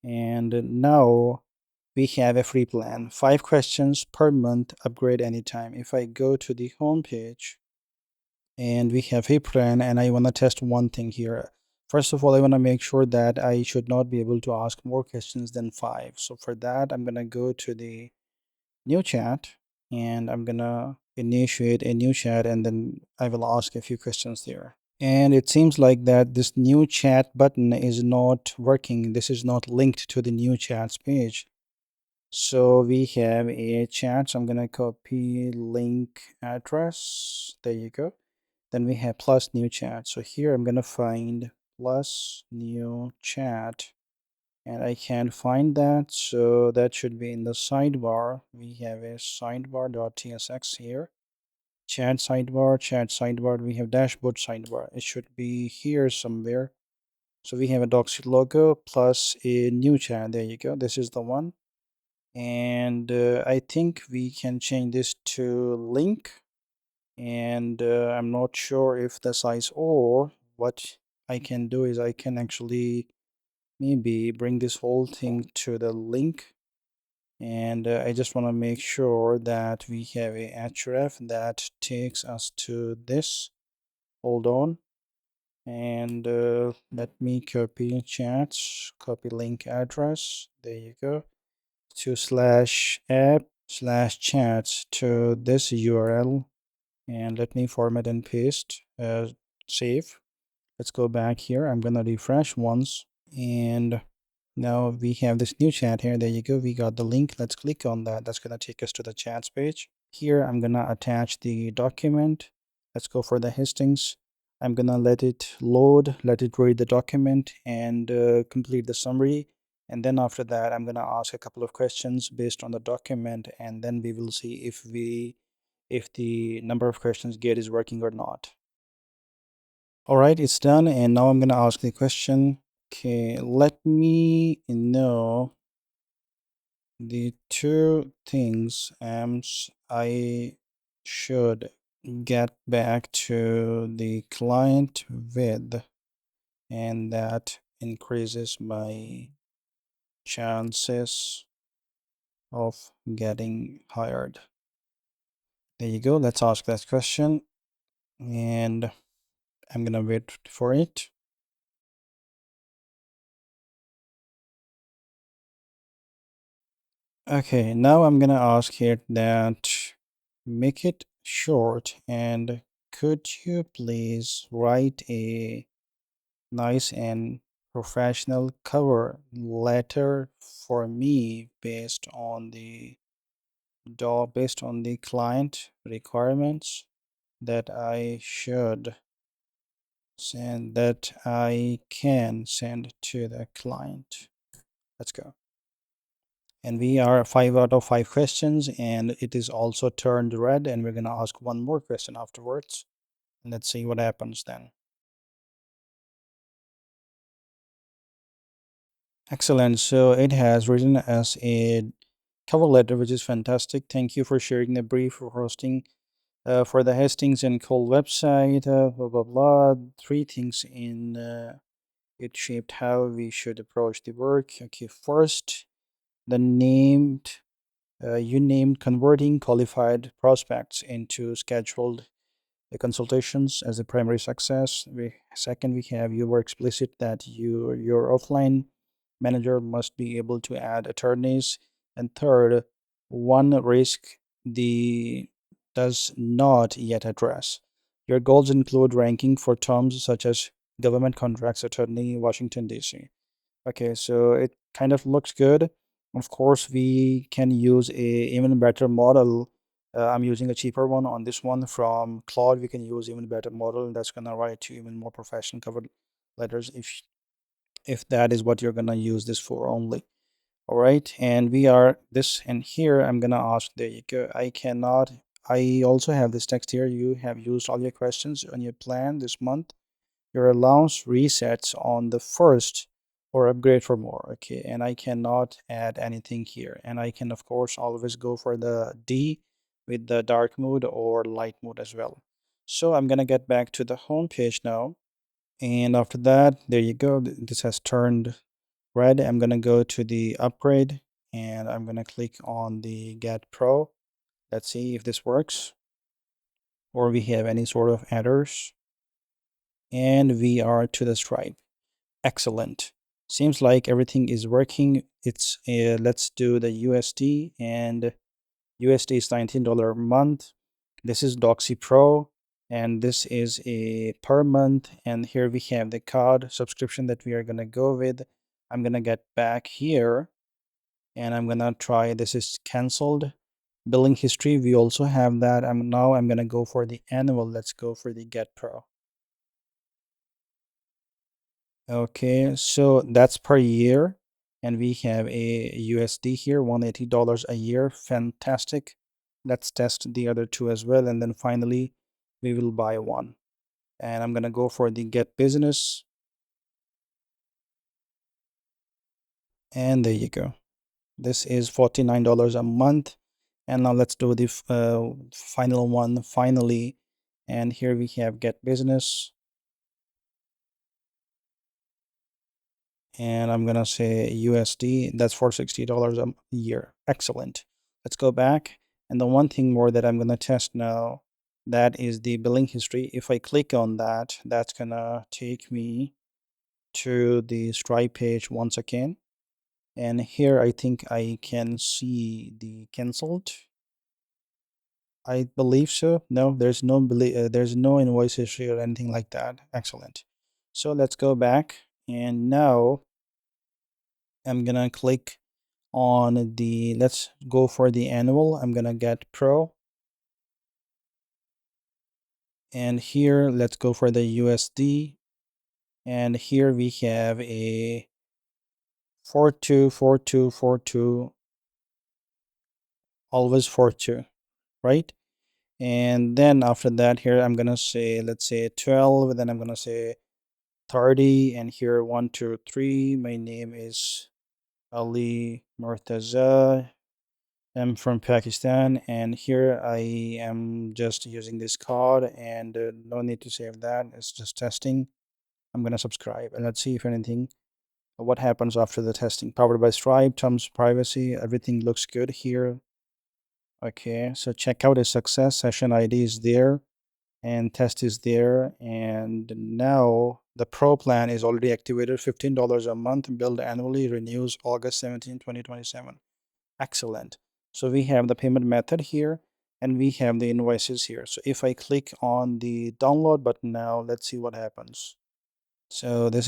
and now we have a free plan. 5 questions per month, upgrade anytime. If I go to the home page, and we have a plan, and I want to test one thing here. First of all, I want to make sure that I should not be able to ask more questions than 5. So for that, I'm going to go to the new chat, and I'm going to initiate a new chat, and then I will ask a few questions there. And it seems like that this new chat button is not working. This is not linked to the new chats page. So we have a chat. So I'm going to copy link address. There you go. Then we have plus new chat. So here I'm going to find plus new chat, and I can't find that. So that should be in the sidebar. We have a sidebar.tsx here. Chat sidebar. We have dashboard sidebar. It should be here somewhere. So we have a docsy logo plus a new chat. There you go. This is the one. And I think we can change this to link, and I'm not sure if the size, or what I can do is I can actually maybe bring this whole thing to the link, and I just want to make sure that we have a href that takes us to this. Hold on, and let me copy chats, copy link address. There you go, to slash app slash chats to this URL, and let me format and paste, save. Let's go back here. I'm gonna refresh once, and now we have this new chat here. There you go, we got the link. Let's click on that. That's gonna take us to the chats page. Here I'm gonna attach the document. Let's go for the hastings. I'm gonna let it load, let it read the document, and complete the summary. And then after that, I'm gonna ask a couple of questions based on the document, and then we will see if the number of questions get is working or not. All right, it's done, and now I'm gonna ask the question. Okay, let me know the 2 things I should get back to the client with, and that increases my chances of getting hired. There you go. Let's ask that question, and I'm gonna wait for it. Okay, now I'm gonna ask here that make it short, and could you please write a nice and professional cover letter for me based on the client requirements that I should send, that I can send to the client. Let's go. And we are 5 out of 5 questions, and it is also turned red, and we're going to ask one more question afterwards. Let's see what happens then. Excellent. So it has written as a cover letter, which is fantastic. Thank you for sharing the brief for hosting, for the hastings and cold website, blah blah blah. 3 things in it shaped how we should approach the work. Okay, first, the named you named converting qualified prospects into scheduled consultations as a primary success. Second, we have you were explicit that your offline manager must be able to add attorneys. And third, one risk the does not yet address. Your goals include ranking for terms such as government contracts attorney, Washington, D.C. Okay, so it kind of looks good. Of course, we can use a even better model. I'm using a cheaper one on this one from Claude. We can use even better model that's gonna write you even more professional cover letters if that is what you're gonna use this for only. All right, and we are this, and here I'm gonna ask, there you go. I also have this text here. You have used all your questions on your plan this month. Your allowance resets on the first or upgrade for more. Okay, and I cannot add anything here, and I can of course always go for the D with the dark mode or light mode as well. So I'm gonna get back to the home page now, and after that, there you go. This has turned red. I'm gonna go to the upgrade, and I'm gonna click on the get pro. Let's see if this works or we have any sort of errors, and we are to the Stripe. Excellent. Seems like everything is working. It's let's do the USD, and USD is $19 a month. This is Docsy Pro, and this is a per month. And here we have the card subscription that we are gonna go with. I'm gonna get back here, and I'm gonna try. This is canceled. Billing history, we also have that. I'm gonna go for the annual. Let's go for the Get Pro. Okay, so that's per year, and we have a USD here, $180 a year. Fantastic. Let's test the other two as well, and then finally we will buy one. And I'm gonna go for the Get Business, and there you go. This is $49 a month. And now let's do the final one finally. And here we have Get Business, and I'm gonna say USD. That's for $60 a year. Excellent. Let's go back. And the one thing more that I'm gonna test now, that is the billing history. If I click on that, that's gonna take me to the Stripe page once again. And here I think I can see the canceled. I believe so. No, there's no invoice history or anything like that. Excellent. So let's go back, and now I'm gonna click on the, let's go for the annual. I'm gonna get pro, and here let's go for the USD, and here we have a 424242, always 42, right? And then after that, here I'm gonna say, let's say 12, and then I'm gonna say 30, and here 123. My name is Ali Murtaza. I'm from Pakistan, and here I am just using this code, and no need to save that. It's just testing. I'm gonna subscribe, and let's see if anything, what happens after the testing. Powered by Stripe, terms privacy, everything looks good here. Okay, so checkout is success. Session ID is there, and test is there, and now the pro plan is already activated. $15 a month, billed annually, renews August 17, 2027. Excellent. So we have the payment method here, and we have the invoices here. So if I click on the download button now, let's see what happens. So this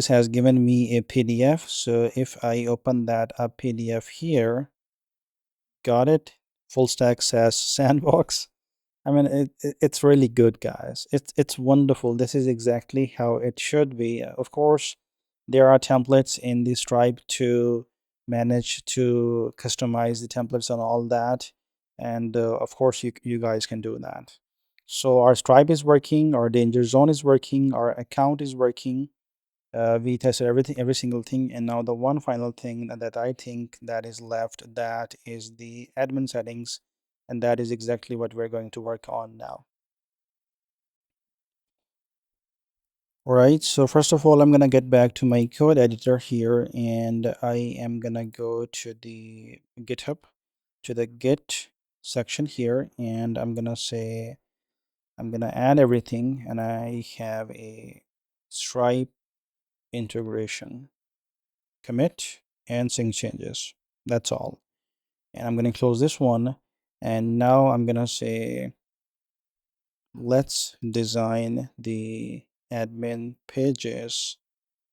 has given me a PDF. So if I open that up PDF here, got it, Fullstack SaaS sandbox. I mean, it's really good, guys. It's wonderful. This is exactly how it should be. Of course, there are templates in the Stripe to manage to customize the templates and all that, and of course, you guys can do that. So our Stripe is working, our danger zone is working, our account is working. We tested everything, every single thing, and now the one final thing that I think that is left, that is the admin settings, and that is exactly what we're going to work on now. All right, so first of all, I'm gonna get back to my code editor here, and I am gonna go to the GitHub, to the Git section here, and I'm gonna say, I'm gonna add everything, and I have a Stripe integration, commit, and sync changes. That's all. And I'm going to close this one. And now I'm going to say, let's design the admin pages.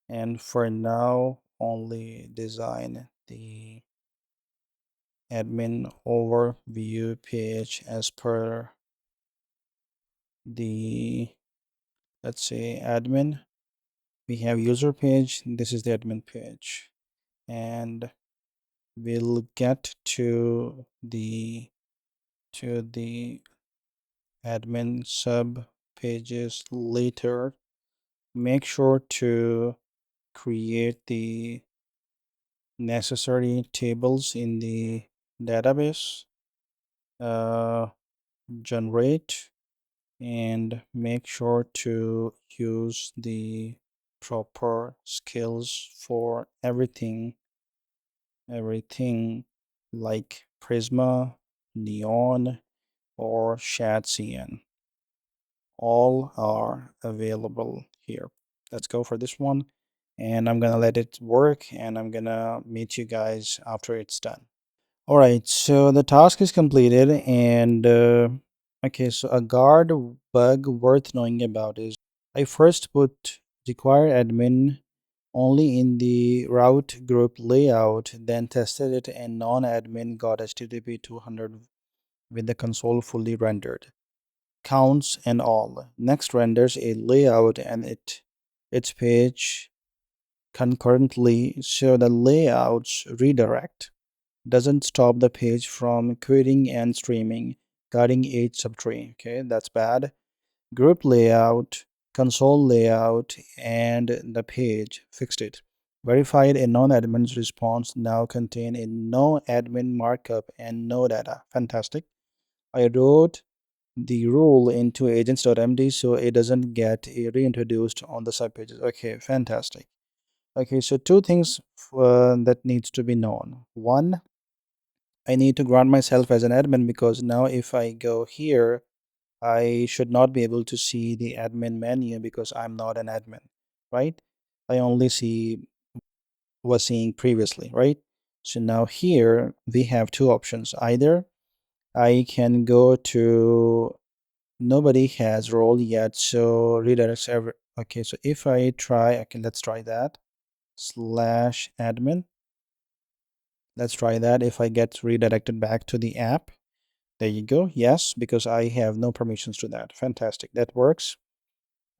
And for now, only design the admin overview page as per the, let's say, admin. We have user page. This is the admin page, and we'll get to the admin sub pages later. Make sure to create the necessary tables in the database, generate, and make sure to use the proper skills for everything like Prisma, Neon, or shadcn. All are available here. Let's go for this one, and I'm gonna let it work, and I'm gonna meet you guys after it's done. All right, so the task is completed, and okay, so a guard bug worth knowing about is I first put require admin only in the route group layout, then tested it, and non-admin got HTTP 200 with the console fully rendered, counts and all. Next renders a layout and its page concurrently, so the layouts redirect. Doesn't stop the page from querying and streaming, guarding each subtree. Okay, that's bad. Group layout, console layout, and the page fixed it. Verified a non-admin's response now contain a no admin markup and no data. Fantastic. I wrote the rule into agents.md so it doesn't get reintroduced on the subpages. Okay, fantastic. Okay, so two things that needs to be known. One, I need to grant myself as an admin, because now if I go here, I should not be able to see the admin menu because I'm not an admin, right? I only was seeing previously, right? So now here we have two options. Either I can go to nobody has role yet, so redirects every. Okay, so if I try, okay, let's try that. Slash admin. Let's try that. If I get redirected back to the app, there you go. Yes, because I have no permissions to that. Fantastic. That works.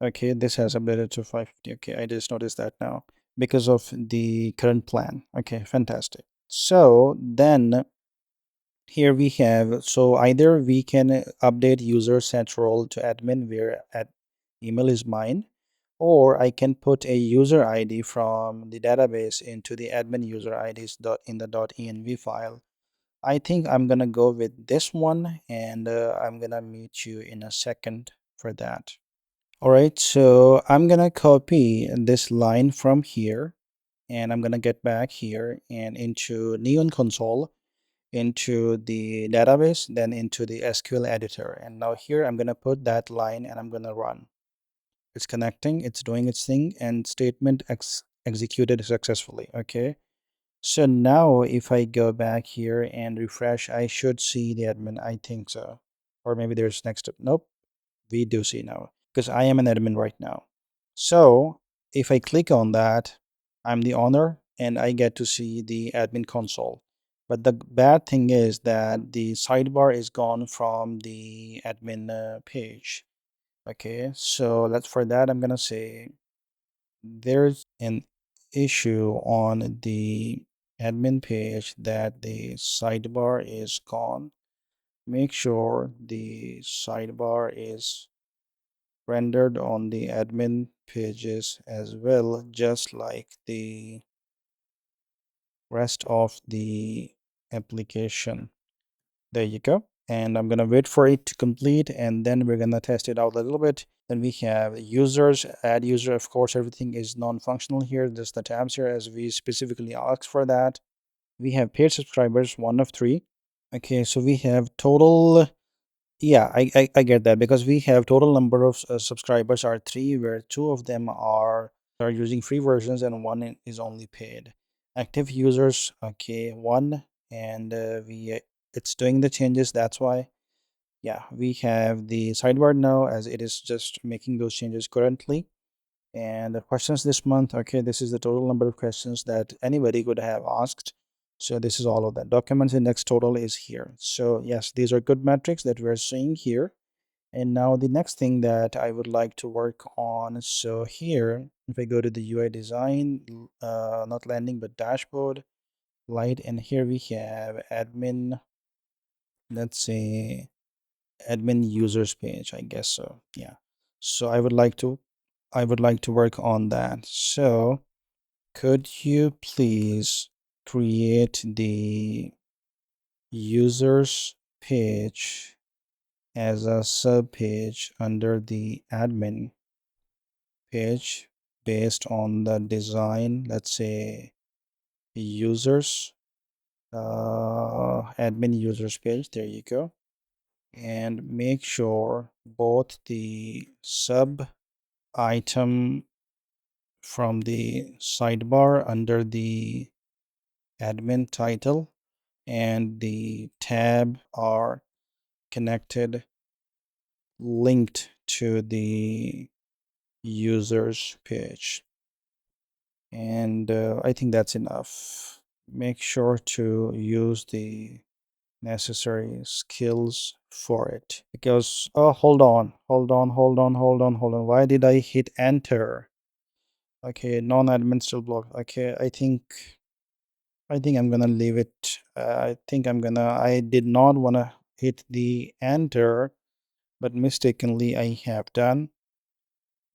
Okay, this has updated to 550. Okay, I just noticed that now because of the current plan. Okay, fantastic. So then here we have, so either we can update user set role to admin where at email is mine, or I can put a user ID from the database into the admin user IDs in the .env file. I think I'm gonna go with this one, and I'm gonna meet you in a second for that. All right, so I'm gonna copy this line from here, and I'm gonna get back here and into Neon console, into the database, then into the SQL editor. And now here I'm gonna put that line and I'm gonna run. It's connecting, it's doing its thing, and statement executed successfully. Okay. So now if I go back here and refresh, I should see the admin. I think so. Or maybe there's next up. Nope. We do see now because I am an admin right now. So if I click on that, I'm the owner and I get to see the admin console. But the bad thing is that the sidebar is gone from the admin page. Okay, so let's for that I'm gonna say there's an issue on the admin page that the sidebar is gone. Make sure the sidebar is rendered on the admin pages as well, just like the rest of the application. There you go. And I'm gonna wait for it to complete, and then we're gonna test it out a little bit. Then we have users, add user. Of course, everything is non-functional here, just the tabs here as we specifically asked for that. We have paid subscribers, 1 of 3. Okay, so we have total. Yeah, I get that, because we have total number of subscribers are 3, where 2 of them are using free versions and 1 is only paid. Active users, okay, 1, and it's doing the changes. That's why. Yeah, we have the sidebar now as it is just making those changes currently. And the questions this month, okay, this is the total number of questions that anybody could have asked. So this is all of that. Documents index total is here. So yes, these are good metrics that we're seeing here. And now the next thing that I would like to work on. So here, if I go to the UI design, not landing, but dashboard, light, and here we have admin, let's say admin users page, I guess so. Yeah. So I would like to work on that. So could you please create the users page as a sub page under the admin page based on the design, let's say users, admin users page. There you go. And make sure both the sub item from the sidebar under the admin title and the tab are connected, linked to the users page. And I think that's enough. Make sure to use the necessary skills for it, because oh, hold on, why did I hit enter? Okay, non-admin still blocked. Okay, I think I'm gonna leave it. I did not want to hit the enter, but mistakenly I have done.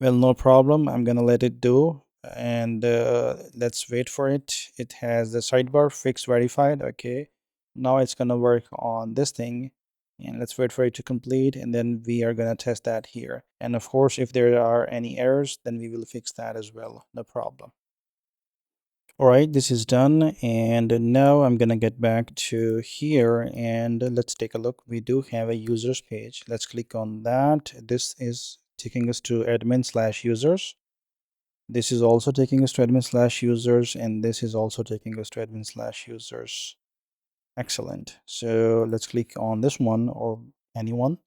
Well, no problem. I'm gonna let it do, and let's wait for it. It has the sidebar fixed verified. Okay, now it's gonna work on this thing, and let's wait for it to complete, and then we are gonna test that here. And of course, if there are any errors, then we will fix that as well. No problem. All right, this is done, and now I'm gonna get back to here, and let's take a look. We do have a users page. Let's click on that. This is taking us to admin/users. This is also taking us to admin/users, and this is also taking us to admin/users. Excellent. So let's click on this one or anyone,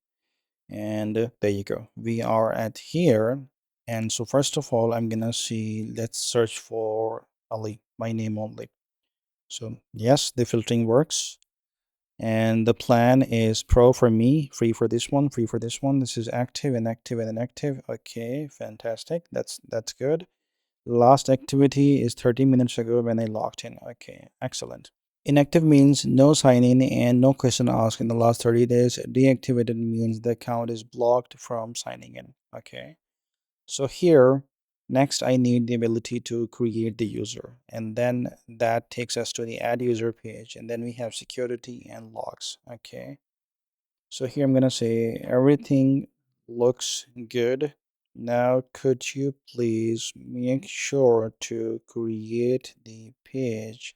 and there you go. We are at here. And so first of all, I'm gonna see, let's search for Ali, my name only. So yes, the filtering works. And the plan is pro for me, free for this one, free for this one. This is active and active and inactive. Okay, fantastic. That's good. Last activity is 30 minutes ago when I logged in. Okay, excellent. Inactive means no sign in and no question asked in the last 30 days. Deactivated means the account is blocked from signing in. Okay. So here, next I need the ability to create the user. And then that takes us to the add user page. And then we have security and logs. Okay. So here I'm going to say everything looks good. Now, could you please make sure to create the page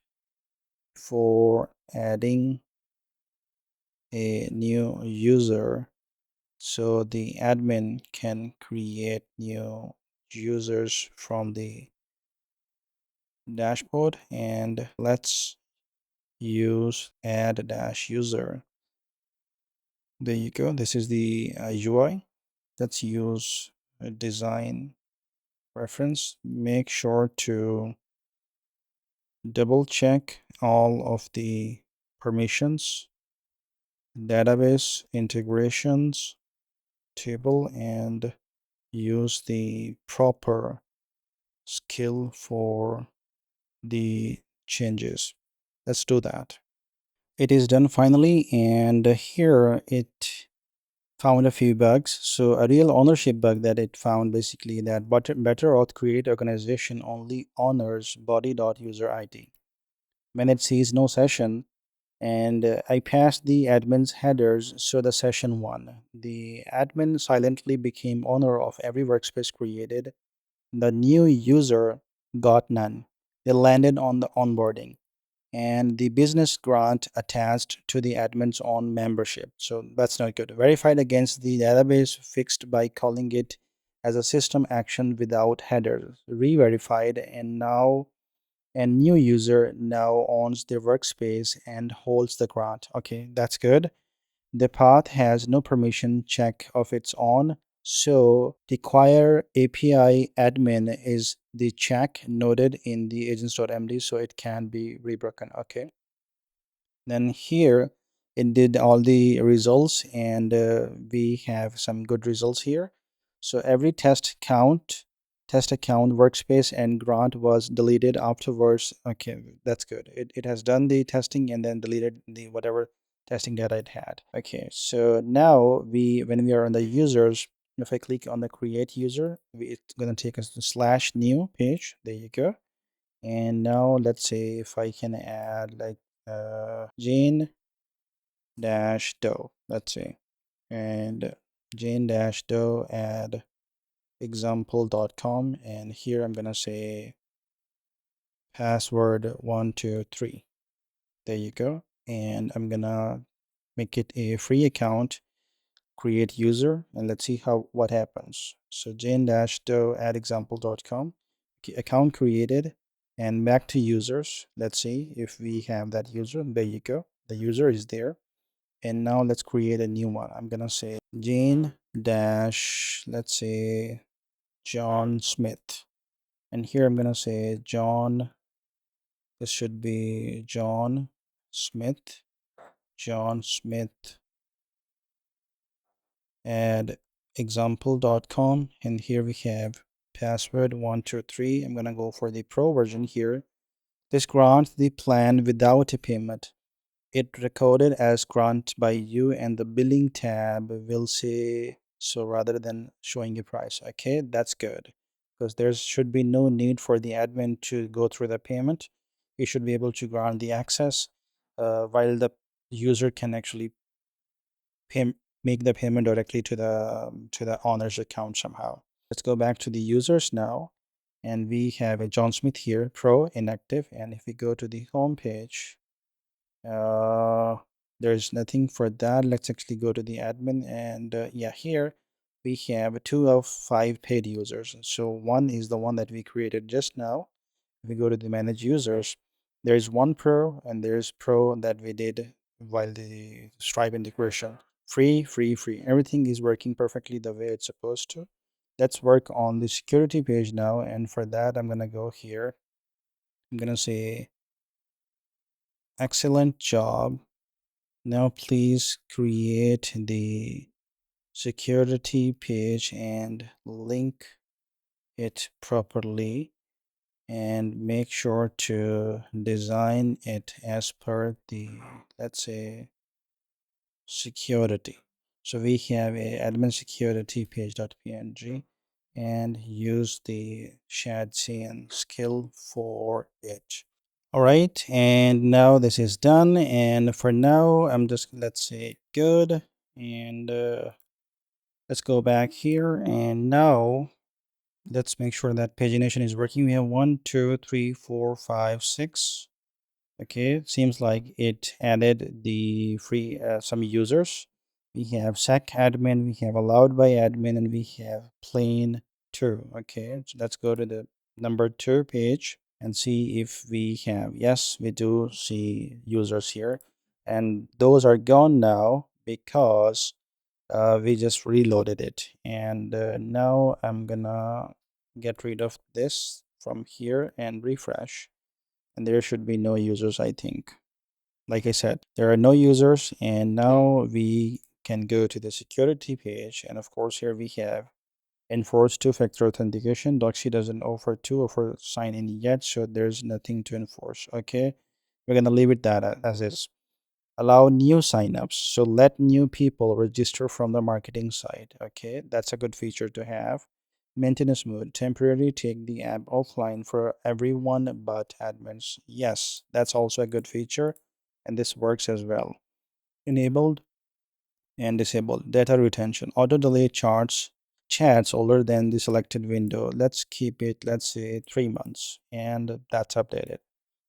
for adding a new user so the admin can create new users from the dashboard, and let's use add dash user. There you go. This is the UI. Let's use a design reference. Make sure to double check all of the permissions, database integrations table, and use the proper skill for the changes. Let's do that. It is done finally, and here it found a few bugs. So a real ownership bug that it found, basically, that better-auth create organization only honors body.user ID. When it sees no session, and I passed the admin's headers, so the session won. The admin silently became owner of every workspace created. The new user got none. They landed on the onboarding and the business grant attached to the admin's own membership. So that's not good. Verified against the database fixed by calling it as a system action without headers. Re-verified, and now a new user now owns the workspace and holds the grant. Okay, that's good. The path has no permission check of its own. So the acquire API admin is the check noted in the agents.md, so it can be rebroken. Okay. Then here it did all the results, and we have some good results here. So every test account, workspace, and grant was deleted afterwards. Okay, that's good. It has done the testing and then deleted the whatever testing data it had. Okay, so now when we are on the users, if I click on the create user, it's going to take us to /new page. There you go. And now let's say if I can add like Jane dash Doe, let's say, and Jane dash Doe add example.com, and here I'm gonna say password 123. There you go. And I'm gonna make it a free account, create user, and let's see how what happens. So Jane dash Doe add example.com, account created, and back to users. Let's see if we have that user. There you go. The user is there. And now let's create a new one. I'm gonna say Jane dash, let's say John Smith. And here I'm gonna say John, this should be John Smith, John Smith add example.com, and here we have password 123. I'm gonna go for the pro version here. This grants the plan without a payment. It recorded as grant by you, and the billing tab will say so rather than showing a price. Okay, that's good, because there should be no need for the admin to go through the payment. You should be able to grant the access while the user can actually pay, make the payment directly to the owner's account somehow. Let's go back to the users now, and we have a John Smith here, pro inactive. And if we go to the home page, uh there's nothing for that. Let's actually go to the admin, and yeah, here we have 2 of 5 paid users. So one is the one that we created just now. If we go to the manage users, there's one pro, and there's pro that we did while the Stripe integration. Free, everything is working perfectly the way it's supposed to. Let's work on the security page now, and for that I'm gonna go here. I'm gonna say excellent job. Now please create the security page and link it properly, and make sure to design it as per the, let's say, security. So we have a admin security page.png, and use the shadcn skill for it. All right, and now this is done, and for now I'm just, let's say, good, and let's go back here, and now let's make sure that pagination is working. We have 1 2 3 4 5 6. Okay, seems like it added the free some users. We have sec admin, we have allowed by admin, and we have plain 2. Okay, so let's go to the number 2 page and see if we have, yes, we do see users here, and those are gone now because we just reloaded it. And now I'm gonna get rid of this from here and refresh, and there should be no users, I think. Like I said, there are no users, and now we can go to the security page, and of course here we have enforce two-factor authentication. Docsy doesn't offer two-factor sign-in yet, so there's nothing to enforce. Okay, we're gonna leave it that as is. Allow new signups, so let new people register from the marketing side. Okay, that's a good feature to have. Maintenance mode, temporarily take the app offline for everyone but admins. Yes, that's also a good feature, and this works as well. Enabled and disabled data retention, auto delete chats older than the selected window. Let's keep it, let's say, 3 months, and that's updated.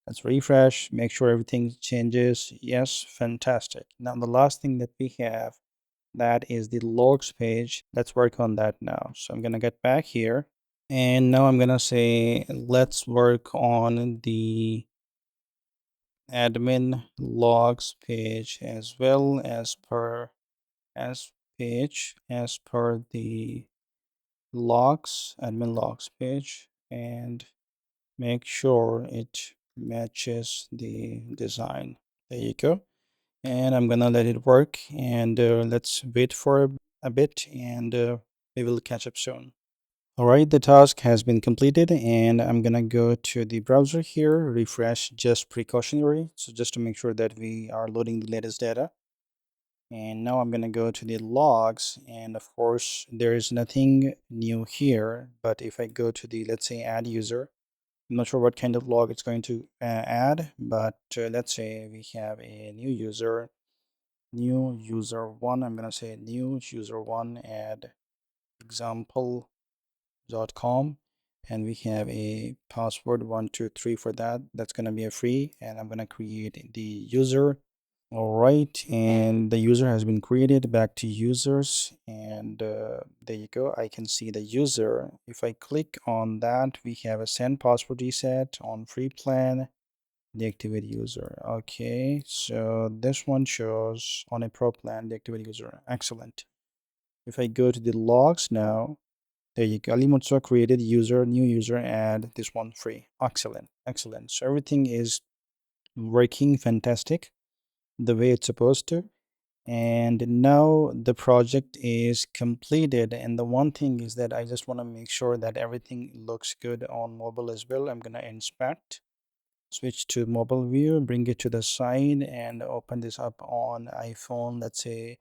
Let's refresh, make sure everything changes. Yes, fantastic. Now the last thing that we have, that is the logs page. Let's work on that now. So I'm gonna get back here, and now I'm gonna say let's work on the admin logs page as well as per as page as per the logs, admin logs page, and make sure it matches the design. There you go. And I'm gonna let it work, and let's wait for a bit, and we will catch up soon. All right, the task has been completed, and I'm gonna go to the browser here, refresh just precautionary, so just to make sure that we are loading the latest data. And now I'm gonna go to the logs, and of course there is nothing new here, but if I go to the, let's say, add user, I'm not sure what kind of log it's going to add, but let's say we have a new user one. I'm gonna say new user one, add example.com, and we have a password 123 for that. That's gonna be a free, and I'm gonna create the user. All right, and the user has been created. Back to users, and there you go. I can see the user. If I click on that, we have a send password reset on free plan, the activity user. Okay, so this one shows on a pro plan the activity user. Excellent. If I go to the logs now, there you go. Ali Mutsa created user, new user, add this one free. Excellent, excellent. So everything is working fantastic the way it's supposed to. And now the project is completed, and the one thing is that I just want to make sure that everything looks good on mobile as well. I'm going to inspect, switch to mobile view, bring it to the side, and open this up on iPhone, let's say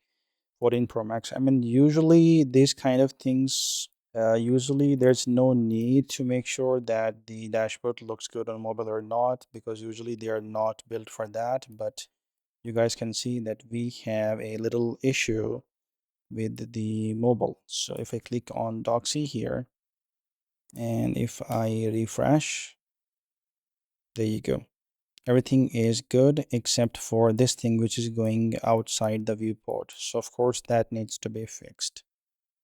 14 Pro Max. I mean, usually these kind of things, usually there's no need to make sure that the dashboard looks good on mobile or not, because usually they are not built for that. But you guys can see that we have a little issue with the mobile. So if I click on docsy here, and if I refresh, there you go. Everything is good except for this thing which is going outside the viewport. So of course that needs to be fixed.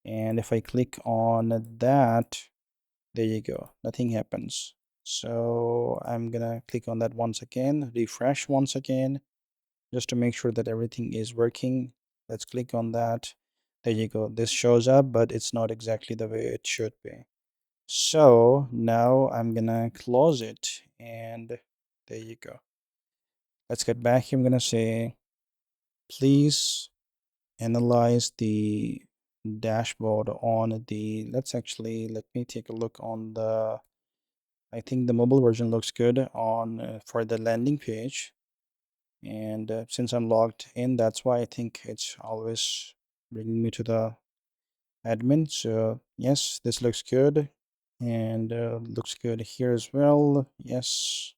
And if I click on that, there you go. Nothing happens. So I'm gonna click on that once again, refresh once again, just to make sure that everything is working. Let's click on that. There you go. This shows up, but it's not exactly the way it should be. So now I'm gonna close it, and there you go. Let's get back here. I'm gonna say, please analyze the dashboard on the, let me take a look on the, I think the mobile version looks good on for the landing page. And since I'm logged in, that's why I think it's always bringing me to the admin. So yes, this looks good, and looks good here as well. Yes,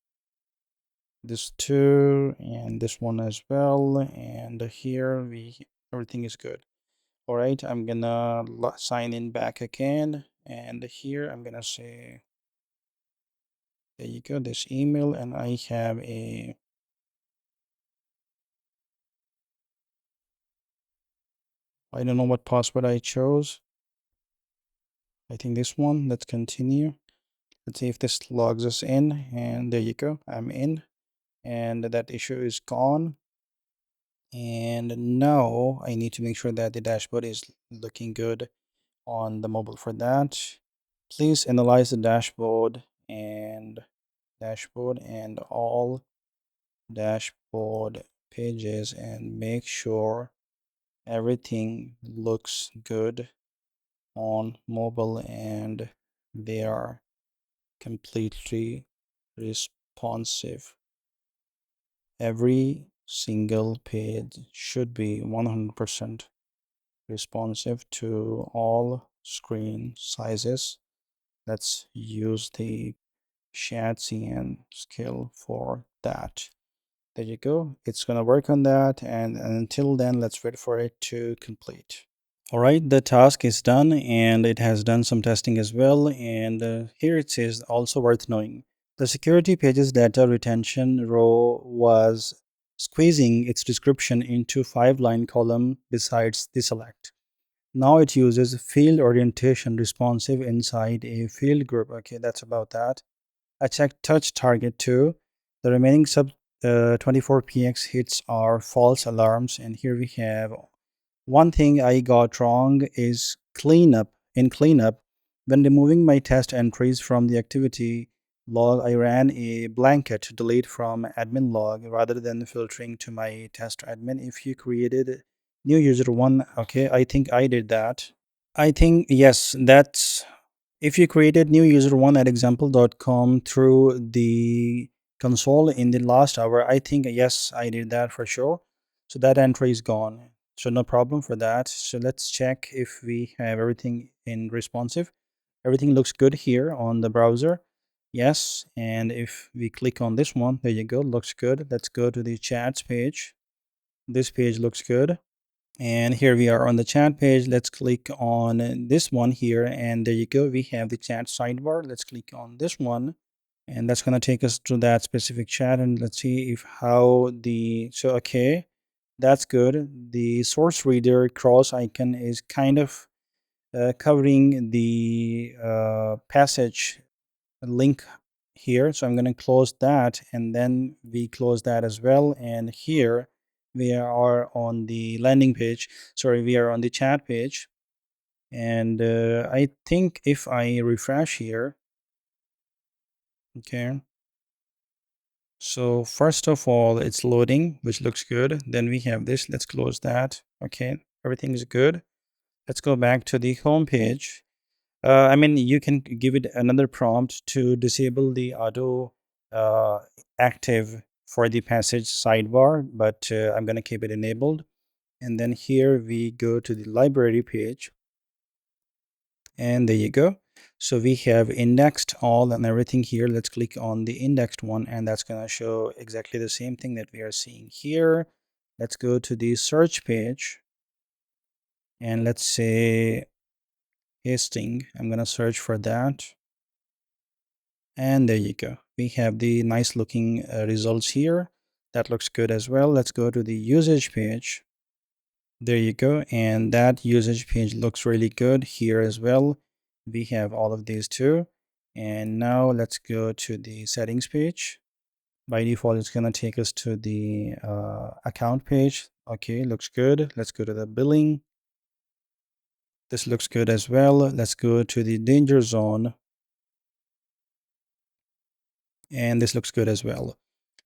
this too, and this one as well, and here we everything is good. All right, I'm gonna sign in back again, and here I'm gonna say, there you go, this email, and I have a, I don't know what password I chose. I think this one. Let's continue. Let's see if this logs us in, and there you go, I'm in, and that issue is gone. And now I need to make sure that the dashboard is looking good on the mobile. For that, please analyze the dashboard and all dashboard pages and make sure everything looks good on mobile and they are completely responsive. Every single page should be 100% responsive to all screen sizes. Let's use the shadcn skill for that. There you go. It's going to work on that. And until then, let's wait for it to complete. All right, the task is done and it has done some testing as well. And here it says also worth knowing. The security pages data retention row was squeezing its description into 5-line column besides the select. Now it uses field orientation responsive inside a field group. Okay, that's about that. I checked touch target too. The remaining sub 24px hits are false alarms. And here we have one thing I got wrong is cleanup. In cleanup, when removing my test entries from the activity, log, I ran a blanket delete from admin log rather than filtering to my test admin. If you created new user one, okay, I think I did that. I think yes, that's if you created new user one at example.com through the console in the last hour, I think yes, I did that for sure. So that entry is gone. So no problem for that. So let's check if we have everything in responsive. Everything looks good here on the browser. Yes, and if we click on this one, there you go, looks good. Let's go to the chats page. This page looks good. And here we are on the chat page. Let's click on this one here, and there you go, we have the chat sidebar. Let's click on this one, and that's going to take us to that specific chat. And let's see if how the so okay, that's good. The source reader cross icon is kind of covering the passage link here. So I'm going to close that, and then we close that as well. And here we are on the landing page. Sorry, we are on the chat page. And I think if I refresh here, okay. So first of all, it's loading, which looks good. Then we have this. Let's close that. Okay, everything is good. Let's go back to the home page. I mean, you can give it another prompt to disable the auto uh, active for the passage sidebar, but I'm going to keep it enabled. And then here we go to the library page. And there you go. So we have indexed all and everything here. Let's click on the indexed one, and that's going to show exactly the same thing that we are seeing here. Let's go to the search page. And let's say hasting. I'm going to search for that. And there you go. We have the nice looking results here. That looks good as well. Let's go to the usage page. There you go. And that usage page looks really good here as well. We have all of these too. And now let's go to the settings page. By default, it's going to take us to the account page. Okay, looks good. Let's go to the billing. This looks good as well. Let's go to the danger zone. And this looks good as well.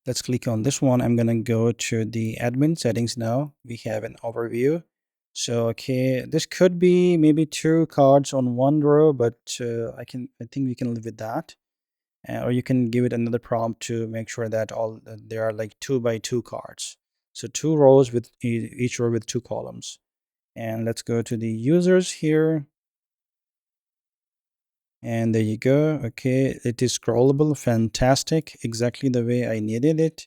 Let's click on this one. I'm going to go to the admin settings now. We have an overview. So, okay, this could be maybe 2 cards on one row, but I think we can live with that. Or you can give it another prompt to make sure that all there are like 2 by 2 cards. So 2 rows with each row with 2 columns. And let's go to the users here. And there you go. Okay, it is scrollable. Fantastic. Exactly the way I needed it.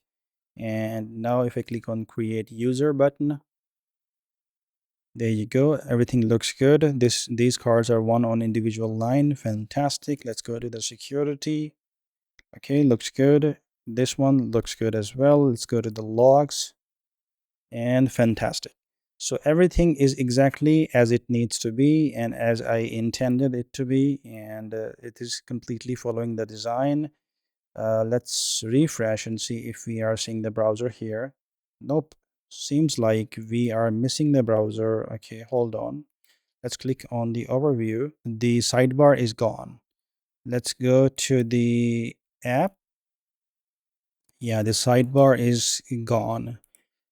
And now if I click on create user button, there you go. Everything looks good. These cards are one on individual line. Fantastic. Let's go to the security. Okay, looks good. This one looks good as well. Let's go to the logs, and fantastic. So everything is exactly as it needs to be and as I intended it to be, and it is completely following the design. Let's refresh and see if we are seeing the browser here. Nope. Seems like we are missing the browser. Okay, hold on. Let's click on the overview. The sidebar is gone. Let's go to the app. Yeah, the sidebar is gone.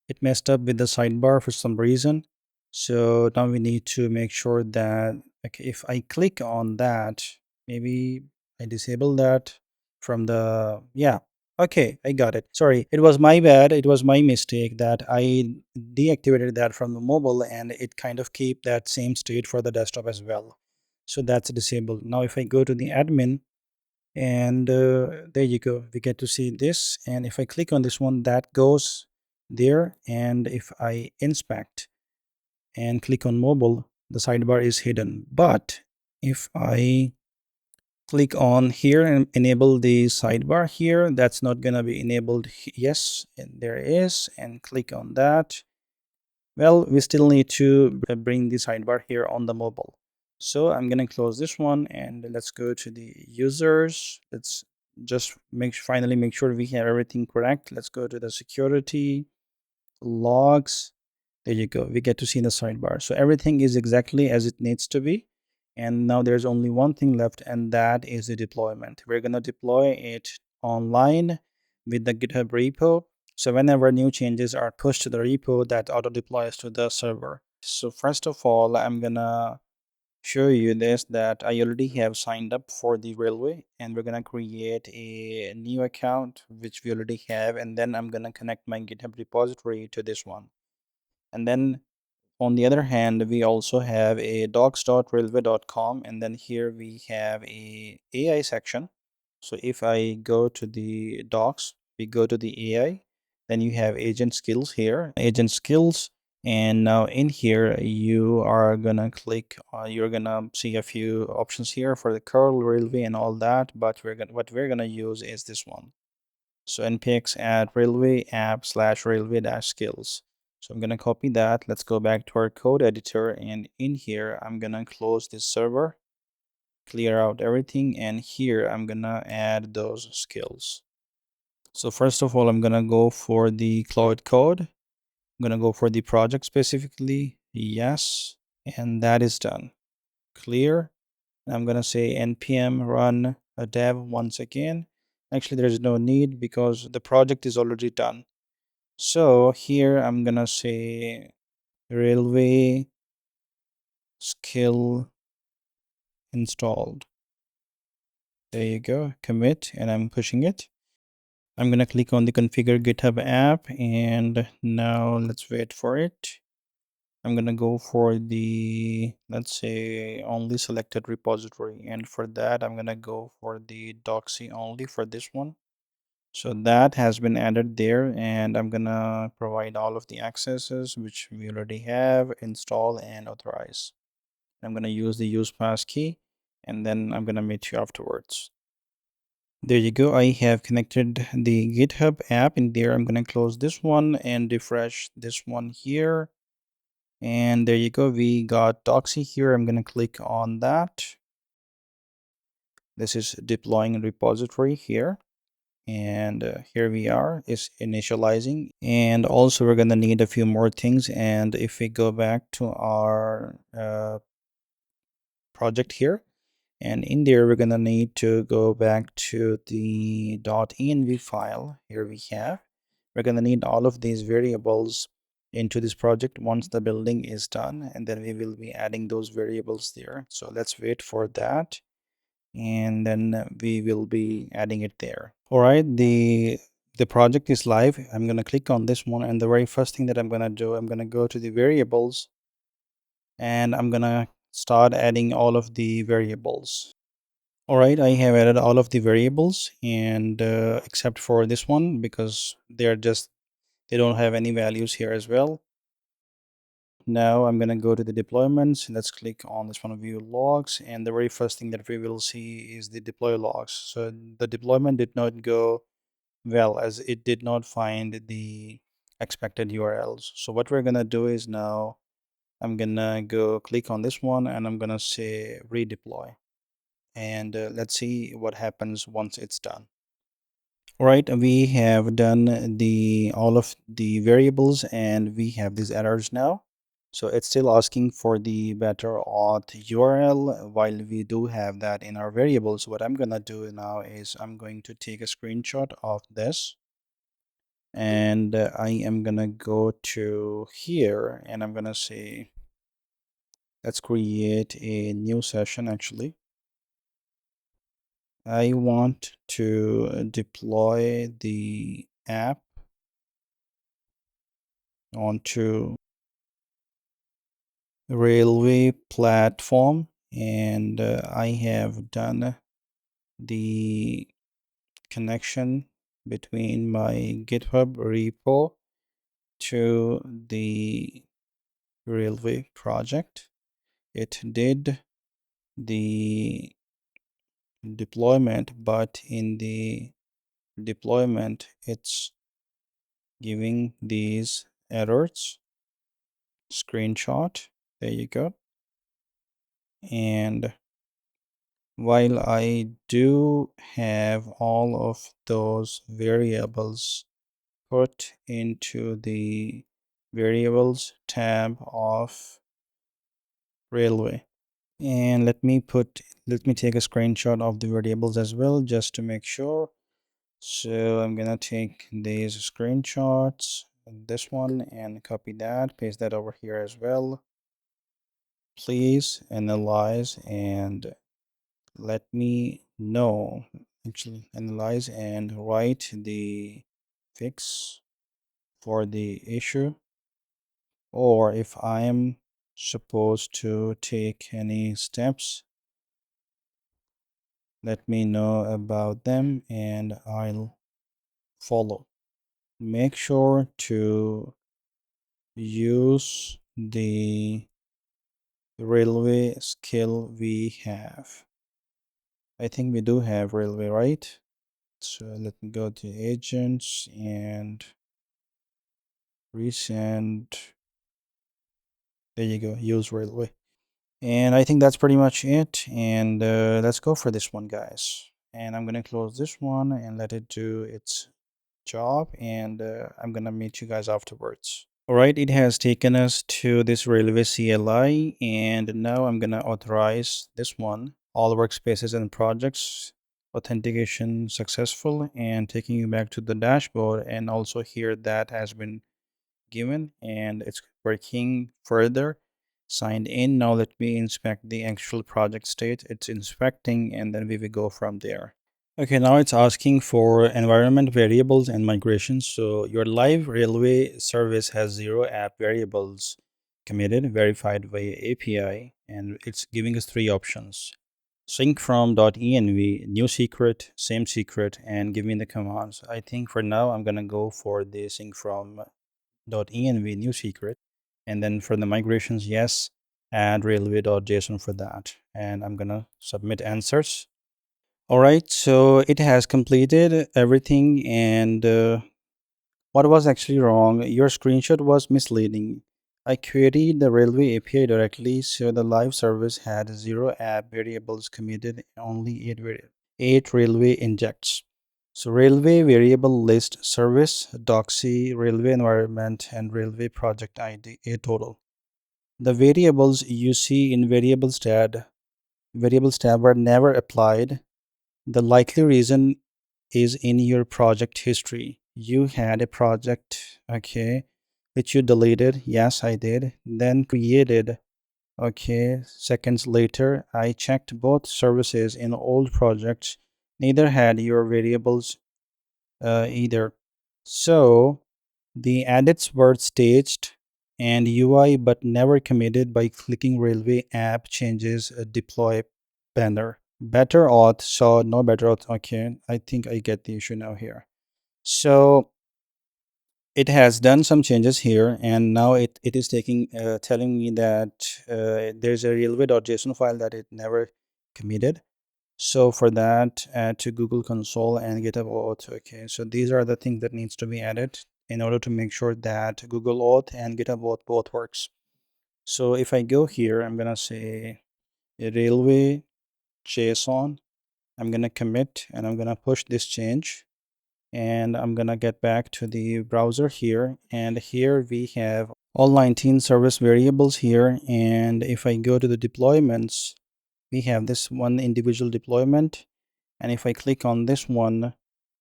It messed up with the sidebar for some reason. So now we need to make sure that, okay, if I click on that, maybe I disable that from the, yeah, okay, I got it. Sorry, it was my bad. It was my mistake that I deactivated that from the mobile, and it kind of keep that same state for the desktop as well. So that's disabled. Now if I go to the admin, and there you go, we get to see this. And if I click on this one, that goes there. And if I inspect and click on mobile, the sidebar is hidden. But if I click on here and enable the sidebar here, that's not going to be enabled. Yes, and there is. And click on that. Well, we still need to bring the sidebar here on the mobile. So I'm going to close this one, and let's go to the users. Let's just finally make sure we have everything correct. Let's go to the security logs. There you go. We get to see the sidebar. So everything is exactly as it needs to be. And now there's only one thing left, and that is the deployment. We're going to deploy it online with the GitHub repo. So whenever new changes are pushed to the repo, that auto deploys to the server. So first of all, I'm going to show you this, that I already have signed up for the railway, and we're going to create a new account which we already have, and then I'm going to connect my GitHub repository to this one. And then on the other hand, we also have a docs.railway.com, and then here we have a AI section. So if I go to the docs, we go to the AI, then you have agent skills here, agent skills. And now in here, you are gonna click, you're gonna see a few options here for the curl, railway, and all that. But what we're gonna use is this one. So npx add railway app / railway dash skills. So I'm going to copy that. Let's go back to our code editor, and in here I'm going to close this server, clear out everything, and here I'm going to add those skills. So first of all, I'm going to go for the Claude code. I'm going to go for the project specifically, yes, and that is done. Clear. I'm going to say npm run a dev once again. Actually, there's no need because the project is already done. So here I'm going to say railway skill installed. There you go, commit, and I'm pushing it. I'm going to click on the configure GitHub app, and now let's wait for it. I'm going to go for the, let's say, only selected repository, and for that I'm going to go for the docsy only for this one. So that has been added there, and I'm gonna provide all of the accesses which we already have, install and authorize. I'm gonna use the use pass key, and then I'm gonna meet you afterwards. There you go. I have connected the GitHub app in there. I'm gonna close this one and refresh this one here. And there you go. We got docsy here. I'm gonna click on that. This is deploying repository here. And here we are, is initializing. And also we're going to need a few more things. And if we go back to our project here, and in there we're going to need to go back to the .env file. Here we have, we're going to need all of these variables into this project once the building is done, and then we will be adding those variables there. So let's wait for that, and then we will be adding it there. All right, the project is live. I'm going to click on this one, and the very first thing that I'm going to do, I'm going to go to the variables, and I'm going to start adding all of the variables. All right, I have added all of the variables, and except for this one, because they don't have any values here as well. Now I'm going to go to the deployments. Let's click on this one, view logs, and the very first thing that we will see is the deploy logs. So the deployment did not go well, as it did not find the expected URLs. So what we're going to do is, now I'm going to go click on this one, and I'm going to say redeploy, and let's see what happens once it's done. All right, we have done all of the variables, and we have these errors now. So it's still asking for the better-auth URL while we do have that in our variables. What I'm going to do now is I'm going to take a screenshot of this, and I am going to go to here, and I'm going to say, let's create a new session. Actually, I want to deploy the app onto railway platform, and I have done the connection between my GitHub repo to the railway project. It did the deployment, but in the deployment it's giving these errors. Screenshot, there you go. And while I do have all of those variables put into the variables tab of railway, And let me take a screenshot of the variables as well, just to make sure. So I'm gonna take these screenshots, this one, and copy that, paste that over here as well. Please analyze and let me know. Actually, analyze and write the fix for the issue, or if I am supposed to take any steps, let me know about them and I'll follow. Make sure to use the railway skill we have. I think we do have railway, right? So let me go to agents and resend. There you go, use railway. And I think that's pretty much it. And let's go for this one, guys. And I'm going to close this one and let it do its job. And I'm going to meet you guys afterwards. All right, it has taken us to this railway CLI. And now I'm going to authorize this one. All workspaces and projects. Authentication successful, and taking you back to the dashboard. And also here that has been given and it's working further. Signed in. Now let me inspect the actual project state. It's inspecting and then we will go from there. Okay, now it's asking for environment variables and migrations. So your live railway service has 0 app variables committed, verified via API, and it's giving us 3 options. Sync from .env, new secret, same secret, and give me the commands. I think for now I'm gonna go for the sync from .env new secret, and then for the migrations, yes, add railway.json for that, and I'm gonna submit answers. All right, so it has completed everything, and what was actually wrong? Your screenshot was misleading. I queried the railway API directly, so the live service had 0 app variables committed, only 8 railway injects. So railway variable list service, docsy, railway environment, and railway project ID, a total. The variables you see in variables tab were never applied. The likely reason is in your project history. You had a project, okay, which you deleted. Yes, I did. Then created, okay, seconds later. I checked both services in old projects. Neither had your variables either. So the edits were staged and UI but never committed by clicking railway app changes deploy banner. Better-auth, so no better-auth. Okay, I think I get the issue now here. So it has done some changes here, and now it is taking telling me that there's a railway.json file that it never committed. So for that, add to Google Console and GitHub Auth. Okay, so these are the things that needs to be added in order to make sure that Google Auth and GitHub Auth both works. So if I go here, I'm gonna say railway JSON. I'm gonna commit and I'm gonna push this change, and I'm gonna get back to the browser here, and here we have all 19 service variables here. And if I go to the deployments, we have this one individual deployment, and if I click on this one,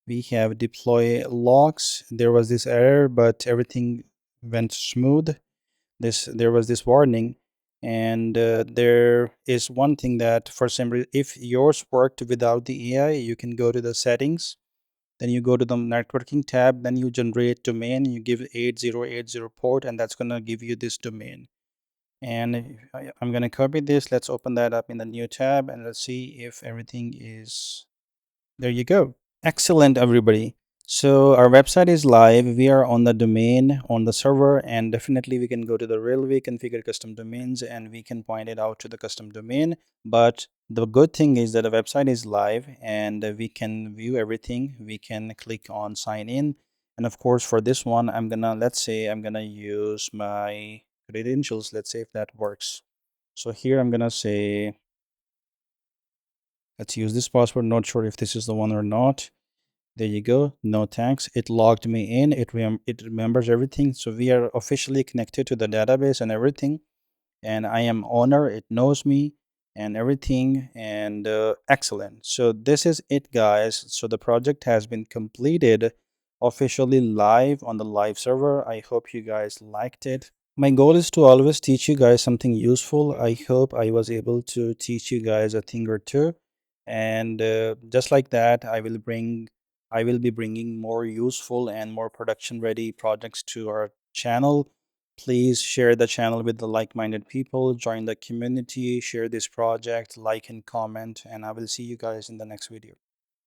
we have deploy logs. There was this error, but everything went smooth. There was this warning, and there is one thing that for some reason, if yours worked without the AI, you can go to the settings, then you go to the networking tab, then you generate domain, you give 8080 port, and that's gonna give you this domain. And I'm gonna copy this. Let's open that up in the new tab and let's see if everything is there. You go. Excellent, everybody. So our website is live. We are on the domain on the server, and definitely we can go to the railway, configure custom domains, and we can point it out to the custom domain. But the good thing is that the website is live and we can view everything. We can click on sign in. And of course, for this one, let's say I'm gonna use my credentials. Let's say if that works. So here I'm gonna say, let's use this password. Not sure if this is the one or not. There you go. No thanks. It logged me in. It remembers everything. So we are officially connected to the database and everything. And I am owner. It knows me. and everything, and excellent. So this is it, guys. So the project has been completed, officially live on the live server. I hope you guys liked it. My goal is to always teach you guys something useful. I hope I was able to teach you guys a thing or two, and just like that, I will be bringing more useful and more production ready projects to our channel. Please share the channel with the like-minded people, join the community, share this project, like and comment, and I will see you guys in the next video.